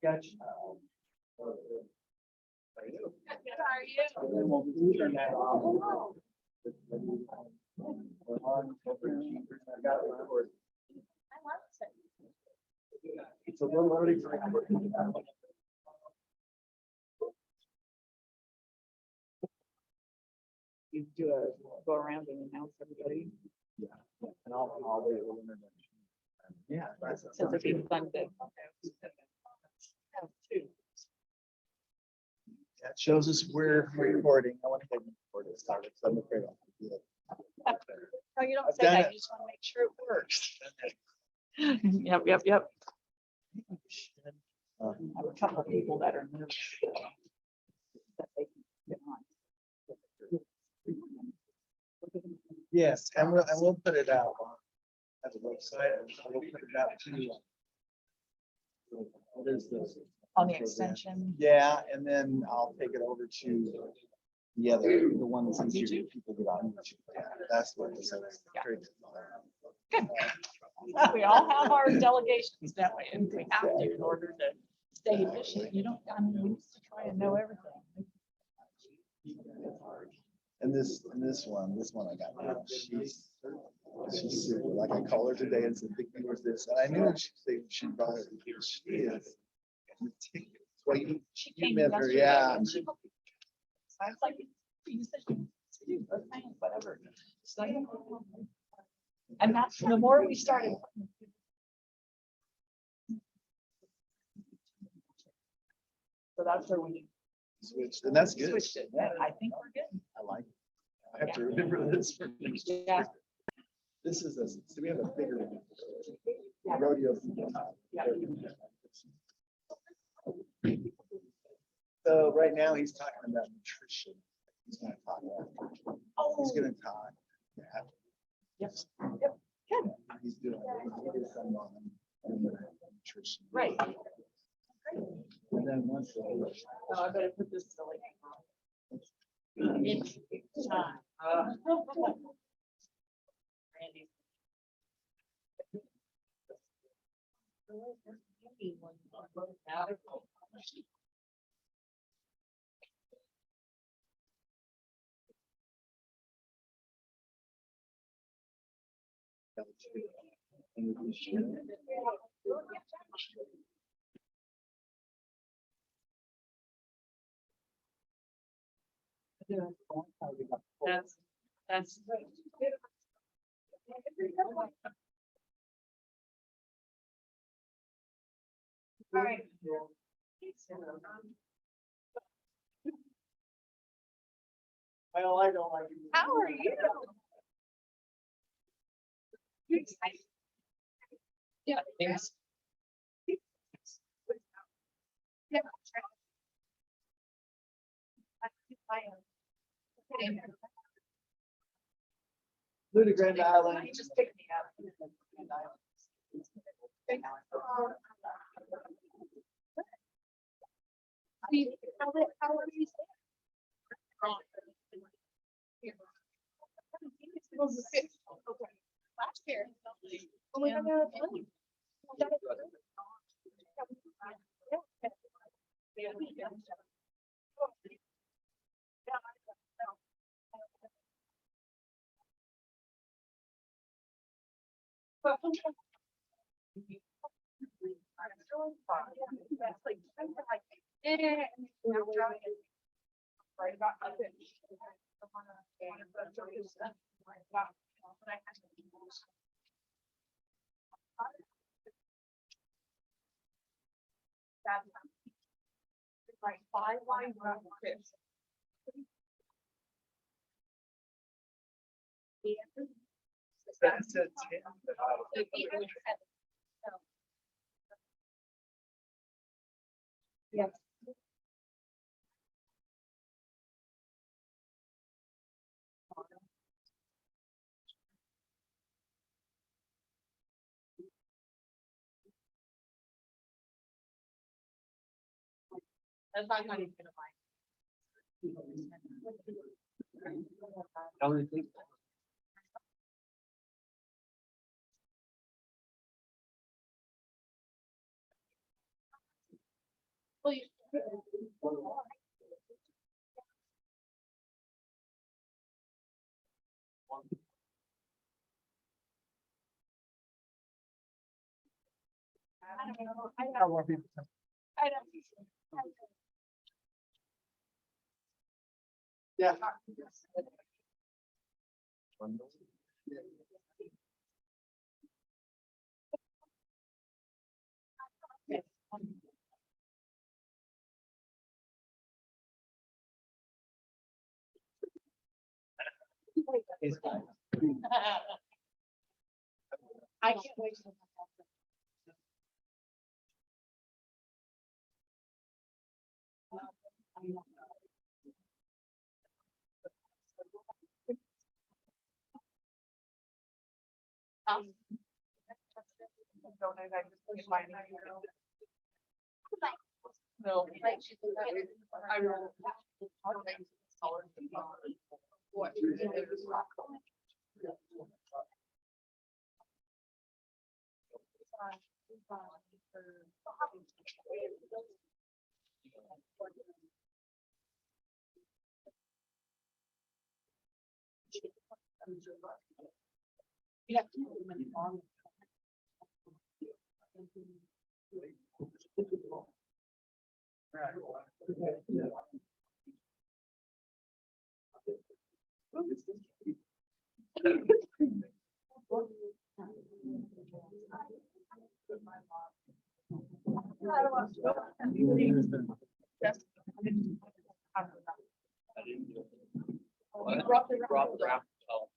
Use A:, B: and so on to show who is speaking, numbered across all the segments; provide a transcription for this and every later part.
A: Gotcha.
B: How are you?
A: And then we'll turn that off. We're on. I got it recorded.
B: I love it.
A: It's a little early for recording.
C: You do a go around and announce everybody.
A: Yeah. And I'll do a little introduction. Yeah.
C: So it'd be fun to have two.
A: That shows us we're recording. I want to get recorded started, so I'm afraid I'll do it.
B: No, you don't
A: I've
B: say
A: done
B: that.
A: it.
B: You just want to make sure it works.
C: Yep.
A: Uh,
C: I have a couple of people that are nervous. That they can get on.
A: Yes, and we'll put it out as a website, and we'll put it out to. What is this?
C: On the extension.
A: Yeah, and then I'll take it over to the ones that
C: YouTube?
A: people get on YouTube. Yeah, that's what it says.
C: Yeah.
A: Great.
C: Good. We all have our delegations that way, and we have to in order to stay efficient. You don't, I mean, we used to try and know everything. It's hard.
A: And this one I got now, she's super, like I call her today and said, Vicki, where's this? And I knew she'd buy it because she is meticulous. Well, you
C: Came
A: met her,
C: yesterday
A: yeah.
C: and she- I was like, you said you do, okay, whatever. So, and that's the more we started. So that's where we
A: Switched, and that's good.
C: switched it.
A: Yeah,
C: I think we're good.
A: I like it. I have to remember this for next year.
C: Yeah.
A: This is a, so we have a bigger
C: Yeah.
A: rodeo.
C: Yeah.
A: So right now he's talking about nutrition. He's gonna talk about, he's
C: Oh,
A: gonna talk.
C: yep, good,
A: He's doing, he did some on nutrition.
C: right.
A: And then once.
C: Oh, I better put this silly thing on. It's time. Randy. That's.
B: All right.
A: Well, I don't like.
B: How are you? You excited?
C: Yeah, thanks.
B: Yeah. I am. Okay.
A: Flew to Grand Island.
B: You just picked me up. How are you? Last year. Oh my God. Like 5 lines of fish.
A: That's it.
B: Yes. That's not how you gonna buy. Please. I don't know. I don't. I don't.
A: Yeah.
B: I can't wait. To No. I will. What? You have to put them in on.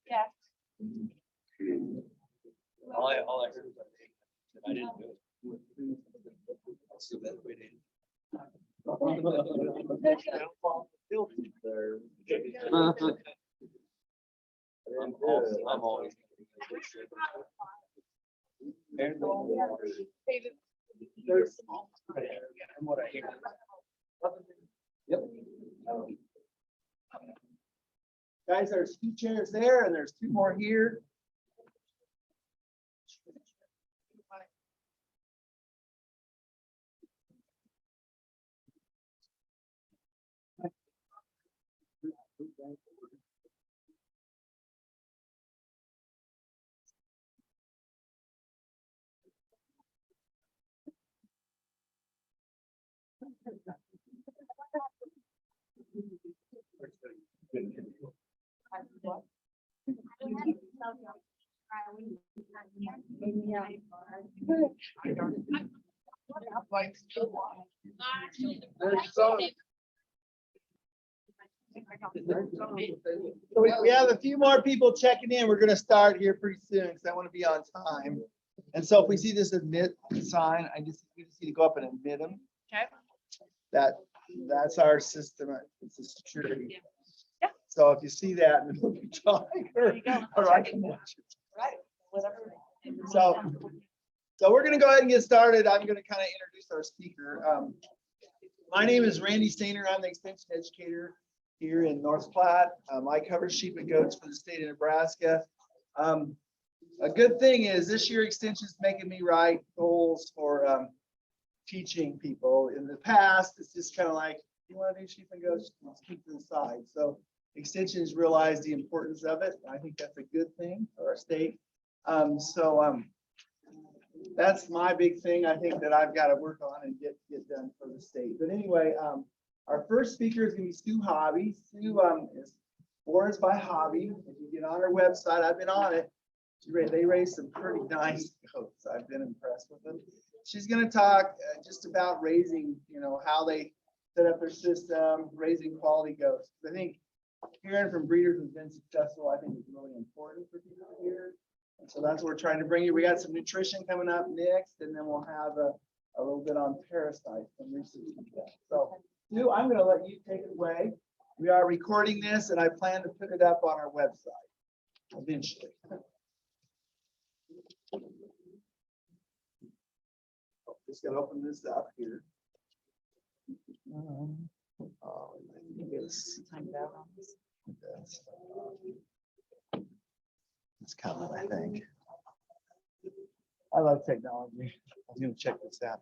B: Yeah.
D: All I heard was that I didn't do it. So that we didn't. I'm always. From what I hear. Yep.
A: Guys, there's 2 chairs there and there's 2 more here. So we have a few more people checking in. We're going to start here pretty soon because I want to be on time. And so if we see this admit sign, we just need to go up and admit them.
C: Okay.
A: That's our system. It's a security.
C: Yeah.
A: So if you see that, it'll be drawing
C: There you go.
A: or I can watch it.
C: Right. Whatever.
A: So we're going to go ahead and get started. I'm going to kind of introduce our speaker. My name is Randy Stainer. I'm the extension educator here in North Platte. I cover sheep and goats for the state of Nebraska. A good thing is this year extension is making me write goals for teaching people. In the past, it's just kind of like, you want to do sheep and goats, let's keep to the side. So extension has realized the importance of it. I think that's a good thing for our state. That's my big thing. I think that I've got to work on and get done for the state. But anyway, our first speaker is going to be Sue Hobby. Sue is Boars by Hobby. If you get on her website, I've been on it. They raise some pretty nice goats. I've been impressed with them. She's going to talk just about raising, how they set up their system, raising quality goats. I think hearing from breeders who've been successful, I think is really important for people to hear. And so that's what we're trying to bring you. We got some nutrition coming up next, and then we'll have a little bit on parasites and research. So, Sue, I'm going to let you take it away. We are recording this, and I plan to put it up on our website eventually. Just gonna open this up here. It's coming, I think. I love technology. I'm gonna check this out.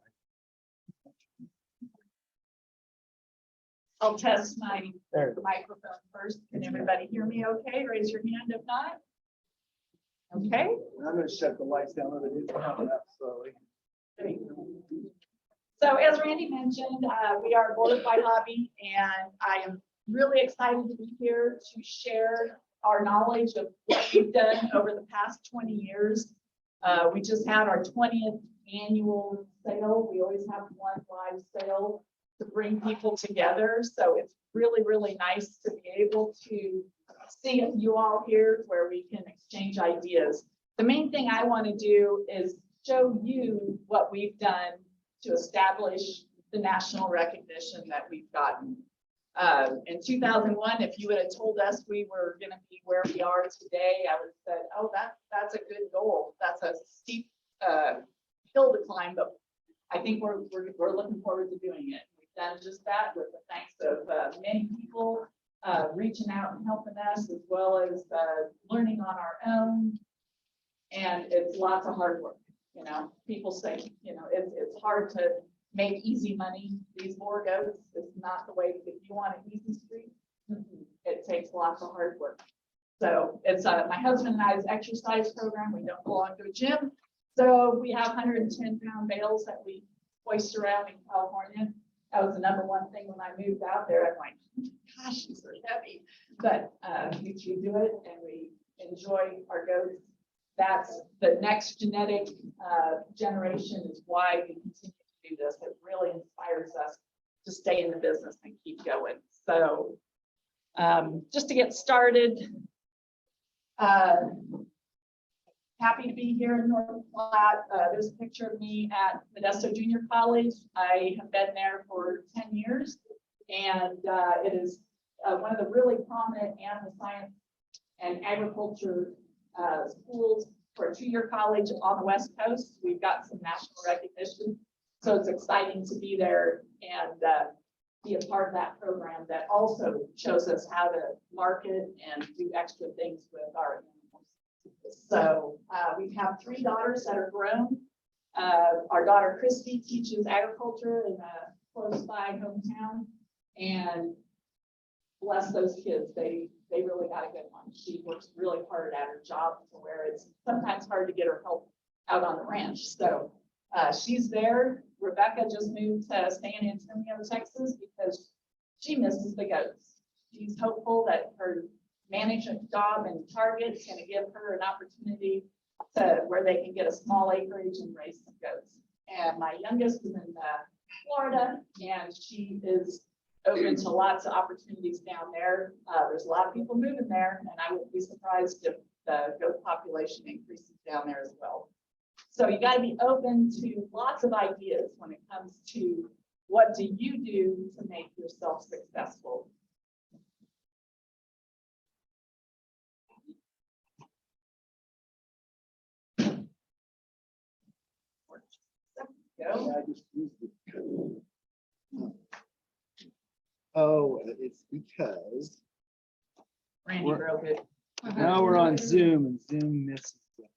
C: I'll test my
A: There.
C: microphone first. Can everybody hear me okay? Raise your hand if not. Okay.
A: I'm gonna shut the lights down over there. Coming up slowly.
C: So as Randy mentioned, we are Boarded by Hobby, and I am really excited to be here to share our knowledge of what we've done over the past 20 years. We just had our 20th annual sale. We always have one live sale to bring people together. So it's really, really nice to be able to see you all here where we can exchange ideas. The main thing I want to do is show you what we've done to establish the national recognition that we've gotten. In 2001, if you would have told us we were going to be where we are today, I would have said, oh, that's a good goal. That's a steep hill to climb, but I think we're looking forward to doing it. We've done just that with the thanks of many people reaching out and helping us, as well as learning on our own. And it's lots of hard work. You know, people say, you know, it's hard to make easy money. These boar goats, it's not the way. If you want an easy street, it takes lots of hard work. So it's my husband and I's exercise program. We don't belong to a gym. So we have 110-pound bales that we hoist around in California. That was the #1 thing when I moved out there. I'm like, gosh, these are heavy. But we do it and we enjoy our goats. That's the next genetic generation is why we continue to do this. It really inspires us to stay in the business and keep going. So just to get started, happy to be here in North Platte. There's a picture of me at Modesto Junior College. I have been there for 10 years, and it is one of the really prominent animal science and agriculture schools for a 2-year college on the West Coast. We've got some national recognition, so it's exciting to be there and be a part of that program that also shows us how to market and do extra things with our animals. So we have 3 daughters that are grown. Our daughter Christy teaches agriculture in a close by hometown, and bless those kids. They really got a good one. She works really hard at her job to where it's sometimes hard to get her help out on the ranch. So she's there. Rebecca just moved to San Antonio, Texas, because she misses the goats. She's hopeful that her management job in Target is going to give her an opportunity to where they can get a small acreage and raise some goats. And my youngest is in Florida, and she is open to lots of opportunities down there. There's a lot of people moving there, and I wouldn't be surprised if the goat population increases down there as well. So you got to be open to lots of ideas when it comes to what do you do to make yourself successful. Go.
A: I just used it. Oh, it's because
C: Randy broke it.
A: now we're on Zoom and Zoom misses it.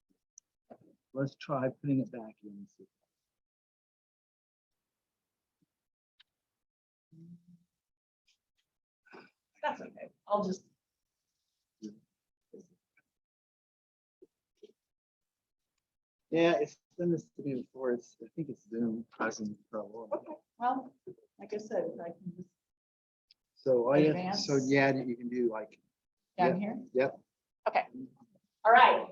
A: Let's try putting it back in.
C: That's okay. I'll just.
A: Yeah, it's done this to me before. I think it's Zoom causing trouble.
C: Okay. Well, like I said, I can just
A: So all you,
C: Advance.
A: so yeah, you can do like,
C: down here.
A: yep.
C: Okay. All right.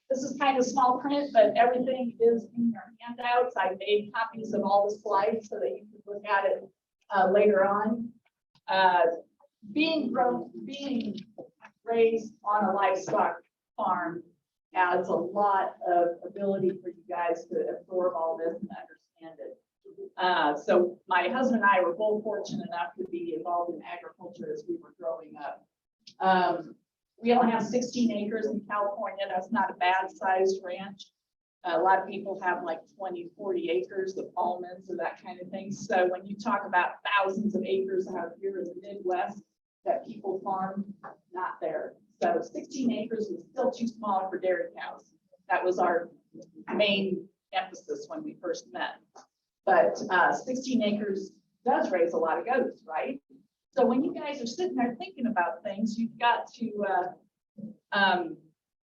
C: This is kind of small print, but everything is in your handouts. I made copies of all the slides so that you can look at it later on. Being raised on a livestock farm adds a lot of ability for you guys to absorb all this and understand it. So my husband and I were both fortunate enough to be involved in agriculture as we were growing up. We only have 16 acres in California. That's not a bad sized ranch. A lot of people have like 20, 40 acres of almonds or that kind of thing. So when you talk about thousands of acres out here in the Midwest that people farm, not there. So 16 acres was still too small for dairy cows. That was our main emphasis when we first met. But 16 acres does raise a lot of goats, right? So when you guys are sitting there thinking about things, you've got to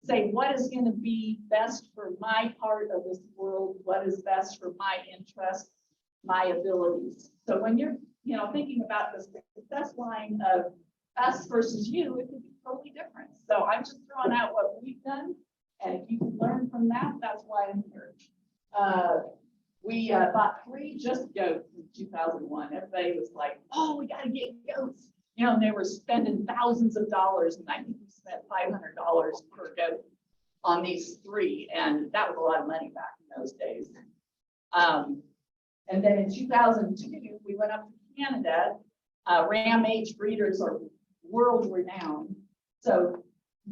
C: say, what is going to be best for my part of this world? What is best for my interests, my abilities? So when you're, thinking about the success line of us versus you, it could be totally different. So I'm just throwing out what we've done. And if you can learn from that, that's why I'm here. We bought 3 just goats in 2001. Everybody was like, oh, we got to get goats. And they were spending thousands of dollars. And I think we spent $500 per goat on these 3. And that was a lot of money back in those days. And then in 2002, we went up to Canada. Ram H breeders are world renowned. So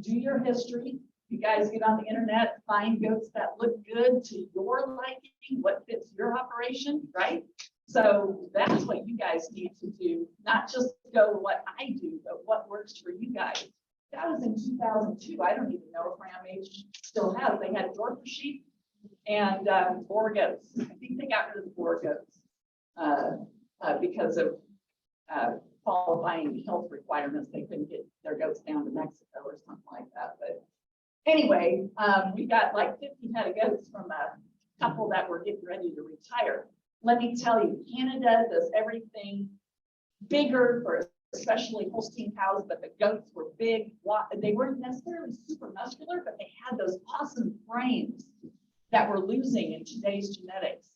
C: do your history. You guys get on the internet, find goats that look good to your liking, what fits your operation, right? So that's what you guys need to do, not just go what I do, but what works for you guys. That was in 2002. I don't even know if Ram H still has. They had Dorper sheep and Boer goats. I think they got rid of the Boer goats because of qualifying health requirements. They couldn't get their goats down to Mexico or something like that. But anyway, we got like 50 head of goats from a couple that were getting ready to retire. Let me tell you, Canada does everything bigger for especially Holstein cows, but the goats were big. They weren't necessarily super muscular, but they had those awesome frames that we're losing in today's genetics.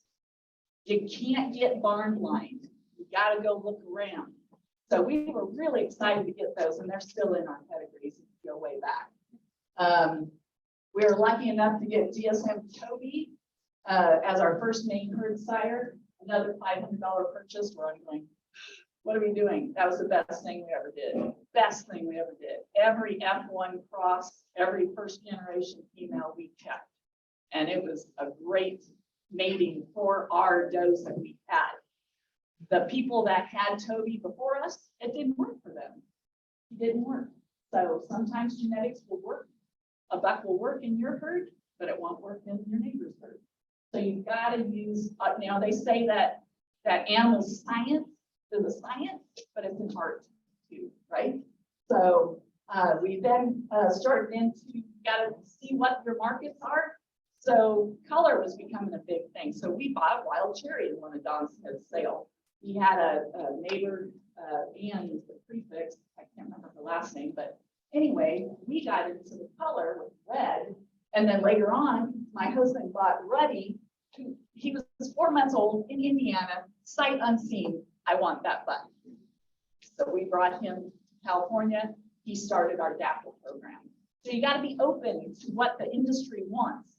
C: You can't get barn blind. You got to go look around. So we were really excited to get those, and they're still in our pedigrees if you go way back. We were lucky enough to get DSM Toby as our first main herd sire, another $500 purchase. Where I'm going, what are we doing? That was the best thing we ever did. Best thing we ever did. Every F1 cross, every first generation female we kept. And it was a great mating for our does that we had. The people that had Toby before us, it didn't work for them. It didn't work. So sometimes genetics will work. A buck will work in your herd, but it won't work in your neighbor's herd. So you've got to use, now they say that animal science is a science, but it's an art too, right? So we then started into, got to see what your markets are. So color was becoming a big thing. So we bought Wild Cherry in one of Don Smith's sale. He had a neighbor, Ann is the prefix, I can't remember her last name, but anyway, we got into the color with red. And then later on, my husband bought Ruddy. He was 4 months old in Indiana, sight unseen. I want that buck. So we brought him to California. He started our dapple program. So you got to be open to what the industry wants.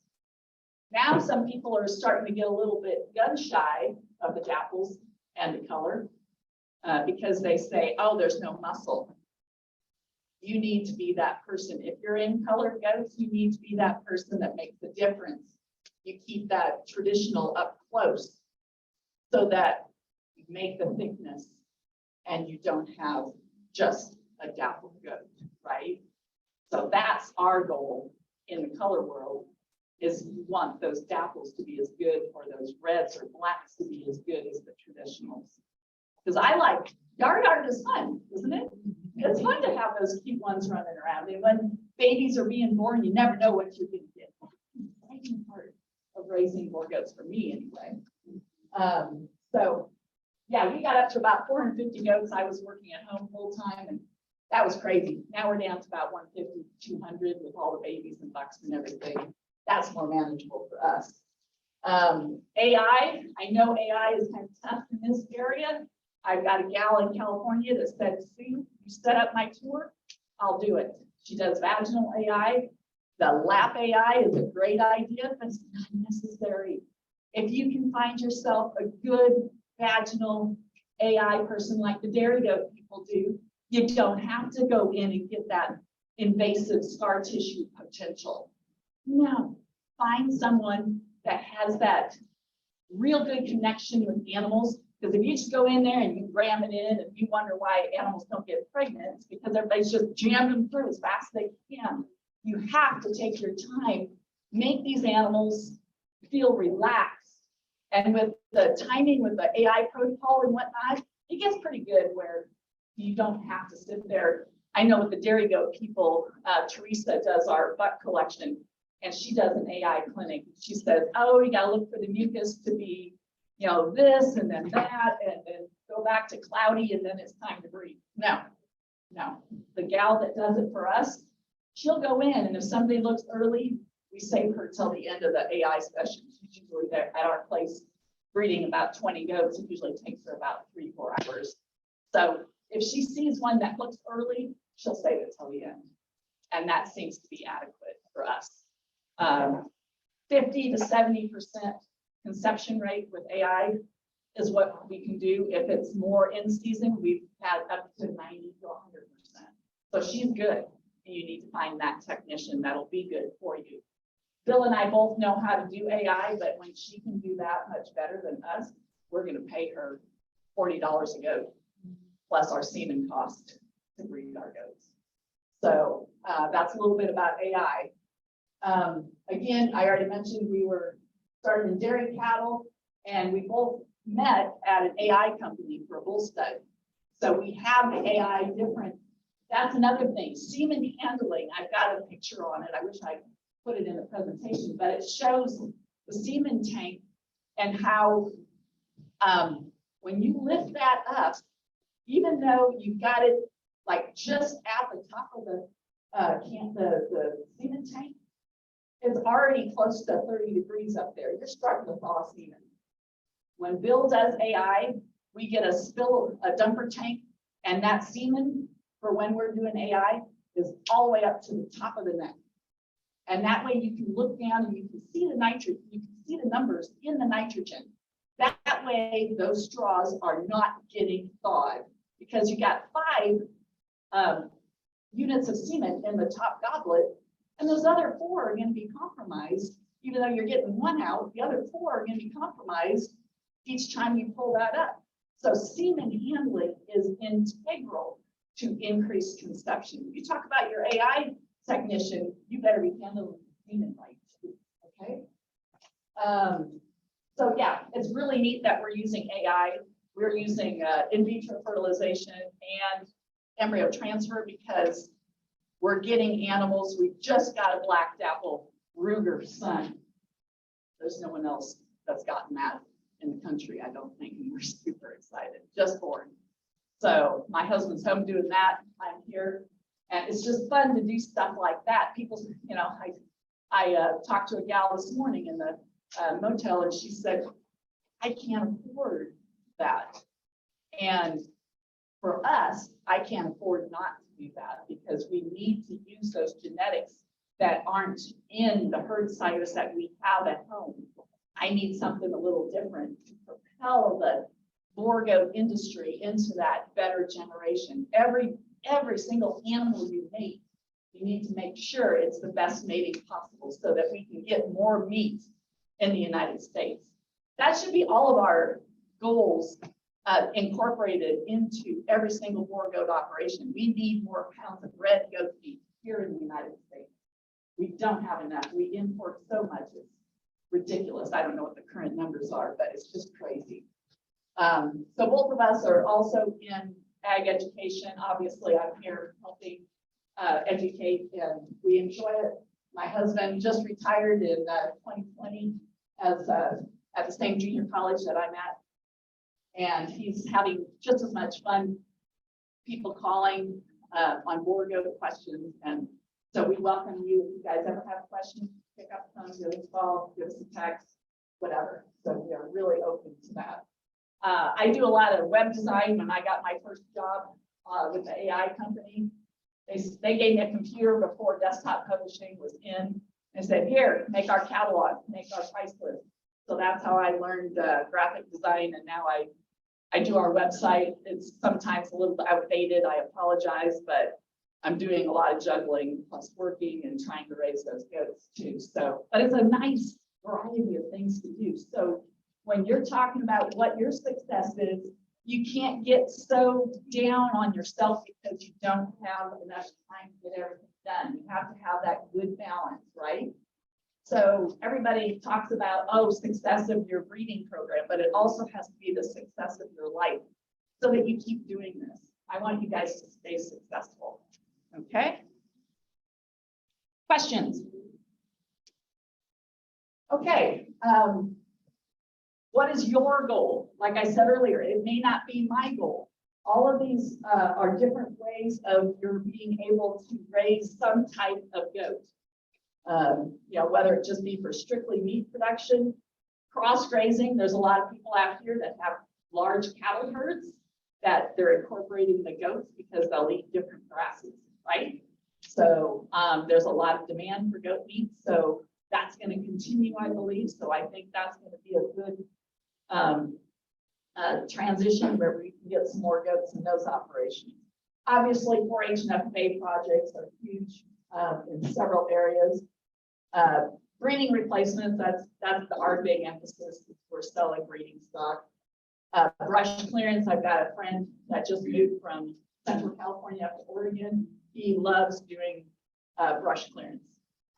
C: Now some people are starting to get a little bit gun shy of the dapples and the color because they say, oh, there's no muscle. You need to be that person. If you're in colored goats, you need to be that person that makes the difference. You keep that traditional up close so that you make the thickness and you don't have just a dappled goat, right? So that's our goal in the color world, is you want those dapples to be as good or those reds or blacks to be as good as the traditionals. Because I like, yard art is fun, isn't it? It's fun to have those cute ones running around. And when babies are being born, you never know what you're going to get. Exciting part of raising Boer goats for me anyway. So yeah, we got up to about 450 goats. I was working at home full time, and that was crazy. Now we're down to about 150, 200 with all the babies and bucks and everything. That's more manageable for us. AI, I know AI is kind of tough in this area. I've got a gal in California that said, Sue, you set up my tour, I'll do it. She does vaginal AI. The lap AI is a great idea, but it's not necessary. If you can find yourself a good vaginal AI person like the dairy goat people do, you don't have to go in and get that invasive scar tissue potential. No, find someone that has that real good connection with animals. Because if you just go in there and you ram it in and you wonder why animals don't get pregnant, it's because everybody's just jamming them through as fast as they can. You have to take your time, make these animals feel relaxed. And with the timing with the AI protocol and whatnot, it gets pretty good where You don't have to sit there. I know with the Dairy Goat people, Teresa does our butt collection, and she does an AI clinic. She says, oh, you gotta look for the mucus to be, this and then that, and then go back to cloudy, and then it's time to breathe. No. The gal that does it for us, she'll go in, and if somebody looks early, we save her till the end of the AI session. She's usually there at our place breeding about 20 goats. It usually takes her about 3-4 hours. So if she sees one that looks early, she'll save it till the end. And that seems to be adequate for us. 50 to 70% conception rate with AI is what we can do. If it's more in season, we've had up to 90 to 100%. So she's good. You need to find that technician that'll be good for you. Bill and I both know how to do AI, but when she can do that much better than us, we're going to pay her $40 a goat, plus our semen cost to breed our goats. So that's a little bit about AI. Again, I already mentioned we were starting in dairy cattle, and we both met at an AI company for a bull stud. So we have the AI different. That's another thing. Semen handling. I've got a picture on it. I wish I put it in the presentation, but it shows the semen tank and how when you lift that up, even though you've got it like just at the top of the semen tank, it's already close to 30 degrees up there. You're starting to thaw semen. When Bill does AI, we get a dumper tank, and that semen for when we're doing AI is all the way up to the top of the neck. And that way you can look down and you can see the nitrogen, you can see the numbers in the nitrogen. That way those straws are not getting thawed, because you got 5 units of semen in the top goblet, and those other 4 are going to be compromised. Even though you're getting 1 out, the other 4 are going to be compromised each time you pull that up. So semen handling is integral to increased conception. If you talk about your AI technician, you better be handling semen right too, okay? So yeah, it's really neat that we're using AI. We're using in vitro fertilization and embryo transfer because we're getting animals. We've just got a black dapple Ruger son. There's no one else that's gotten that in the country, I don't think, and we're super excited, just born. So my husband's home doing that. I'm here, and it's just fun to do stuff like that. People, I talked to a gal this morning in the motel, and she said, I can't afford that. And for us, I can't afford not to do that, because we need to use those genetics that aren't in the herd situs that we have at home. I need something a little different to propel the boar goat industry into that better generation. Every single animal you mate, you need to make sure it's the best mating possible so that we can get more meat in the United States. That should be all of our goals incorporated into every single boar goat operation. We need more pounds of red goat meat here in the United States. We don't have enough. We import so much, it's ridiculous. I don't know what the current numbers are, but it's just crazy. So both of us are also in ag education. Obviously, I'm here helping educate, and we enjoy it. My husband just retired in 2020 as at the same junior college that I'm at, and he's having just as much fun. People calling on board goat questions, and so we welcome you. If you guys ever have questions, pick up the phone, give us a call, give us a text, whatever. So we are really open to that. I do a lot of web design. When I got my first job with the AI company, they gave me a computer before desktop publishing was in, and said, here, make our catalog, make our price list. So that's how I learned graphic design, and now I do our website. It's sometimes a little outdated, I apologize, but I'm doing a lot of juggling plus working and trying to raise those goats too. So, but it's a nice variety of things to do. So when you're talking about what your success is, you can't get so down on yourself because you don't have enough time to get everything done. You have to have that good balance, right? So everybody talks about, oh, success of your breeding program, but it also has to be the success of your life so that you keep doing this. I want you guys to stay successful. Okay? Questions? Okay. What is your goal? Like I said earlier, it may not be my goal. All of these are different ways of your being able to raise some type of goat. You know, whether it just be for strictly meat production, cross grazing. There's a lot of people out here that have large cattle herds that they're incorporating the goats because they'll eat different grasses, right? So there's a lot of demand for goat meat. So that's going to continue, I believe. So I think that's going to be a good transition where we can get some more goats in those operations. Obviously, 4-H and FFA projects are huge in several areas. Breeding replacements, that's our big emphasis. We're selling breeding stock. Brush clearance, I've got a friend that just moved from Central California up to Oregon. He loves doing brush clearance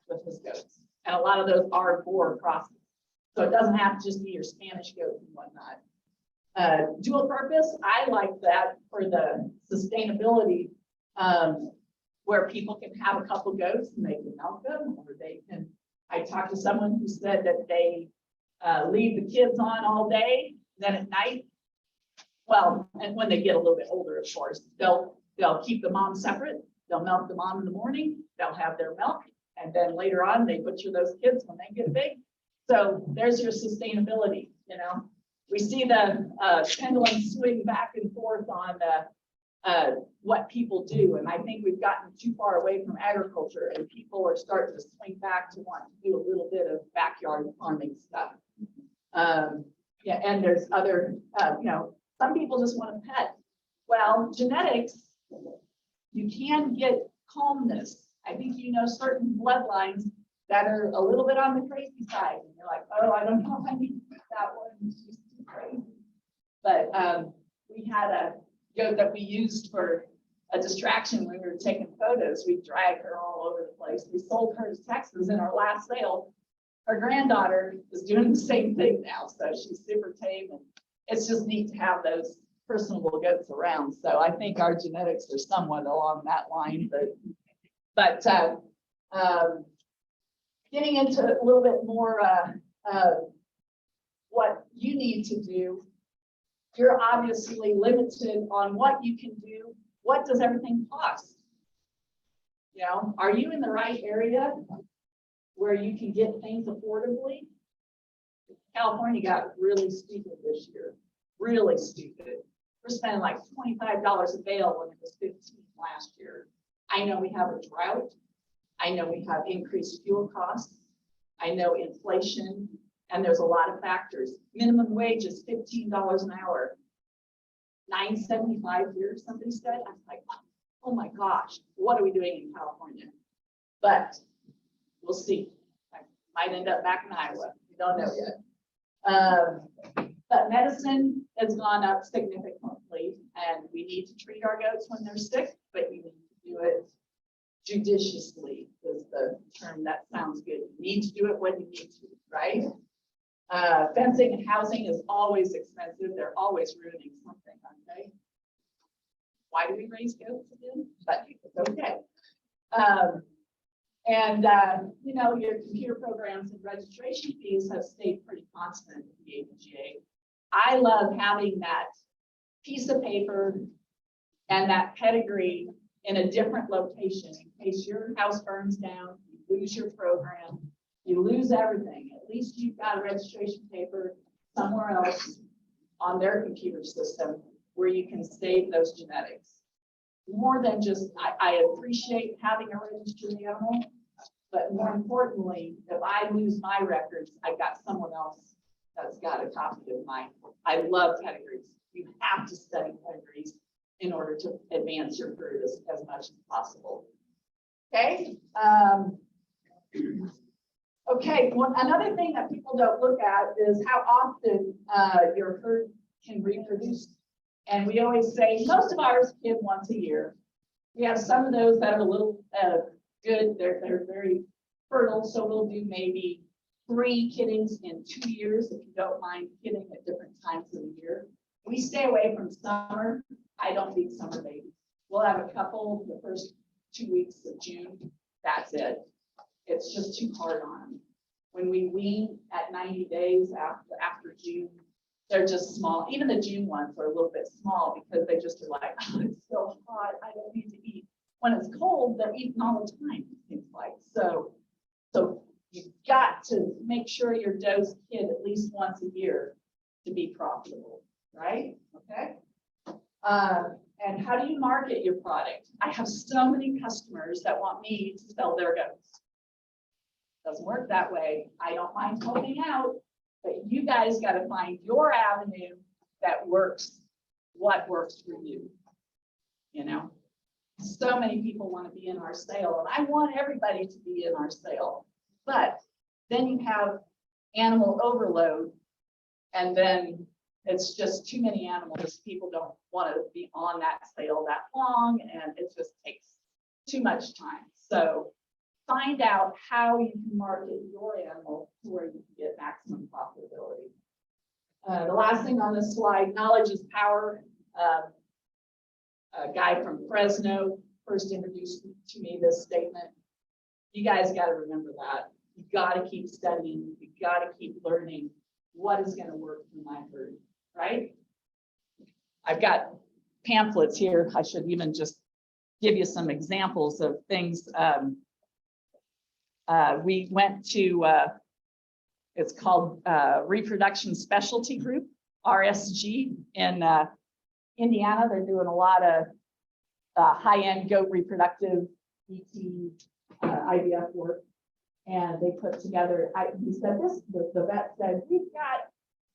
C: with his goats. And a lot of those are boar crosses. So it doesn't have to just be your Spanish goat and whatnot. Dual purpose, I like that for the sustainability, where people can have a couple goats and they can milk them, or they can, I talked to someone who said that they leave the kids on all day, then at night, well, and when they get a little bit older, of course, they'll keep the mom separate. They'll milk the mom in the morning, they'll have their milk, and then later on they butcher those kids when they get big. So there's your sustainability, you know. We see the pendulum swing back and forth on what people do. And I think we've gotten too far away from agriculture, and people are starting to swing back to want to do a little bit of backyard farming stuff. Yeah, and there's other, you know, some people just want a pet. Well, genetics, you can get calmness. I think you know certain bloodlines that are a little bit on the crazy side. And you're like, oh, I don't know if I need to pick that one. She's too crazy. But we had a goat that we used for a distraction when we were taking photos. We dragged her all over the place. We sold her to Texas in our last sale. Her granddaughter is doing the same thing now. So she's super tame, and it's just neat to have those personable goats around. So I think our genetics are somewhat along that line, but getting into a little bit more what you need to do. You're obviously limited on what you can do. What does everything cost? You know, are you in the right area where you can get things affordably? California got really stupid this year, really stupid. We're spending like $25 a bale when it was $15 last year. I know we have a drought. I know we have increased fuel costs. I know inflation, and there's a lot of factors. Minimum wage is $15 an hour. $9.75 here, somebody said. I was like, oh my gosh, what are we doing in California? But we'll see. I might end up back in Iowa. We don't know yet. But medicine has gone up significantly, and we need to treat our goats when they're sick, but you need to do it judiciously is the term that sounds good. You need to do it when you need to, right? Fencing and housing is always expensive. They're always ruining something, aren't they? Why do we raise goats again? But it's okay. You know, your computer programs and registration fees have stayed pretty constant with the APGA. I love having that piece of paper and that pedigree in a different location in case your house burns down, you lose your program, you lose everything. At least you've got a registration paper somewhere else on their computer system where you can save those genetics. More than just, I appreciate having a registered animal, but more importantly, if I lose my records, I've got someone else that's got a copy of mine. I love pedigrees. You have to study pedigrees in order to advance your career as much as possible. Okay. Okay, well, another thing that people don't look at is how often your herd can reproduce. And we always say most of ours kid once a year. We have some of those that are a little good. They're very fertile, so we'll do maybe 3 kiddings in 2 years if you don't mind kidding at different times of the year. We stay away from summer. I don't feed summer babies. We'll have a couple the first 2 weeks of June. That's it. It's just too hard on them. When we wean at 90 days after June, they're just small. Even the June ones are a little bit small because they just are like, oh, it's so hot, I don't need to eat. When it's cold, they're eating all the time, it seems like. So you've got to make sure your dose kid at least once a year to be profitable, right? Okay. And how do you market your product? I have so many customers that want me to sell their goats. Doesn't work that way. I don't mind helping out, but you guys got to find your avenue that works, what works for you. You know, so many people want to be in our sale, and I want everybody to be in our sale. But then you have animal overload, and then it's just too many animals. People don't want to be on that sale that long, and it just takes too much time. So find out how you can market your animal to where you can get maximum profitability. The last thing on this slide, knowledge is power. A guy from Fresno first introduced to me this statement. You guys got to remember that. You got to keep studying. You got to keep learning what is going to work for my herd, right? I've got pamphlets here. I should even just give you some examples of things. We went to, it's called Reproduction Specialty Group, RSG, in Indiana. They're doing a lot of high-end goat reproductive ET IVF work. And they put together, he said this, the vet said, we've got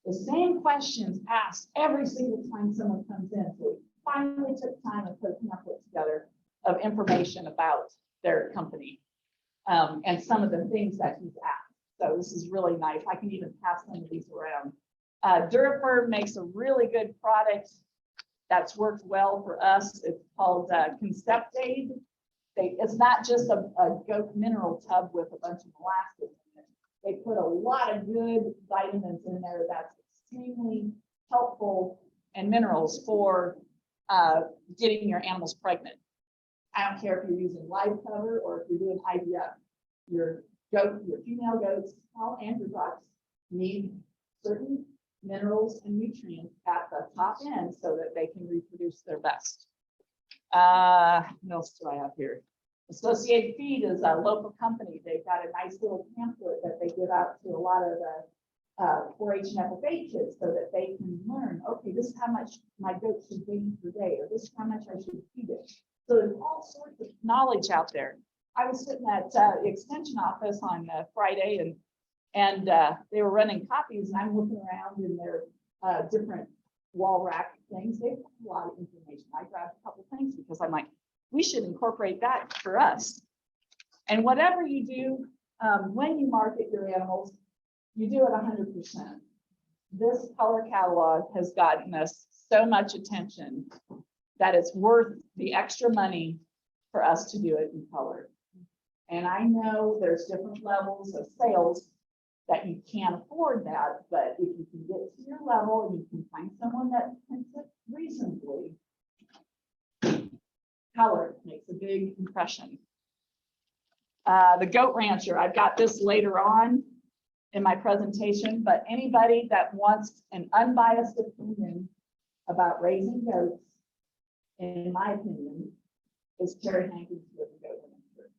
C: the same questions asked every single time someone comes in. So we finally took time and put a pamphlet together of information about their company and some of the things that he's asked. So this is really nice. I can even pass some of these around. Durafirm makes a really good product that's worked well for us. It's called Conceptaid. It's not just a goat mineral tub with a bunch of molasses in it. They put a lot of good vitamins in there that's extremely helpful, and minerals for getting your animals pregnant. I don't care if you're using live cover or if you're doing IVF. Your female goats, well, and your ducks need certain minerals and nutrients at the top end so that they can reproduce their best. What else do I have here? Associated Feed is a local company. They've got a nice little pamphlet that they give out to a lot of the 4-H and FFA kids so that they can learn, okay, this is how much my goat should gain per day, or this is how much I should feed it. So there's all sorts of knowledge out there. I was sitting at the extension office on Friday, and they were running copies, and I'm looking around in their different wall rack things. They've got a lot of information. I grabbed a couple things because I'm like, we should incorporate that for us. And whatever you do, when you market your animals, you do it 100%. This color catalog has gotten us so much attention that it's worth the extra money for us to do it in color. And I know there's different levels of sales that you can't afford that, but if you can get to your level and you can find someone that can sit reasonably, color makes a big impression. The Goat Rancher, I've got this later on in my presentation, but anybody that wants an unbiased opinion about raising goats, in my opinion, is Terry Hankins with the Goat Rancher.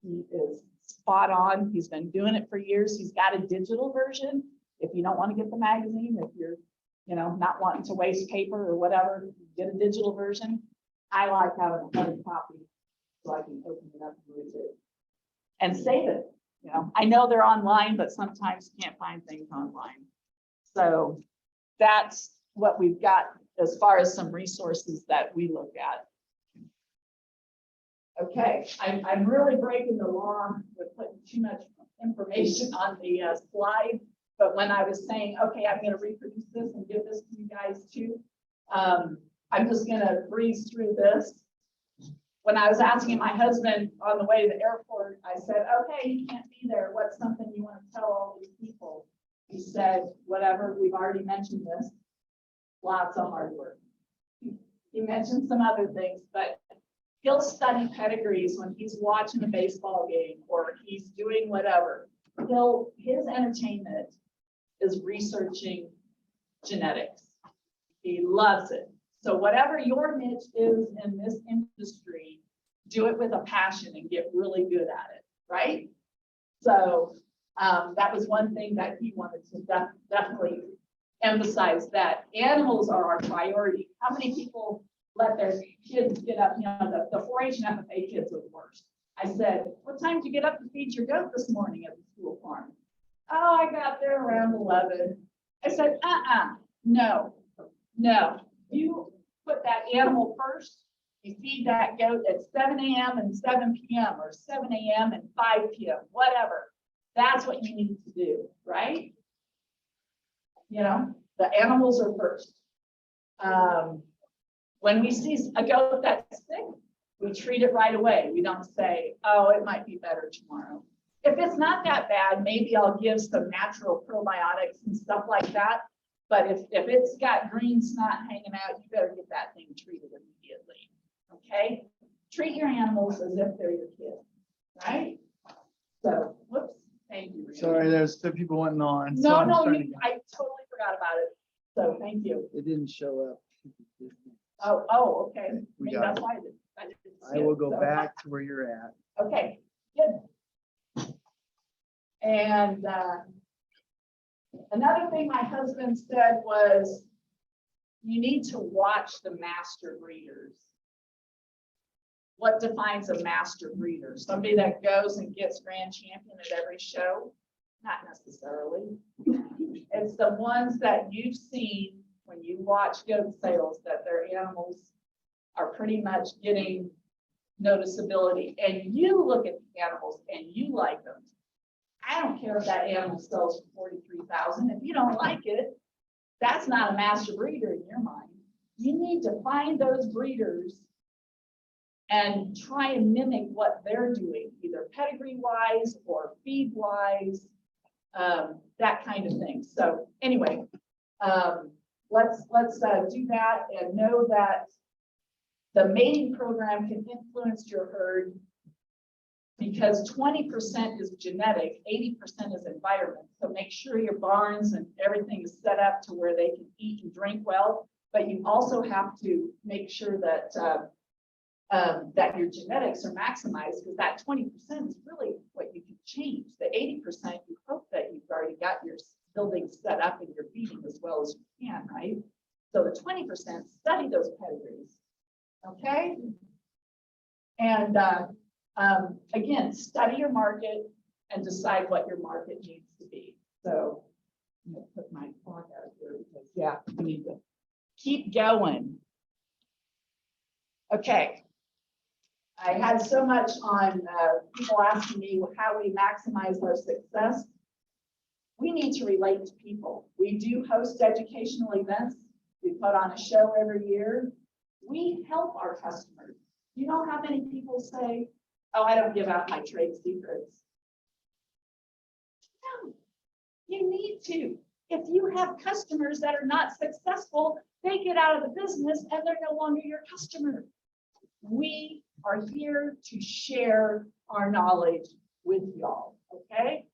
C: He is spot on. He's been doing it for years. He's got a digital version. If you don't want to get the magazine, if you're, not wanting to waste paper or whatever, get a digital version. I like having a hard copy so I can open it up and read it and save it. I know they're online, but sometimes you can't find things online. So that's what we've got as far as some resources that we look at. Okay, I'm really breaking the law with putting too much information on the slide. But when I was saying, okay, I'm going to reproduce this and give this to you guys too, I'm just going to breeze through this. When I was asking my husband on the way to the airport, I said, okay, you can't be there. What's something you want to tell all these people? He said, whatever, we've already mentioned this. Lots of hard work. He mentioned some other things, but he'll study pedigrees when he's watching a baseball game or he's doing whatever. His entertainment is researching genetics. He loves it. So whatever your niche is in this industry, do it with a passion and get really good at it, right? So that was one thing that he wanted to definitely emphasize, that animals are our priority. How many people let their kids get up? You know, the 4-H and FFA kids are the worst. I said, what time did you get up to feed your goat this morning at the school farm? Oh, I got there around 11. I said, no. You put that animal first. You feed that goat at 7 a.m. and 7 p.m. or 7 a.m. and 5 p.m., whatever. That's what you need to do, right? You know, the animals are first. When we see a goat that's sick, we treat it right away. We don't say, oh, it might be better tomorrow. If it's not that bad, maybe I'll give some natural probiotics and stuff like that. But if it's got green snot hanging out, you better get that thing treated immediately. Okay? Treat your animals as if they're your kids, right? So, whoops, thank you. Rita.
A: Sorry, there's two people wanting on. so I'm
C: No,
A: starting
C: I totally forgot about it. So thank you.
A: It didn't show up.
C: Oh, okay.
A: We
C: Maybe
A: got
C: that's
A: it.
C: why I didn't
A: I
C: see
A: will
C: it.
A: go
C: So-
A: back to where you're at.
C: Okay, good. And another thing my husband said was, you need to watch the master breeders. What defines a master breeder? Somebody that goes and gets grand champion at every show? Not necessarily. It's the ones that you've seen when you watch goat sales, that their animals are pretty much getting noticeability, and you look at the animals and you like them. I don't care if that animal sells for 43,000. If you don't like it, that's not a master breeder in your mind. You need to find those breeders and try and mimic what they're doing, either pedigree wise or feed wise, that kind of thing. So anyway, let's do that and know that the mating program can influence your herd, because 20% is genetic, 80% is environment. So make sure your barns and everything is set up to where they can eat and drink well, but you also have to make sure that that your genetics are maximized, because that 20% is really what you can change. The 80%, you hope that you've already got your building set up and you're feeding as well as you can, right? So the 20%, study those pedigrees, okay? And again, study your market and decide what your market needs to be. So I'm gonna put my clock out here because, yeah, we need to keep going. Okay. I had so much on people asking me how we maximize our success. We need to relate to people. We do host educational events. We put on a show every year. We help our customers. You know how many people say, oh, I don't give out my trade secrets. No, you need to. If you have customers that are not successful, they get out of the business and they're no longer your customer. We are here to share our knowledge with y'all, okay?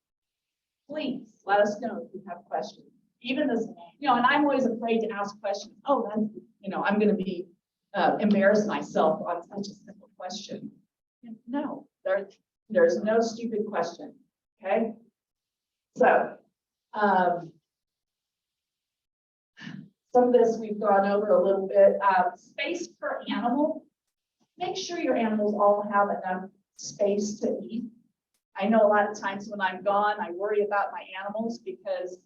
C: Please let us know if you have questions. Even this, you know, and I'm always afraid to ask questions. Oh, that's, you know, I'm going to be embarrass myself on such a simple question. No, there's no stupid question, okay? So, some of this we've gone over a little bit. Space per animal. Make sure your animals all have enough space to eat. I know a lot of times when I'm gone, I worry about my animals because,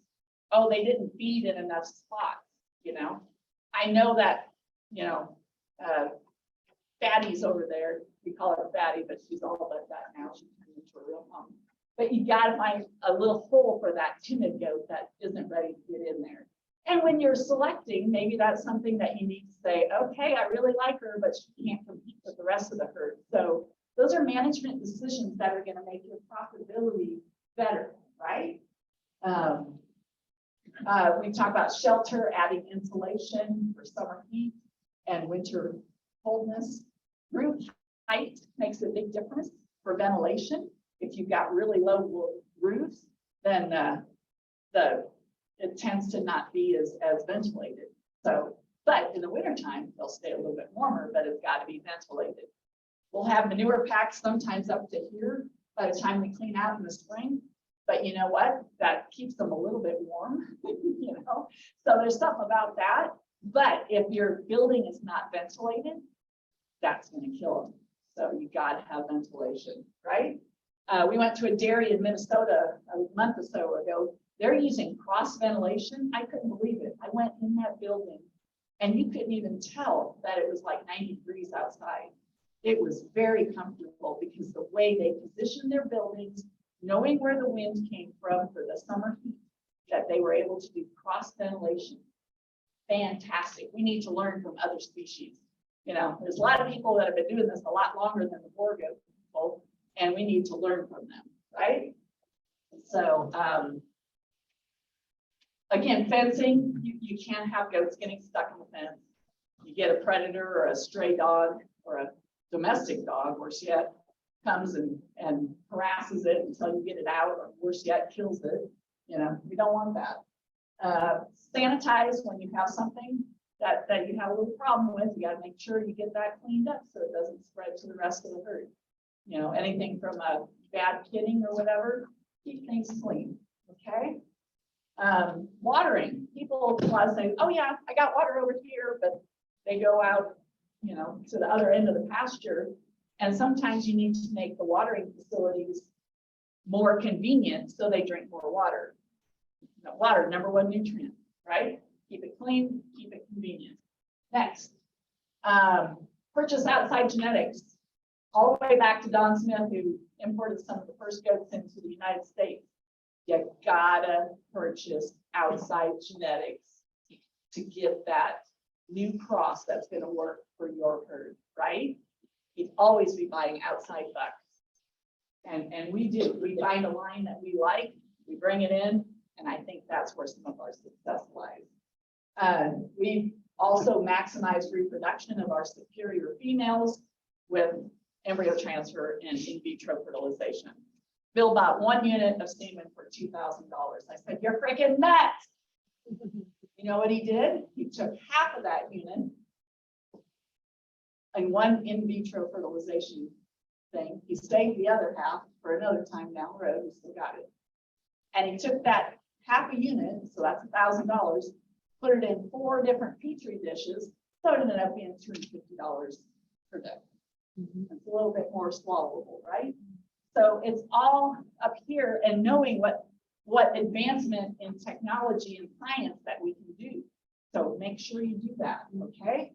C: oh, they didn't feed in enough spots, you know. I know that, you know, Fatty's over there. We call her Fatty, but she's all but that now. She's turned into a real mom. But you got to find a little hole for that timid goat that isn't ready to get in there. And when you're selecting, maybe that's something that you need to say, okay, I really like her, but she can't compete with the rest of the herd. So those are management decisions that are going to make your profitability better, right? We talk about shelter, adding insulation for summer heat. and winter coldness. Roof height makes a big difference for ventilation. If you've got really low roofs, then it tends to not be as ventilated. So, but in the wintertime, they'll stay a little bit warmer, but it's got to be ventilated. We'll have manure packs sometimes up to here by the time we clean out in the spring. But you know what? That keeps them a little bit warm, you know? So there's stuff about that. But if your building is not ventilated, that's going to kill them. So you got to have ventilation, right? We went to a dairy in Minnesota a month or so ago. They're using cross ventilation. I couldn't believe it. I went in that building and you couldn't even tell that it was like 90 degrees outside. It was very comfortable because the way they positioned their buildings, knowing where the wind came from for the summer heat, that they were able to do cross ventilation. Fantastic. We need to learn from other species. You know, there's a lot of people that have been doing this a lot longer than the Borgo people, and we need to learn from them, right? So, again, fencing, you can't have goats getting stuck in the fence. You get a predator or a stray dog or a domestic dog, worse yet, comes and harasses it until you get it out, or worse yet, kills it. You know, we don't want that. Sanitize when you have something that you have a little problem with. You got to make sure you get that cleaned up so it doesn't spread to the rest of the herd. You know, anything from a bad kitting or whatever, keep things clean, okay? Watering. People say, oh yeah, I got water over here, but they go out, you know, to the other end of the pasture. And sometimes you need to make the watering facilities more convenient so they drink more water. You know, water, #1 nutrient, right? Keep it clean, keep it convenient. Next, purchase outside genetics. All the way back to Don Smith, who imported some of the first goats into the United States. You gotta purchase outside genetics to get that new cross that's gonna work for your herd, right? You'd always be buying outside bucks. And we do. We find a line that we like, we bring it in, and I think that's where some of our success lies. We've also maximized reproduction of our superior females with embryo transfer and in vitro fertilization. Bill bought 1 unit of semen for $2,000. I said, you're freaking nuts. You know what he did? He took half of that unit and one in vitro fertilization thing. He saved the other half for another time down the road. We still got it. And he took that half a unit, so that's $1,000, put it in 4 different Petri dishes, so it ended up being $250 per day. It's a little bit more swallowable, right? So it's all up here, and knowing what advancement in technology and science that we can do. So make sure you do that, okay?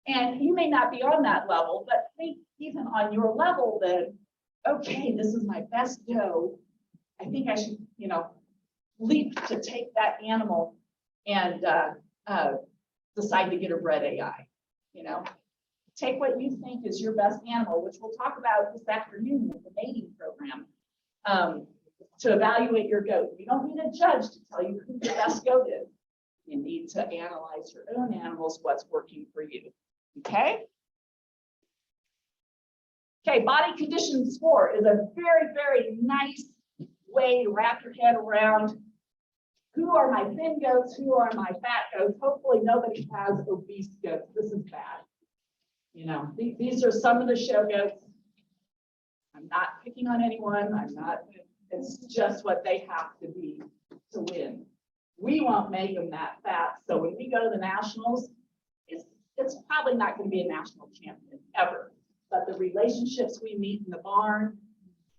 C: And you may not be on that level, but think even on your level that, okay, this is my best doe. I think I should, you know, leap to take that animal and decide to get her bred AI, you know? Take what you think is your best animal, which we'll talk about this afternoon with the mating program, to evaluate your goat. You don't need a judge to tell you who the best goat is. You need to analyze your own animals, what's working for you, okay? Okay, body condition score is a very, very nice way to wrap your head around who are my thin goats, who are my fat goats. Hopefully nobody has obese goats. This is bad. You know, these are some of the show goats. I'm not picking on anyone. I'm not, it's just what they have to be to win. We won't make them that fat. So when we go to the nationals, it's probably not going to be a national champion ever. But the relationships we meet in the barn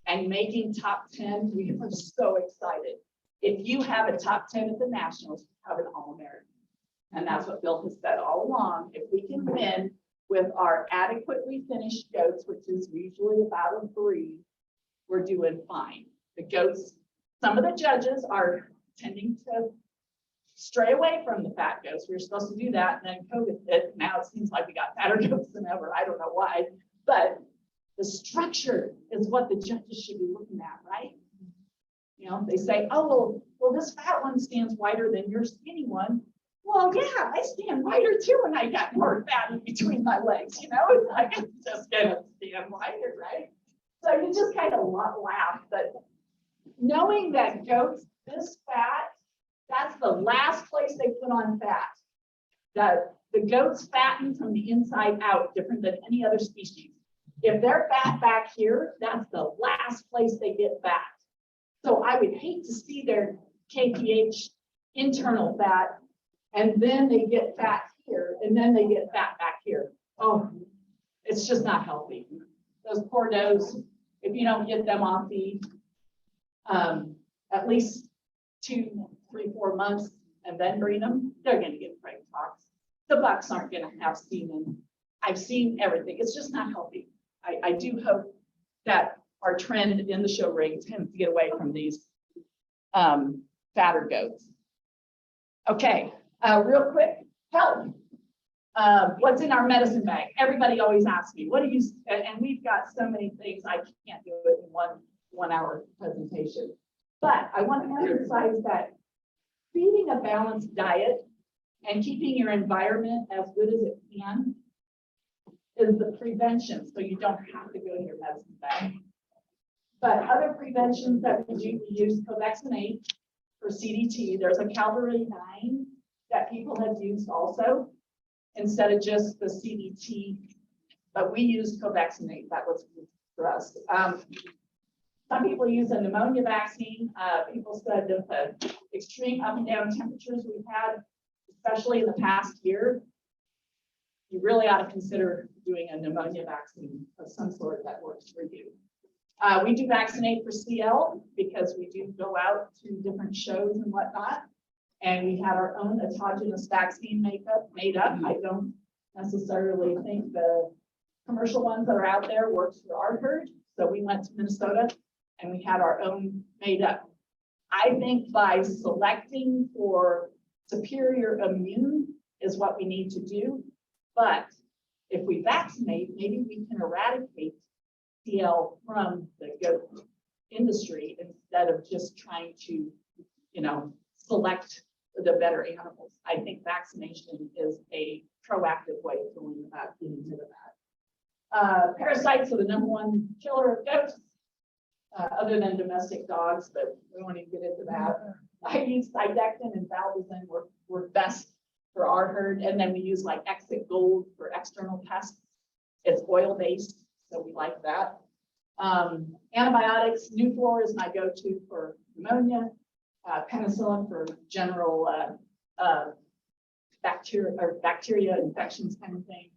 C: and making top 10, we are so excited. If you have a top 10 at the nationals, you have an All-American. And that's what Bill has said all along. If we can win with our adequately finished goats, which is usually about a 3, we're doing fine. The goats, some of the judges are tending to stray away from the fat goats. We were supposed to do that, and then COVID hit. Now it seems like we got fatter goats than ever. I don't know why, but the structure is what the judges should be looking at, right? You know, they say, oh, well, this fat one stands wider than your skinny one. Well, yeah, I stand wider too, and I got more fat in between my legs, you know, it's like, it's just gonna stand wider, right? So you just kind of laugh, but knowing that goats, this fat, that's the last place they put on fat. The goats fatten from the inside out, different than any other species. If they're fat back here, that's the last place they get fat. So I would hate to see their KPH internal fat, and then they get fat here, and then they get fat back here. Oh, it's just not healthy. Those poor does, if you don't get them on feed, at least 2, 3, 4 months, and then breed them, they're gonna get preg tox. The bucks aren't gonna have semen. I've seen everything. It's just not healthy. I do hope that our trend in the show ring tends to get away from these fatter goats. Okay, real quick, health. What's in our medicine bag? Everybody always asks me, what do you, and we've got so many things, I can't do it in one hour presentation. But I want to emphasize that feeding a balanced diet and keeping your environment as good as it can is the prevention, so you don't have to go to your medicine bag. But other preventions that we do, we use covexinate for CDT. There's a Calvary 9 that people have used also, instead of just the CDT, but we use covexinate. That was for us. Some people use a pneumonia vaccine. People said that the extreme up and down temperatures we've had, especially in the past year, you really ought to consider doing a pneumonia vaccine of some sort that works for you. We do vaccinate for CL because we do go out to different shows and whatnot. And we had our own autogenous vaccine made up. I don't necessarily think the commercial ones that are out there works for our herd. So we went to Minnesota and we had our own made up. I think by selecting for superior immune is what we need to do. But if we vaccinate, maybe we can eradicate CL from the goat industry instead of just trying to, select the better animals. I think vaccination is a proactive way of going about getting rid of that. Parasites are the #1 killer of goats, other than domestic dogs, but we won't even get into that. I use Cydectin and Valbazin were best for our herd, and then we use like Exit Gold for external pests. It's oil-based, so we like that. Antibiotics, Nuflor is my go-to for pneumonia. Penicillin for general bacteria infections kind of thing.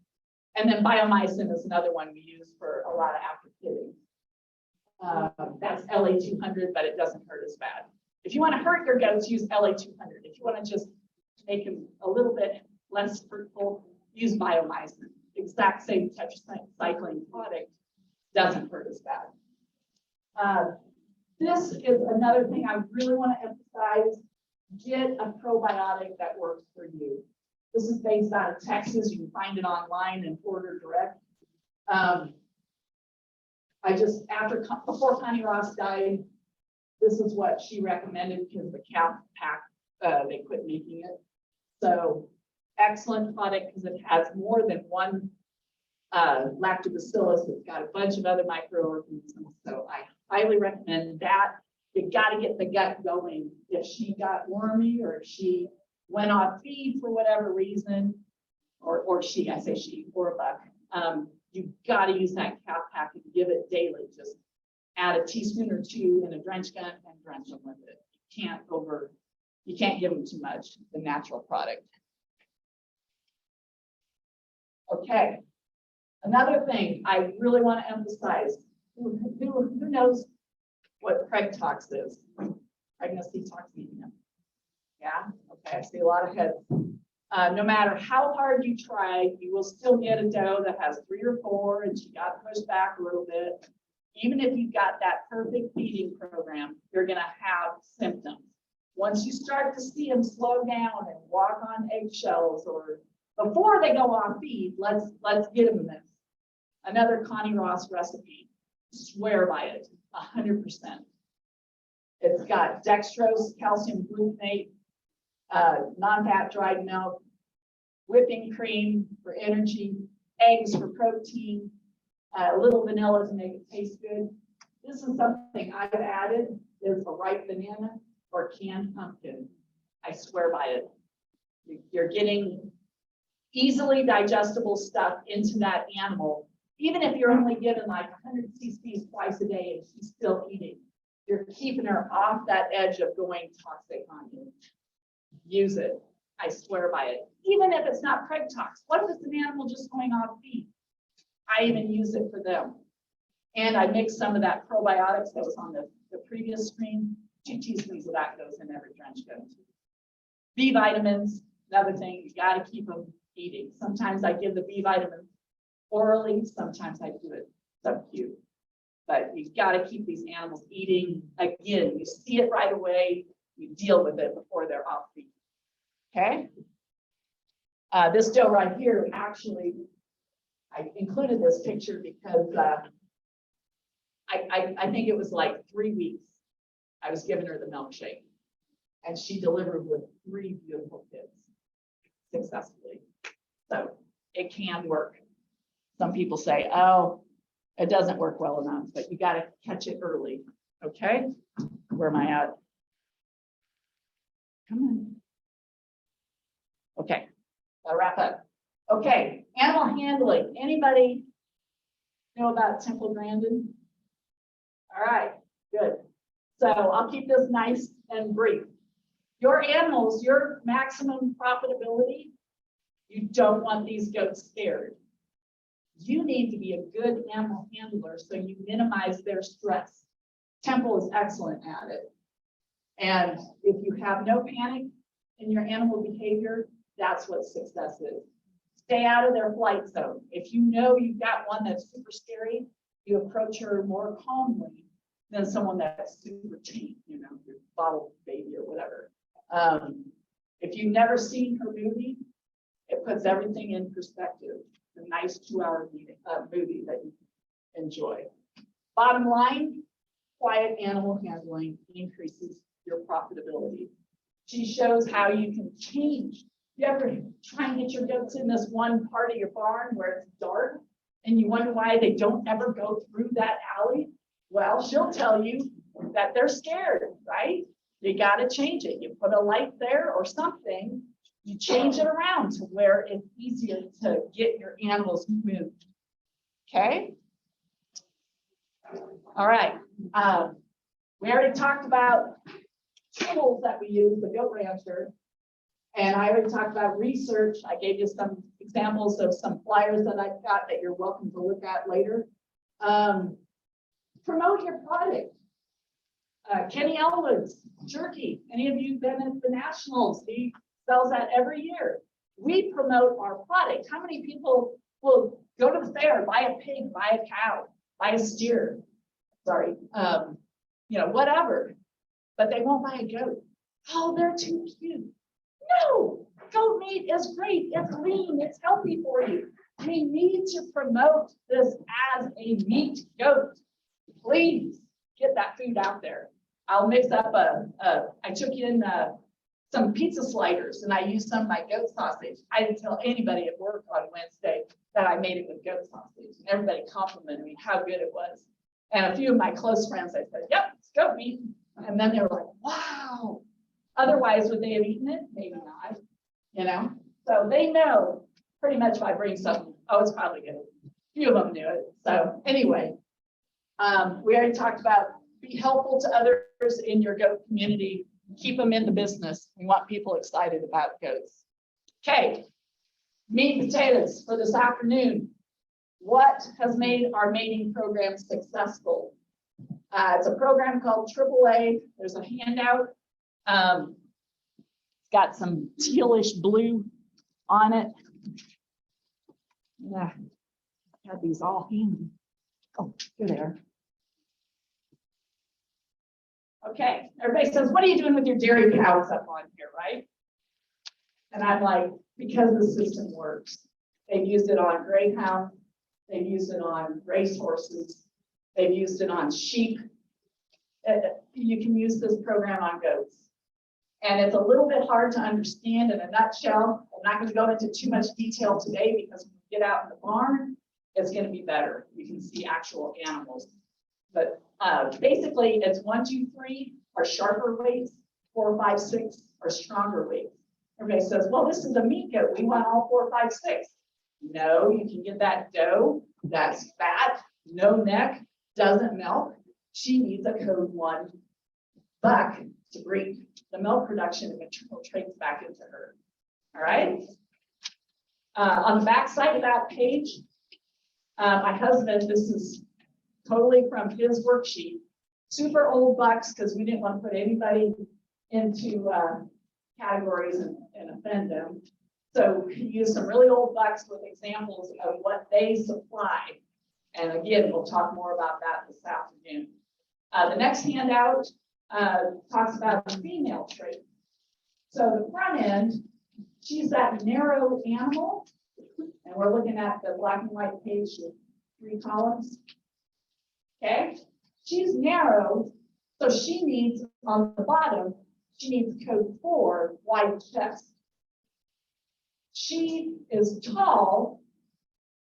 C: And then biomycin is another one we use for a lot of after kidding. That's LA200, but it doesn't hurt as bad. If you want to hurt your goats, use LA200. If you want to just make them a little bit less fruitful, use biomycin. Exact same tetracycline product, doesn't hurt as bad. This is another thing I really want to emphasize. Get a probiotic that works for you. This is based out of Texas. You can find it online and order direct. Before Connie Ross died, this is what she recommended because the calf pack, they quit making it. So excellent product because it has more than one lactobacillus. It's got a bunch of other microorganisms. So I highly recommend that. You got to get the gut going. If she got wormy or if she went off feed for whatever reason, or a buck, you got to use that calf pack and give it daily. Just add a teaspoon or 2 in a drench gun and drench them with it. You can't give them too much, the natural product. Okay. Another thing I really want to emphasize, who knows what preg tox is? Pregnancy toxemia. Yeah, okay, I see a lot of heads. No matter how hard you try, you will still get a doe that has 3 or 4 and she got pushed back a little bit. Even if you've got that perfect feeding program, you're gonna have symptoms. Once you start to see them slow down and walk on eggshells, or before they go on feed, let's get them this. Another Connie Ross recipe, swear by it, 100%. It's got dextrose, calcium glutamate, non-fat dried milk, whipping cream for energy, eggs for protein, a little vanilla to make it taste good. This is something I've added, is a ripe banana or canned pumpkin. I swear by it. You're getting easily digestible stuff into that animal. Even if you're only given like 100 cc's twice a day and she's still eating, you're keeping her off that edge of going toxic on you. Use it. I swear by it. Even if it's not preg tox, what if it's an animal just going off feed? I even use it for them. And I mix some of that probiotics that was on the previous screen. 2 teaspoons of that goes in every drench goat. B vitamins, another thing, you got to keep them eating. Sometimes I give the B vitamins orally, sometimes I do it sub-Q. But you got to keep these animals eating. Again, you see it right away, you deal with it before they're off feed. Okay? This doe right here, actually, I included this picture because I think it was like 3 weeks. I was giving her the milkshake and she delivered with 3 beautiful kids successfully. So it can work. Some people say, oh, it doesn't work well enough, but you got to catch it early. Okay. Where am I at? Come on. Okay. I'll wrap up. Okay. Animal handling. Anybody know about Temple Grandin? All right. Good. So I'll keep this nice and brief. Your animals, your maximum profitability, you don't want these goats scared. You need to be a good animal handler so you minimize their stress. Temple is excellent at it. And if you have no panic in your animal behavior, that's what success is. Stay out of their flight zone. If you know you've got one that's super scary, you approach her more calmly than someone that's super tame, you know, your bottle baby or whatever. If you've never seen her movie, it puts everything in perspective. A nice 2-hour movie that you enjoy. Bottom line, quiet animal handling increases your profitability. She shows how you can change. You ever try and get your goats in this one part of your barn where it's dark and you wonder why they don't ever go through that alley? Well, she'll tell you that they're scared, right? You got to change it. You put a light there or something. You change it around to where it's easier to get your animals moved. Okay. All right. We already talked about tools that we use, the Goat Rancher. And I already talked about research. I gave you some examples of some flyers that I've got that you're welcome to look at later. Promote your product. Kenny Elwood's jerky. Any of you been at the Nationals? He sells that every year. We promote our product. How many people will go to the fair, buy a pig, buy a cow, buy a steer? Sorry, you know, whatever. But they won't buy a goat. Oh, they're too cute. No, goat meat is great. It's lean. It's healthy for you. We need to promote this as a meat goat. Please get that food out there. I'll mix up I took in some pizza sliders and I used some of my goat sausage. I didn't tell anybody at work on Wednesday that I made it with goat sausage. And everybody complimented me how good it was. And a few of my close friends, I said, yep, it's goat meat. And then they were like, wow. Otherwise, would they have eaten it? Maybe not, you know? So they know pretty much if I bring something, oh, it's probably good. A few of them knew it. So anyway, we already talked about be helpful to others in your goat community. Keep them in the business. We want people excited about goats. Okay, meat and potatoes for this afternoon. What has made our mating program successful? It's a program called AAA. There's a handout. It's got some tealish blue on it. Yeah, I had these all handy. Oh, here they are. Okay, everybody says, what are you doing with your dairy cows up on here, right? And I'm like, because the system works. They've used it on greyhound, they've used it on racehorses, they've used it on sheep. You can use this program on goats. And it's a little bit hard to understand in a nutshell. I'm not gonna go into too much detail today because when we get out in the barn, it's gonna be better. You can see actual animals. But basically, it's 1, 2, 3 are sharper weights, 4, 5, 6 are stronger weights. Everybody says, well, this is a meat goat. We want all 4, 5, 6. No, you can get that doe that's fat, no neck, doesn't milk. She needs a code 1 buck to bring the milk production and maternal traits back into her. All right. On the back side of that page, my husband, this is totally from his worksheet, super old bucks, because we didn't want to put anybody into categories and offend them. So we use some really old bucks with examples of what they supply. And again, we'll talk more about that this afternoon. The next handout talks about the female trait. So the front end, she's that narrow animal. And we're looking at the black and white page with 3 columns. Okay, she's narrow, so she needs, on the bottom, she needs code 4, wide chest. She is tall,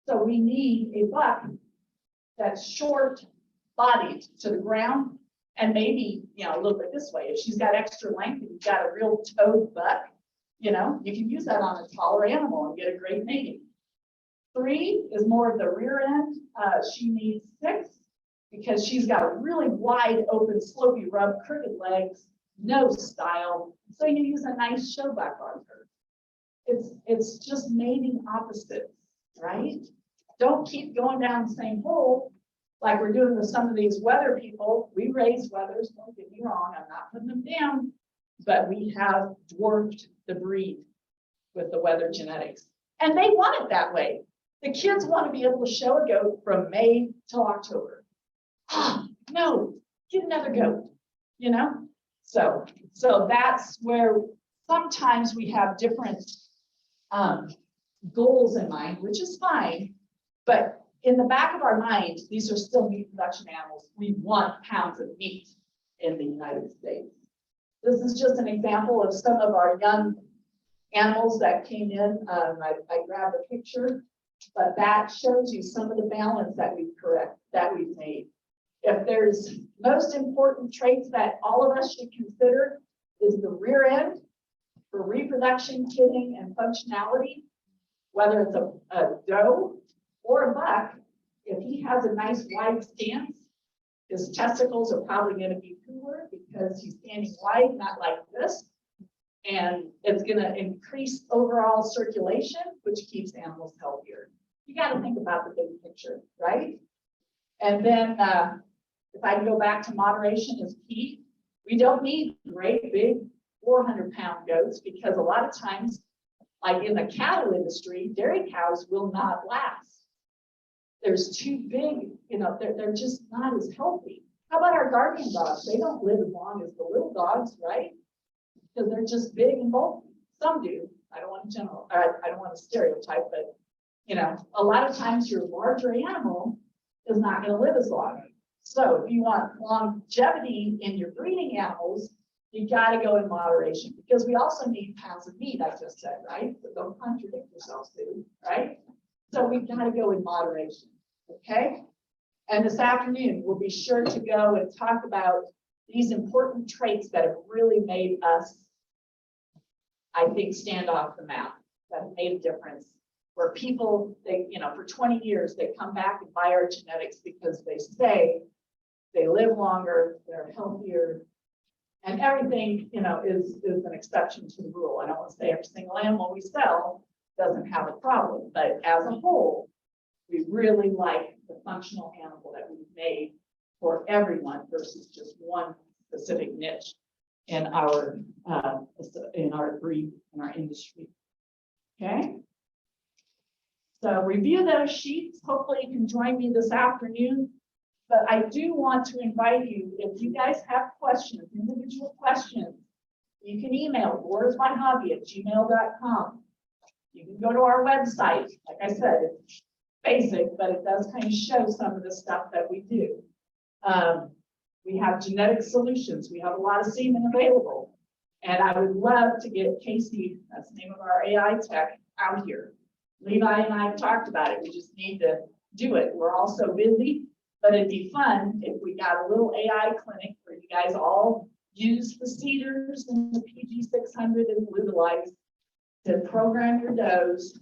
C: so we need a buck that's short bodied to the ground and maybe, a little bit this way. If she's got extra length and you've got a real toed buck, you can use that on a taller animal and get a great mating. 3 is more of the rear end. She needs 6 because she's got a really wide open, slopey rub, crooked legs, no style. So you use a nice show buck on her. It's just mating opposites, right? Don't keep going down the same hole like we're doing with some of these weather people. We raise weathers, don't get me wrong, I'm not putting them down, but we have dwarfed the breed with the weather genetics. And they want it that way. The kids want to be able to show a goat from May till October. No, get another goat, So that's where sometimes we have different goals in mind, which is fine. But in the back of our mind, these are still meat production animals. We want pounds of meat in the United States. This is just an example of some of our young animals that came in. I grabbed a picture, but that shows you some of the balance that we've made. If there's most important traits that all of us should consider is the rear end for reproduction, kitting, and functionality, whether it's a doe or a buck. If he has a nice wide stance, his testicles are probably going to be cooler because he's standing wide, not like this. And it's going to increase overall circulation, which keeps animals healthier. You got to think about the big picture, right? And then if I can go back to moderation is key. We don't need great big 400-pound goats because a lot of times, like in the cattle industry, dairy cows will not last. There's too big, they're just not as healthy. How about our guardian dogs? They don't live as long as the little dogs, right? Because they're just big and bulky. Some do. I don't want to stereotype, but a lot of times your larger animal is not going to live as long. So if you want longevity in your breeding animals, you got to go in moderation because we also need pounds of meat, I just said, right? So don't contradict yourselves, too, right? So we've got to go in moderation, okay? And this afternoon, we'll be sure to go and talk about these important traits that have really made us, I think, stand off the map, that have made a difference. Where people, for 20 years, they come back and buy our genetics because they say they live longer, they're healthier, and everything, is an exception to the rule. I don't want to say every single animal we sell doesn't have a problem, but as a whole, we really like the functional animal that we've made for everyone versus just one specific niche in our breed, in our industry. Okay. So review those sheets. Hopefully you can join me this afternoon. But I do want to invite you, if you guys have questions, individual questions, you can email boardsbyhobby@gmail.com. You can go to our website. Like I said, it's basic, but it does kind of show some of the stuff that we do. We have genetic solutions. We have a lot of semen available. And I would love to get Casey, that's the name of our AI tech, out here. Levi and I have talked about it. We just need to do it. We're all so busy, but it'd be fun if we got a little AI clinic where you guys all use the Cedars and the PG 600 and Lutalize to program your dose.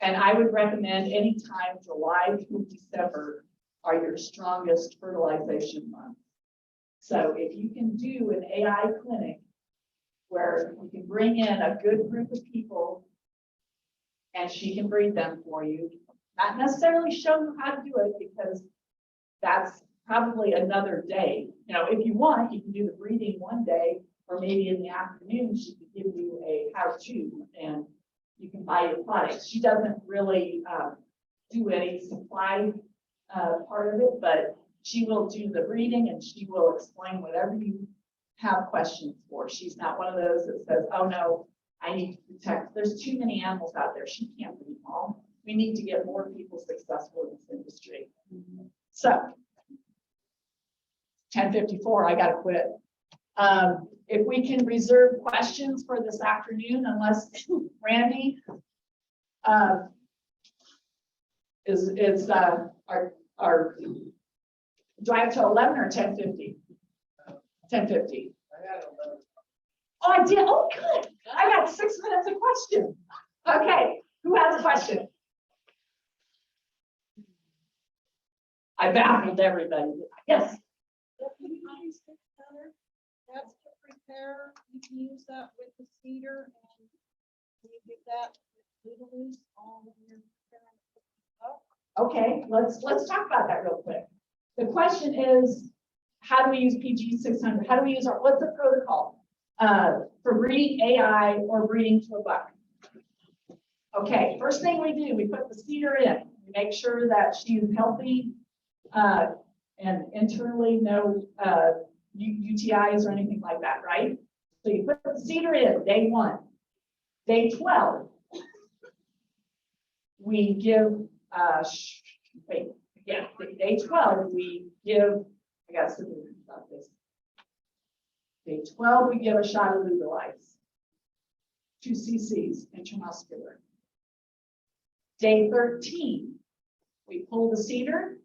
C: And I would recommend anytime July through December are your strongest fertilization months. So if you can do an AI clinic where you can bring in a good group of people and she can breed them for you, not necessarily show you how to do it because that's probably another day. You know, if you want, you can do the breeding one day, or maybe in the afternoon, she could give you a how-to and you can buy your products. She doesn't really do any supply part of it, but she will do the breeding and she will explain whatever you have questions for. She's not one of those that says, oh no, I need to protect. There's too many animals out there. She can't breed them all. We need to get more people successful in this industry. So 10:54, I gotta quit. If we can reserve questions for this afternoon, unless Randy is our drive to 11 or 10:50? 10:50. Oh, I did. Oh, good. I got 6 minutes of question. Okay, who has a question? I baffled everybody. Yes.
B: That's to prepare, you can use that with the cedar and you get that with Lutalize on your.
C: Okay, let's talk about that real quick. The question is, how do we use PG 600? How do we use what's the protocol for breeding AI or breeding to a buck? Okay, first thing we do, we put the cedar in. We make sure that she's healthy and internally no UTIs or anything like that, right? So you put the cedar in day 1. Day 12, we give, day 12, we give, I got to think about this. Day 12, we give a shot of Lutalize, 2 cc's intramuscular. Day 13, we pull the cedar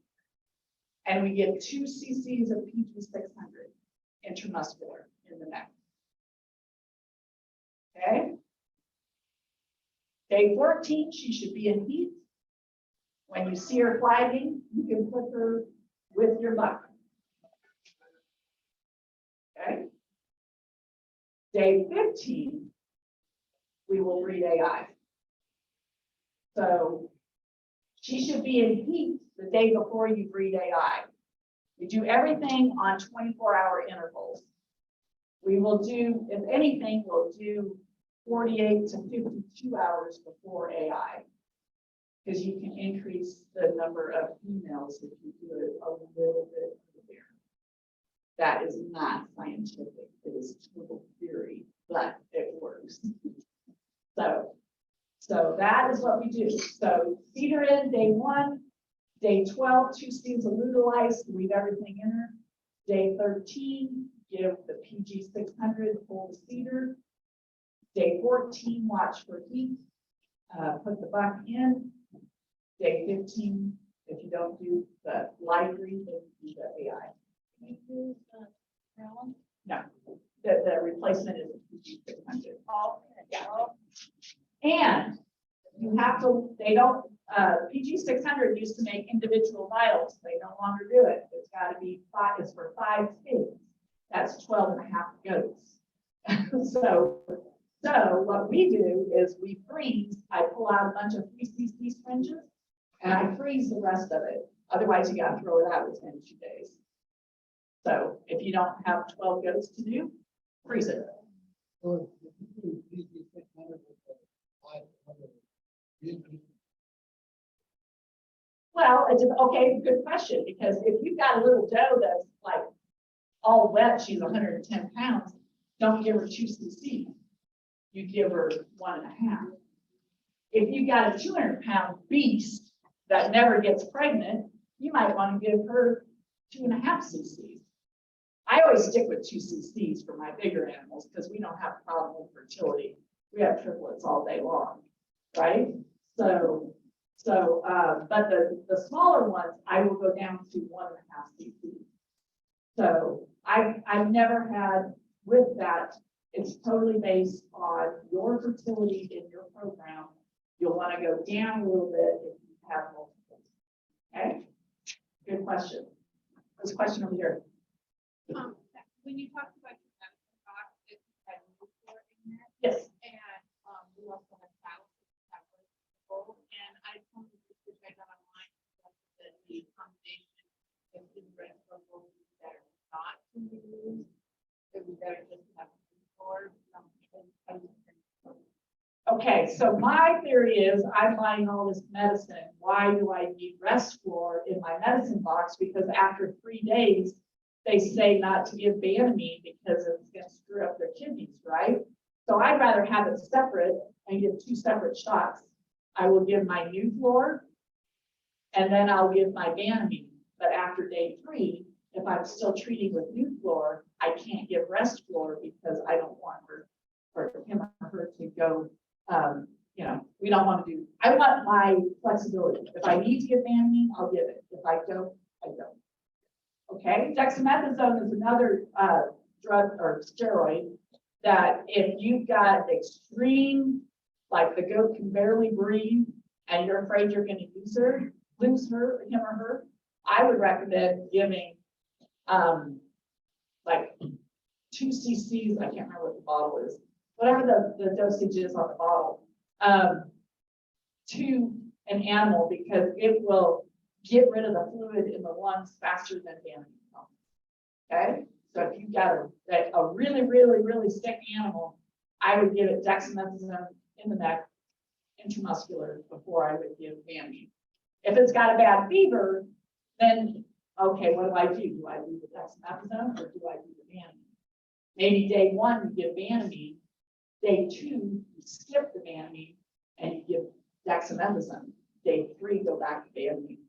C: and we give 2 cc's of PG 600 intramuscular in the neck. Okay. Day 14, she should be in heat. When you see her flagging, you can put her with your buck. Okay. Day 15, we will breed AI. So she should be in heat the day before you breed AI. We do everything on 24-hour intervals. We will do, if anything, we'll do 48 to 52 hours before AI, because you can increase the number of females if you do it a little bit earlier. That is not scientific. It is total theory, but it works. So that is what we do. So cedar in day 1, day 12, 2 cc's of Lutalize, leave everything in her. Day 13, give the PG 600, pull the cedar. Day 14, watch for heat, put the buck in. Day 15, if you don't do the live breed, then do the AI.
B: You use Allen?
C: No, the replacement is the PG 600.
B: Oh,
C: Yeah. And you have to, they don't, PG 600 used to make individual vials. They no longer do it. It's got to be 5, it's for 5 pigs. That's 12 and a half goats. So what we do is we freeze, I pull out a bunch of 3 cc syringes and I freeze the rest of it. Otherwise you got to throw it out within 2 days. So if you don't have 12 goats to do, freeze it. Well, it's okay, good question, because if you've got a little doe that's like all wet, she's 110 pounds, don't give her 2 cc. You give her 1.5. If you've got a 200-pound beast that never gets pregnant, you might want to give her 2.5 cc's. I always stick with 2 cc's for my bigger animals because we don't have a problem with fertility. We have triplets all day long, right? But the smaller ones, I will go down to 1.5 cc. So I've never had with that, it's totally based on your fertility in your program. You'll want to go down a little bit if you have multiple. Okay, good question. There's a question over here.
B: When you talked about your medicine box, it had Newport in there,
C: Yes.
B: and, we also have thousands of tablets, and I told you this, which I got online, that the combination of the red purple would be better not to use. It would be better just to have Newport.
C: Okay, so my theory is I'm buying all this medicine. Why do I need Restflor in my medicine box? Because after 3 days, they say not to give Banamine because it's going to screw up their kidneys, right? So I'd rather have it separate and give 2 separate shots. I will give my Newflor and then I'll give my Banamine. But after day 3, if I'm still treating with Newflor, I can't give Restflor because I don't want her or him or her to go. You know, we don't want to do. I want my flexibility. If I need to give Banamine, I'll give it. If I don't, I don't. Okay, dexamethasone is another drug or steroid that if you've got extreme, like the goat can barely breathe and you're afraid you're going to lose him or her, I would recommend giving like 2 cc's, I can't remember what the bottle is, whatever the dosage is on the bottle, to an animal because it will get rid of the fluid in the lungs faster than Banamine. Okay, so if you've got a really, really, really sick animal, I would give it dexamethasone in the neck, intramuscular, before I would give Banamine. If it's got a bad fever, then, okay, what do I do? Do I do the dexamethasone or do I do the Banamine? Maybe day 1, you give Banamine. Day 2, you skip the Banamine and you give dexamethasone. Day 3, go back to Banamine.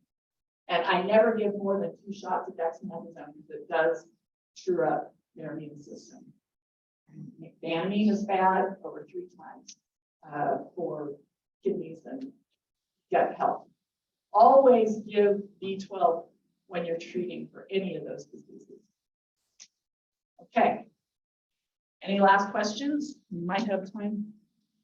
C: And I never give more than 2 shots of dexamethasone because it does screw up your immune system. Banamine is bad over 3 times for kidneys and gut health. Always give B12 when you're treating for any of those diseases. Okay. Any last questions? You might have time.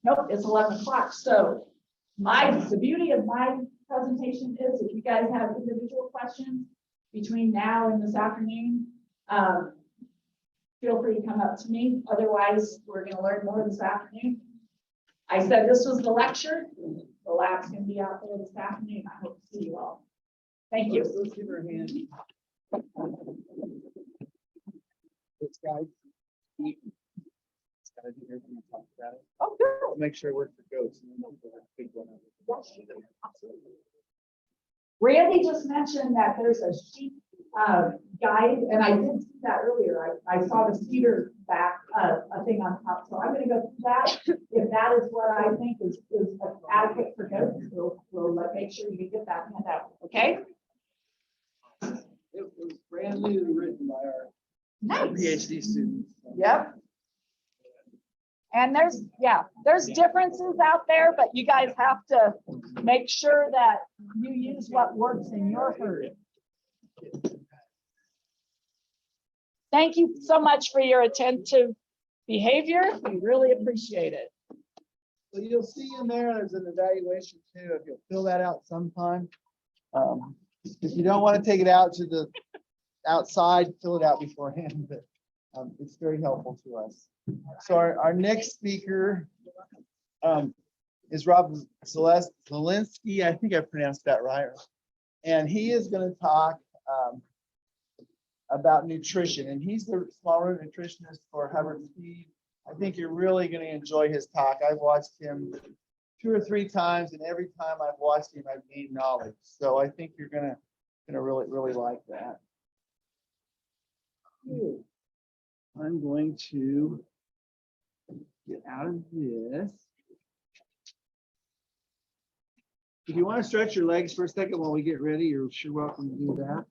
C: Nope, it's 11 o'clock. So the beauty of my presentation is if you guys have individual questions between now and this afternoon, feel free to come up to me. Otherwise, we're going to learn more this afternoon. I said this was the lecture. The lab's going to be out there this afternoon. I hope to see you all. Thank you.
A: Let's give her a hand. This guy. It's gotta do everything we talked about it.
C: Oh, good.
A: I'll make sure it works for goats. And then we'll do a big one of it.
C: Randy just mentioned that there's a sheep guide, and I did see that earlier. I saw the cedar back, a thing on top. So I'm going to go through that. If that is what I think is adequate for goats, we'll make sure you get that handout. Okay?
A: It was brand new, written by our
C: Nice.
A: PhD students.
C: Yep. And there's differences out there, but you guys have to make sure that you use what works in your herd. Thank you so much for your attentive behavior. We really appreciate it.
A: So you'll see in there's an evaluation too, if you'll fill that out sometime. If you don't want to take it out to the outside, fill it out beforehand, but it's very helpful to us. So our next speaker is Rob Zielinski. I think I pronounced that right. And he is going to talk about nutrition. And he's the small root nutritionist for Hubbard Feed. I think you're really going to enjoy his talk. I've watched him 2 or 3 times, and every time I've watched him, I've gained knowledge. So I think you're gonna really, really like that. I'm going to get out of this. If you want to stretch your legs for a second while we get ready, you're sure welcome to do that.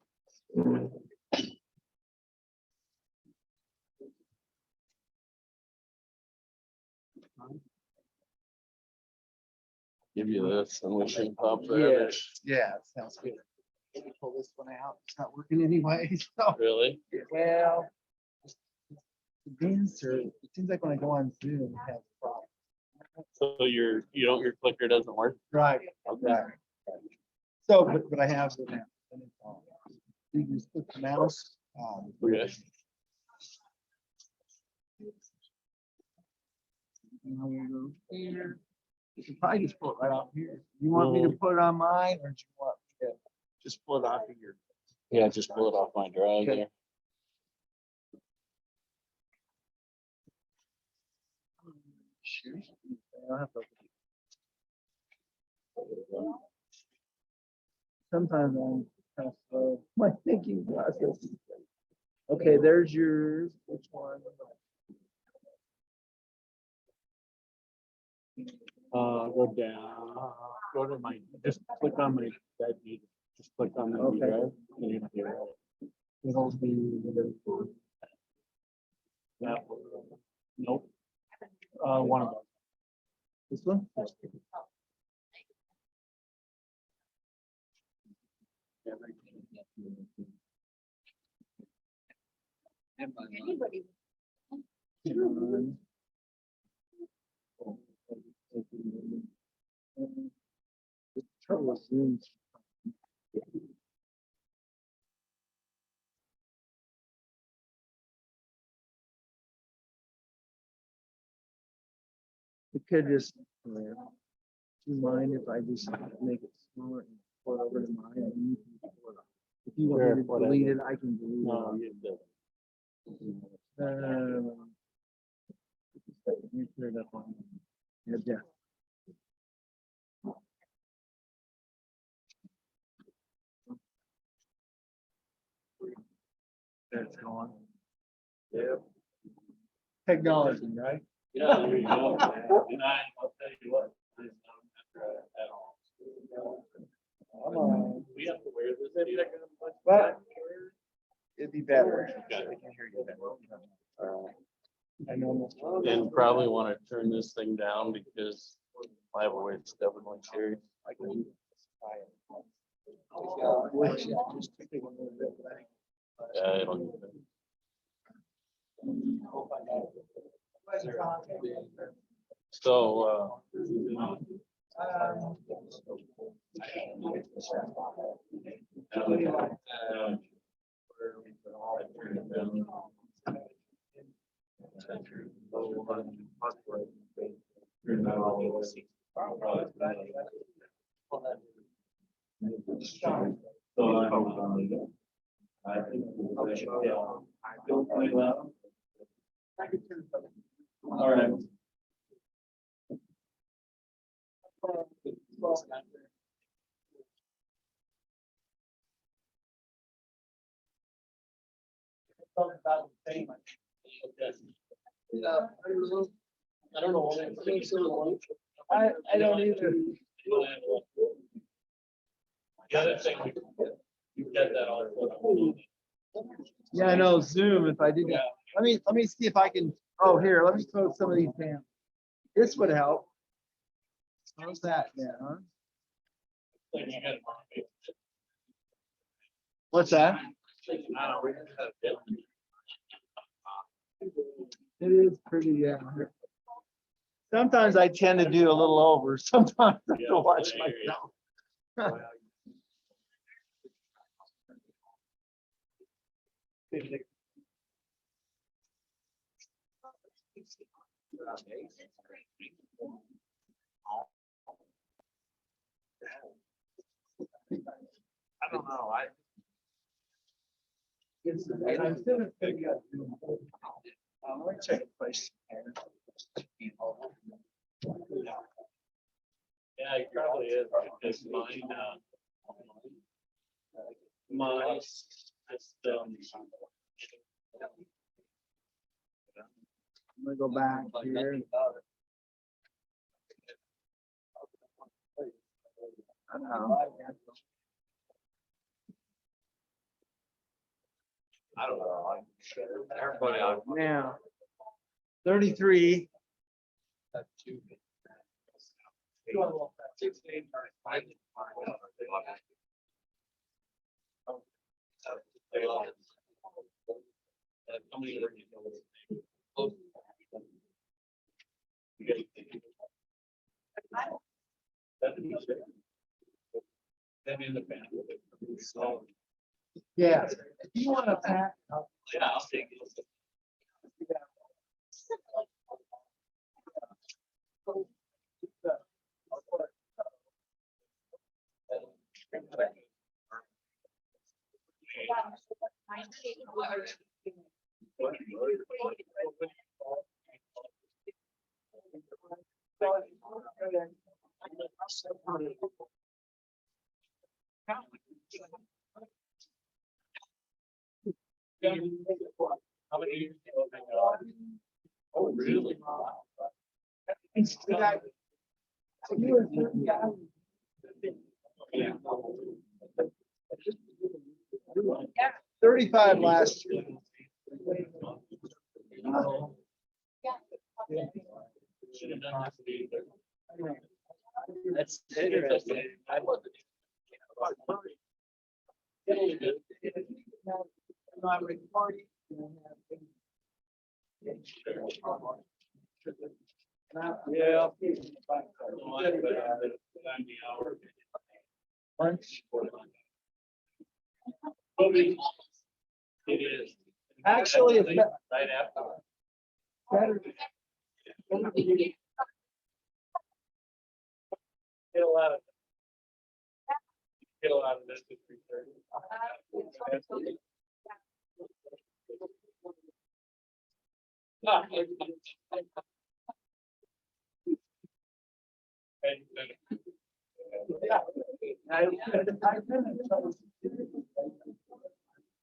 D: Give you this and we can pop that.
A: Yeah, sounds good. Let me pull this one out. It's not working anyway. So,
D: Really?
A: well, the dancer, it seems like when I go on Zoom, it has problems.
D: So your clicker doesn't work?
A: Right, right. So, but I have the mouse. You just click the mouse.
D: Okay.
A: Here. You can probably just pull it right off here. You want me to put it on mine or do you want me to just pull it off of your?
D: Yeah, just pull it off my drive
A: Okay.
D: there.
A: Shoot. I'll have to- Sometimes I'm kind of slow. My thinking process. Okay, there's yours. Which one?
D: Go down, go to my, just click on my, just click on the
A: Okay.
D: drive. And you'll hear it.
A: It'll be.
D: That one. Nope. One of them.
A: This one?
B: Anybody.
A: The trouble with Zoom. It could just, do you mind if I just make it smaller and pull it over to mine? And you can pull it up? If you want
D: Sure,
A: me to
D: whatever.
A: delete it, I can delete
D: No,
A: it.
D: you did.
A: Let me put it up on. Yeah. That's going.
D: Yep.
A: Technology, right?
D: Yeah, there you go. And I'll tell you what. We have to wear this.
A: But it'd be better. I can hear you better. I know.
D: And probably want to turn this thing down because I have a way of stubbing my cherry.
A: I can. Just take it a little bit, but
D: Yeah, it'll. So, all right. I don't know.
A: I don't either.
D: The other thing, you get that all.
A: Yeah, I know Zoom, if I did
D: Yeah.
A: that. Let me see if I can, oh, here, let me throw some of these down. This would help. How's that? Yeah, huh?
D: Like you got.
A: What's that?
D: I don't know.
A: It is pretty, yeah. Sometimes I tend to do a little over, sometimes I have
D: Yeah,
A: to watch
D: I hear you.
A: myself.
D: I don't know.
A: I'm still gonna figure out. Let me check a place.
D: Yeah, it probably is because my system.
A: I'm gonna go back here. I don't know.
D: I don't know. Everybody on.
A: Now, 33. Yeah. If you want to pack,
D: Yeah, I'll take it. How many years? Oh, really? Yeah.
A: 35 last year.
D: Should have done that. That's interesting. I wasn't. Yeah.
A: Lunch.
D: It is.
A: Actually, it's
D: Right after.
A: better.
D: Get a lot of. Get a lot of this at 3:30.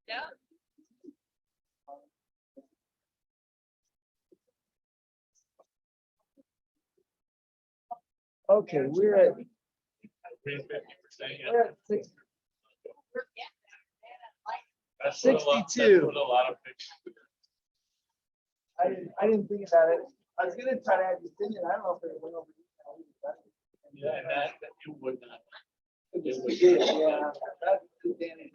B: Yeah.
A: Okay, we're at
D: 50%.
A: we're at six.
D: That's what a lot-
A: 62.
D: that's what a lot of pictures.
A: I didn't think about it. I was gonna try to have you sing it. I don't know if it went over.
D: Yeah, and that you would not. It
A: Yeah,
D: would-
A: yeah. That's the advantage.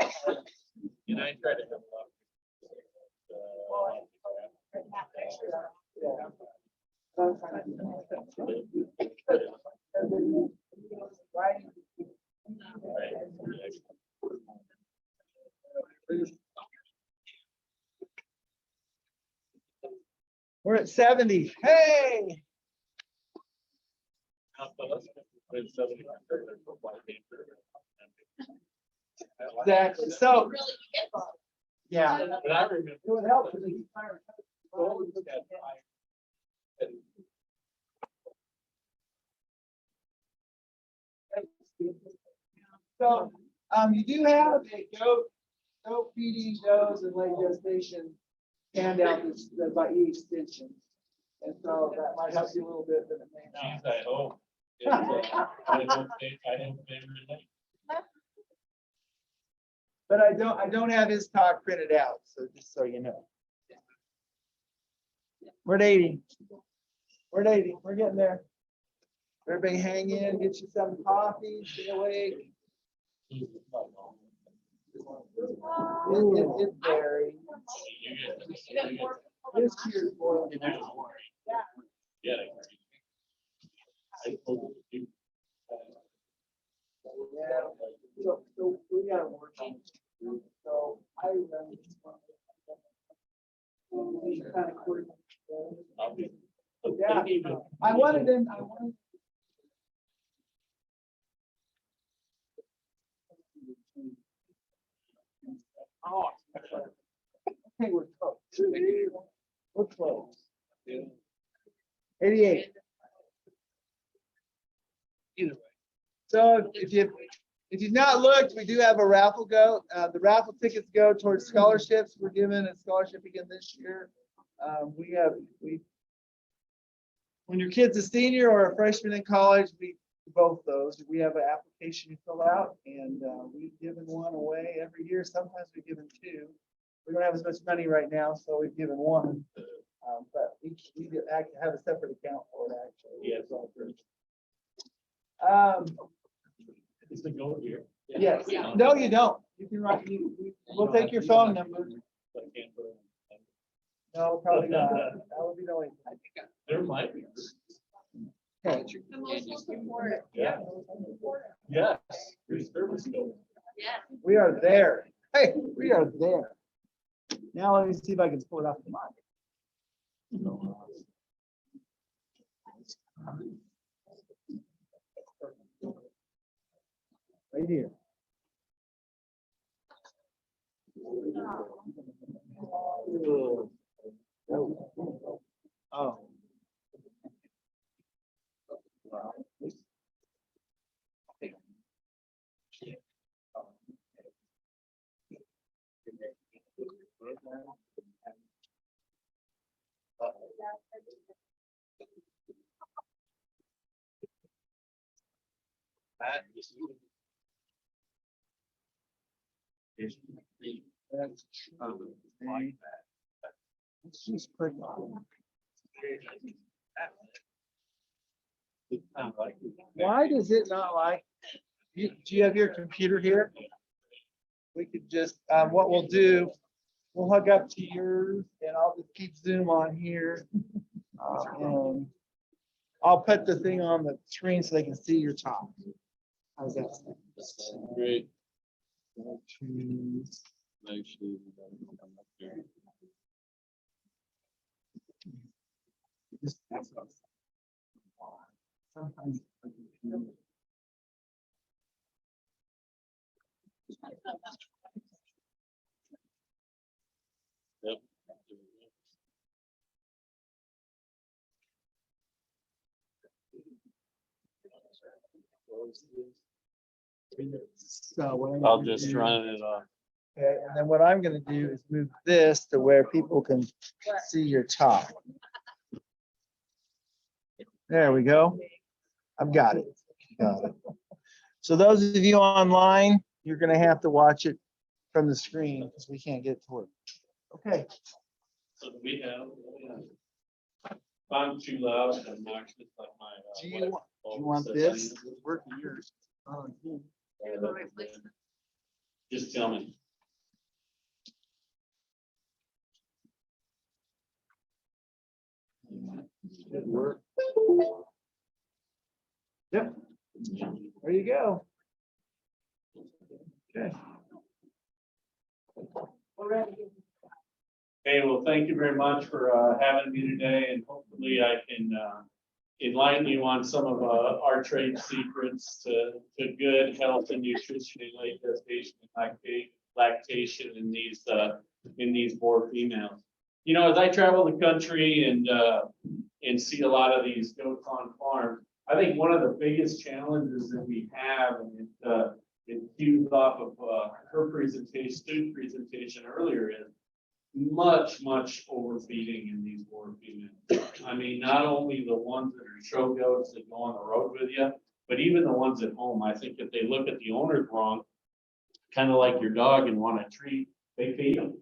D: And I try to have a lot.
A: Yeah. We're at 70. Hey. Exactly. So, yeah.
D: But I remember.
A: It would help if you fire. So, you do have a goat feeding does and late gestation handout that's by extension. And so that might help you a little bit, but it may not.
D: Geez, I hope. I hope they were late.
A: But I don't have his talk printed out, so just so you know. We're at 80. We're at 80. We're getting there. Everybody hang in, get you some coffee, stay awake. It varies. This year's more than that.
D: Yeah. I told you.
A: Yeah, so we gotta work on it. So I remember. Kind of coordinate.
D: I'll be.
A: Yeah, I wanted them.
D: Oh.
A: Okay, we're close. We're close. 88.
D: Either way.
A: So if you've not looked, we do have a raffle go. The raffle tickets go towards scholarships. We're giving a scholarship again this year. When your kid's a senior or a freshman in college, we both those. We have an application you fill out, and we've given one away every year. Sometimes we've given two. We don't have as much money right now, so we've given one. But we have a separate account for it actually.
D: Yeah. It's the goat here.
A: Yes, no, you don't. You can write, we'll take your phone number. No, probably not. That would be the only.
D: There might be.
A: Okay.
B: Emotional support.
D: Yeah. Yes. Your service goat.
B: Yes.
A: We are there. Hey, we are there. Now let me see if I can pull it off the mic. Right here. Oh. Let's just click on. Why does it not like? Do you have your computer here? We could just, what we'll do, we'll hook up to yours and I'll just keep Zoom on here. And I'll put the thing on the screen so they can see your top. How's that?
D: Great.
A: Choose. Just- Sometimes.
D: Yep.
A: So what I'm
D: I'll
A: gonna
D: just
A: do-
D: run it off.
A: Okay, and then what I'm gonna do is move this to where people can see your top. There we go. I've got it. Got it. So those of you online, you're gonna have to watch it from the screen because we can't get it to work. Okay,
D: So do we have, if I'm too loud and obnoxious like my.
A: do you want this? Work in yours.
D: Just tell me.
A: Good work. Yep, there you go. Okay.
D: Okay, well, thank you very much for having me today, and hopefully I can enlighten you on some of our trade secrets to good health and nutrition in late gestation and lactation in these boar females. You know, as I travel the country and see a lot of these goats on farm, I think one of the biggest challenges that we have, and it cues off of her presentation, presentation earlier, is much overfeeding in these boar females. I mean, not only the ones that are show goats that go on the road with you, but even the ones at home. I think if they look at the owners wrong, kind of like your dog and want a treat, they feed them.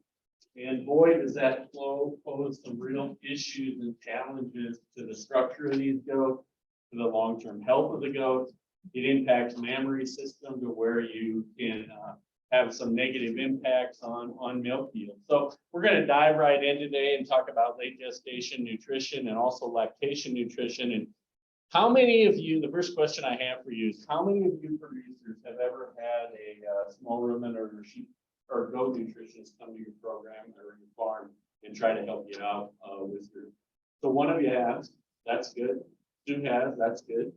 D: And boy, does that flow pose some real issues and challenges to the structure of these goats, to the long-term health of the goats. It impacts mammary system to where you can have some negative impacts on milk yield. So we're going to dive right in today and talk about late gestation nutrition and also lactation nutrition. And how many of you, the first question I have for you is, how many of you producers have ever had a small rumen or sheep or goat nutritionist come to your program or your farm and try to help you out with your, so one of you has, that's good. Two has, that's good.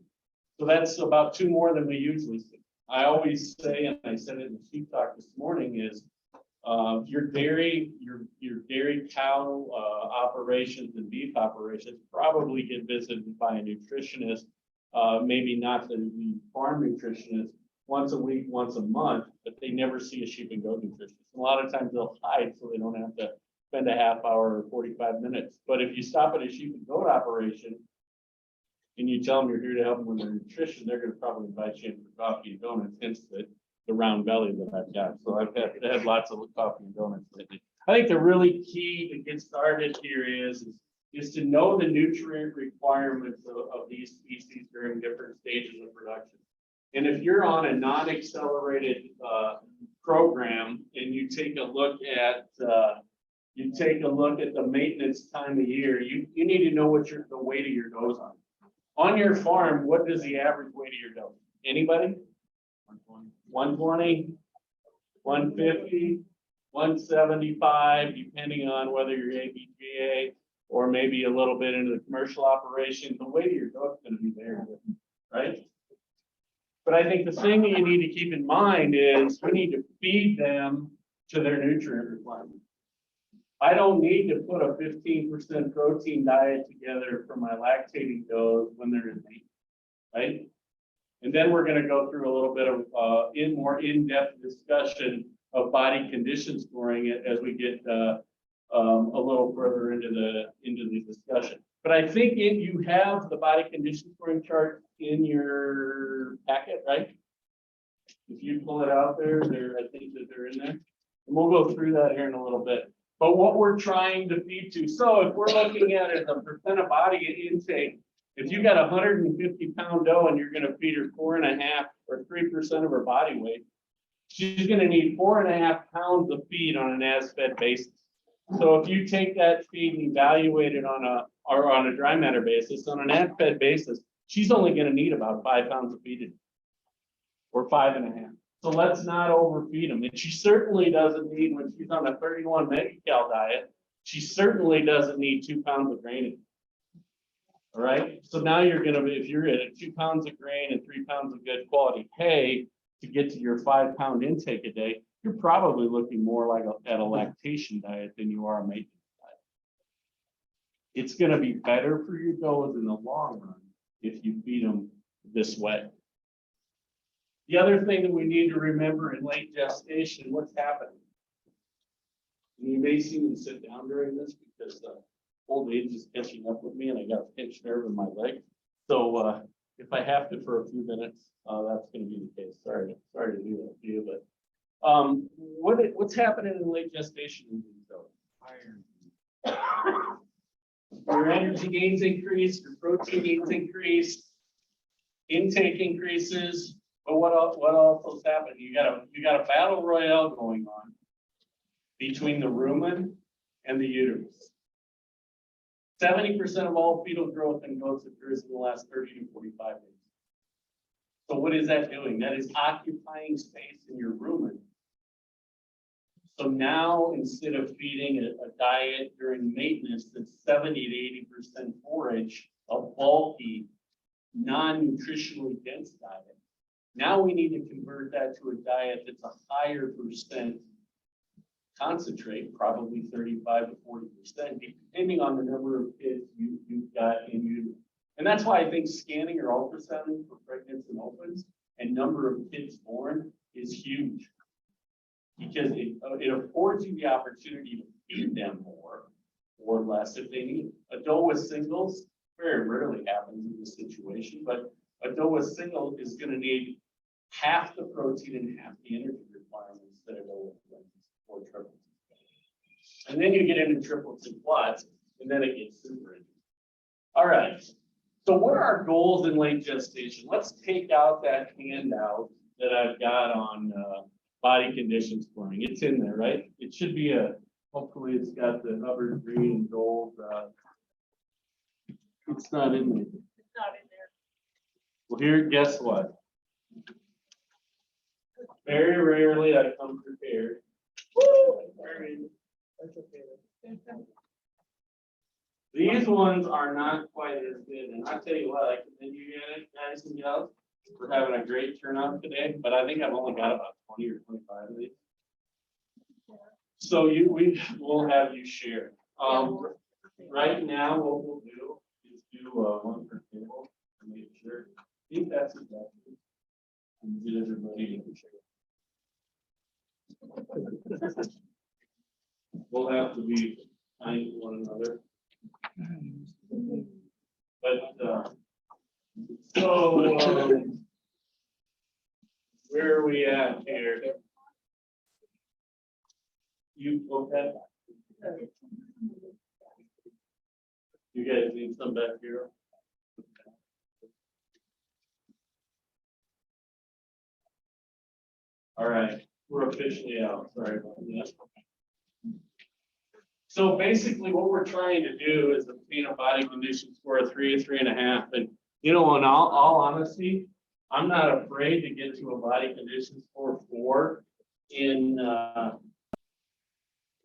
D: So that's about two more than we usually see. I always say, and I said it in the sheep talk this morning, is your dairy cow operations and beef operations probably get visited by a nutritionist, maybe not the farm nutritionist once a week, once a month, but they never see a sheep and goat nutritionist. A lot of times they'll hide so they don't have to spend a half hour or 45 minutes. But if you stop at a sheep and goat operation and you tell them you're here to help them with their nutrition, they're going to probably invite you in for coffee and donuts, hence the round belly that I've got. So I've had lots of coffee and donuts lately. I think the really key to get started here is is to know the nutrient requirements of these species during different stages of production. And if you're on a non-accelerated program and you take a look at the maintenance time of year, you need to know what the weight of your does on. On your farm, what is the average weight of your doe? Anybody? 120, 150, 175, depending on whether you're ABGA or maybe a little bit into the commercial operation. The weight of your doe is going to be there, right? But I think the thing that you need to keep in mind is we need to feed them to their nutrient requirements. I don't need to put a 15% protein diet together for my lactating does when they're in meat, right? And then we're going to go through a little bit of more in-depth discussion of body condition scoring as we get a little further into the discussion. But I think you have the body condition scoring chart in your packet, right? If you pull it out there, I think that they're in there. And we'll go through that here in a little bit. But what we're trying to feed to, so if we're looking at it as a percent of body intake, if you got a 150-pound doe and you're going to feed her 4.5 or 3% of her body weight, she's going to need 4.5 pounds of feed on an as-fed basis. So if you take that feed and evaluate it on a dry matter basis, on an as-fed basis, she's only going to need about 5 pounds of feed or 5.5. So let's not overfeed them. And she certainly doesn't need, when she's on a 31 megacal diet, she certainly doesn't need 2 pounds of grain. All right. So now you're going to, if you're at 2 pounds of grain and 3 pounds of good quality hay to get to your 5-pound intake a day, you're probably looking more like at a lactation diet than you are a maintenance diet. It's going to be better for your does in the long run if you feed them this way. The other thing that we need to remember in late gestation, what's happening? And you may see me sit down during this because old age is catching up with me and I got a pinched nerve in my leg. So if I have to for a few minutes, that's going to be the case. Sorry to do that to you, but what's happening in late gestation in these does? Your energy gains increase, your protein gains increase, intake increases. But what else is happening? You got a battle royale going on between the rumen and the uterus. 70% of all fetal growth in goats occurs in the last 30 to 45 days. So what is that doing? That is occupying space in your rumen. So now instead of feeding a diet during maintenance that's 70 to 80% forage, a bulky, non-nutritionally dense diet, now we need to convert that to a diet that's a higher percent concentrate, probably 35 to 40%, depending on the number of kids you've got in you. And that's why I think scanning or ultrasounding for pregnancy and opens and number of kids born is huge. Because it affords you the opportunity to feed them more or less if they need. A doe with singles very rarely happens in this situation, but a doe with single is going to need half the protein and half the energy requirements that a doe with twins or triplets. And then you get into triplets and quads, and then it gets super interesting. All right. So what are our goals in late gestation? Let's take out that handout that I've got on body condition scoring. It's in there, right? It should be hopefully it's got the Hubbard green and gold. It's not in there.
C: It's not in there.
D: Well, here, guess what? Very rarely I come prepared. These ones are not quite as good. And I tell you what, I commend you guys and gals for having a great turnout today, but I think I've only got about 20 or 25 of these. So we'll have you share. Right now, what we'll do is do one per table to make sure. I think that's exactly. And get everybody to share. We'll have to be kind to one another. But so where are we at here? You okay? You guys need some back here? All right, we're officially out. Sorry about that. So basically what we're trying to do is obtain a body condition score of 3 or 3.5. And you know, in all honesty, I'm not afraid to get to a body condition score 4 in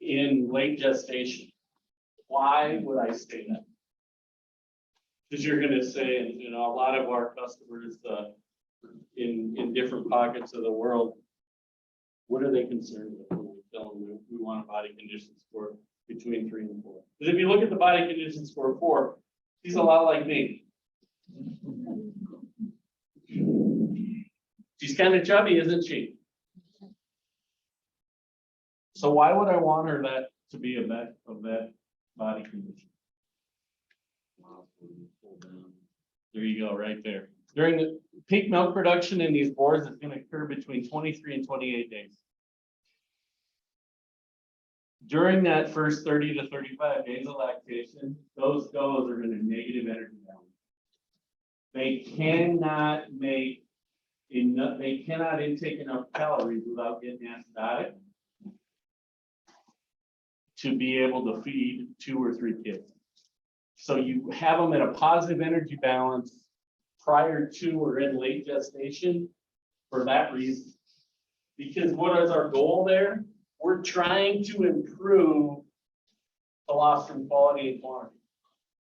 D: late gestation. Why would I say that? Because you're going to say, and you know, a lot of our customers in different pockets of the world, what are they concerned with when we tell them we want a body condition score between 3 and 4? Because if you look at the body condition score 4, he's a lot like me. She's kind of chubby, isn't she? So why would I want her to be of that body condition? There you go, right there. During the peak milk production in these boars is going to occur between 23 and 28 days. During that first 30 to 35 days of lactation, those does are in a negative energy balance. They cannot make enough, they cannot intake enough calories without getting acidotic to be able to feed 2 or 3 kids. So you have them at a positive energy balance prior to or in late gestation for that reason. Because what is our goal there? We're trying to improve colostrum quality and quantity.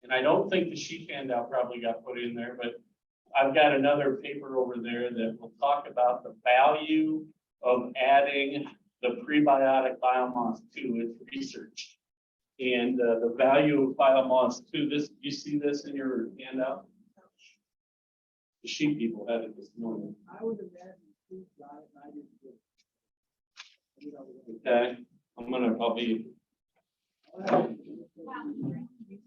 D: And I don't think the sheet handout probably got put in there, but I've got another paper over there that will talk about the value of adding the prebiotic Biomoss 2 its research. And the value of Biomoss 2, this, you see this in your handout? The sheep people had it this morning.
E: I would imagine food diet, and I didn't do it. You know,
D: Okay,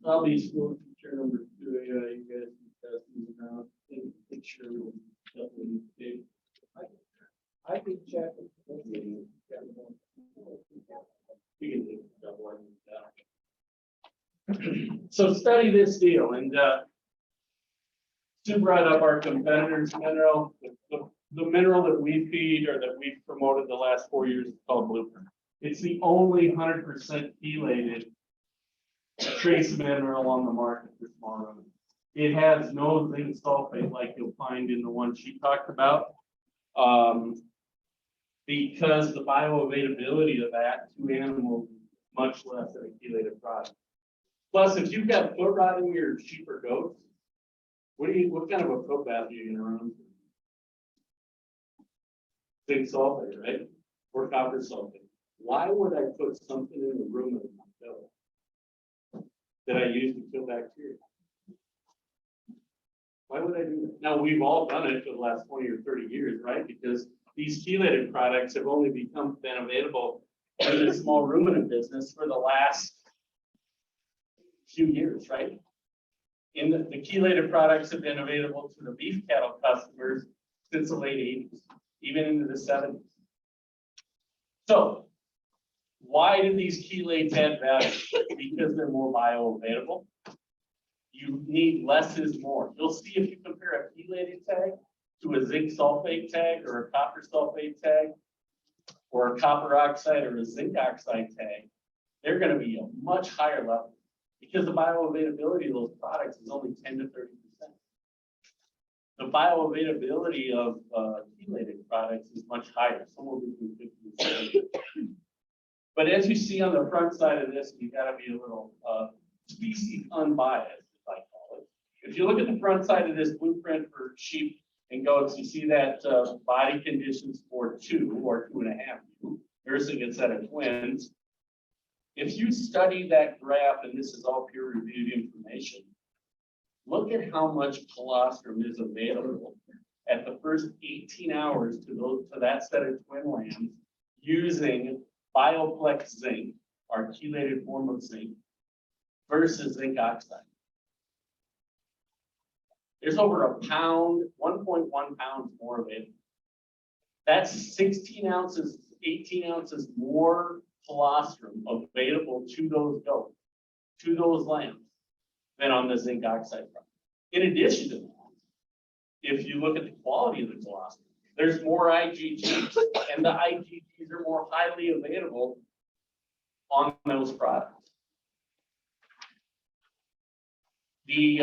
D: I'll be school teacher number 2. Yeah, you guys can test these out. Make sure we definitely do.
E: I can check.
D: We can do double one down. So study this deal, and Sue brought up our competitors mineral. The mineral that we feed or that we've promoted the last 4 years is called Blueprint. It's the only 100% chelated trace mineral on the market for small ruminants. It has no zinc sulfate like you'll find in the one she talked about. Because the bioavailability of that to animals is much less than a chelated product. Plus, if you've got foot rot in your sheep or goats, what kind of a foot bath are you gonna run? Zinc sulfate, right? Or copper sulfate. Why would I put something in the room of my goat that I use to kill bacteria? Why would I do that? Now, we've all done it for the last 20 or 30 years, right? Because these chelated products have only been available in the small ruminant business for the last few years, right? And the chelated products have been available to the beef cattle customers since the late 80s, even into the 70s. So why do these chelates add value? Because they're more bioavailable. You need less is more. You'll see if you compare a chelated tag to a zinc sulfate tag or a copper sulfate tag or a copper oxide or a zinc oxide tag, they're going to be a much higher level because the bioavailability of those products is only 10 to 30%. The bioavailability of chelated products is much higher, somewhere between 50 and 70%. But as you see on the front side of this, you got to be a little species unbiased, as I call it. If you look at the front side of this blueprint for sheep and goats, you see that body conditions for 2 or 2.5, nursing a set of twins. If you study that graph, and this is all peer-reviewed information, look at how much colostrum is available at the first 18 hours to that set of twin lambs using Bioplex zinc, our chelated form of zinc, versus zinc oxide. There's over a pound, 1.1 pounds more available. That's 16 ounces, 18 ounces more colostrum available to those goats, to those lambs, than on the zinc oxide front. In addition to that, if you look at the quality of the colostrum, there's more IgGs, and the IgGs are more highly available on those products. The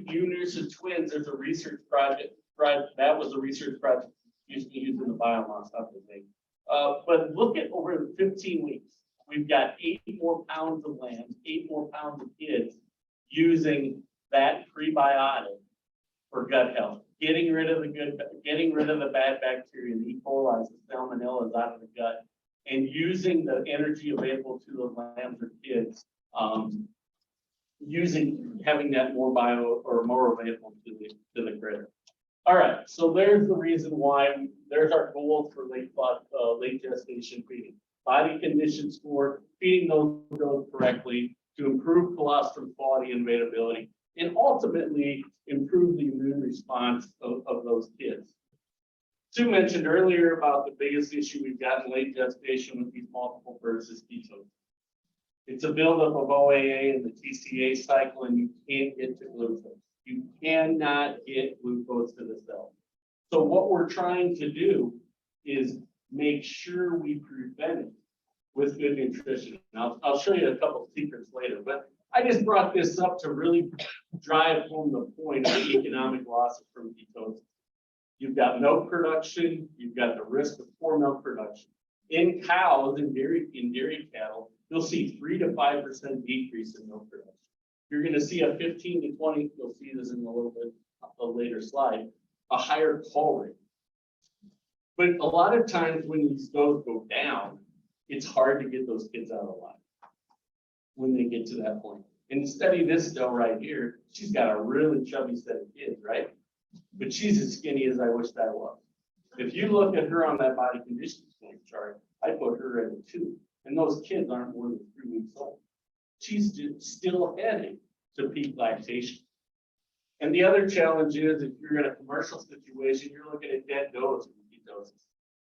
D: Unison twins, there's a research project, that was a research project using the biomass of the zinc. But look at over 15 weeks, we've got 8 more pounds of land, 8 more pounds of kids using that prebiotic for gut health, getting rid of the bad bacteria, the E. coli, the salmonellas out of the gut, and using the energy available to the lambs or kids, having that more more available to the critter. All right, so there's the reason why. There's our goals for late gestation feeding. Body condition score, feeding those goats correctly to improve colostrum quality and availability, and ultimately improve the immune response of those kids. Sue mentioned earlier about the biggest issue we've got in late gestation with these multiple births is ketosis. It's a buildup of OAA in the TCA cycle, and you can't get to glucose. You cannot get glucose to the cell. So what we're trying to do is make sure we prevent it with good nutrition. Now, I'll show you a couple of secrets later, but I just brought this up to really drive home the point of the economic losses from ketosis. You've got milk production, you've got the risk of poor milk production. In cows and dairy cattle, you'll see 3 to 5% decrease in milk production. You're going to see a 15 to 20, you'll see this in a little bit, a later slide, a higher call rate. But a lot of times when these does go down, it's hard to get those kids out alive when they get to that point. And study this doe right here, she's got a really chubby set of kids, right? But she's as skinny as I wish I was. If you look at her on that body condition chart, I put her at a 2, and those kids aren't more than 3 weeks old. She's still heading to peak lactation. And the other challenge is if you're in a commercial situation, you're looking at dead does with ketosis.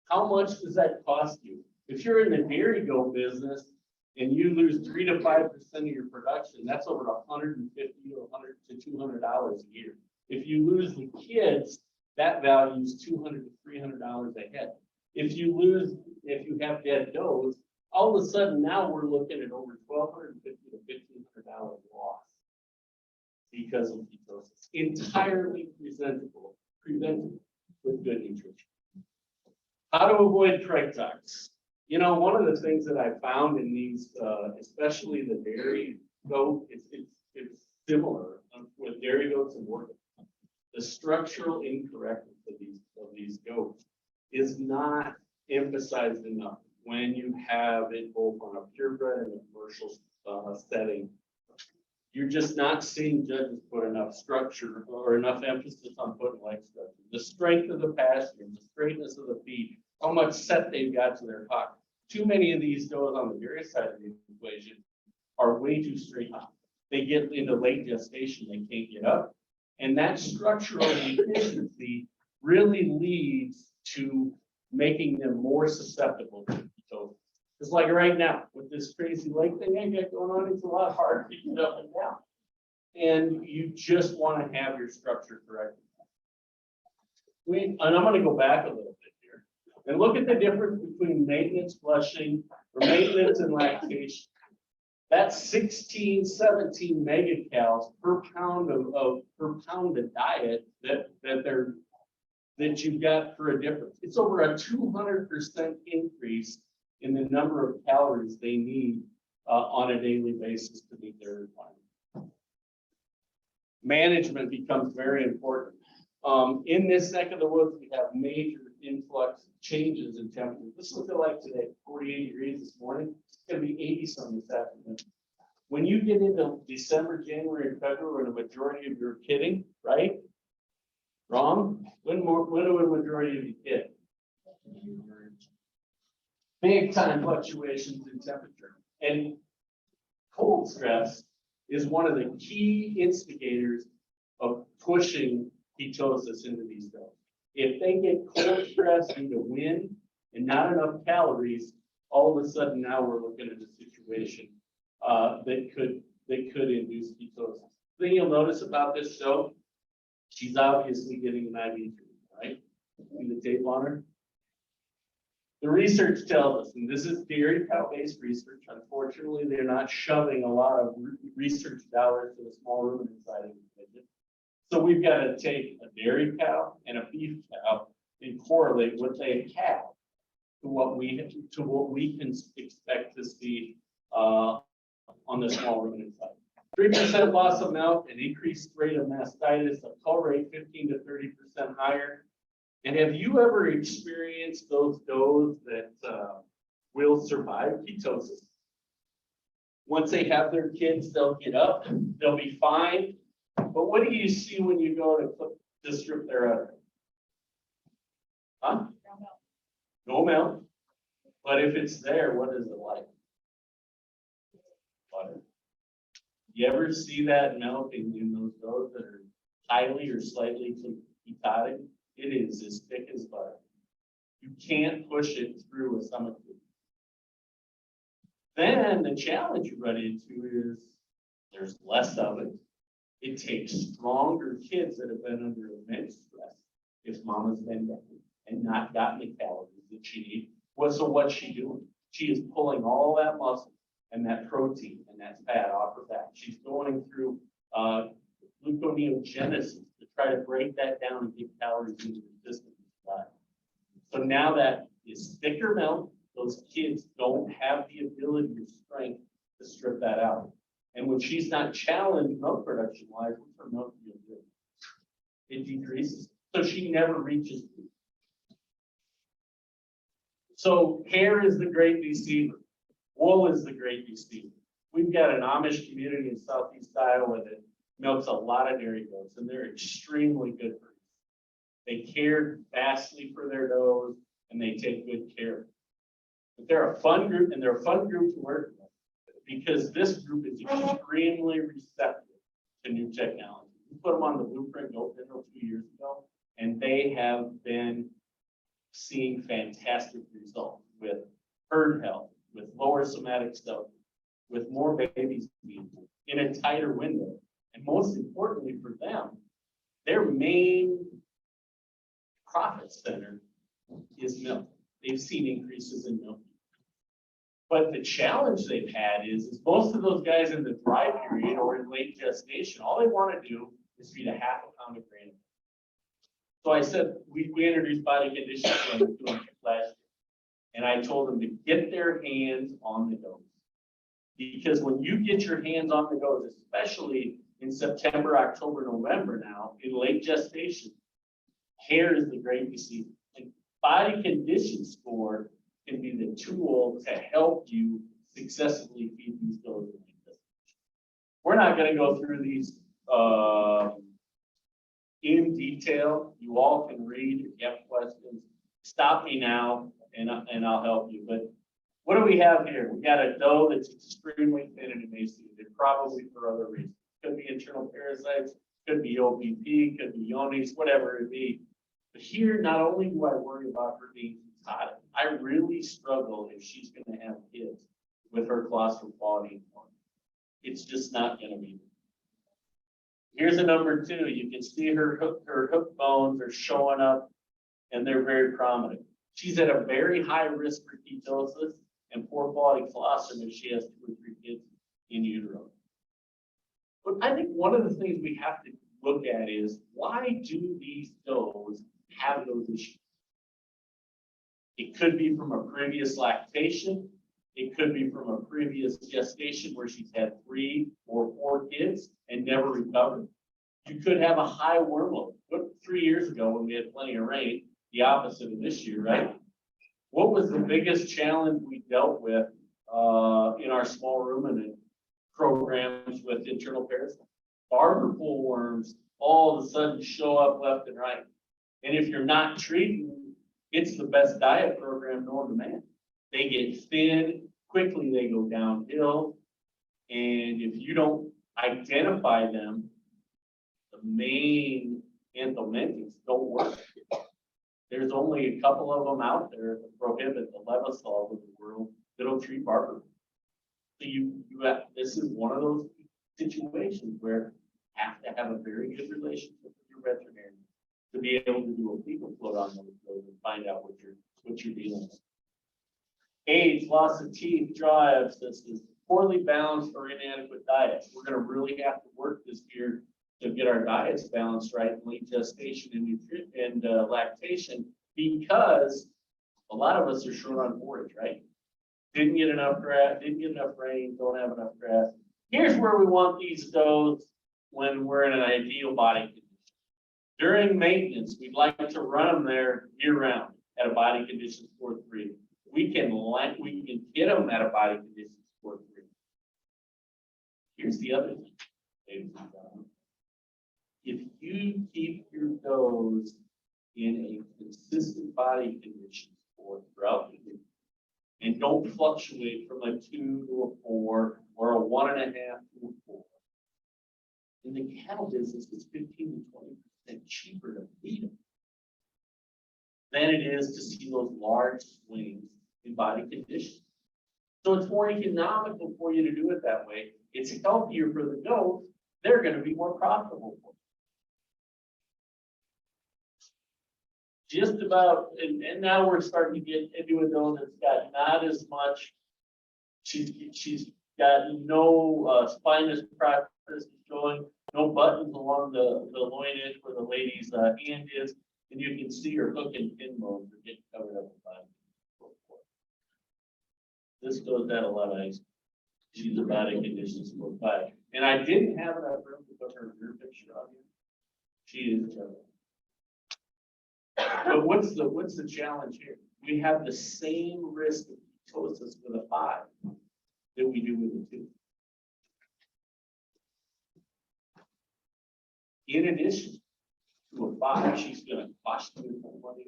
D: How much does that cost you? If you're in the dairy goat business and you lose 3 to 5% of your production, that's over $150 to $200 a year. If you lose the kids, that value is $200 to $300 a head. If you have dead does, all of a sudden now we're looking at over $1,250 to $1,500 loss because of ketosis. Entirely preventable with good nutrition. How to avoid trach tox? You know, one of the things that I found in these, especially the dairy goat, it's similar with dairy goats and working. The structural incorrectness of these goats is not emphasized enough when you have it both on a purebred and a commercial setting. You're just not seeing judges put enough structure or enough emphasis on putting leg structure. The strength of the pasture, the straightness of the feet, how much set they've got to their hock. Too many of these does on the dairy side of the equation are way too straight up. They get into late gestation, they can't get up. And that structural deficiency really leads to making them more susceptible to ketosis. It's like right now with this crazy leg thing I got going on, it's a lot harder to get up and down. And you just want to have your structure correct. And I'm going to go back a little bit here and look at the difference between maintenance flushing or maintenance and lactation. That's 16, 17 megacals per pound of diet that you've got for a difference. It's over a 200% increase in the number of calories they need on a daily basis to meet their requirements. Management becomes very important. In this neck of the woods, we have major influx changes in temperature. This is what they're like today, 48 degrees this morning. It's going to be 80-some this afternoon. When you get into December, January, and February, the majority of your kidding, right? Wrong? When do a majority of you kid? Big time fluctuations in temperature. And cold stress is one of the key instigators of pushing ketosis into these cells. If they get cold stress due to wind and not enough calories, all of a sudden now we're looking at a situation that could induce ketosis. Thing you'll notice about this show, she's obviously getting an IV treatment, right? See the tape on her? The research tells us, and this is dairy cow-based research, unfortunately, they're not shoving a lot of research dollars to the small ruminant side of the business. So we've got to take a dairy cow and a beef cow and correlate what they have to what we can expect to see on the small ruminant side. 3% loss of milk, an increased rate of mastitis, a cull rate 15 to 30% higher. And have you ever experienced those does that will survive ketosis? Once they have their kids, they'll get up, they'll be fine. But what do you see when you go to strip their udder? Huh? No milk. But if it's there, what is it like? Butter. You ever see that milk in those does that are highly or slightly ketotic? It is as thick as butter. You can't push it through a stomach tube. Then the challenge you run into is there's less of it. It takes stronger kids that have been under immense stress if mama's been down and not gotten the calories that she needs. So what's she doing? She is pulling all that muscle and that protein and that fat off her back. She's going through gluconeogenesis to try to break that down and get calories into the system. So now that is thicker milk, those kids don't have the ability or strength to strip that out. And when she's not challenged milk production wise, what's her milk yield do? It decreases. So she never reaches peak. So hair is the great deceiver. Wool is the great deceiver. We've got an Amish community in Southeast Iowa that milks a lot of dairy goats, and they're extremely good for you. They care vastly for their does, and they take good care of them. But they're a fun group, and they're a fun group to work with because this group is extremely receptive to new technology. We put them on the Blueprint Goat Mineral 2 years ago, and they have been seeing fantastic results with herd health, with lower somatic stuff, with more babies being born in a tighter window. And most importantly for them, their main profit center is milk. They've seen increases in milk. But the challenge they've had is most of those guys in the dry period or in late gestation, all they want to do is feed a half a pound of grain. So I said, we introduced body conditioning to them last year. And I told them to get their hands on the goats. Because when you get your hands on the goats, especially in September, October, November now, in late gestation, hair is the great deceiver. And body condition score can be the tool to help you successfully feed these goats. We're not going to go through these in detail. You all can read. If you have questions, stop me now and I'll help you. But what do we have here? We got a doe that's extremely thin and emaciated, probably for other reasons. Could be internal parasites, could be OPP, could be Yonis, whatever it be. But here, not only do I worry about her being ketotic, I really struggle if she's going to have kids with her colostrum quality. It's just not going to be. Here's a number 2. You can see her hook bones are showing up, and they're very prominent. She's at a very high risk for ketosis and poor quality colostrum if she has 2 or 3 kids in utero. But I think one of the things we have to look at is why do these does have those issues? It could be from a previous lactation. It could be from a previous gestation where she's had 3 or 4 kids and never recovered. You could have a high worm load. Look, 3 years ago when we had plenty of rain, the opposite of this year, right? What was the biggest challenge we dealt with in our small ruminant programs with internal parasites? Barber pole worms all of a sudden show up left and right. And if you're not treating, it's the best diet program known to man. They get thin, quickly they go downhill. And if you don't identify them, the main anthelmintics don't work. There's only a couple of them out there that prohibit the Levosol of the world that'll treat barber. So you have, this is one of those situations where have to have a very good relationship with your veterinarian to be able to do a fecal float on those goats and find out what you're dealing with. AIDS, loss of teeth, jaw abscesses, poorly balanced or inadequate diet. We're gonna really have to work this year to get our diets balanced right in late gestation and lactation, because a lot of us are short on forage, right? Didn't get enough grass, didn't get enough rain, don't have enough grass. Here's where we want these does when we're in an ideal body condition. During maintenance, we'd like to run them there year round at a body condition score 3. We can get them at a body condition score 3. Here's the other thing, ladies and gentlemen. If you keep your does in a consistent body condition score throughout the year, and don't fluctuate from a 2 to a 4 or a 1.5 to a 4. In the cattle business, it's 15 to 20% cheaper to feed them than it is to see those large swings in body condition. So it's more economical for you to do it that way. It's healthier for the goat. They're going to be more profitable for you. Just about, and now we're starting to get into a doe that's got not as much. She's got no spinous process showing, no buttons along the loin edge where the lady's hand is, and you can see her hook and pin bones are getting covered up with body. This goes down a lot of ice. She's a body condition score 5, and I didn't have enough room to put her rear picture on here. She is trouble. But what's the challenge here? We have the same risk of ketosis with a 5 that we do with a 2. In addition to a 5, she's going to cost you money,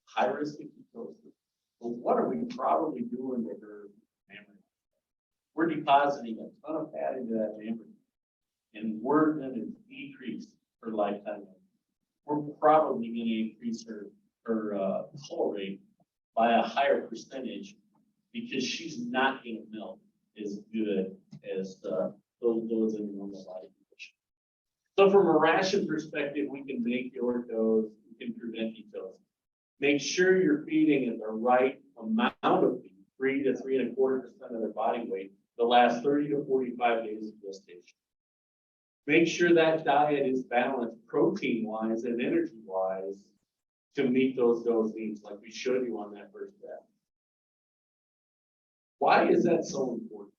D: high risk of ketosis. But what are we probably doing with her mammary? We're depositing a ton of fat into that mammary, and we're going to decrease her lifetime. We're probably going to increase her cull rate by a higher percentage because she's not going to milk as good as those in normal body condition. So from a ration perspective, we can make your does, we can prevent ketosis. Make sure you're feeding at the right amount of feed, 3 to 3.25% of their body weight, the last 30 to 45 days of gestation. Make sure that diet is balanced protein-wise and energy-wise to meet those needs, like we showed you on that first graph. Why is that so important?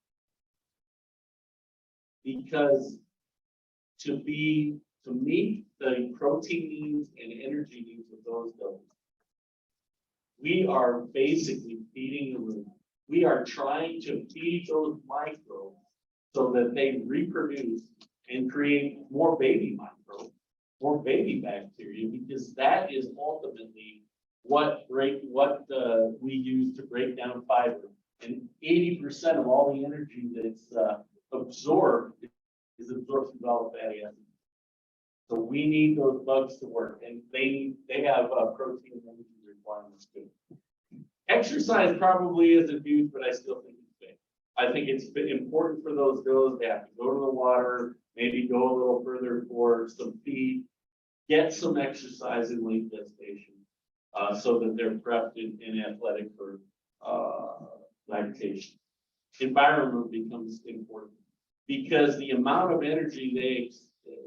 D: Because to meet the protein needs and energy needs of those does, we are basically feeding the room. We are trying to feed those microbes so that they reproduce and create more baby microbes, more baby bacteria, because that is ultimately what we use to break down fiber. And 80% of all the energy that's absorbed is absorbed through all the fatty acids. So we need those bugs to work, and they have protein and energy requirements too. Exercise probably isn't huge, but I still think it's big. I think it's important for those does. They have to go to the water, maybe go a little further for some feed, get some exercise in late gestation, so that they're prepped and athletic for lactation. Environment becomes important because the amount of energy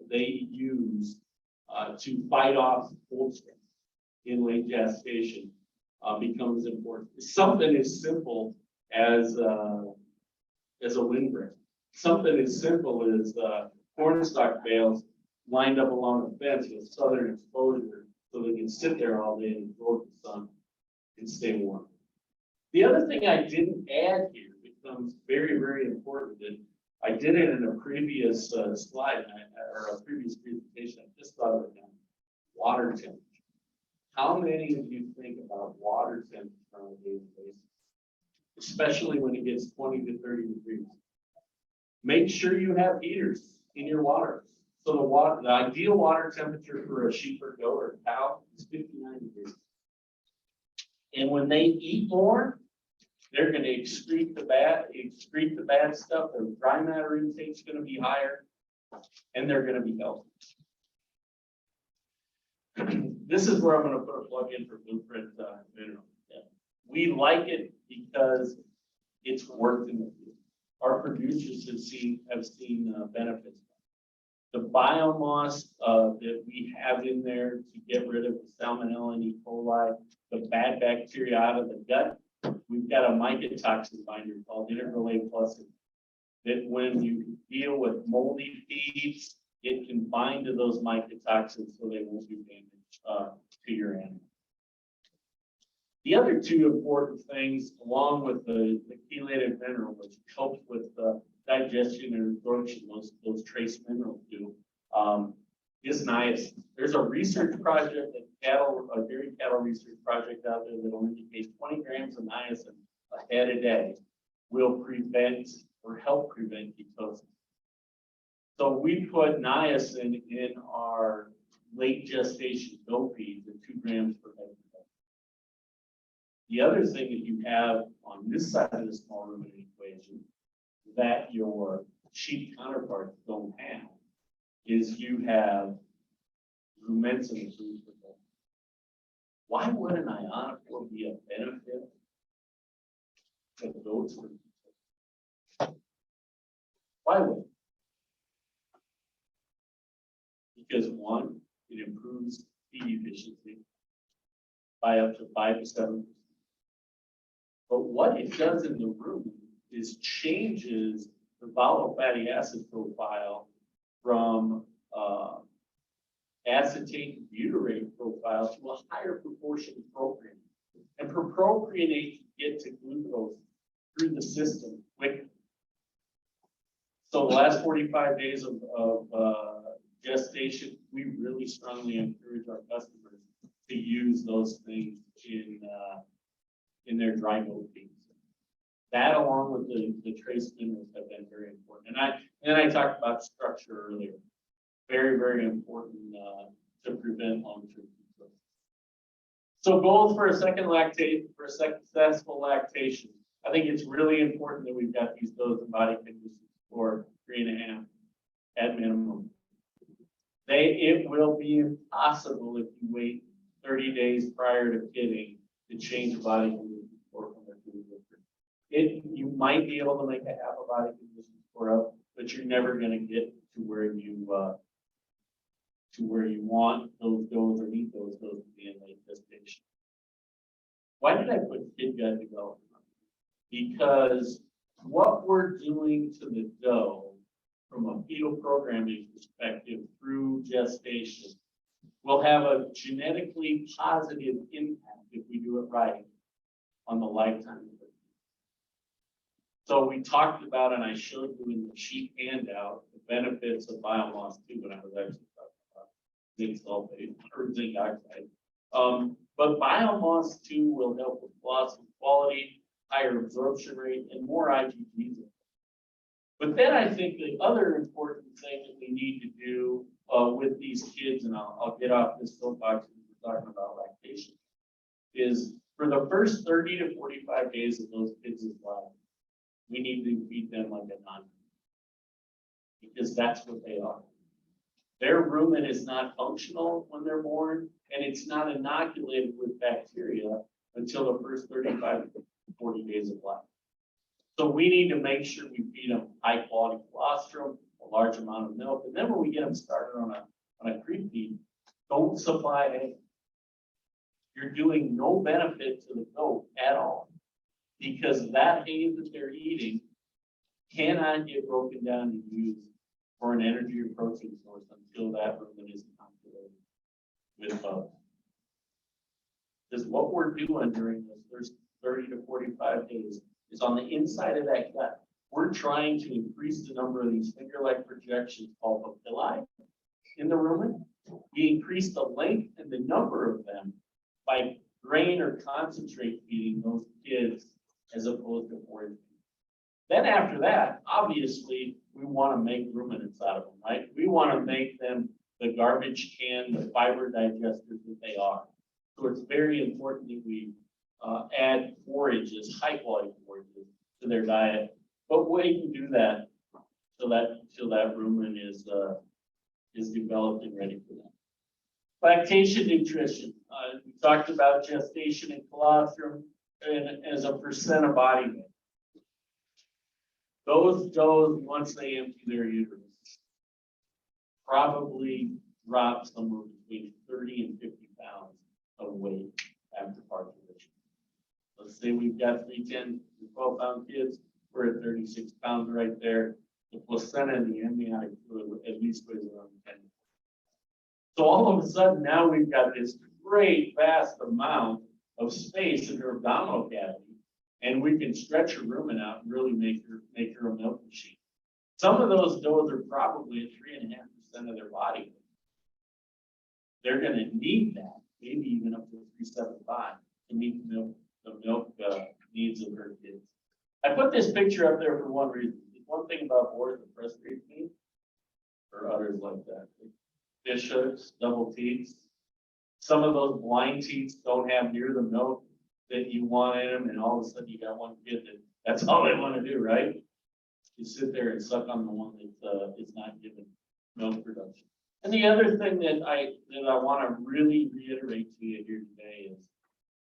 D: they use to fight off cold stress in late gestation becomes important. Something as simple as a windbreak. Something as simple as cornstalk bales lined up along the fence with southern exposure so they can sit there all day and absorb the sun and stay warm. The other thing I didn't add here becomes very, very important, and I did it in a previous slide or a previous presentation. I just thought of it now. Water temperature. How many of you think about water temperature on a daily basis, especially when it gets 20 to 30 degrees? Make sure you have heaters in your water. So the ideal water temperature for a sheep or goat or cow is 59 degrees. And when they eat more, they're going to excrete the bad stuff. Their dry matter intake is going to be higher. and they're gonna be healthy. This is where I'm gonna put a plug in for Blueprint Mineral. We like it because it's worked in the field. Our producers have seen benefits. The biomass that we have in there to get rid of the Salmonella and E. coli, the bad bacteria out of the gut, we've got a mycotoxin binder called Integral A Plus. That when you deal with moldy feeds, it can bind to those mycotoxins so they won't do damage to your animal. The other two important things, along with the chelated mineral, which helps with digestion and absorption, those trace minerals do, is niacin. There's a research project, a dairy cattle research project out there that will indicate 20 grams of niacin a head a day will prevent or help prevent ketosis. So we put niacin in our late gestation doe feeds at 2 grams per head. The other thing that you have on this side of the small ruminant equation that your sheep counterparts don't have is you have rumensin and food for gold. Why would an ionophore be a benefit to goats? Why would? Because one, it improves feed efficiency by up to 5 to 7%. But what it does in the rumen is changes the volatile fatty acid profile from acetate and butyrate profile to a higher proportion of propionate. And for propionate to get to glucose through the system quickly. So the last 45 days of gestation, we really strongly encourage our customers to use those things in their dry goat feeds. That, along with the trace minerals, have been very important. And I talked about structure earlier. Very, very important to prevent long-term ketosis. So goals for a successful lactation. I think it's really important that we've got these dose and body conditions for 3.5 at minimum. It will be impossible if you wait 30 days prior to kidding to change body condition score from their food history. You might be able to make a half a body condition score up, but you're never going to get to where you want those goals or need those goals to be in late gestation. Why did I put kid gut development? Because what we're doing to the doe from a fetal programming perspective through gestation will have a genetically positive impact if we do it right on the lifetime of the. So we talked about, and I showed you in the sheet handout, the benefits of biomass 2 when I was actually talking about zinc sulfate or zinc oxide. But biomass 2 will help with blossom quality, higher absorption rate, and more IgGs. But then I think the other important thing that we need to do with these kids, and I'll get off this soapbox when we're talking about lactation, is for the first 30 to 45 days of those kids' lives, we need to feed them like a non, because that's what they are. Their rumen is not functional when they're born, and it's not inoculated with bacteria until the first 35 to 40 days of life. So we need to make sure we feed them high quality colostrum, a large amount of milk, and then when we get them started on a creep feed, don't supply hay. You're doing no benefit to the goat at all, because that hay that they're eating cannot get broken down and used for an energy or protein source until that rumen is inoculated with bugs. Because what we're doing during those first 30 to 45 days is on the inside of that gut. We're trying to increase the number of these finger-like projections called papilli in the rumen. We increase the length and the number of them by grain or concentrate feeding those kids as opposed to forage. Then after that, obviously, we want to make ruminants out of them, right? We want to make them the garbage can, the fiber digesters that they are. So it's very important that we add forages, high quality forages to their diet. But way to do that till that rumen is developed and ready for that. Lactation nutrition, we talked about gestation and colostrum and as a percent of body weight. Those does, once they empty their uterus, probably drop somewhere between 30 and 50 pounds of weight after parturition. Let's say we've got 3 10 to 12 pound kids, we're at 36 pounds right there. The placenta and the amniotic fluid at least weighs around 10. So all of a sudden now we've got this great vast amount of space in her abdominal cavity, and we can stretch her rumen out and really make her a milk machine. Some of those does are probably at 3.5% of their body weight. They're going to need that, maybe even up to 375 to meet the milk needs of her kids. I put this picture up there for one reason. There's one thing about boars that frustrate me, or others like that. Fish hooks, double teats. Some of those blind teats don't have near the milk that you want in them, and all of a sudden you got one kid that's all they want to do, right? You sit there and suck on the one that is not giving milk production. And the other thing that I want to really reiterate to you here today is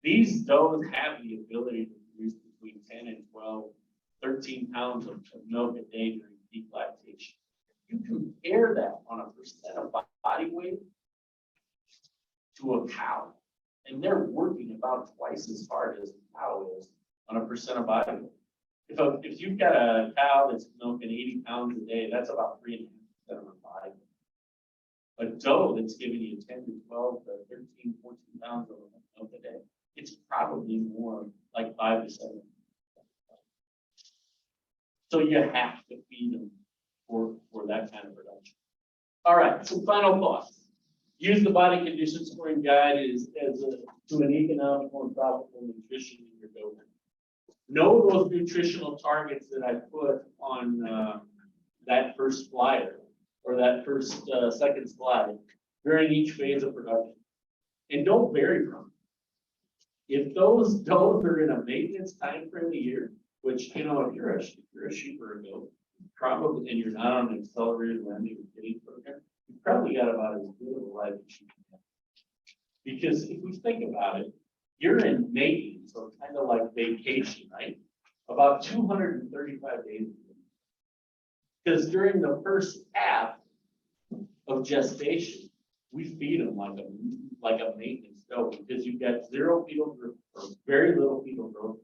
D: these does have the ability to produce between 10 and 12, 13 pounds of milk a day during peak lactation. You compare that on a percent of body weight to a cow, and they're working about twice as hard as a cow is on a percent of body weight. If you've got a cow that's milking 80 pounds a day, that's about 3.5% of her body weight. A doe that's giving you 10 to 12 to 13, 14 pounds of milk a day, it's probably more like 5 to 7. So you have to feed them for that kind of production. All right, some final thoughts. Use the body condition scoring guide to an economical and profitable nutrition in your goat. Know those nutritional targets that I put on that first flyer or that second slide during each phase of production. And don't vary from it. If those does are in a maintenance time frame a year, which, if you're a sheep or a goat, probably, and you're not on an accelerated lending or feeding program, you've probably got about as good of a life as you can have. Because if we think about it, you're in maintenance, so kind of like vacation, right? About 235 days. Because during the first half of gestation, we feed them like a maintenance doe, because you've got zero fetal growth or very little fetal growth.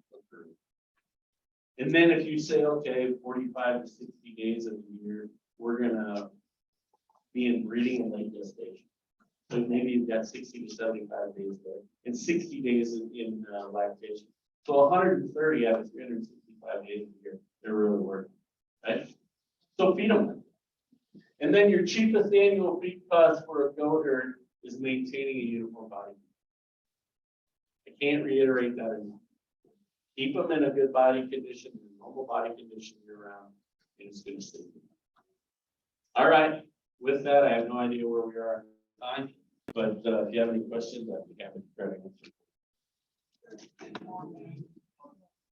D: And then if you say, okay, 45 to 60 days of the year, we're gonna be in breeding and late gestation. So maybe you've got 60 to 75 days there, and 60 days in lactation. So 130 out of 365 days a year, they're really working, right? So feed them. And then your cheapest annual feed cost for a goat herd is maintaining a uniform body. I can't reiterate that enough. Keep them in a good body condition, normal body condition year round, and it's going to stay. All right. With that, I have no idea where we are on time, but if you have any questions, I'd be happy to try to answer.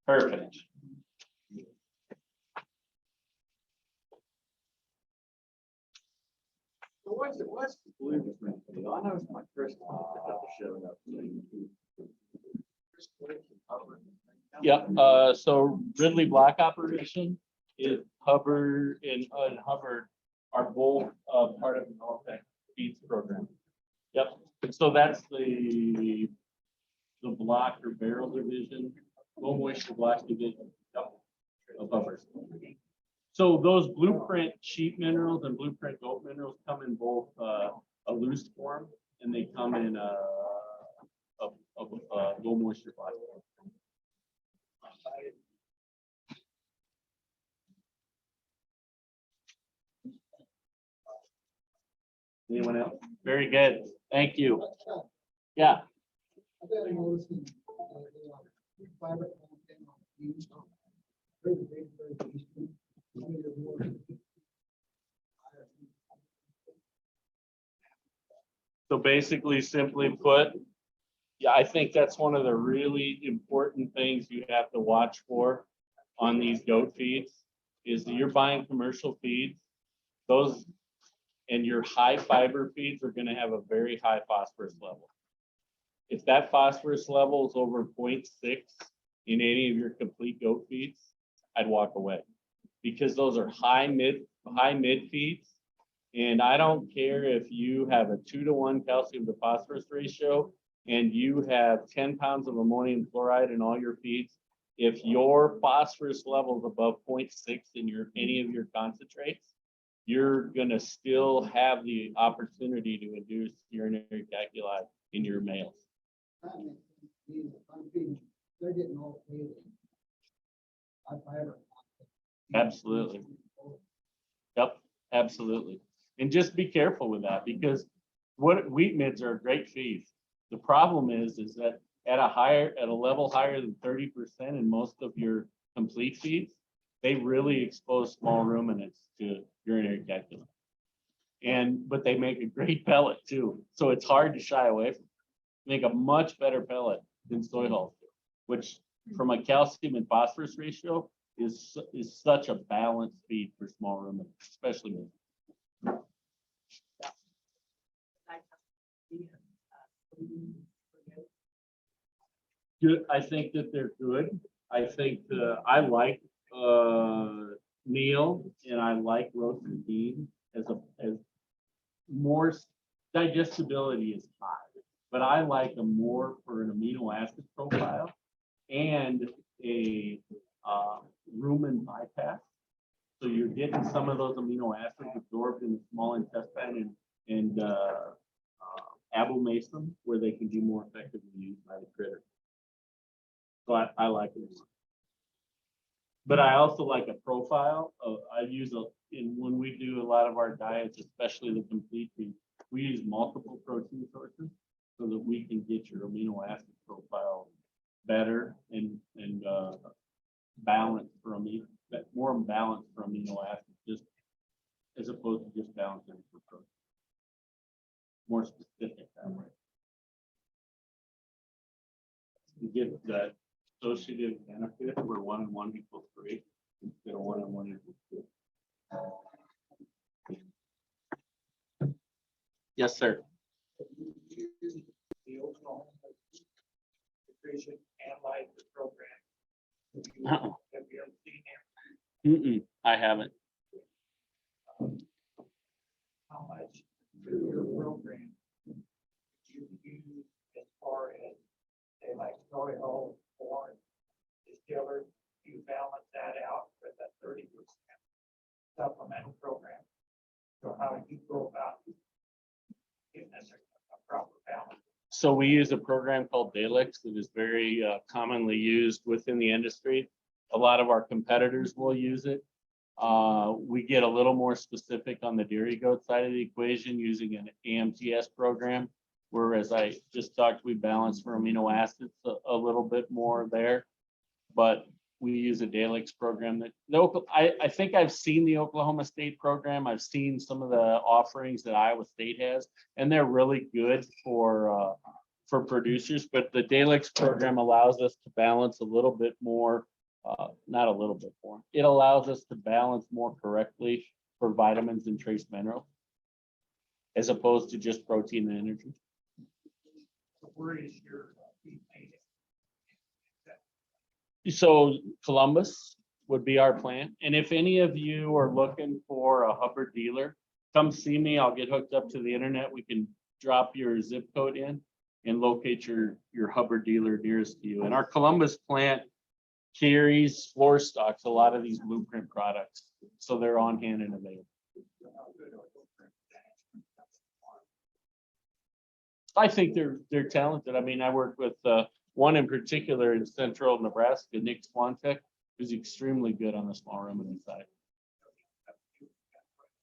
D: Perfect.
E: What's the blue print? I know it's my first time that showed up.
D: Yep, so Ridley Black operation is Hubbard and Hubbard are both part of the Nortec Feeds program. Yep, so that's the block or barrel division, low moisture block division. Yep, of Hubbard. So those blueprint sheep minerals and blueprint goat minerals come in both a loose form, and they come in a low moisture block form. Anyone else? Very good. Thank you. Yeah. So basically, simply put, yeah, I think that's one of the really important things you have to watch for on these goat feeds is that you're buying commercial feeds, those, and your high fiber feeds are gonna have a very high phosphorus level. If that phosphorus level is over 0.6 in any of your complete goat feeds, I'd walk away. Because those are high mid feeds. And I don't care if you have a 2-to-1 calcium to phosphorus ratio and you have 10 pounds of ammonium chloride in all your feeds. If your phosphorus level is above 0.6 in any of your concentrates, you're gonna still have the opportunity to induce urinary calculi in your males.
E: They're getting all paid.
D: Absolutely. Yep, absolutely. And just be careful with that, because wheat mids are a great feed. The problem is that at a level higher than 30% in most of your complete feeds, they really expose small ruminants to urinary calculi. But they make a great pellet too. So it's hard to shy away from. Make a much better pellet than soy hulls, which from a calcium and phosphorus ratio is such a balanced feed for small ruminants, especially with. Good. I think that they're good. I think I like meal and I like roasted beans as more digestibility is high, but I like them more for an amino acid profile and a rumen bypass. So you're getting some of those amino acids absorbed in the small intestine and abomasum, where they can be more effectively used by the critter. So I like it. But I also like a profile of, when we do a lot of our diets, especially the complete feed, we use multiple protein sources so that we can get your amino acid profile better and balanced for more balanced for amino acids, just as opposed to just balancing for protein. More specific that way. You get that associative benefit where 1 and 1 equals 3 instead of 1 and 1 equals 2. Yes, sir.
E: The Oklahoma Nutrition Analyzer Program.
D: Uh-uh.
E: Have you ever seen that?
D: I haven't.
E: How much through your program you use as far as, say, like soy hull, corn, distiller, you balance that out with a 30% supplemental program. So how do you go about getting this a proper balance?
D: So we use a program called Dalix that is very commonly used within the industry. A lot of our competitors will use it. We get a little more specific on the dairy goat side of the equation using an AMTS program, whereas I just talked, we balance for amino acids a little bit more there. But we use a Dalix program that I think I've seen the Oklahoma State program. I've seen some of the offerings that Iowa State has, and they're really good for producers. But the Dalix program allows us to balance a little bit more, not a little bit more. It allows us to balance more correctly for vitamins and trace minerals, as opposed to just protein and energy.
E: Where is your feed made?
D: So Columbus would be our plan. And if any of you are looking for a Hubbard dealer, come see me. I'll get hooked up to the internet. We can drop your zip code in and locate your Hubbard dealer nearest to you. And our Columbus plant carries floor stocks, a lot of these blueprint products. So they're on hand and available. I think they're talented. I mean, I work with one in particular in central Nebraska, Nick Swantek, who's extremely good on the small ruminant side.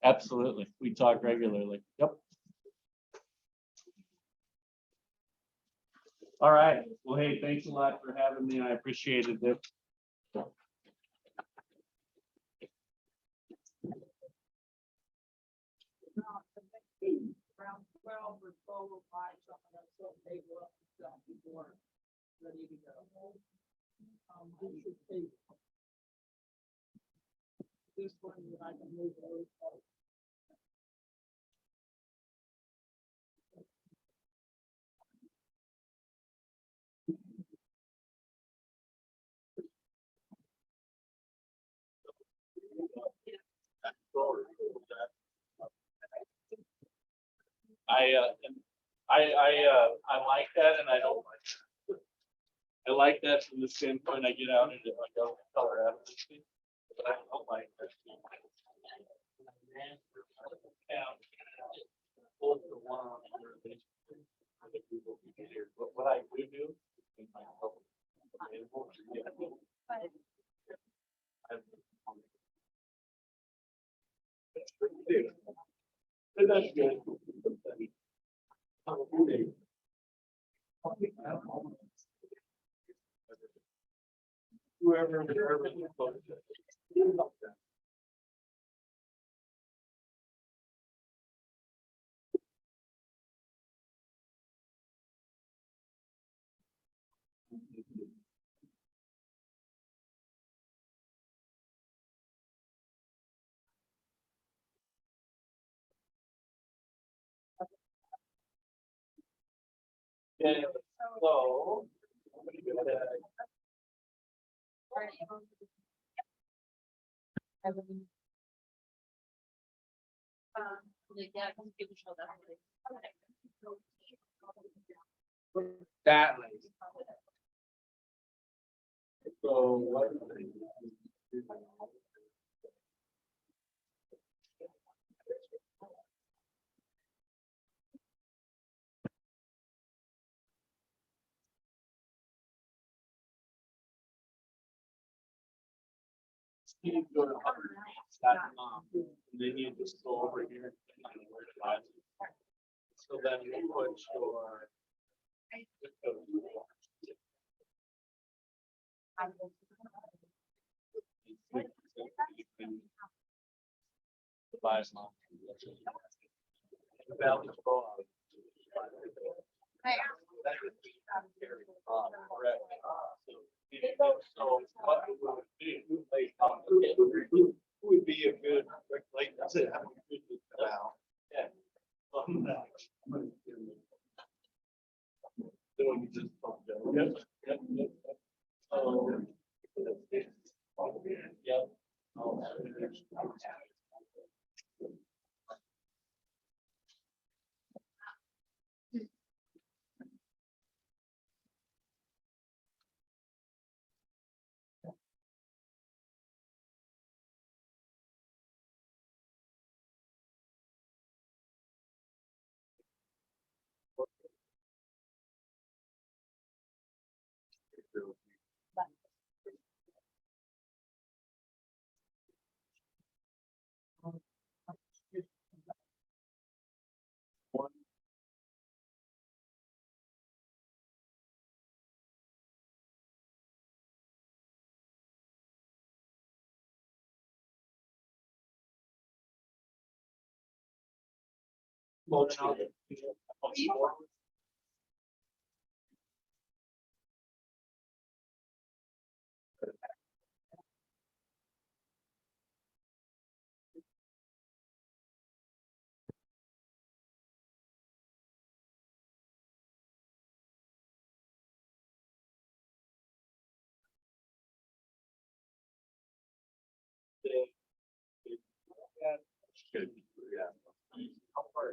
D: Absolutely. We talk regularly. Yep. All right. Well, hey, thanks a lot for having me. I appreciated it.
E: Around 12 or 12 or 5, something like that, so they go up and stuff before ready to go. This should take
C: this one, and I can move those.
D: I like that and I don't like it. I like that from the standpoint I get out into like color advocacy, but I don't like that. But what I do do. in my public available, That's good. Whoever. Yeah, so.
B: Yeah, because people show that.
D: That. So what? You go to and then you just go over here. And find where it lies. So then you put your. Buys now. The balance go out. Correct. So what we would do, who would be a good, like, that's it. Wow. Yeah. So you just. Yep, yep, yep.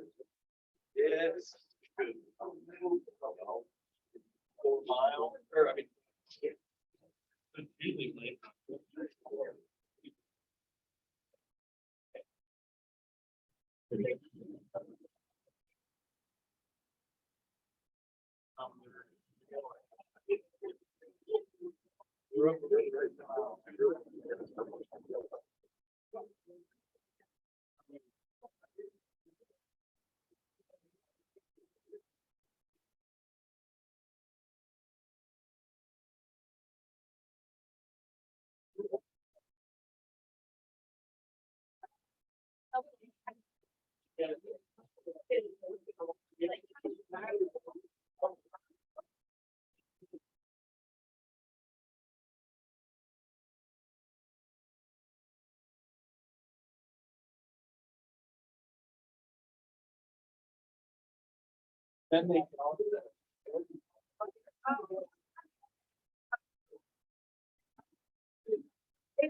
D: Yep. Yes. 4 mile, or I mean. It's really late. Then they can all do that. Hey,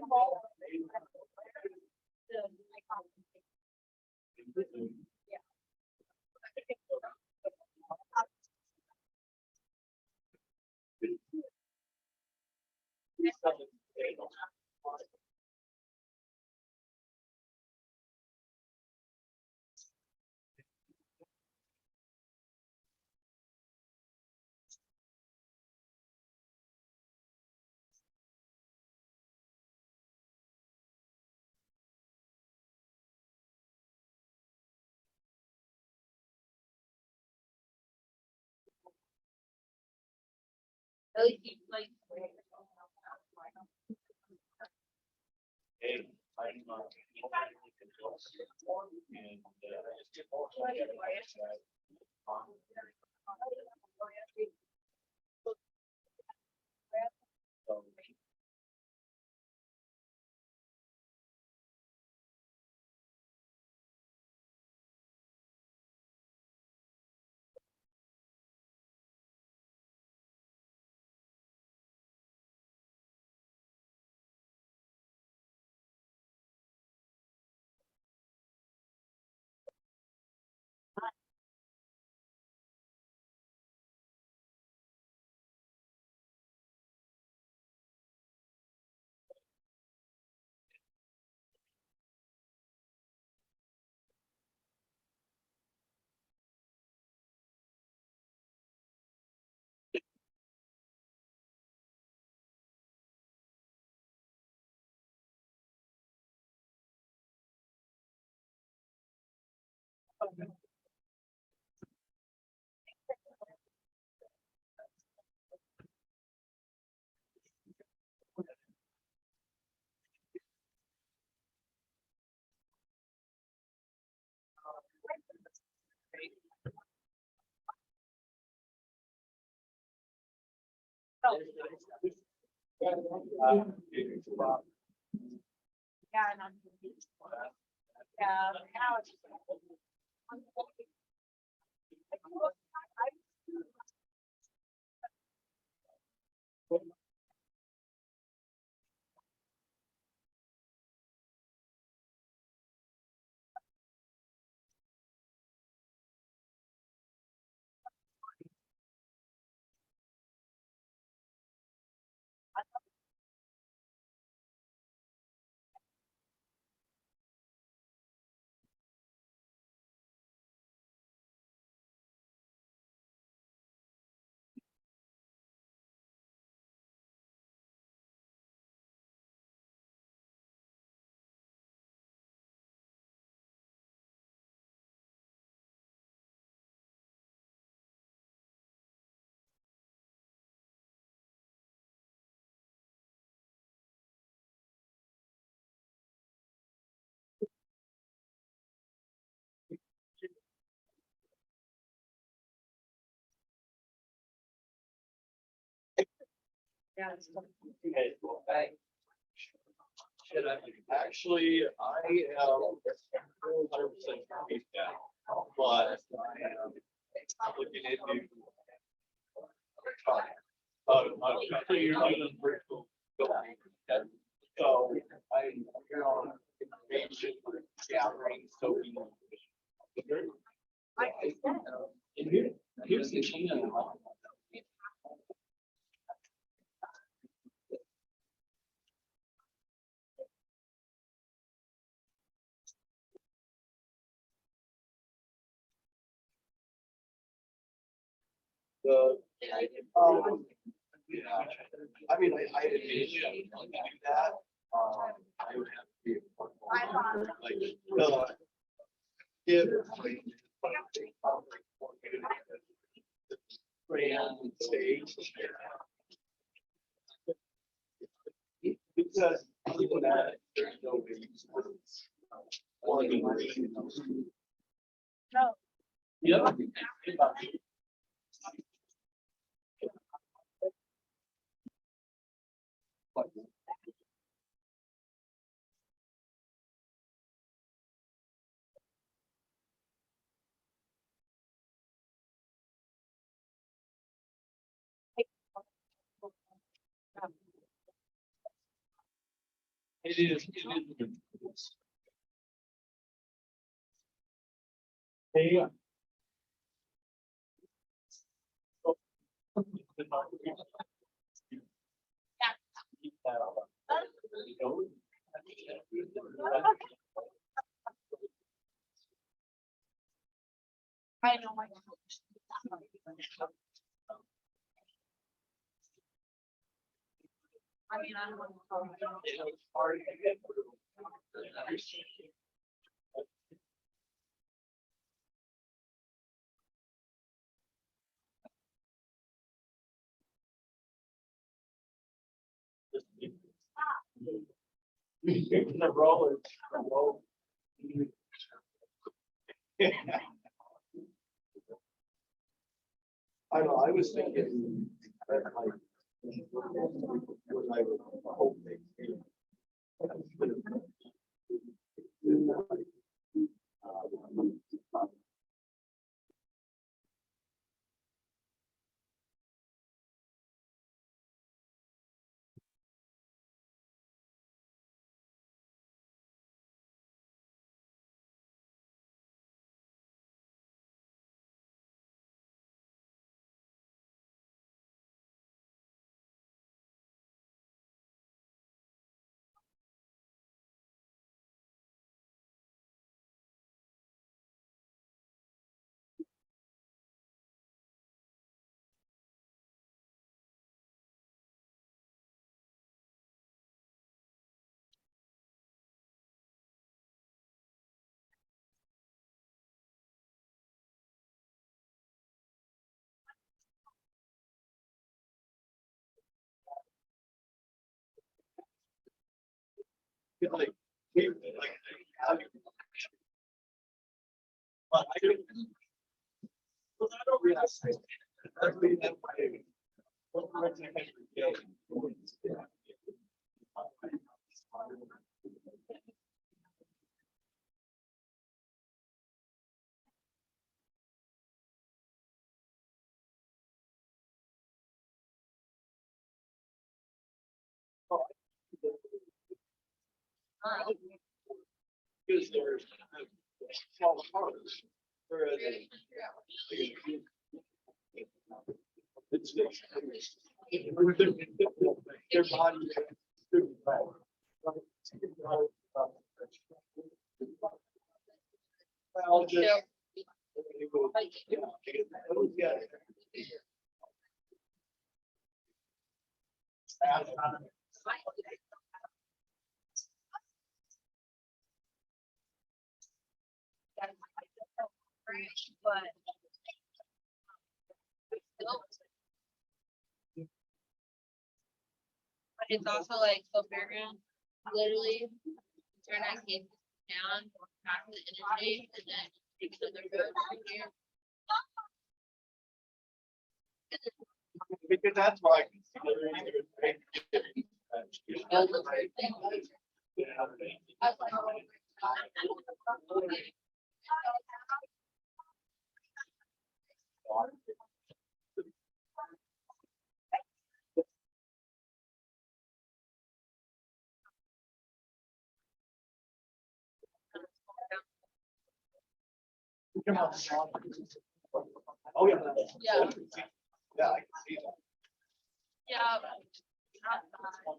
D: I'm,
C: Yeah, and I'm. Yeah, now it's. Yeah, it's.
D: Okay, well, thanks. Should I, actually, I am 100% happy now, but I am looking into. So you're doing virtual. So I'm here on information gathering, so we. And here's the thing. The. Yeah, I mean, I initially didn't want to do that. I would have to be. Like, if. Brand stage. Because even that, there's no way.
C: No.
D: Yep. It is. Hey.
C: I know my. I mean, I don't want to.
D: The roller.
A: I know, I was thinking that like. When I was hoping. Like, but I don't. Well, I don't realize. That's really that way. What we're actually getting. Because there's small parts. Whereas. It's. Their body. Well, just.
B: But. But it's also like, so fairground, literally, turn that case down, back to the interstate, and then take another road from here.
A: Because that's why.
B: I was like,
A: Oh, yeah.
B: Yeah.
A: Yeah, I can see that.
B: yeah. But not bad.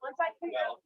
C: Once I figure out.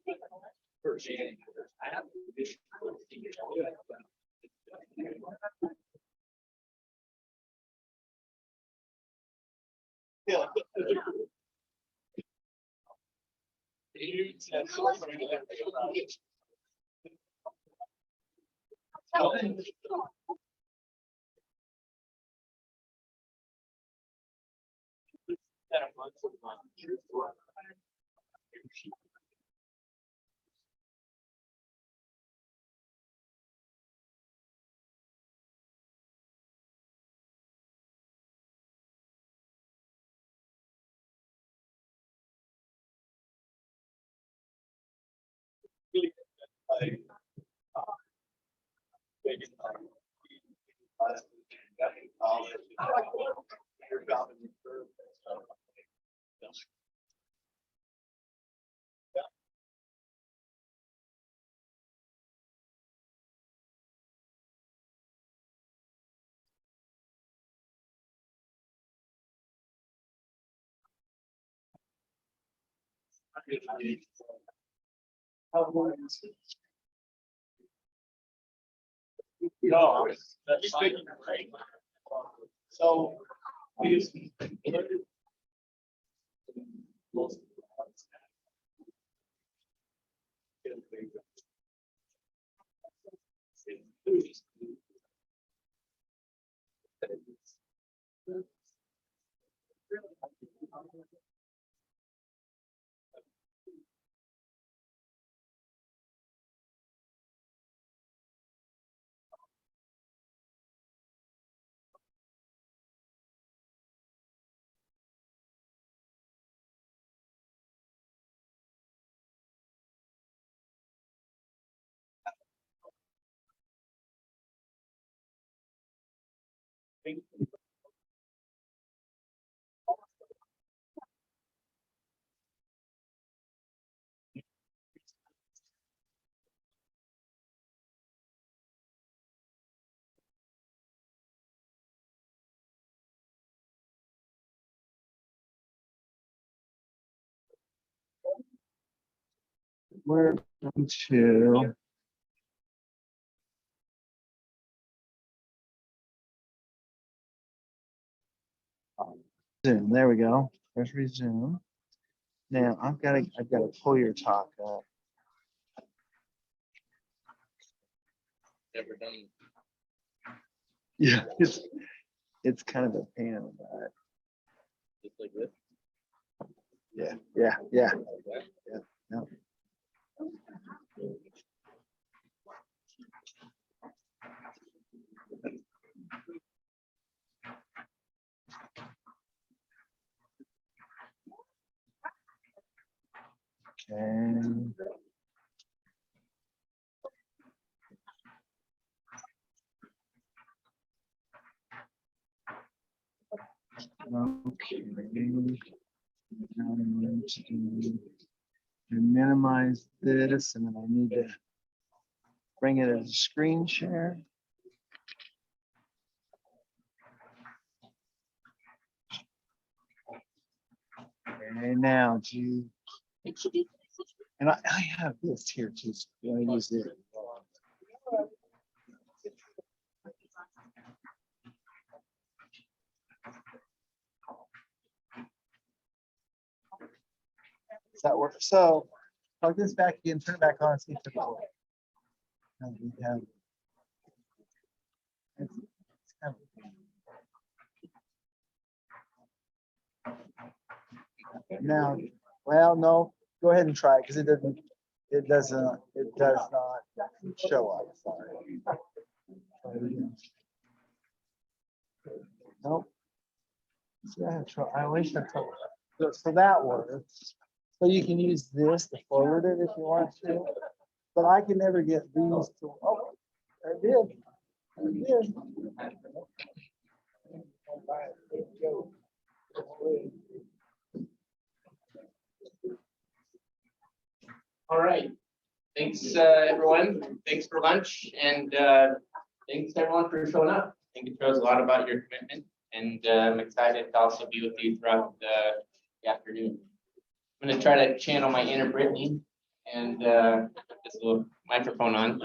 D: No, that's fine. So.
A: We're going to. Zoom, there we go. Let's resume. Now I've got to pull your talk up.
F: Never done.
A: Yeah, it's kind of a pain in the butt.
F: Just like this.
A: Yeah.
F: Like that.
A: No. Okay. Okay. Now I'm going to minimize this, and then I need to bring it as a screen share. Okay, now do you, and I have this here too. So you want to use it. Does that work? So plug this back in, turn it back on, see if it works. Now we have. It's kind of- Now, well, no, go ahead and try it because it does not show up. Sorry. Try it again. Nope. See, I always have trouble. So that works. So you can use this to forward it if you want to, but I can never get these to. Oh, I did.
F: All right. Thanks, everyone. Thanks for lunch, and thanks everyone for showing up. I think it shows a lot about your commitment, and I'm excited to also be with you throughout the afternoon. I'm going to try to channel my inner Brittany and put this little microphone on.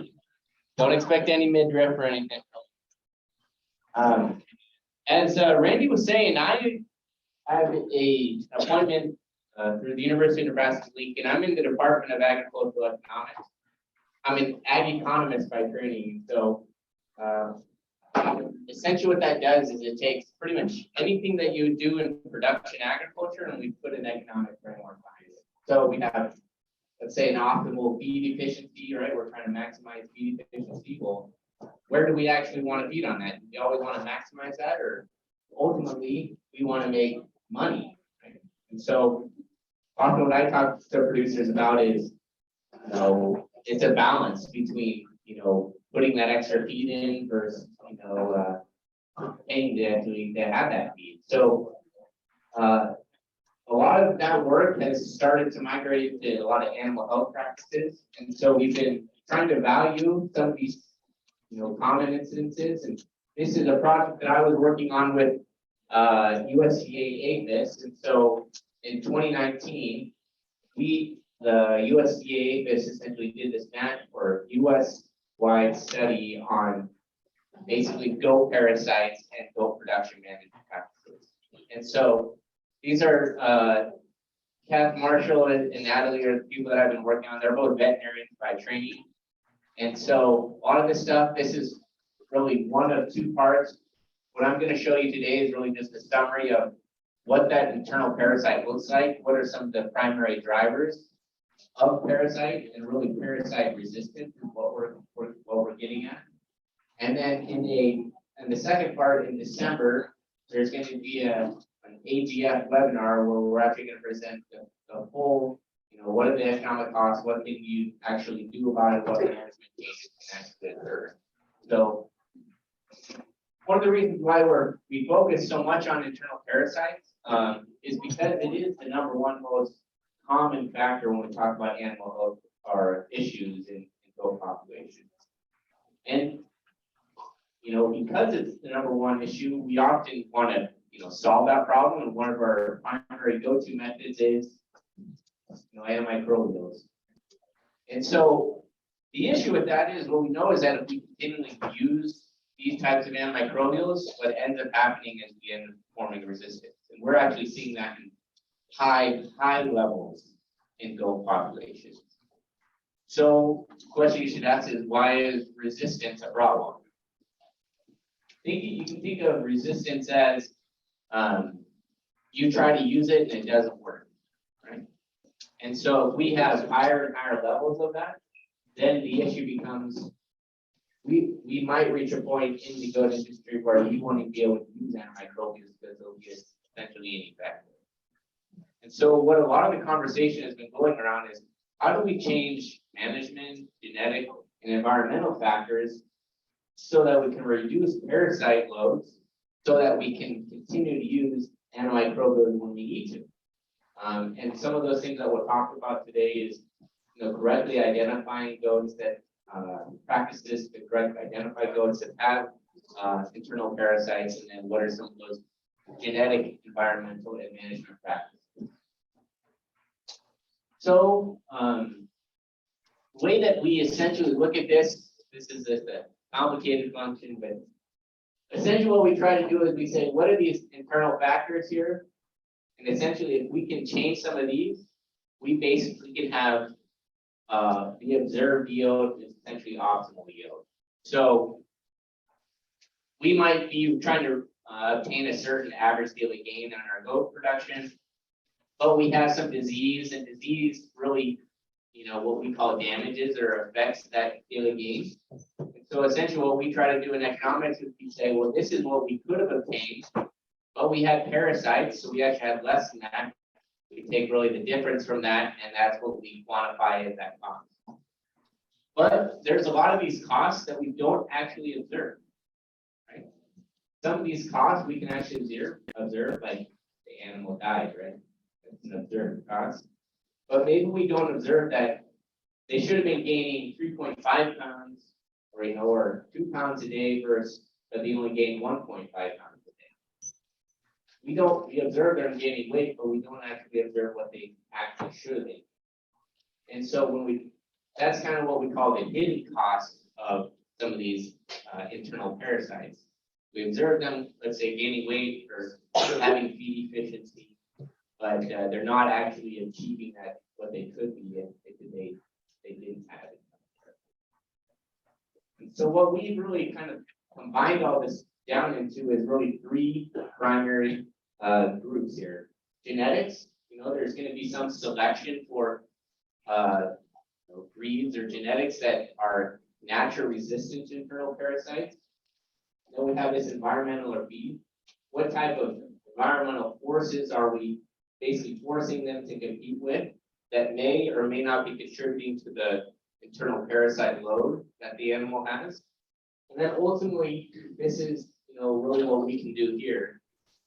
F: Don't expect any midriff or anything. As Randy was saying, I have an appointment through the University of Nebraska-Lincoln. I'm in the Department of Agricultural Economics. I'm an ag economist by training. So essentially what that does is it takes pretty much anything that you do in production agriculture and we put an economic framework behind it. So we have, let's say, an optimal feed efficiency, right? We're trying to maximize feed efficiency. Well, where do we actually want to feed on that? Do we always want to maximize that, or ultimately we want to make money, right? And so often what I talk to producers about is, you know, it's a balance between, you know, putting that extra feed in versus, you know, paying to actually to have that feed. So a lot of that work has started to migrate to a lot of animal health practices. And so we've been trying to value some of these, you know, common incidences. And this is a project that I was working on with USDA APHIS. And so in 2019, the USDA APHIS essentially did this US-wide study on basically goat parasites and goat production management practices. And so these are Kath Marshall and Natalie are the people that I've been working on. They're both veterinarians by training. And so a lot of this stuff, this is really one of two parts. What I'm going to show you today is really just a summary of what that internal parasite looks like. What are some of the primary drivers of parasite, and really parasite resistance is what we're getting at. And then in the second part in December, there's going to be an AGF webinar where we're actually going to present the full, you know, what are the economic costs, what can you actually do about it, what management changes can actually occur. So one of the reasons why we focus so much on internal parasites is because it is the number one most common factor when we talk about animal health or issues in goat populations. And, you know, because it's the number one issue, we often want to, you know, solve that problem. And one of our primary go-to methods is, you know, antimicrobials. And so the issue with that is what we know is that if we continually use these types of antimicrobials, what ends up happening is we end up forming resistance. And we're actually seeing that in high levels in goat populations. So the question you should ask is, why is resistance a problem? You can think of resistance as you try to use it and it doesn't work, right? And so if we have higher and higher levels of that, then the issue becomes we might reach a point in the goat industry where we won't even be able to use antimicrobials because they'll be essentially ineffective. And so what a lot of the conversation has been going around is, how do we change management, genetic, and environmental factors so that we can reduce parasite loads so that we can continue to use antimicrobials when we need to? And some of those things that we'll talk about today is, you know, correctly identifying goats that practices to correctly identify goats that have internal parasites, and then what are some of those genetic, environmental, and management practices. So the way that we essentially look at this is a complicated function, but essentially what we try to do is we say, what are these internal factors here? And essentially, if we can change some of these, we basically can have the observed yield is essentially optimal yield. So we might be trying to obtain a certain average daily gain on our goat production, but we have some disease, and disease really, you know, what we call damages or affects that daily gain. And so essentially what we try to do in economics is we say, well, this is what we could have obtained, but we had parasites, so we actually had less than that. We take really the difference from that, and that's what we quantify as that cost. But there's a lot of these costs that we don't actually observe. some of these costs we can actually observe, like the animal died, right? It's an observed cost. But maybe we don't observe that they should have been gaining 3.5 pounds or, or 2 pounds a day versus, but they only gained 1.5 pounds a day. We observe them gaining weight, but we don't actually observe what they actually should have been. And so that's kind of what we call the hidden cost of some of these internal parasites. We observe them, let's say, gaining weight or having feed efficiency, but they're not actually achieving what they could be if they didn't have it. And so what we really kind of combined all this down into is really 3 primary groups here. Genetics, there's going to be some selection for breeds or genetics that are naturally resistant to internal parasites. Then we have this environmental or feed. What type of environmental forces are we basically forcing them to compete with that may or may not be contributing to the internal parasite load that the animal has? And then ultimately, this is really what we can do here.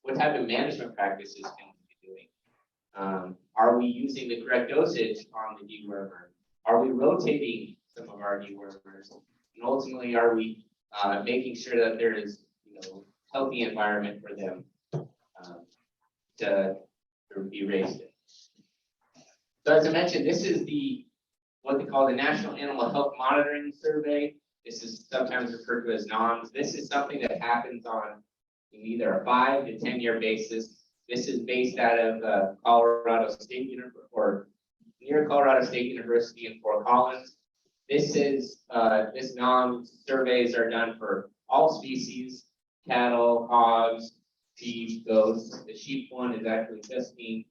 F: What type of management practices can we be doing? Are we using the correct dosage on the dewormer? Are we rotating some of our dewormers? And ultimately, are we making sure that there is healthy environment for them to be raised in? So as I mentioned, this is what they call the National Animal Health Monitoring Survey. This is sometimes referred to as NAHMS. This is something that happens on either a 5 to 10 year basis. This is based out of Colorado State University or near Colorado State University in Fort Collins. This NAHMS surveys are done for all species: cattle, hogs, sheep, goats. The sheep one is actually just being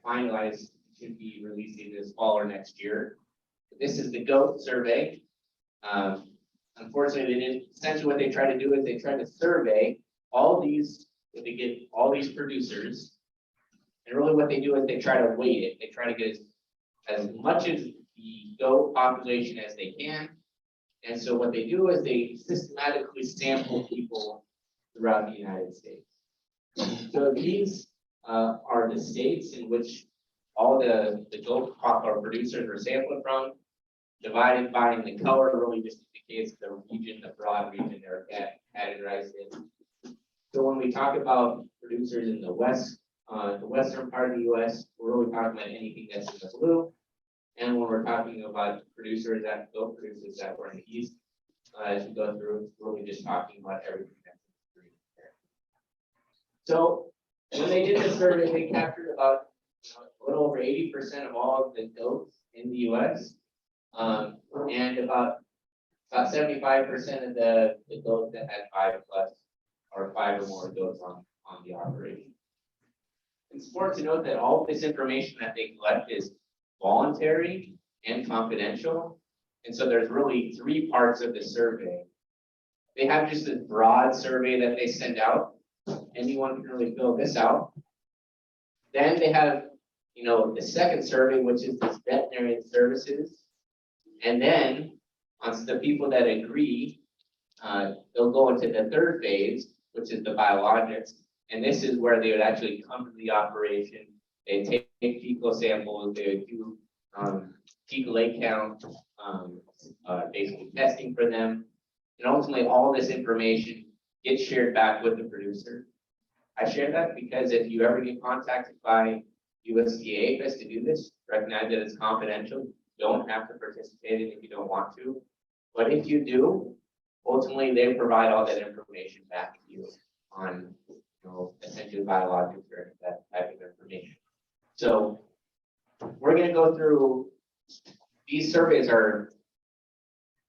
F: finalized. Should be released either this fall or next year. But this is the goat survey. Unfortunately, essentially what they try to do is they try to survey all these, they get all these producers, and really what they do is they try to weight it. They try to get as much of the goat population as they can. And so what they do is they systematically sample people throughout the United States. So these are the states in which all the goat producers are sampled from, divided by the color really just indicates the region, the broad region they're categorized in. So when we talk about producers in the western part of the U.S., we're really talking about anything that's in the blue. And when we're talking about goat producers that were in the east, as we go through, we're really just talking about everything that's in the green there. So when they did the survey, they captured about a little over 80% of all of the goats in the U.S. And about 75% of the goats that had 5 or more goats on the operation. It's important to note that all of this information that they collect is voluntary and confidential. And so there's really 3 parts of the survey. They have just this broad survey that they send out. Anyone can really fill this out. Then they have, the second survey, which is this veterinarian services. And then on the people that agree, they'll go into the 3rd phase, which is the biologics. And this is where they would actually come to the operation. They take fecal samples, they would do fecal egg count, basically testing for them. And ultimately, all this information gets shared back with the producer. I share that because if you ever get contacted by USDA APHIS to do this, recognize that it's confidential. You don't have to participate in it if you don't want to. But if you do, ultimately they provide all that information back to you on, essentially biologics or that type of information. So we're going to go through. These surveys are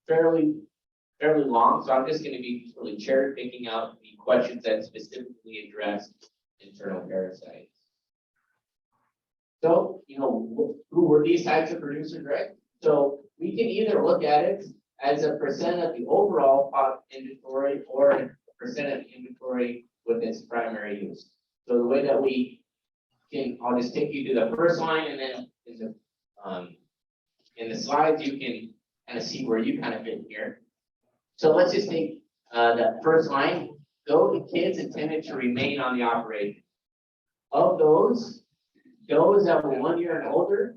F: fairly long, so I'm just going to be really cherry picking out the questions that specifically address internal parasites. So, who were these types of producers, right? So we can either look at it as a percent of the overall inventory or a percent of the inventory with its primary use. So the way that we can, I'll just take you to the first line, and then in the slides you can kind of see where you kind of fit here. So let's just take that first line. those kids intended to remain on the operation. Of those that were 1 year and older,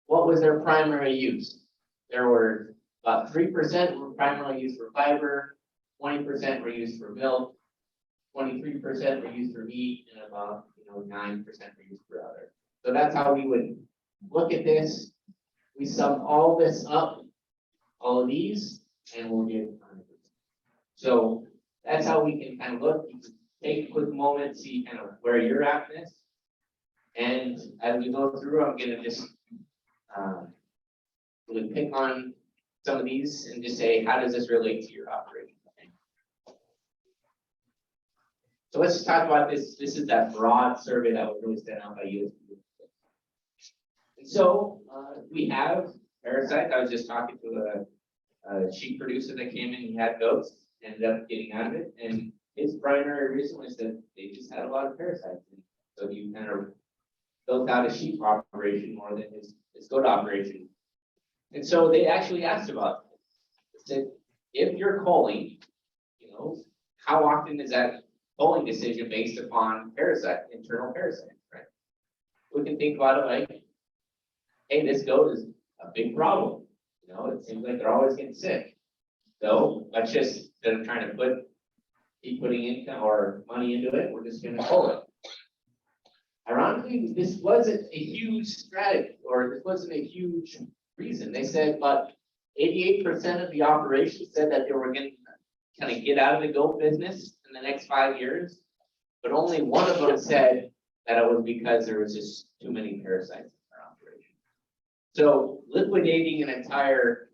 F: what was their primary use? There were about 3% were primarily used for fiber, 20% were used for milk, 23% were used for meat, and about 9% were used for other. So that's how we would look at this. We sum all this up, all of these, and we'll get 100%. So that's how we can kind of look. You can take a quick moment, see kind of where you're at in this. And as we go through, I'm gonna just really pick on some of these and just say, how does this relate to your operation? So let's just talk about this. This is that broad survey that was really sent out by USDA. And so we have parasites. I was just talking to a sheep producer that came in, he had goats, ended up getting out of it. And his primary reason was that they just had a lot of parasites. And so he kind of built out a sheep operation more than his goat operation. And so they actually asked about it. They said, if you're culling, how often is that culling decision based upon internal parasites, right? We can think about it like, hey, this goat is a big problem. It seems like they're always getting sick. So let's just, instead of trying to keep putting income or money into it, we're just gonna cull it. Ironically, this wasn't a huge strategy, or this wasn't a huge reason. They said, but 88% of the operation said that they were going to kind of get out of the goat business in the next 5 years, but only one of them said that it was because there was just too many parasites in their operation. So liquidating an entire,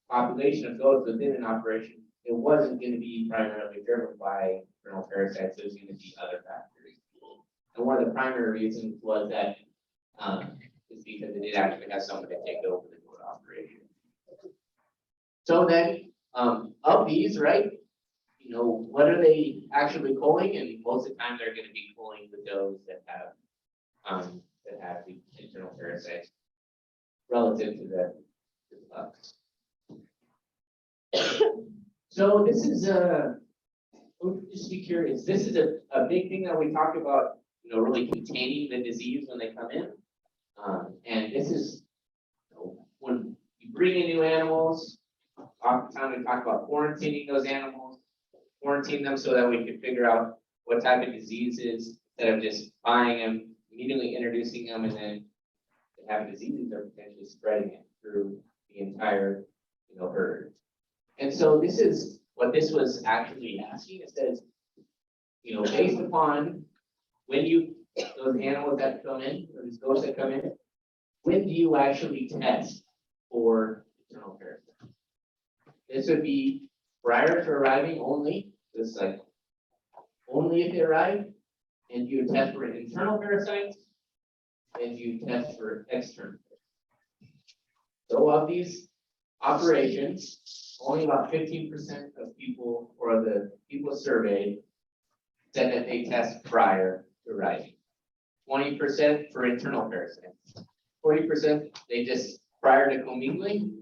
F: population of goats within an operation, it wasn't going to be primarily driven by internal parasites. It was going to be other factors. And one of the primary reasons was that is because it did actually have someone to take over the goat operation. So then, of these, right, what are they actually culling? And most of the time, they're going to be culling the does that have the internal parasites relative to the bucks. So this is just be curious. This is a big thing that we talk about, really containing the disease when they come in. And this is when you bring in new animals, oftentimes we talk about quarantining those animals, quarantine them so that we can figure out what type of diseases, instead of just buying them, immediately introducing them, and then they have diseases, they're potentially spreading it through the entire herd. And so this is what this was actually asking. It says, based upon when those animals that come in, or these goats that come in, when do you actually test for internal parasites? This would be prior to arriving only, just like only if they arrive, and you test for internal parasites, and you test for external parasites. So of these operations, only about 15% of people, or the people surveyed, said that they test prior to arriving. 20% for internal parasites. 40% they just prior to commingling.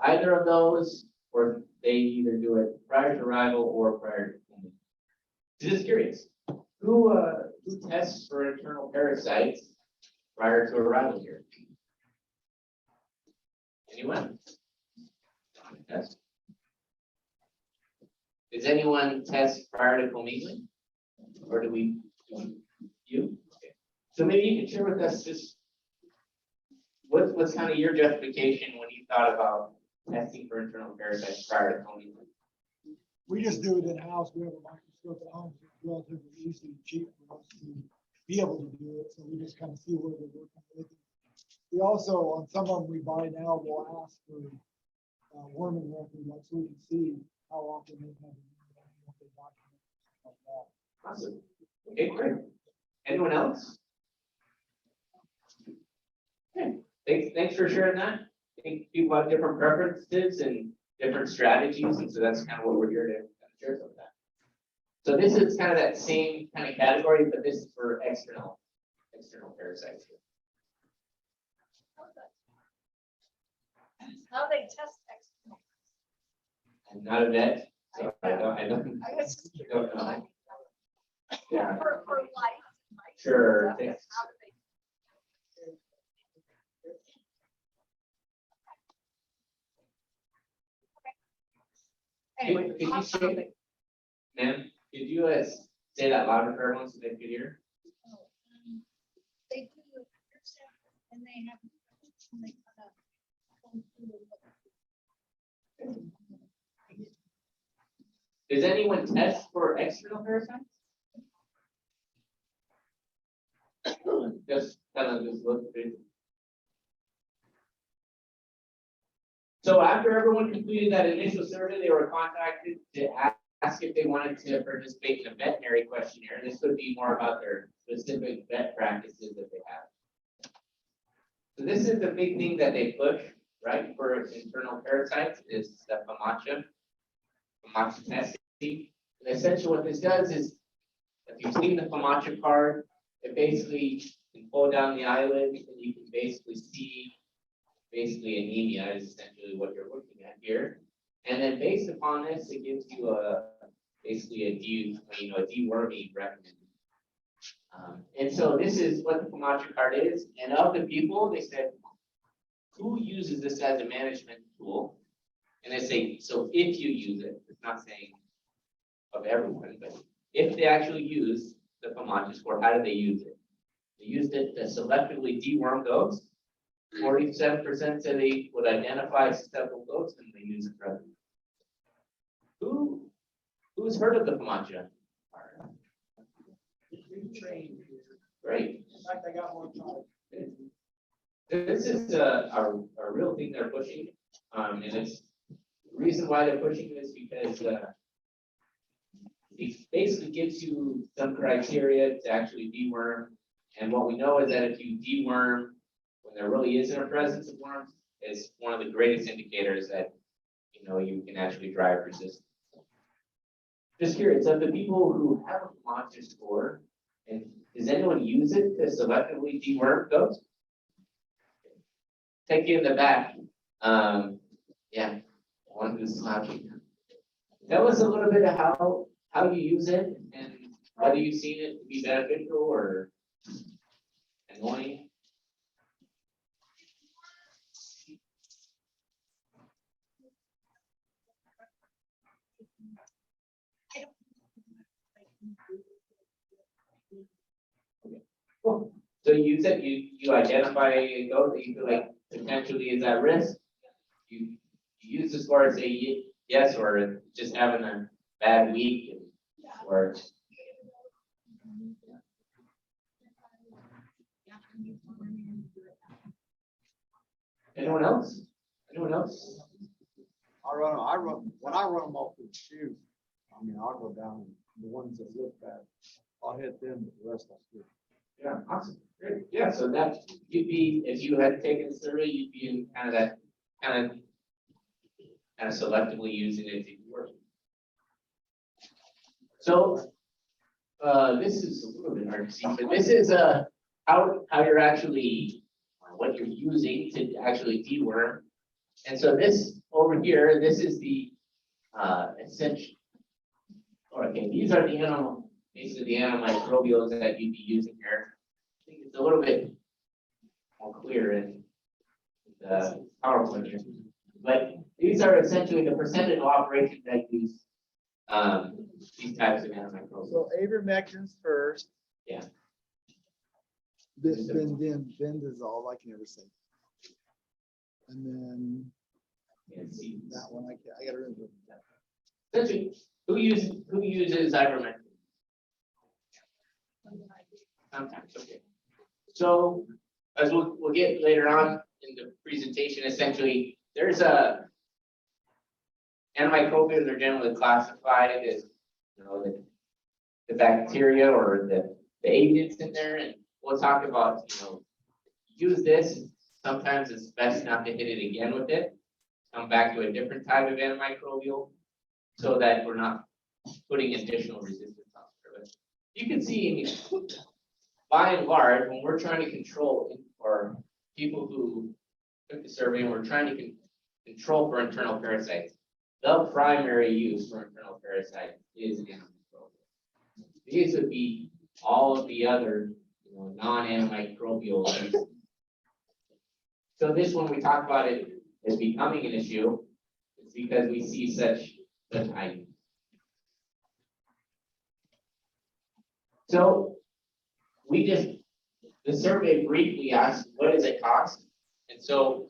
F: Either of those, or they either do it prior to arrival or prior to commingling. Just curious, who tests for internal parasites prior to arrival here? Anyone? Test. Does anyone test prior to commingling? Or do we? You? Okay. So maybe you can share with us just what's kind of your justification when you thought about testing for internal parasites prior to commingling?
G: We just do it in-house. We have a microscope at home. So it's relatively easy and cheap for us to be able to do it. So we just kind of see where they're working with it. We also, on some of them we buy now, we'll ask for worming record, like so we can see how often they have what they document, stuff like that.
F: Awesome. Okay, great. Anyone else? Okay, thanks for sharing that. I think people have different preferences and different strategies, and so that's kind of what we're here to share some of that. So this is kind of that same kind of category, but this is for external parasites.
C: How they test external.
F: I'm not a vet. So I don't,
C: I was just
F: don't know. Yeah,
C: for life.
F: sure.
C: How do they- Anyway,
F: Could you say, ma'am, could you say that louder for everyone so they could hear?
B: They do it and they have. and they kind of go through it.
F: Does anyone test for external parasites? Just kind of just look. So after everyone completed that initial survey, they were contacted to ask if they wanted to participate in a veterinary questionnaire. This would be more about their specific vet practices that they have. So this is the big thing that they push, right, for internal parasites is the FAMACHA testing. And essentially what this does is, if you've seen the FAMACHA card, it basically can pull down the eyelid and you can basically see basically anemia is essentially what you're looking at here. And then based upon this, it gives you basically a deworming recommendation. And so this is what the FAMACHA card is. And of the people, they said, who uses this as a management tool? And they say, so if you use it, it's not saying of everyone, but if they actually use the FAMACHA score, how do they use it? They used it to selectively deworm goats. 47% said they would identify susceptible goats and they use it for others. Who's heard of the FAMACHA? Great.
G: In fact, I got more time.
F: This is a real thing they're pushing, and it's the reason why they're pushing this because it basically gives you some criteria to actually deworm. And what we know is that if you deworm when there really isn't a presence of worms, it's one of the greatest indicators that you can actually drive resistance. Just curious, of the people who have a FAMACHA score, and does anyone use it to selectively deworm goats? Take you in the back. Yeah, one who's slouching. Tell us a little bit of how you use it and whether you've seen it to be beneficial or annoying. Cool. So you said you identify a goat that you feel like potentially is at risk. You use the score and say yes, or just having a bad week, or anyone else? Anyone else?
H: When I run them off the chute, I mean, I'll go down, the ones that look bad, I'll hit them, but the rest I'll skip.
F: Yeah, awesome. Great. Yeah, so that you'd be, if you had taken the survey, you'd be in kind of selectively using it to work. So this is a little bit hard to see, but this is how you're actually what you're using to actually deworm. And so this over here, this is the essential. Okay, these are the basically the antimicrobials that you'd be using here. I think it's a little bit more clear in the PowerPoint here. But these are essentially the percentage of operations that use these types of antimicrobials.
A: So ivermectin's first.
F: Yeah.
A: Bendazole, I can never say. And then
F: And see,
A: that one, I gotta remember.
F: essentially, who uses ivermectin? Sometimes, okay. So as we'll get later on in the presentation, essentially, there's antimicrobials are generally classified as the bacteria or the agents in there, and we'll talk about use this. Sometimes it's best not to hit it again with it. Come back to a different type of antimicrobial so that we're not putting additional resistance on it. You can see, by and large, when we're trying to control, or people who took the survey and we're trying to control for internal parasites, the primary use for internal parasites is antimicrobial. These would be all of the other, non-antimicrobial uses. So this, when we talk about it as becoming an issue, it's because we see such high use. So the survey briefly asked, what does it cost? And so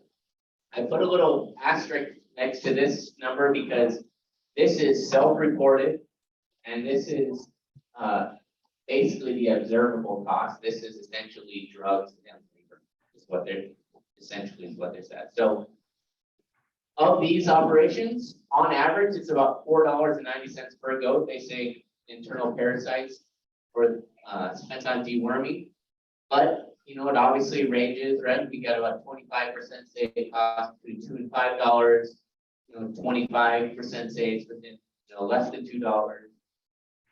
F: I put a little asterisk next to this number because this is self-reported and this is basically the observable cost. This is essentially drugs and labor is what they're said. So of these operations, on average, it's about $4.90 per goat. They say internal parasites for spent on deworming. But it obviously ranges, right? We got about 25% say it costs between $2 and $5. 25% say it's within less than $2.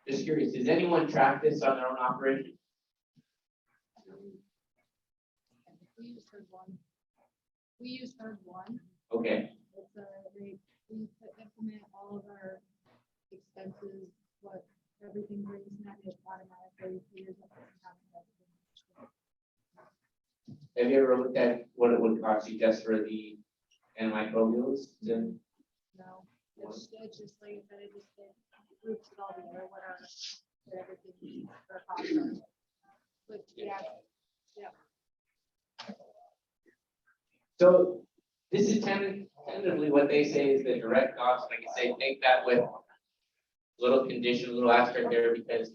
F: Just curious, does anyone track this on their own operation?
I: We use herd one.
F: Okay,
I: It's we implement all of our expenses, what everything brings in, it automatically clears up.
F: have you ever looked at what it would cost you just for the antimicrobials? Then
I: No, it's just like I said, it groups it all together, what everything, our costs are. But yeah,
F: So this is tentatively what they say is the direct cost. Like I say, take that with a little condition, a little asterisk there, because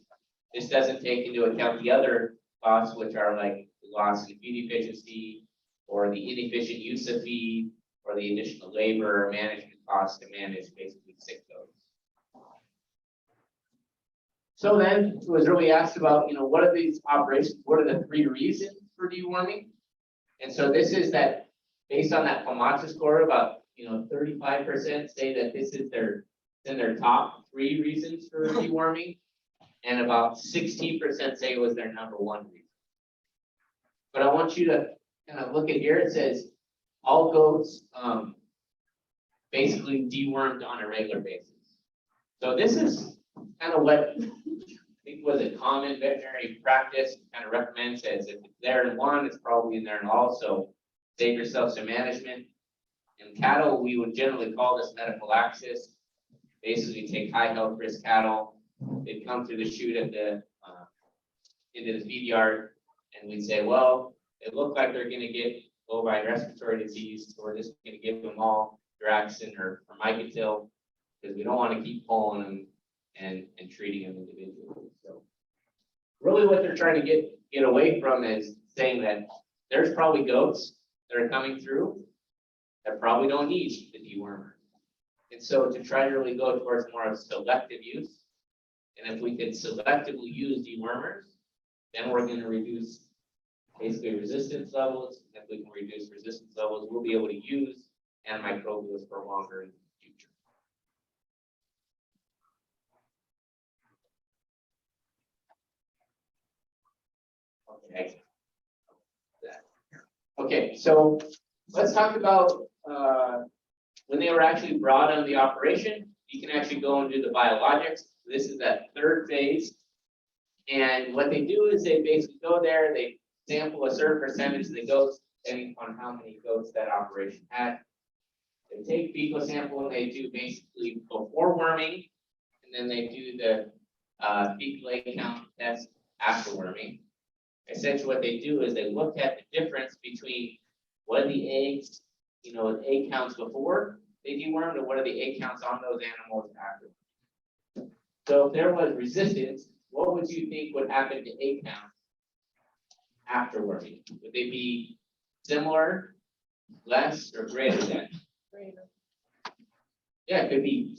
F: this doesn't take into account the other costs, which are like the loss in feed efficiency or the inefficient use of feed or the additional labor or management costs to manage basically sick goats. So then it was really asked about, what are these operations? What are the 3 reasons for deworming? And so this is that based on that FOMATA score, about 35% say that this is in their top 3 reasons for deworming, and about 16% say it was their number 1 reason. But I want you to kind of look at here. It says all goats basically dewormed on a regular basis. So this is kind of what I think was a common veterinary practice. Kind of recommends says if it's there in one, it's probably in there in all. So save yourself some management. In cattle, we would generally call this medical access. Basically, take high health risk cattle. They'd come through the chute at the into the feed yard, and we'd say, well, it looked like they're going to get bovine respiratory disease, so we're just going to give them all Draxxin or Micotil because we don't want to keep pulling them and treating them individually. So really what they're trying to get away from is saying that there's probably goats that are coming through that probably don't need the dewormer. And so to try to really go towards more of selective use, and if we could selectively use dewormers, then we're going to reduce basically resistance levels. If we can reduce resistance levels, we'll be able to use antimicrobials for longer in the future. Okay. Okay, so let's talk about when they were actually brought on the operation. You can actually go and do the biologics. This is that 3rd phase. And what they do is they basically go there, they sample a certain percentage of the goats, depending on how many goats that operation had. They take fecal sample and they do basically before worming, and then they do the fecal egg count test after worming. Essentially what they do is they look at the difference between what are the eggs, egg counts before they dewormed and what are the egg counts on those animals after. So if there was resistance, what would you think would happen to egg counts after worming? Would they be similar, less, or greater than?
I: greater.
F: Yeah, it could be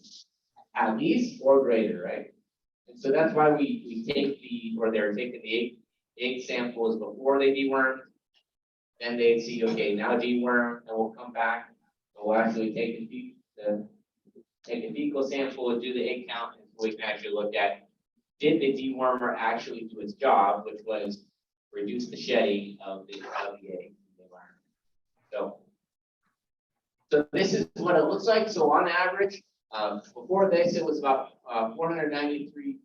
F: at least or greater, right? And so that's why we take they're taking the egg samples before they dewormed. Then they'd see, okay, now deworm, and we'll come back, and we'll actually take a fecal sample and do the egg count, and we can actually look at, did the dewormer actually do its job, which was reduce the shedding of the egg in the environment. So this is what it looks like. So on average, Before this, it was about 493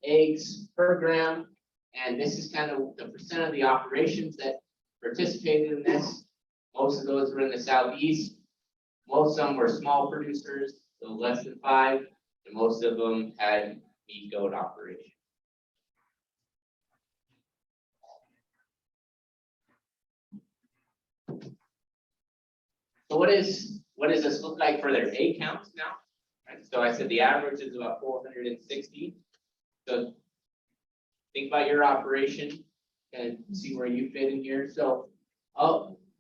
F: eggs per gram. And this is kind of the percent of the operations that participated in this. Most of those were in the southeast. Most of them were small producers, so less than 5, and most of them had meat goat operations. So what does this look like for their egg counts now? Right, so I said the average is about 460. So think about your operation and see where you fit in here. So,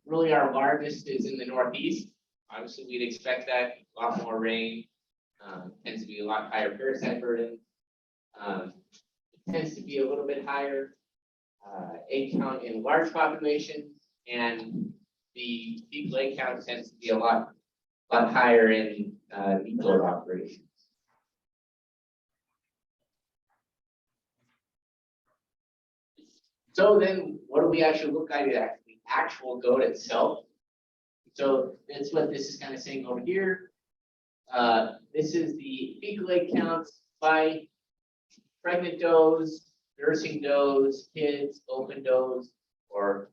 F: really our largest is in the Northeast. Obviously, we'd expect that, a lot more rain, tends to be a lot higher parasite burden. It tends to be a little bit higher egg count in large populations, and the fecal egg count tends to be a lot higher in meat goat operations. So then, what do we actually look like at the actual goat itself? So that's what this is kind of saying over here. This is the fecal egg counts by pregnant does, nursing does, kids, open does, or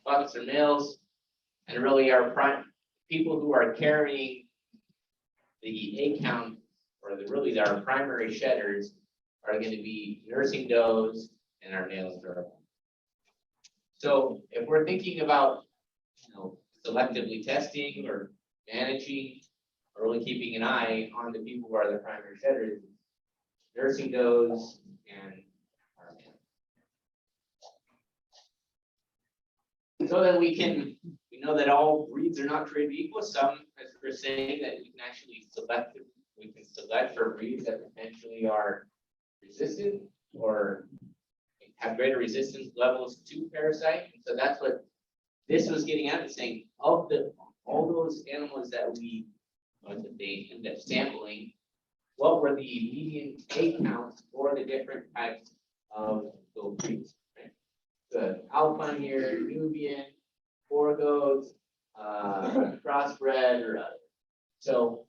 F: bucks or males, and really our people who are carrying the egg count, or really our primary shedders, are going to be nursing does and our males are. So if we're thinking about, selectively testing or managing, or really keeping an eye on the people who are the primary shedders, nursing does and our males. So that we know that all breeds are not created equal. Some, as we're saying, that we can actually select for breeds that potentially are resistant or have greater resistance levels to parasite. And so that's what this was getting at, saying of all those animals that they ended up sampling, what were the median egg counts for the different types of goat breeds, right? The Alpine here, Nubian, Borgos, crossbred, or other. So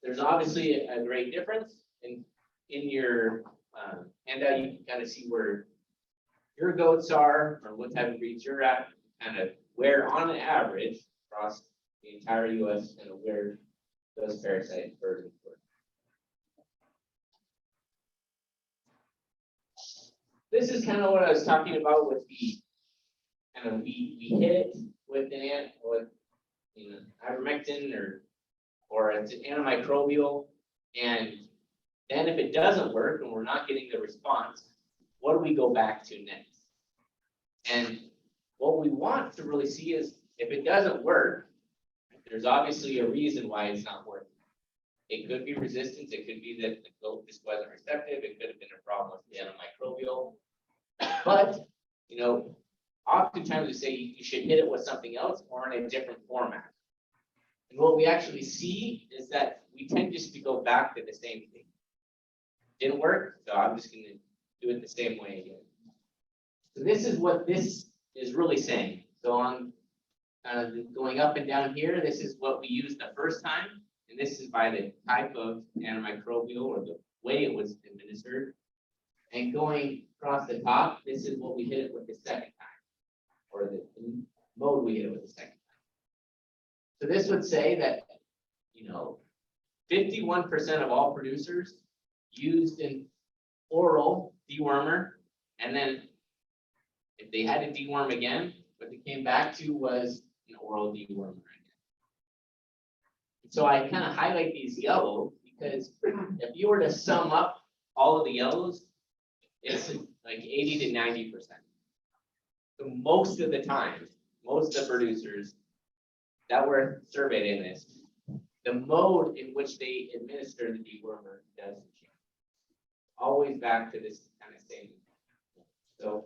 F: there's obviously a great difference in your handout. You can kind of see where your goats are, or what type of breeds you're at, kind of where on an average across the entire US, kind of where those parasite burdens were. This is kind of what I was talking about with the kind of we hit it with ivermectin or it's an antimicrobial, and then if it doesn't work and we're not getting the response, what do we go back to next? And what we want to really see is if it doesn't work, there's obviously a reason why it's not working. It could be resistance. It could be that the goat just wasn't receptive. It could have been a problem with the antimicrobial. But, oftentimes we say you should hit it with something else or in a different format. And what we actually see is that we tend just to go back to the same thing. Didn't work, so I'm just going to do it the same way again. So this is what this is really saying. So on going up and down here, this is what we used the first time, and this is by the type of antimicrobial or the way it was administered. And going across the top, this is what we hit it with the second time, or the mode we hit it with the second time. So this would say that, 51% of all producers used an oral dewormer, and then if they had to deworm again, what they came back to was an oral dewormer again. So I kind of highlight these yellow because if you were to sum up all of the yellows, it's like 80 to 90%. So most of the time, most of the producers that were surveyed in this, the mode in which they administer the dewormer doesn't change. Always back to this kind of same. So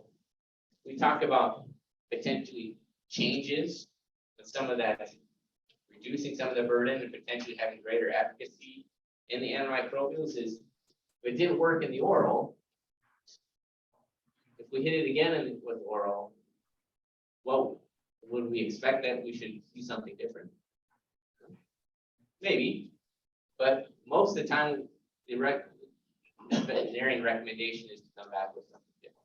F: we talk about potentially changes, but some of that reducing some of the burden and potentially having greater efficacy in the antimicrobials is if it didn't work in the oral, if we hit it again with oral, well, would we expect that we should see something different? Maybe, But most of the time, the veterinarian recommendation is to come back with something different.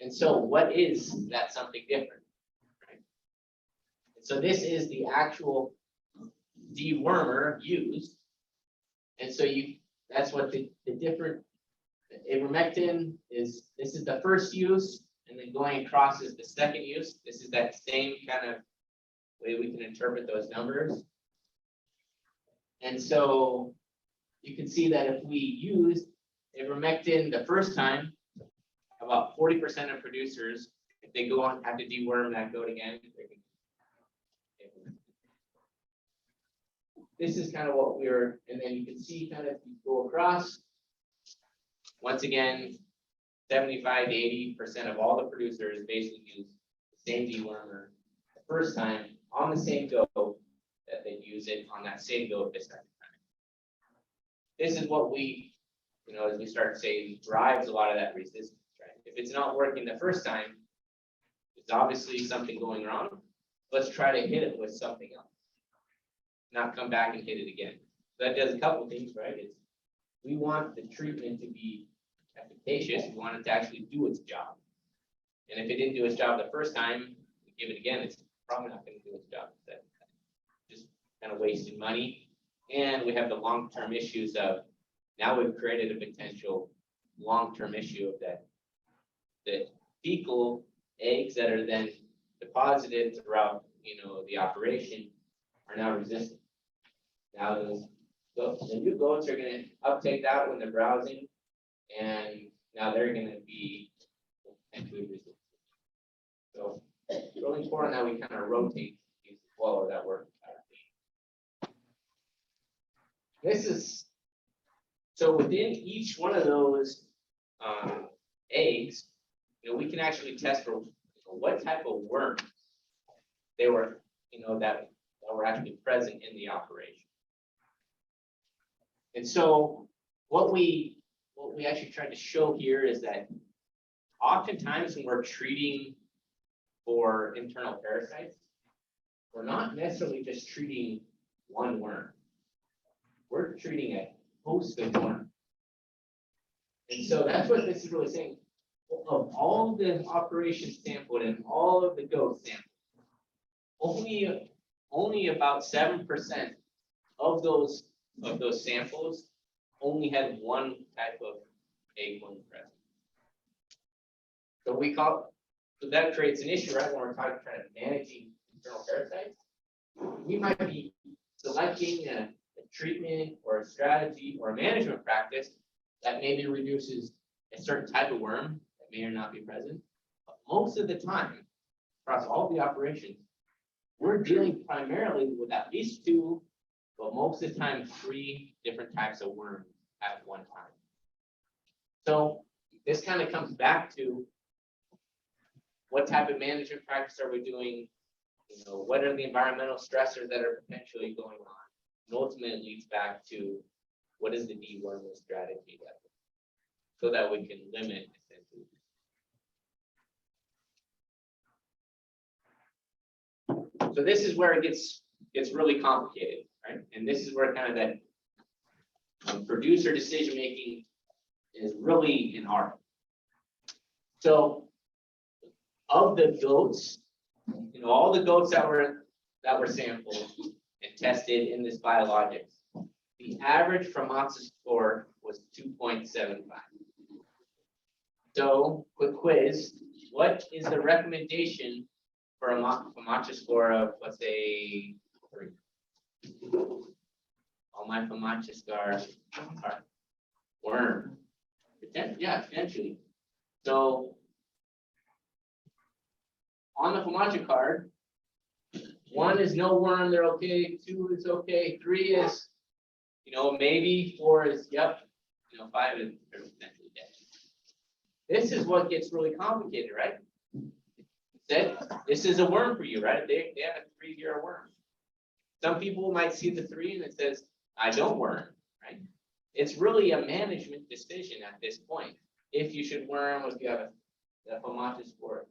F: And so what is that something different? Right? And so this is the actual dewormer used. And so that's what the different, ivermectin is, this is the first use, and then going across is the second use. This is that same kind of way we can interpret those numbers. And so you can see that if we use ivermectin the first time, about 40% of producers, if they go on, have to deworm that goat again. This is kind of what we're, and then you can see kind of if you go across, once again, 75 to 80% of all the producers basically use the same dewormer the first time on the same goat that they use it on that same goat the second time. This is what we, as we start to say, drives a lot of that resistance, right? If it's not working the first time, it's obviously something going wrong. Let's try to hit it with something else, not come back and hit it again. So that does a couple things, right? We want the treatment to be efficacious. We want it to actually do its job. And if it didn't do its job the first time, we give it again, it's probably not going to do its job. That's just kind of wasting money. And we have the long-term issues of, now we've created a potential long-term issue of that fecal eggs that are then deposited throughout, the operation are now resistant. Now the new goats are going to uptake that when they're browsing, and now they're going to be potentially resistant. So really important that we kind of rotate these as well, that work. This is, so within each one of those eggs, we can actually test for what type of worms they were, that were actually present in the operation. And so what we actually tried to show here is that oftentimes when we're treating for internal parasites, we're not necessarily just treating one worm. We're treating a host of worms. And so that's what this is really saying. Of all the operations sampled and all of the goats sampled, only about 7% of those samples only had one type of eggworm present. So that creates an issue, right? When we're trying to managing internal parasites, we might be selecting a treatment or a strategy or a management practice that maybe reduces a certain type of worm that may or not be present. But most of the time, across all the operations, we're dealing primarily with at least 2, but most of the time 3 different types of worms at one time. So this kind of comes back to what type of management practice are we doing? What are the environmental stressors that are potentially going on? And ultimately it leads back to what is the deworming strategy so that we can limit essentially. So this is where it gets really complicated, right? And this is where kind of that producer decision making is really an art. So of the goats, all the goats that were sampled and tested in this biologics, the average FAMASA score was 2.75. So quick quiz, what is the recommendation for a FAMASA score of, let's say, 3? All my FAMASA scars are worm. Yeah, potentially. So on the FAMASA card, 1 is no worm, they're okay. 2 is okay. 3 is, maybe. 4 is yep. 5 is they're potentially dead. This is what gets really complicated, right? This is a worm for you, right? They have a 3-year worm. Some people might see the 3 and it says, I don't worm, right? It's really a management decision at this point. If you should worm, if you have a FAMASA score.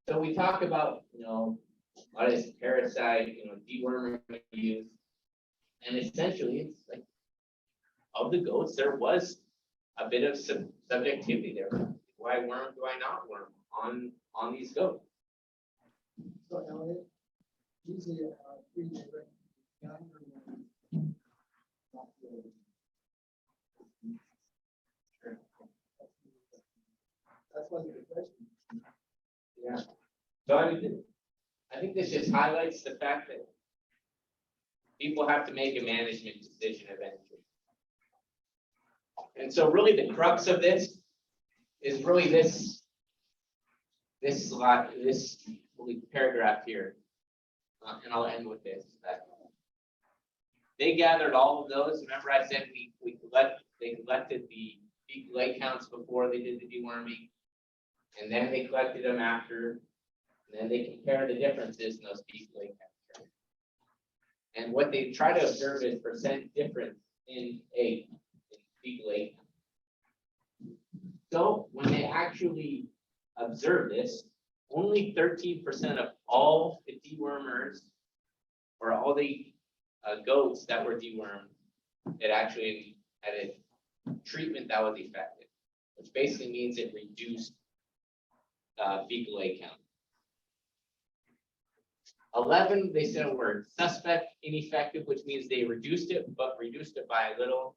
F: So we talk about, a lot of this parasite, dewormer use. And essentially, it's like, of the goats, there was a bit of subjectivity there. Do I worm, do I not worm on these goats?
G: So Elliot, usually, breed they bring younger than. That's why the question.
F: Yeah. So I think this just highlights the fact that people have to make a management decision eventually. And so really the crux of this is really this slide, this really paragraph here. And I'll end with this, that they gathered all of those. Remember I said they collected the fecal lay counts before they did the deworming. And then they collected them after, and then they compared the differences in those fecal lay counts. And what they try to observe is percent difference in fecal lay count. So when they actually observe this, only 13% of all the dewormers, or all the goats that were dewormed, that actually had a treatment that was effective, which basically means it reduced fecal lay count. 11, they said a word, suspect, ineffective, which means they reduced it, but reduced it by a little.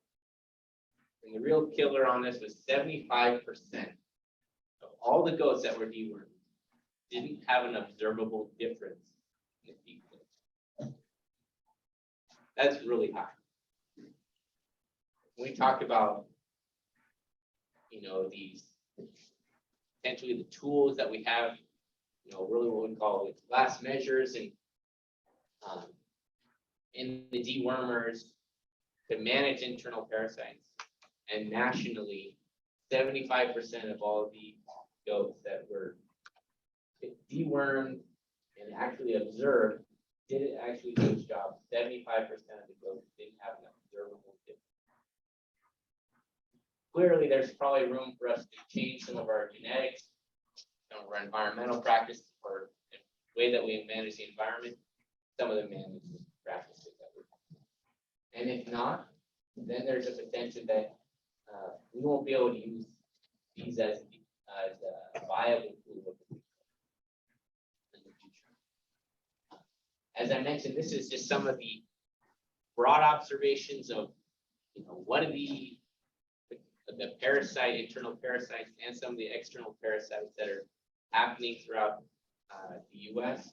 F: And the real killer on this was 75% of all the goats that were dewormed didn't have an observable difference in fecal lay. That's really high. When we talk about, these potentially the tools that we have, really what we call glass measures and in the dewormers to manage internal parasites. And nationally, 75% of all the goats that were dewormed and actually observed didn't actually do its job. 75% of the goats didn't have an observable difference. Clearly, there's probably room for us to change some of our genetics, some of our environmental practices, or the way that we manage the environment, some of the management practices that we have. And if not, then there's a potential that we won't be able to use these as a viable tool in the future. As I mentioned, this is just some of the broad observations of, what are the parasite, internal parasites, and some of the external parasites that are happening throughout the U.S.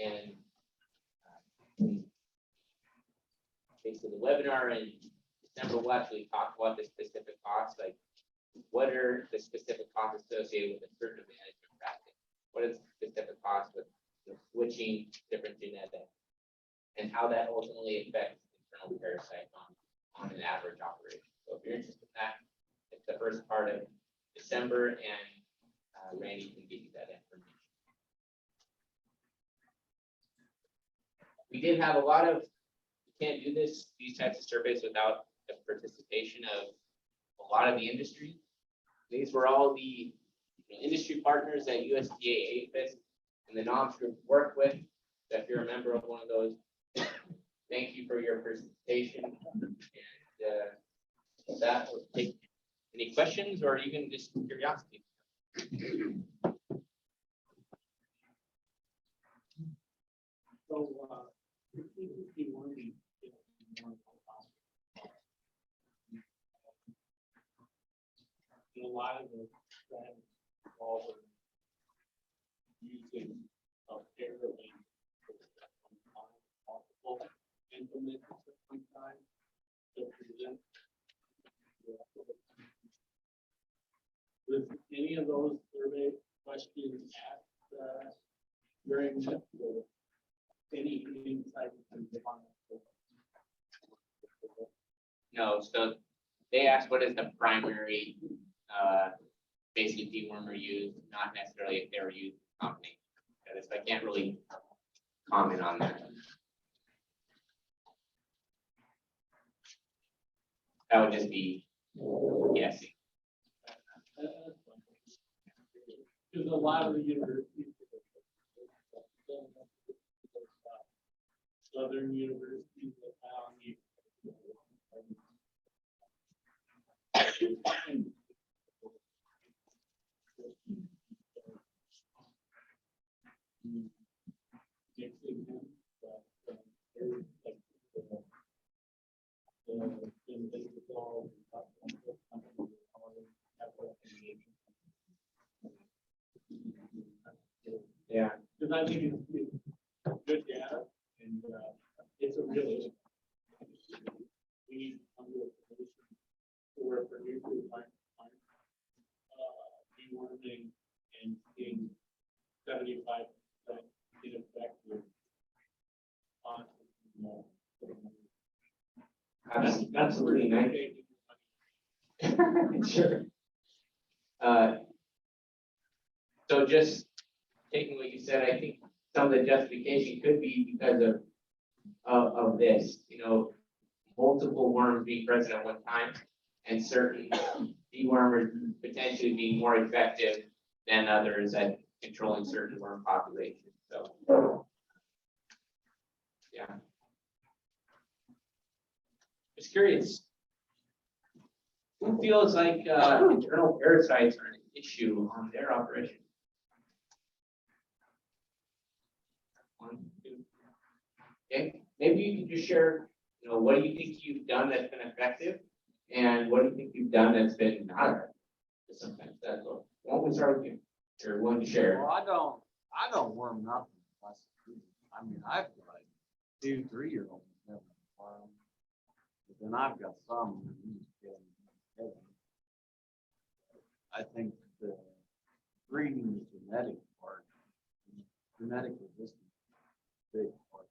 F: And basically the webinar in December will actually talk about the specific costs, like what are the specific costs associated with a certain management practice? What is the specific cost with switching different genetics, and how that ultimately affects internal parasites on an average operation. So if you're interested in that, it's the first part of December, and Randy can give you that information. We did have a lot of, you can't do these types of surveys without the participation of a lot of the industry. These were all the industry partners that USDA, APHIS, and the NOMS group work with. So if you're a member of one of those, thank you for your participation. And that will take any questions or even just curiosity.
D: So, a lot of the involved using fairly multiple implements at one time to present. Was any of those survey questions asked during the any insight?
F: No, so they asked what is the primary basic dewormer used, not necessarily if they were used in combination. So I can't really comment on that. That would just be guessing.
D: Because a lot of the universities Southern University of Valley.
F: Yeah,
D: Because I think it's good data and it's a real issue. We need to come to a solution where for nuclear plant, dewarming and being 75% ineffective on.
F: that's really nice. Sure. So just taking what you said, I think some of the justification could be because of this, multiple worms being present at one time and certain dewormers potentially being more effective than others at controlling certain worm populations. So, yeah. Just curious. Who feels like internal parasites are an issue on their operation? One, two. Okay, maybe you can just share, what do you think you've done that's been effective, and what do you think you've done that's been not effective? Sometimes that's what. Why don't we start with you? You're willing to share.
H: Well, I don't worm nothing. I mean, I've got 2, 3-year-olds that never worm. But then I've got some that you just get them together. I think the breeding the genetic part, genetic resistance, is a big part.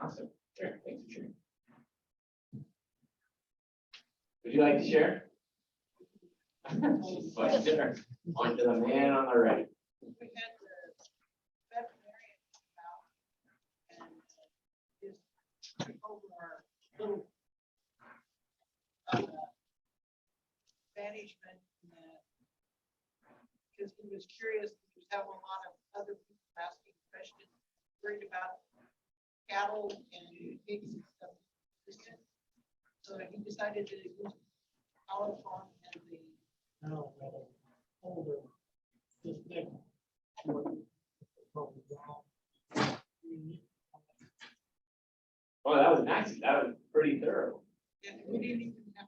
F: Awesome. Sure. Thanks for sharing. Would you like to share? Sure. On to the man on the right.
J: We had the veterinarian come out and just over our little management because he was curious, he was having a lot of other people asking questions, worried about cattle and pigs and stuff. So he decided to use olive farm and the older, just big.
F: Oh, that was nice. That was pretty thorough.
J: And we didn't even have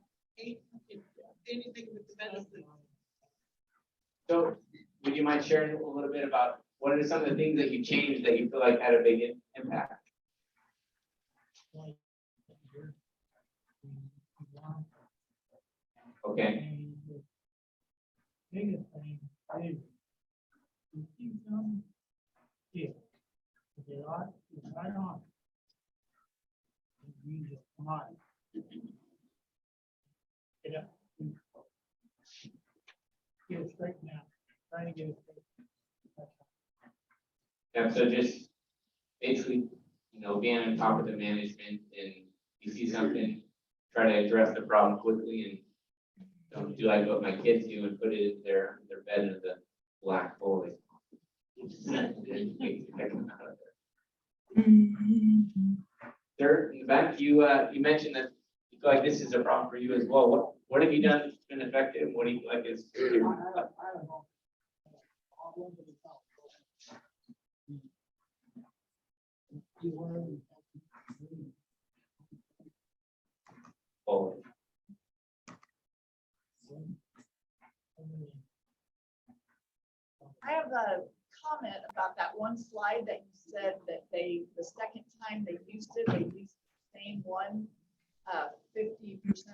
J: anything with the medicine.
F: So, would you mind sharing a little bit about what are some of the things that you changed that you feel like had a big impact? Okay.
E: Biggest thing is you keep them here. They are, it's right on. You just come on. Get up. Get it straightened out. Trying to get it straight.
F: Yeah, so just basically, being on top of the management and you see something, try to address the problem quickly and don't do like what my kids do and put it in their bed in the black hole. There, in the back, you mentioned that you feel like this is a problem for you as well. What have you done that's been effective? What do you feel like is?
E: I don't know. All over the top. You learn.
F: Oh,
C: I have a comment about that one slide that you said that the second time they used it, they used the same one 50%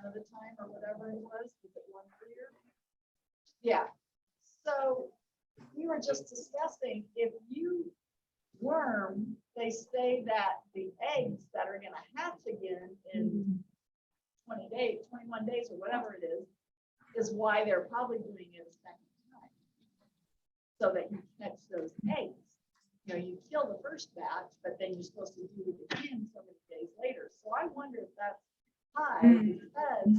C: of the time or whatever it was it 1 year? Yeah. So we were just discussing if you worm, they say that the eggs that are gonna hatch again in 20 days, 21 days or whatever it is why they're probably doing it a second time. So that you catch those eggs. You kill the first batch, but then you're supposed to do it again so many days later. So I wonder if that's high because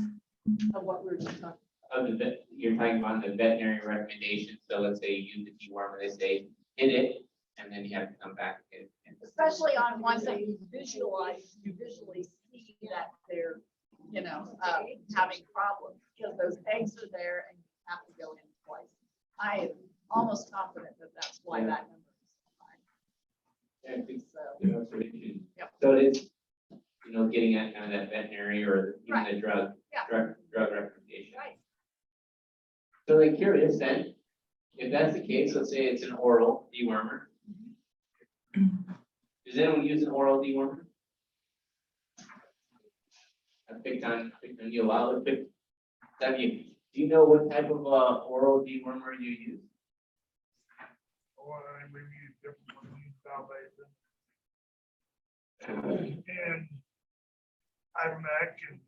C: of what we were just talking about.
F: you're talking about the veterinary recommendations. So let's say you use the dewormer, they say hit it and then you have to come back and
C: Especially on ones that you visually see that they're, having problems, because those eggs are there and you have to go in twice. I am almost confident that that's why that number
F: I think,
C: is so.
F: so it should-
C: Yep.
F: so it's, getting at kind of that veterinary or even the drug,
C: Yeah.
F: drug recommendation.
C: Right.
F: So I'm curious then, if that's the case, let's say it's an oral dewormer. Does anyone use an oral dewormer? I picked on you a while, but do you know what type of oral dewormer you use?
E: Or we use different ones, we use Valvation. And Ivermectin, and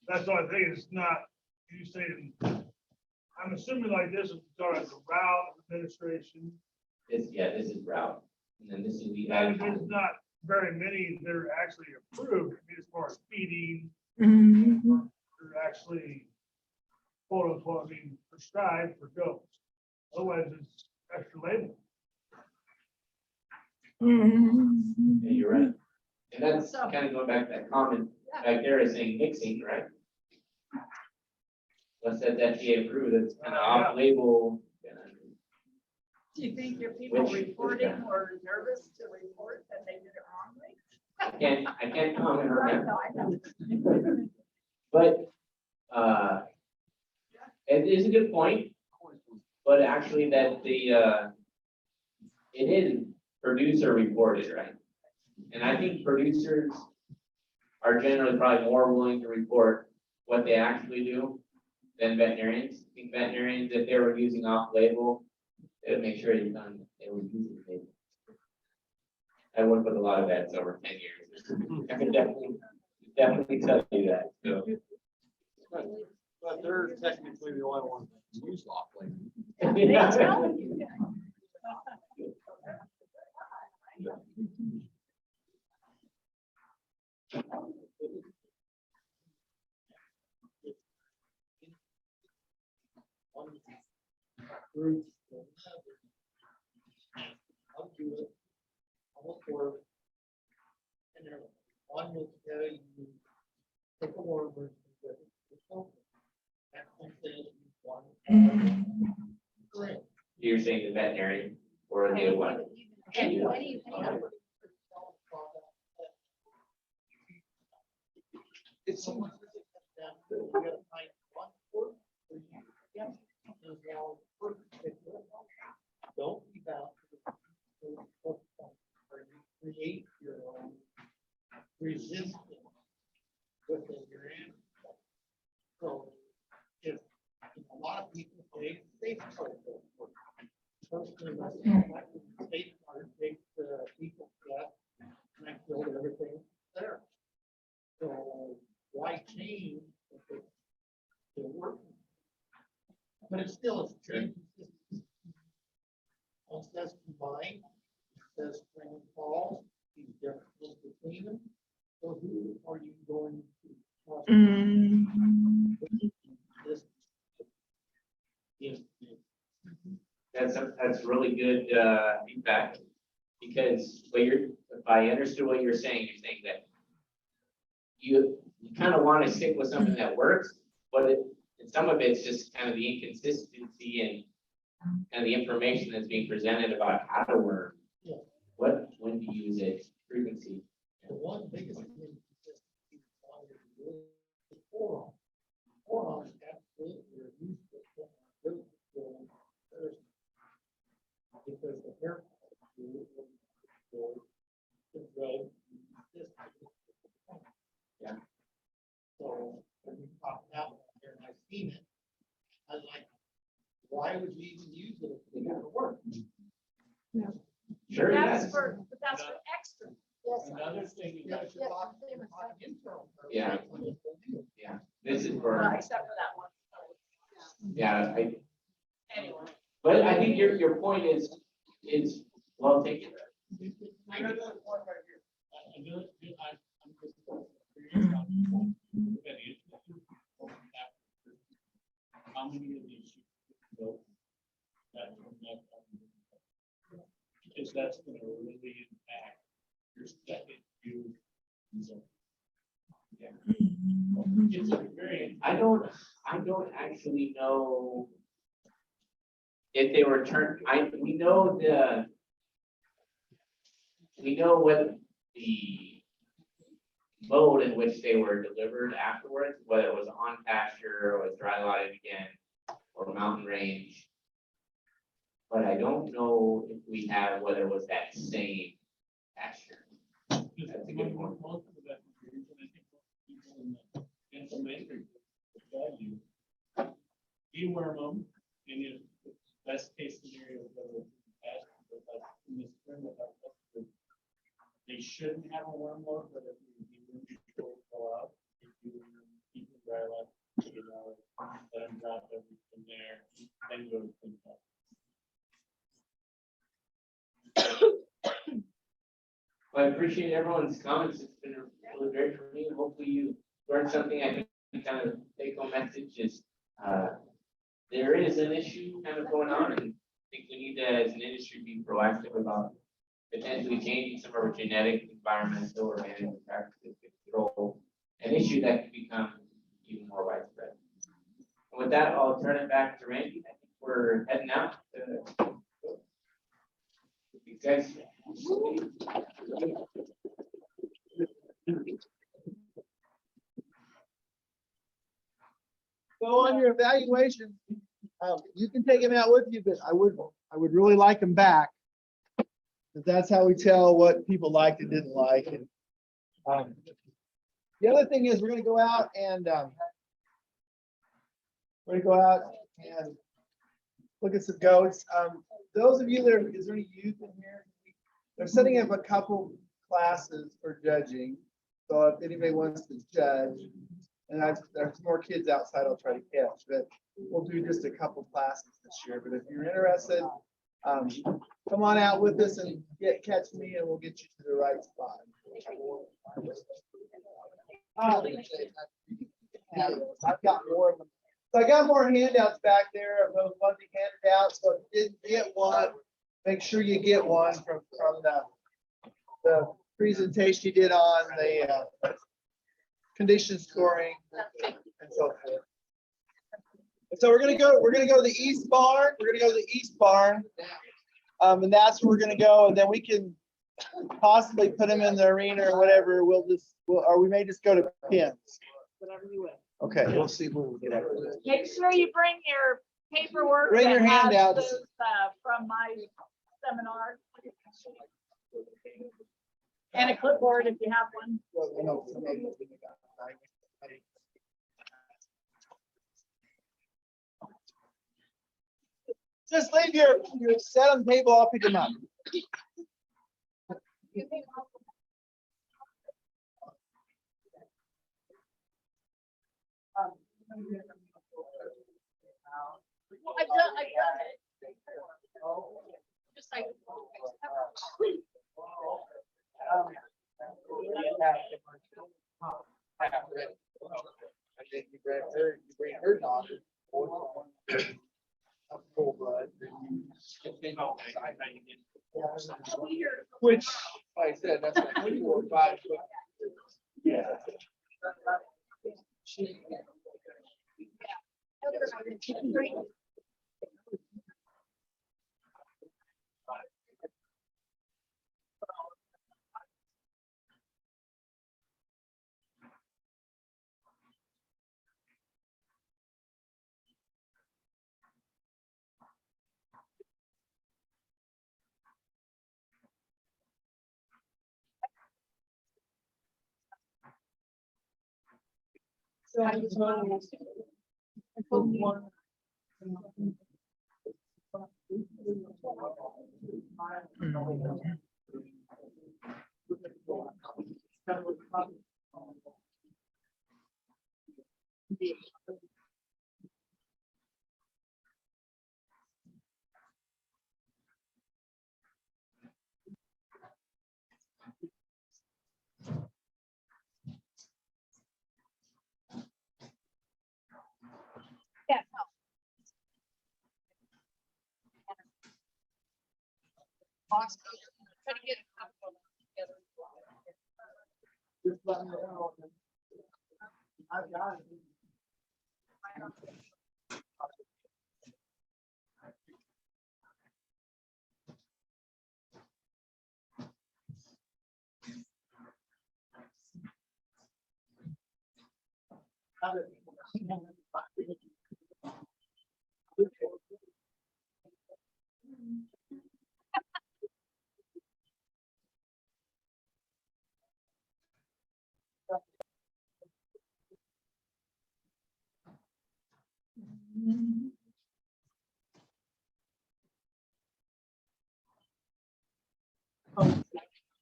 E: that's the only thing, it's not, you say, I'm assuming like this is sort of the route of administration.
F: This is route, and then this is the.
E: And there's not very many that are actually approved, I mean, as far as feeding. They're actually, quote unquote, prescribed for goats. Otherwise, it's extra label.
F: Yeah, you're right. And that's
C: So-
F: kind of going back to that comment back there is saying mixing, right? Unless that's FDA approved, it's kind of off-label.
C: Do you think your people
F: Which-
C: reporting were nervous to report that they did it wrongly?
F: I can't comment on
C: Right,
F: that.
C: no, I know.
F: But, it is a good point, but actually that it is producer reported, right? And I think producers are generally probably more willing to report what they actually do than veterinarians. I think veterinarians, if they were using off-label, they would make sure they were using it. I worked with a lot of vets over 10 years. I can definitely tell you that, so.
H: But they're technically the only ones that use off-label.
C: They tell you.
E: Group. I'll do it. I'll work. And then one will tell you, take a word versus that's something one. Correct.
F: You're saying the veterinarian or the one?
C: Any.
E: It's someone. You gotta find one word for you. Yeah. Don't be bound to the or you create your own resistance within your animal. So if a lot of people say safe card don't work. Personally, safe card takes the people that and I filled everything there. So why change if it's still working? But it still is true. It says combined, it says spring and fall, these differences between them. So who are you going to? This. Yes.
F: That's really good feedback, because if I understood what you're saying that you kind of want to stick with something that works, but and some of it's just kind of the inconsistency and kind of the information that's being presented about how to work.
E: Yeah.
F: When to use it, frequency.
E: The one biggest thing is forearm. Forearm is absolutely a useless one. Because the hair.
F: Yeah.
E: So when you pop out there and I've seen it, I was like, why would you even use it if it doesn't work?
F: Sure,
C: That's
F: yes.
C: for extra. Yes.
D: Another thing,
E: Yeah, but you're talking about internal.
F: Yeah. This is for,
C: Except for that one.
F: yeah,
C: Anyway.
F: but I think your point is well taken.
E: I got another one right here.
D: How many of these? Because that's gonna really impact your second view. Yeah. It's a very,
F: I don't actually know if they were turned, we know what the mode in which they were delivered afterwards, whether it was on pasture or was dry lighted again, or mountain range. But I don't know if we have whether it was that same pasture. That's a good point.
D: Most of the veterinarians, and I think most people in the dental matrix will tell you, deworm them, and if the best case scenario is whether it's in pasture, but like in the spring with our customers, they shouldn't have a worm load, but if you deworm, you will go out. If you keep it dry like, you know, let them drop everything there, then go to clean up.
F: Well, I appreciate everyone's comments. It's been really great for me. Hopefully you learned something. I can kind of take home message is, there is an issue kind of going on, and I think we need to, as an industry, be proactive about potentially changing some of our genetic, environmental, or management practices to control an issue that could become even more widespread. And with that, I'll turn it back to Randy. I think we're heading out. You guys.
A: So on your evaluation, you can take them out with you, but I would really like them back. Because that's how we tell what people liked and didn't like. And the other thing is we're gonna go out and look at some goats. Those of you that are, is there any youth in here? They're setting up a couple classes for judging. So if anybody wants to judge, and there's more kids outside I'll try to catch, but we'll do just a couple classes this year. But if you're interested, come on out with us and catch me and we'll get you to the right spot. I've got more of them. So I got more handouts back there of those ones we handed out. So if you didn't get one, make sure you get one from the presentation you did on the condition scoring and so forth. And so we're gonna go to the east barn. We're gonna go to the east barn. And that's where we're gonna go, and then we can possibly put them in the arena or whatever. Or we may just go to pins.
C: Whatever you wish.
A: Okay, we'll see when we get out.
C: Make sure you bring your paperwork.
A: Bring your
C: that has
A: handouts.
C: those, from my seminar. And a clipboard if you have one.
A: Just leave your set on the table, I'll pick them up.
C: I've done it. Just like.
A: I think you bring her daughter. Full blood. Which, like I said, that's like 4 or 5 foot. Yeah.
C: Yeah.
J: Boston.
B: try to get a couple together.
G: Just let me know. I've got it.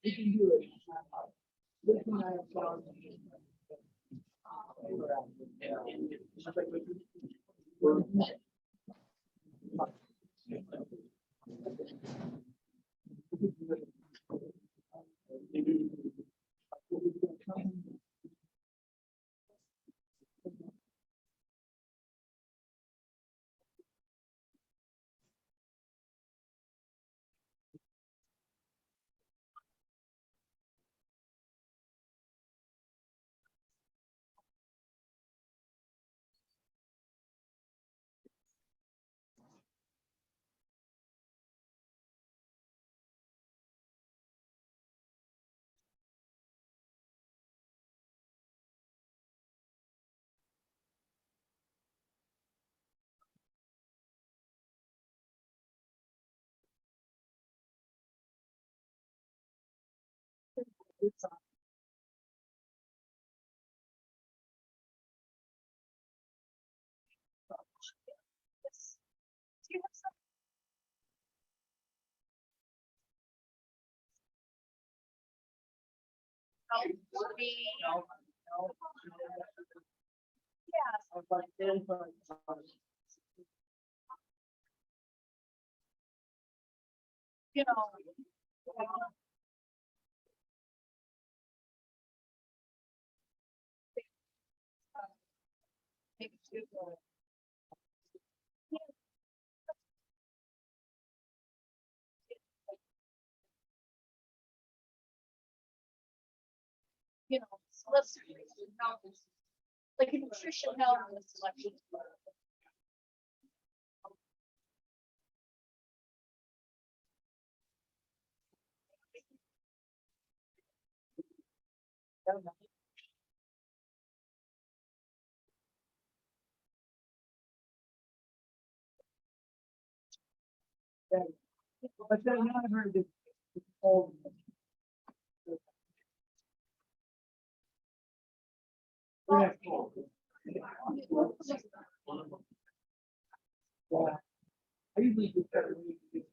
G: We can do it. This one I have found.
C: You know. You know, so let's, like a nutrition health and selection.
G: But then now I heard this. Old. Yeah. I usually do better when you do.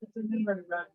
G: It's a new one, right?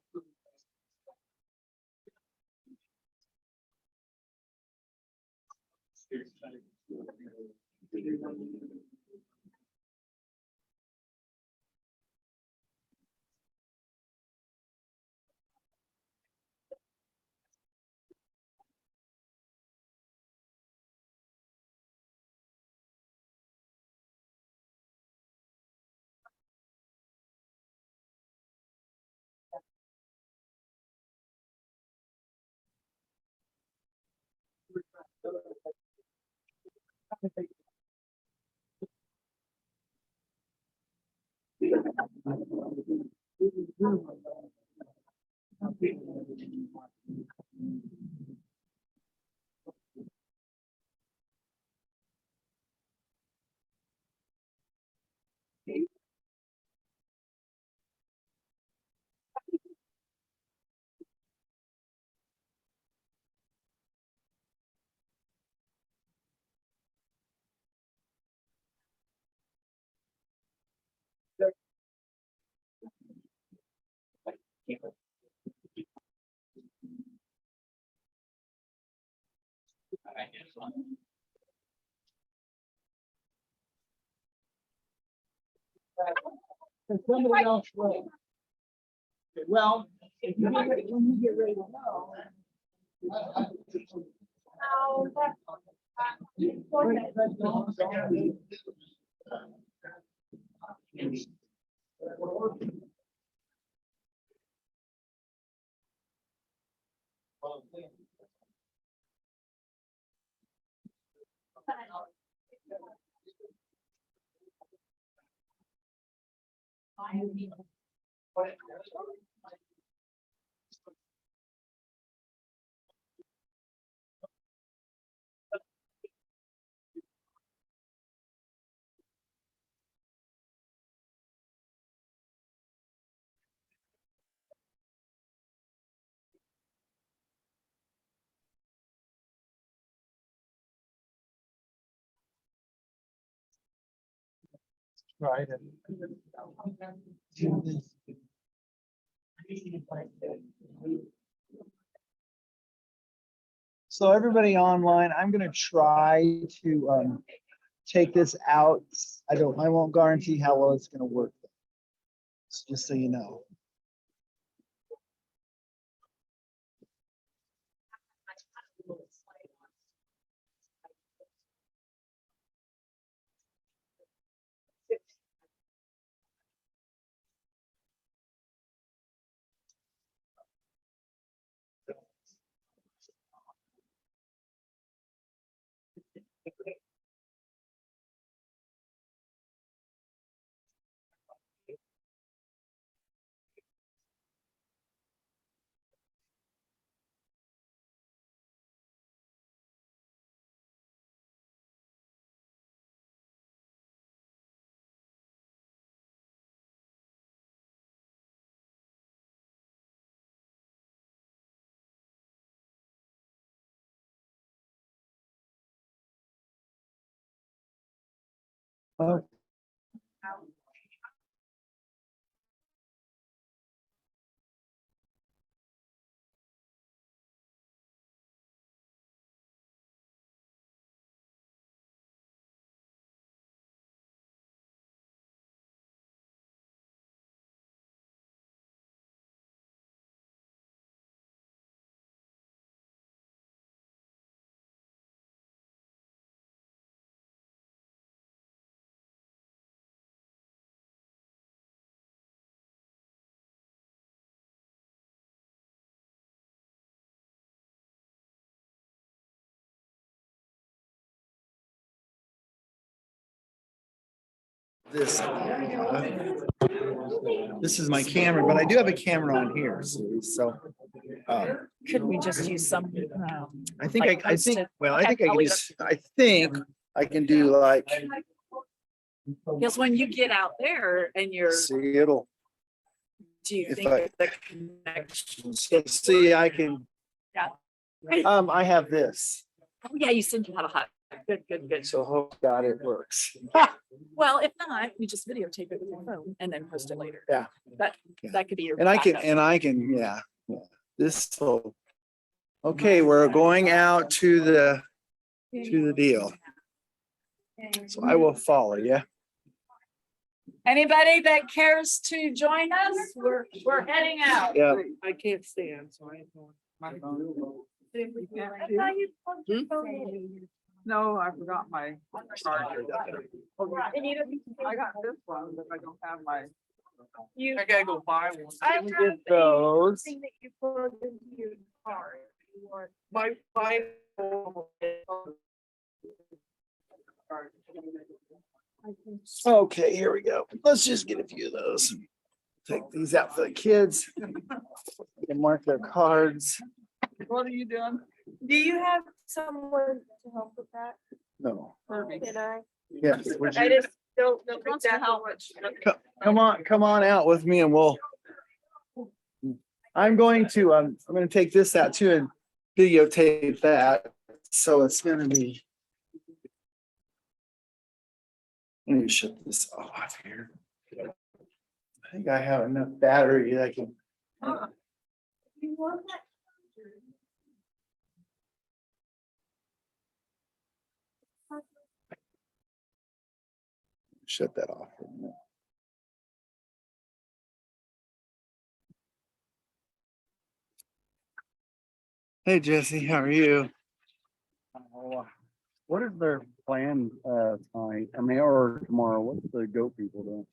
G: And somebody else will. Well, if you get ready, when you get ready to know.
C: Oh, that's-
A: Right. So everybody online, I'm gonna try to take this out. I won't guarantee how well it's gonna work. Just so you know. Oh. This is my camera, but I do have a camera on here, so.
K: Could we just use some?
A: I think
K: Like
A: I think,
K: posted.
A: well, I
K: Okay,
A: think I
K: I'll
A: can
K: leave
A: just, I think I can do like,
K: Because when you get out there and you're,
A: see, it'll,
K: do you
A: if
K: think
A: I-
K: the connection?
A: see, I can.
K: Yeah.
A: I have this,
K: Oh, yeah, you said you had a hot. Good, good, good.
A: so hope God it works.
K: Well, if not, you just videotape it with your phone and then post it later.
A: Yeah.
K: That could be your.
A: And I can,
K: backup.
A: yeah, this, so. Okay, we're going out to the deal. So I will follow you.
K: Anybody that cares to join us, we're heading out.
A: Yeah.
E: I can't stand, so I ain't going. My phone. No, I forgot my charger. I got this one, but I don't have my. I gotta go buy one.
A: Get those.
I: That you plug into your car.
E: My.
A: Okay, here we go. Let's just get a few of those. Take these out for the kids. And mark their cards.
E: What are you doing?
I: Do you have someone to help with that?
A: No,
I: Can I?
A: yes. would
I: I
A: you-
I: just don't know
K: Wants to
I: exactly
K: help.
I: what.
A: Come on out with me and we'll. I'm going to, I'm gonna take this out too and videotape that. So it's gonna be. Let me shut this off here. I think I have enough battery that I can.
I: You want that?
A: Shut that off for a minute. Hey Jesse, how are you?
H: What is their plan, tonight? I mean, or tomorrow? What's the goat people doing?